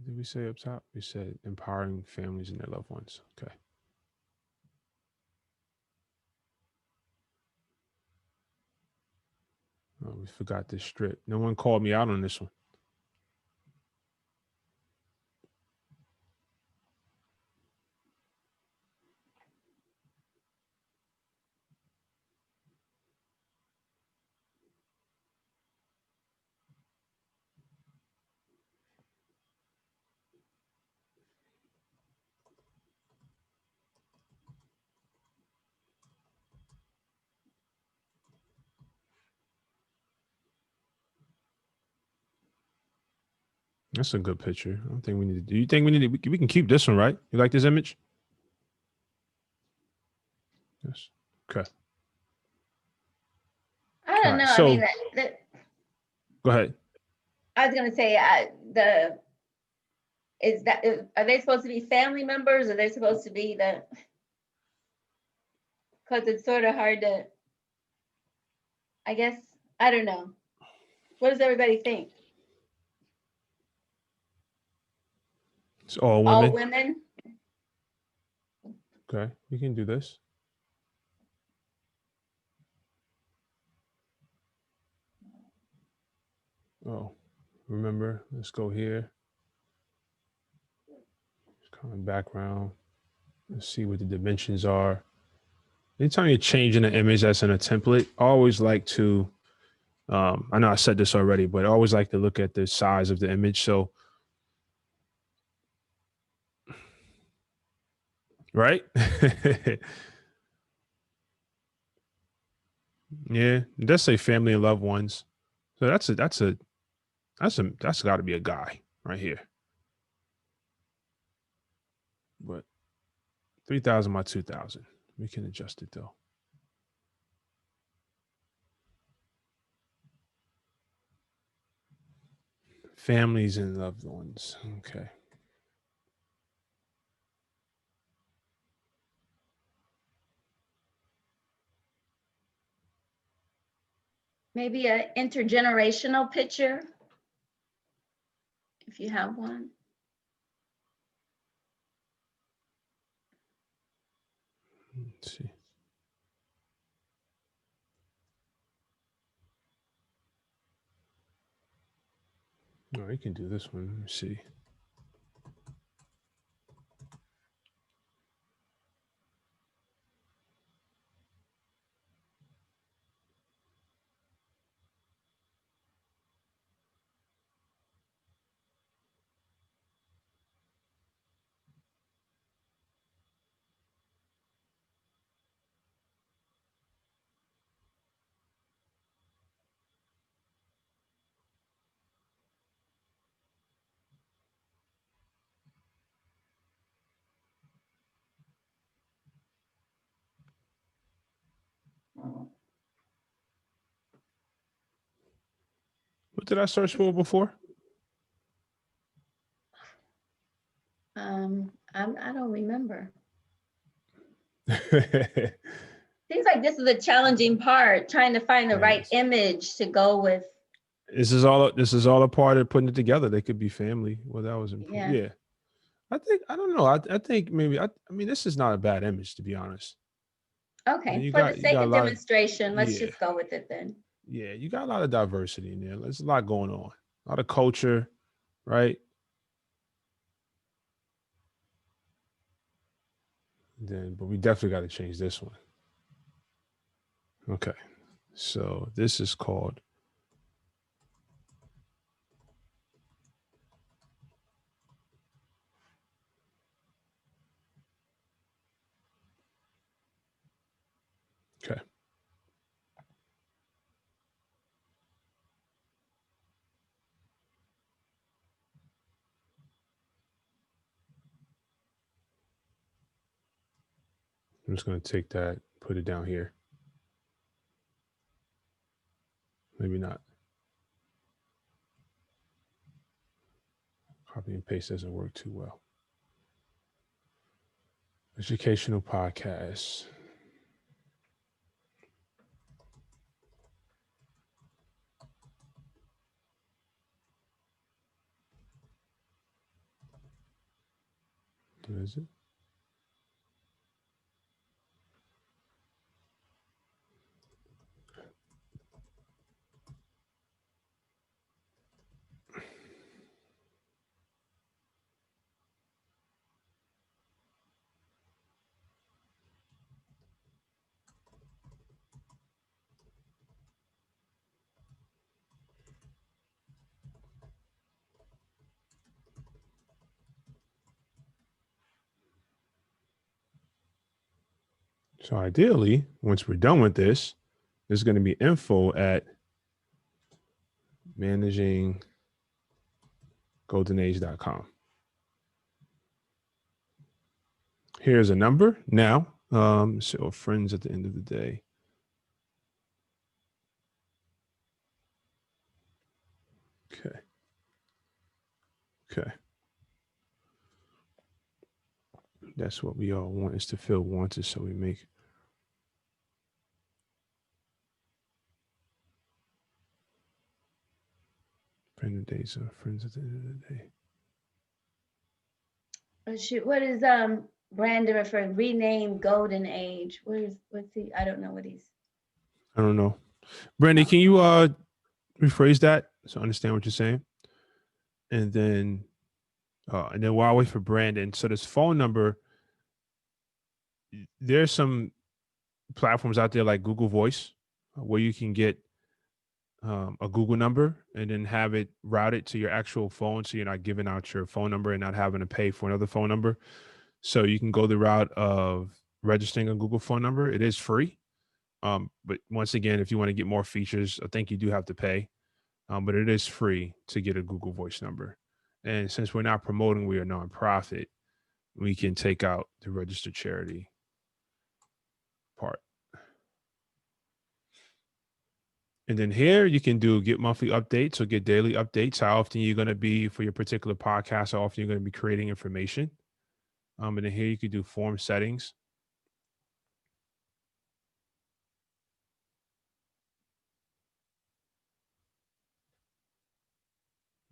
What did we say up top? We said empowering families and their loved ones. Okay. Oh, we forgot this strip. No one called me out on this one. That's a good picture. I don't think we need to do. You think we need to, we can keep this one, right? You like this image? Yes. Okay. I don't All right, know. so I mean, go ahead. I was going to say are they supposed to be family members? Or are they supposed to be because it's sort of hard to, I guess, I don't know. What does everybody think? It's all women. All women? Okay, we can do this. Oh, remember, let's go here. Common background. Let's see what the dimensions are. Anytime you're changing an image that's in a template, I always like to, I know I said this already, but I always like to look at the size of the image. So, right? Yeah, it does say family and loved ones. So that's got to be a guy right here. But 3,000 by 2,000. We can adjust it though. Families and loved ones. Okay. Maybe an intergenerational picture, if you have one. Let's see. Oh, you can do this one. Let me see. What did I search for before? I don't remember. This Seems like this is a challenging part, trying to find the right image to go with. is all a part of putting it together. They could be family. Well, that was important. Yeah. Yeah. I don't know. I think maybe, I mean, this is not a bad image, to be honest. Okay, You for the got sake a of lot of, demonstration, let's yeah, just go with it then. yeah. You got a lot of diversity in there. There's a lot going on. A lot of culture, right? Then, but we definitely got to change this one. Okay. So this is called okay. I'm just going to take that, put it down here. Maybe not. Copy and paste doesn't work too well. Educational podcasts. What is it? So ideally, once we're done with this, there's going to be info at managinggoldenage.com. Here's a number now. So friends at the end of the day. Okay. Okay. That's what we all want, is to feel wanted. So we make friend of the day. So friends at the end of the day. Oh, shoot, what is Brandon referring? Rename Golden Age. What's he? I don't know what he's. I don't know. Brandy, can you rephrase that so I understand what you're saying? And then while I wait for Brandon, so this phone number, there's some platforms out there like Google Voice where you can get a Google number and then have it routed to your actual phone, so you're not giving out your phone number and not having to pay for another phone number. So you can go the route of registering a Google phone number. It is free. But once again, if you want to get more features, I think you do have to pay. But it is free to get a Google Voice number. And since we're not promoting, we are a nonprofit, we can take out the registered charity part. And then here you can do get monthly updates or get daily updates, how often you're going to be for your particular podcast, how often you're going to be creating information. And then here you can do form settings.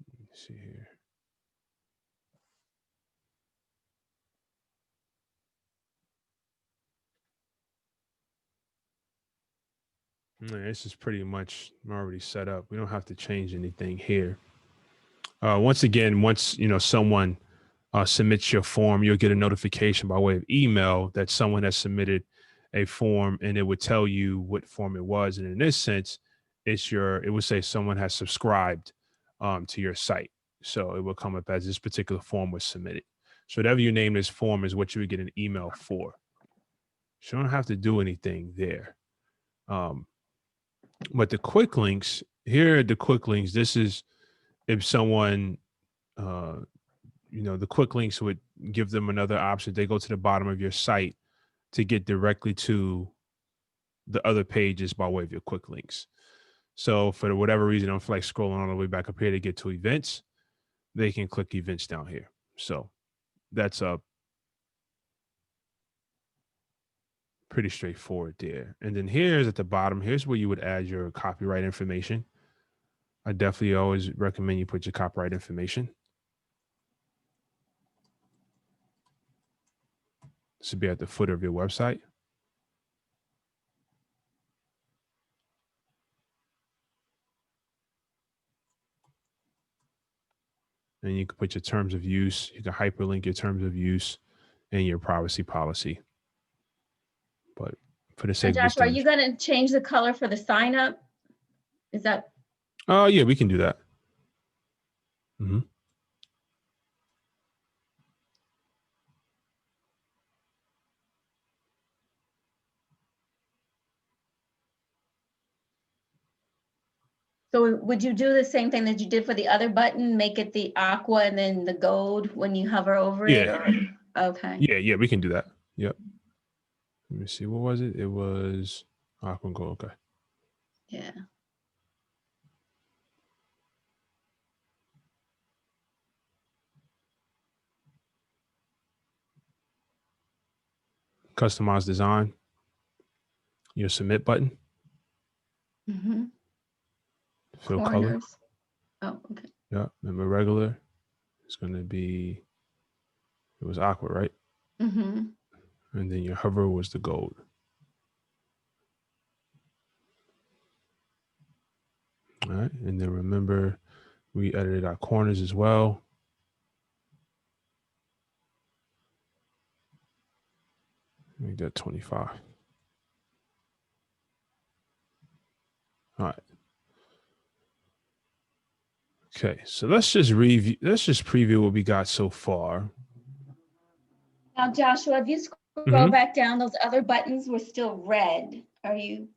Let me see here. This is pretty much already set up. We don't have to change anything here. Once again, once someone submits your form, you'll get a notification by way of email that someone has submitted a form, and it would tell you what form it was. And in this sense, it would say someone has subscribed to your site. So it will come up as this particular form was submitted. So whatever you name this form is what you would get an email for. So you don't have to do anything there. But the quick links, here are the quick links. This is if someone, the quick links would give them another option. They go to the bottom of your site to get directly to the other pages by way of your quick links. So for whatever reason, I don't feel like scrolling all the way back up here to get to events. They can click events down here. So that's pretty straightforward there. And then here's at the bottom, here's where you would add your copyright information. I definitely always recommend you put your copyright information. This would be at the footer of your website. And you can put your terms of use. You can hyperlink your terms of use and your privacy policy. But for the sake of this, Joshua, are you going to change the color for the sign up? Is that? Oh, yeah, we can do that. Mm-hmm. So would you do the same thing that you did for the other button? Make it the aqua and then the gold when you hover over it? Okay. Yeah, we can do that. Yep. Let me see. What was it? It was aqua and gold. Okay. Yeah. Customize design. Your submit button. Mm-hmm. Fill Corners. color. Oh, okay. Yeah. Remember regular. It's going to be, it was aqua, right? Mm-hmm. And then your hover was the gold. All right. And then remember, we edited our corners as well. Make that 25. All right. Okay, so let's just review. Let's just preview what we got so far. Now, Joshua, if you scroll back down, those other buttons were still red. Are you?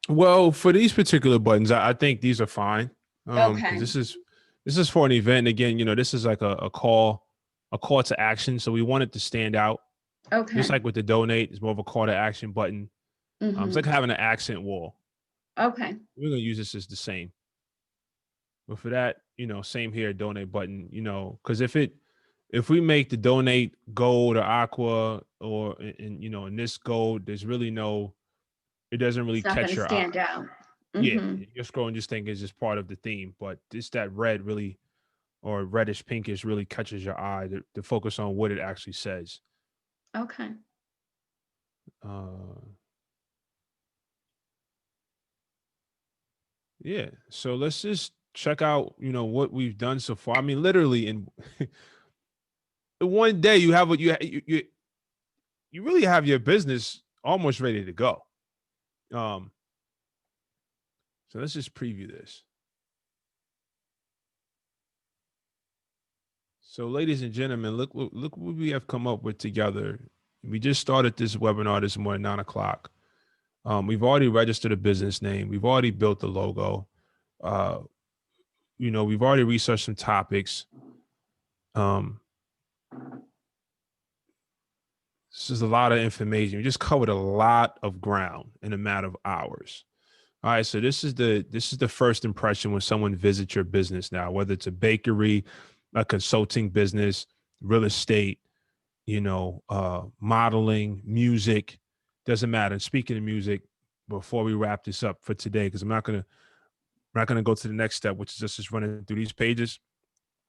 Well, for these particular buttons, I think these are fine. Okay. This is for an event. And again, this is like a call to action. So we want it to stand out. Okay. Just like with the donate, it's more of a call to action button. Mm-hmm. It's like having an accent wall. Okay. We're gonna use this as the same. But for that, same here, donate button, because if we make the donate gold or aqua or in this gold, there's really it doesn't really catch your eye. Stand out. Mm-hmm. Yeah, you're scrolling, just think it's just part of the theme, but it's that red really, or reddish pinkish really catches your eye to focus on what it actually says. Okay. Yeah, so let's just check out, what we've done so far. I mean, literally in one day, you have what you really have your business almost ready to go. So let's just preview this. So, ladies and gentlemen, look what we have come up with together. We just started this webinar this morning, 9 o'clock. We've already registered a business name. We've already built the logo. We've already researched some topics. This is a lot of information. We just covered a lot of ground in a matter of hours. All right, so this is the first impression when someone visits your business now, whether it's a bakery, a consulting business, real estate, modeling, music, doesn't matter. And speaking of music, before we wrap this up for today, because I'm not gonna go to the next step, which is just running through these pages.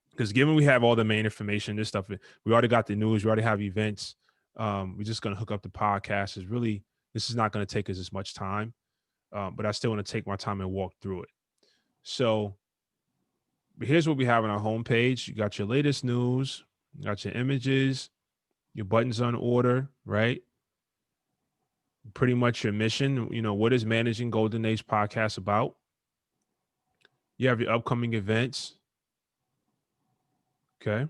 Because given we have all the main information, this stuff, we already got the news, we already have events. We're just gonna hook up the podcast. This is not gonna take us as much time, but I still want to take my time and walk through it. So here's what we have on our homepage. You got your latest news, you got your images, your buttons on order, right? Pretty much your mission. What is Managing Golden Age podcast about? You have your upcoming events. Okay.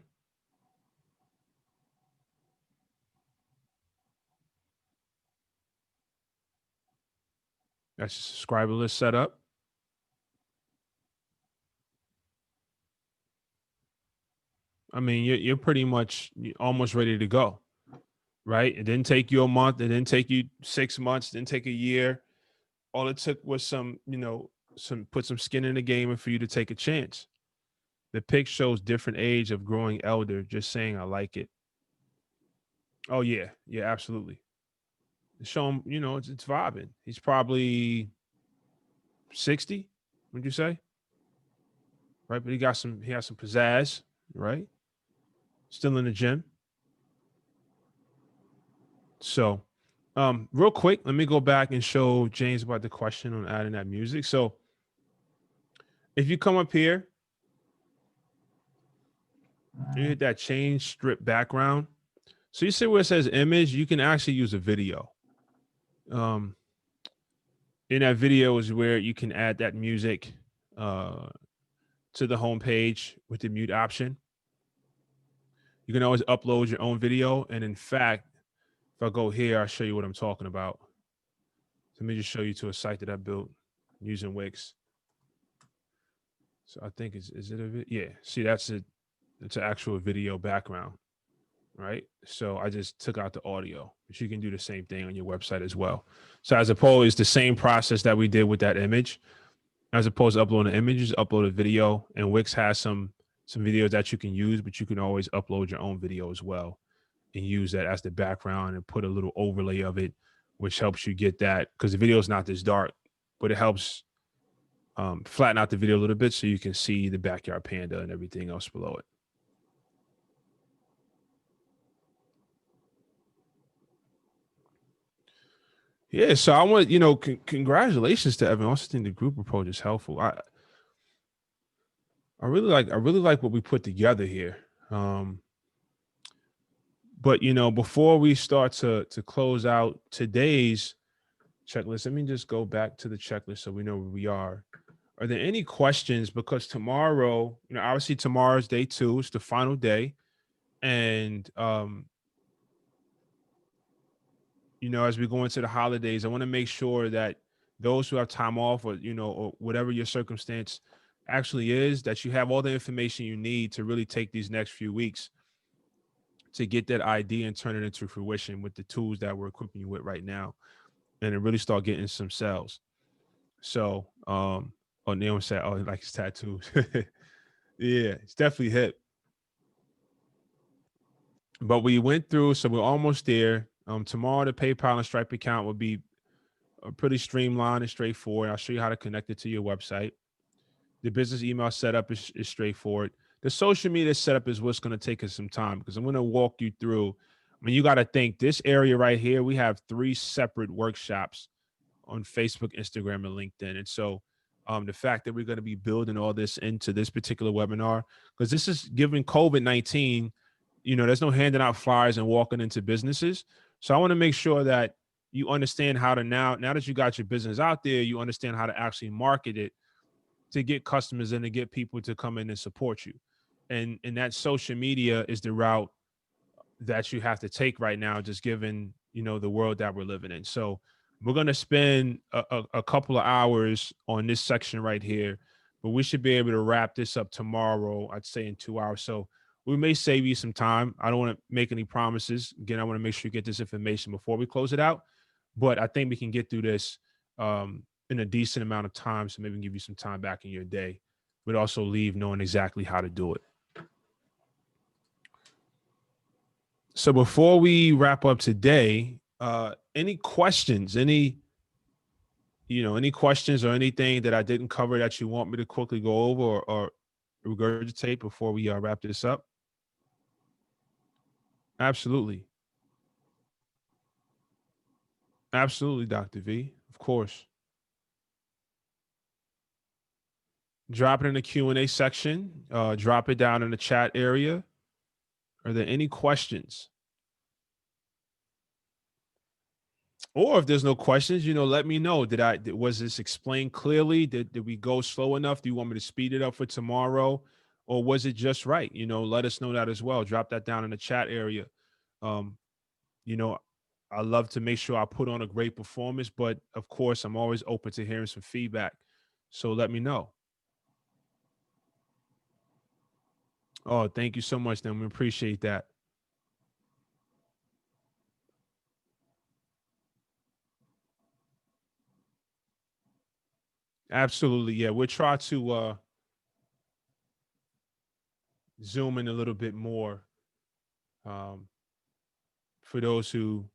That's your subscriber list set up. I mean, you're pretty much almost ready to go, right? It didn't take you a month. It didn't take you 6 months. It didn't take a year. All it took was some, put some skin in the game and for you to take a chance. The pic shows different age of growing elder. Just saying, I like it. Oh yeah, yeah, absolutely. Show him, it's vibing. He's probably 60. Would you say? Right, but he has some pizzazz. Right, still in the gym. So, real quick, let me go back and show James about the question on adding that music. So, if you come up here, you hit that change strip background. So you see where it says image, you can actually use a video. In that video is where you can add that music to the home page with the mute option. You can always upload your own video. And in fact, if I go here, I'll show you what I'm talking about. Let me just show you to a site that I built using Wix. So I think is it a video? Yeah. See, it's an actual video background, right? So I just took out the audio, but you can do the same thing on your website as well. So as opposed, it's the same process that we did with that image. As opposed to uploading images, upload a video, and Wix has some videos that you can use, but you can always upload your own video as well and use that as the background and put a little overlay of it, which helps you get that, because the video is not this dark, but it helps flatten out the video a little bit so you can see the backyard panda and everything else below it. Yeah, so I want, congratulations to Evan. I also think the group approach is helpful. I really like what we put together here. But before we start to close out today's checklist, let me just go back to the checklist so we know where we are. Are there any questions? Because tomorrow, obviously tomorrow's day 2, it's the final day. And as we go into the holidays, I want to make sure that those who have time off or whatever your circumstance actually is, that you have all the information you need to really take these next few weeks to get that idea and turn it into fruition with the tools that we're equipping you with right now, and then really start getting some sales. So, Neil said, oh, he likes his tattoos. Yeah, it's definitely hip. But we went through, so we're almost there. Tomorrow, the PayPal and Stripe account will be pretty streamlined and straightforward. I'll show you how to connect it to your website. The business email setup is straightforward. The social media setup is what's going to take us some time, because I'm going to walk you through. I mean, you got to think this area right here, we have 3 separate workshops on Facebook, Instagram, and LinkedIn. And so the fact that we're going to be building all this into this particular webinar, because this is given COVID-19, there's no handing out flyers and walking into businesses. So I want to make sure that you understand how to now that you got your business out there, you understand how to actually market it to get customers and to get people to come in and support you. And that social media is the route that you have to take right now, just given, the world that we're living in. So we're going to spend a couple of hours on this section right here, but we should be able to wrap this up tomorrow, I'd say in 2 hours. So we may save you some time. I don't want to make any promises. Again, I want to make sure you get this information before we close it out, but I think we can get through this in a decent amount of time. So maybe we can give you some time back in your day, but also leave knowing exactly how to do it. So before we wrap up today, any questions, any questions or anything that I didn't cover that you want me to quickly go over or regurgitate before we wrap this up? Absolutely. Absolutely, Dr. V, of course. Drop it in the Q&A section. Drop it down in the chat area. Are there any questions? Or if there's no questions, let me know. Was this explained clearly? Did we go slow enough? Do you want me to speed it up for tomorrow? Or was it just right? Let us know that as well. Drop that down in the chat area. I love to make sure I put on a great performance, but of course, I'm always open to hearing some feedback. So let me know. Oh, thank you so much, then. We appreciate that. Absolutely. Yeah. We'll try to zoom in a little bit more um, for those who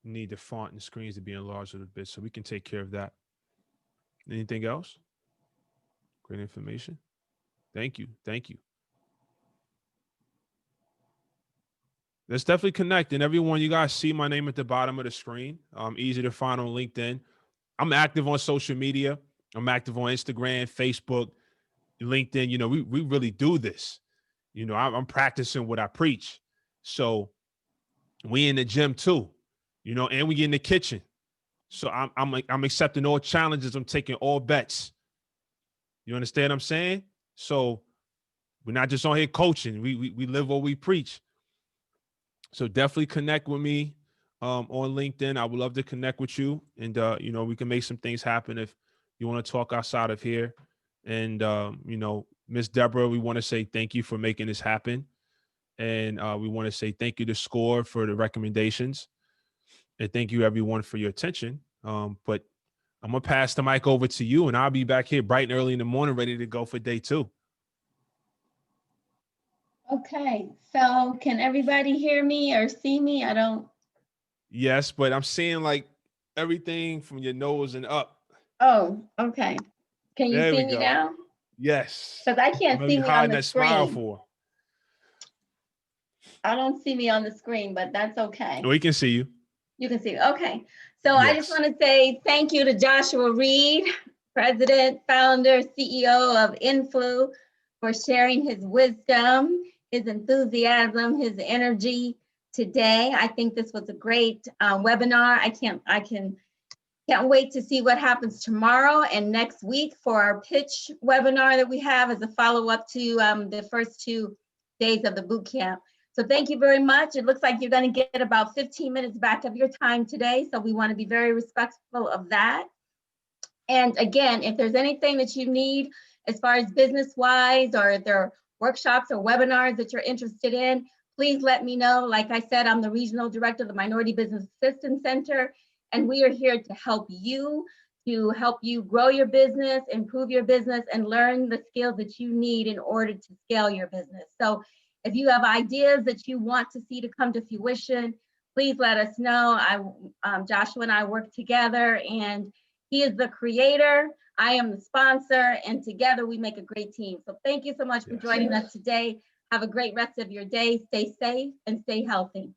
need the font and screens to be enlarged a little bit, so we can take care of that. Anything else? Great information. Thank you. Thank you. Let's definitely connect. And everyone, you guys see my name at the bottom of the screen. Easy to find on LinkedIn. I'm active on social media. I'm active on Instagram, Facebook, LinkedIn. You know, we really do this. You know, I'm practicing what I preach. So we in the gym too, you know, and we get in the kitchen. So I'm accepting all challenges. I'm taking all bets. You understand what I'm saying? So we're not just on here coaching. We live what we preach. So definitely connect with me on LinkedIn. I would love to connect with you, and you know, we can make some things happen if you want to talk outside of here. And you know, Miss Deborah, we want to say thank you for making this happen, and we want to say thank you to SCORE for the recommendations, and thank you everyone for your attention. But I'm gonna pass the mic over to you, and I'll be back here bright and early in the morning, ready to go for day 2. Okay, so can everybody hear me or see me? I don't. Yes, but I'm seeing like everything from your nose and up. Oh, okay. Can you There see we me go. now? Yes. Because I What can't are see you me on hiding the that smile screen. for? I don't see me on the screen, but that's okay. We can see you. You can see. Okay. So I just Yes. want to say thank you to Joshua Reed, President, Founder, CEO of Influ, for sharing his wisdom, his enthusiasm, his energy today. I think this was a great webinar. I can't wait to see what happens tomorrow and next week for our pitch webinar that we have as a follow-up to the first 2 days of the boot camp. So thank you very much. It looks like you're going to get about 15 minutes back of your time today. So we want to be very respectful of that. And again, if there's anything that you need as far as business-wise, or if there are workshops or webinars that you're interested in, please let me know. Like I said, I'm the Regional Director of the Minority Business Assistance Center, and we are here to help you grow your business, improve your business, and learn the skills that you need in order to scale your business. So if you have ideas that you want to see to come to fruition, please let us know. Joshua and I work together, and he is the creator, I am the sponsor, and together we make a great team. So thank you so much for joining us today. Have a great rest of your day. Stay safe and stay healthy.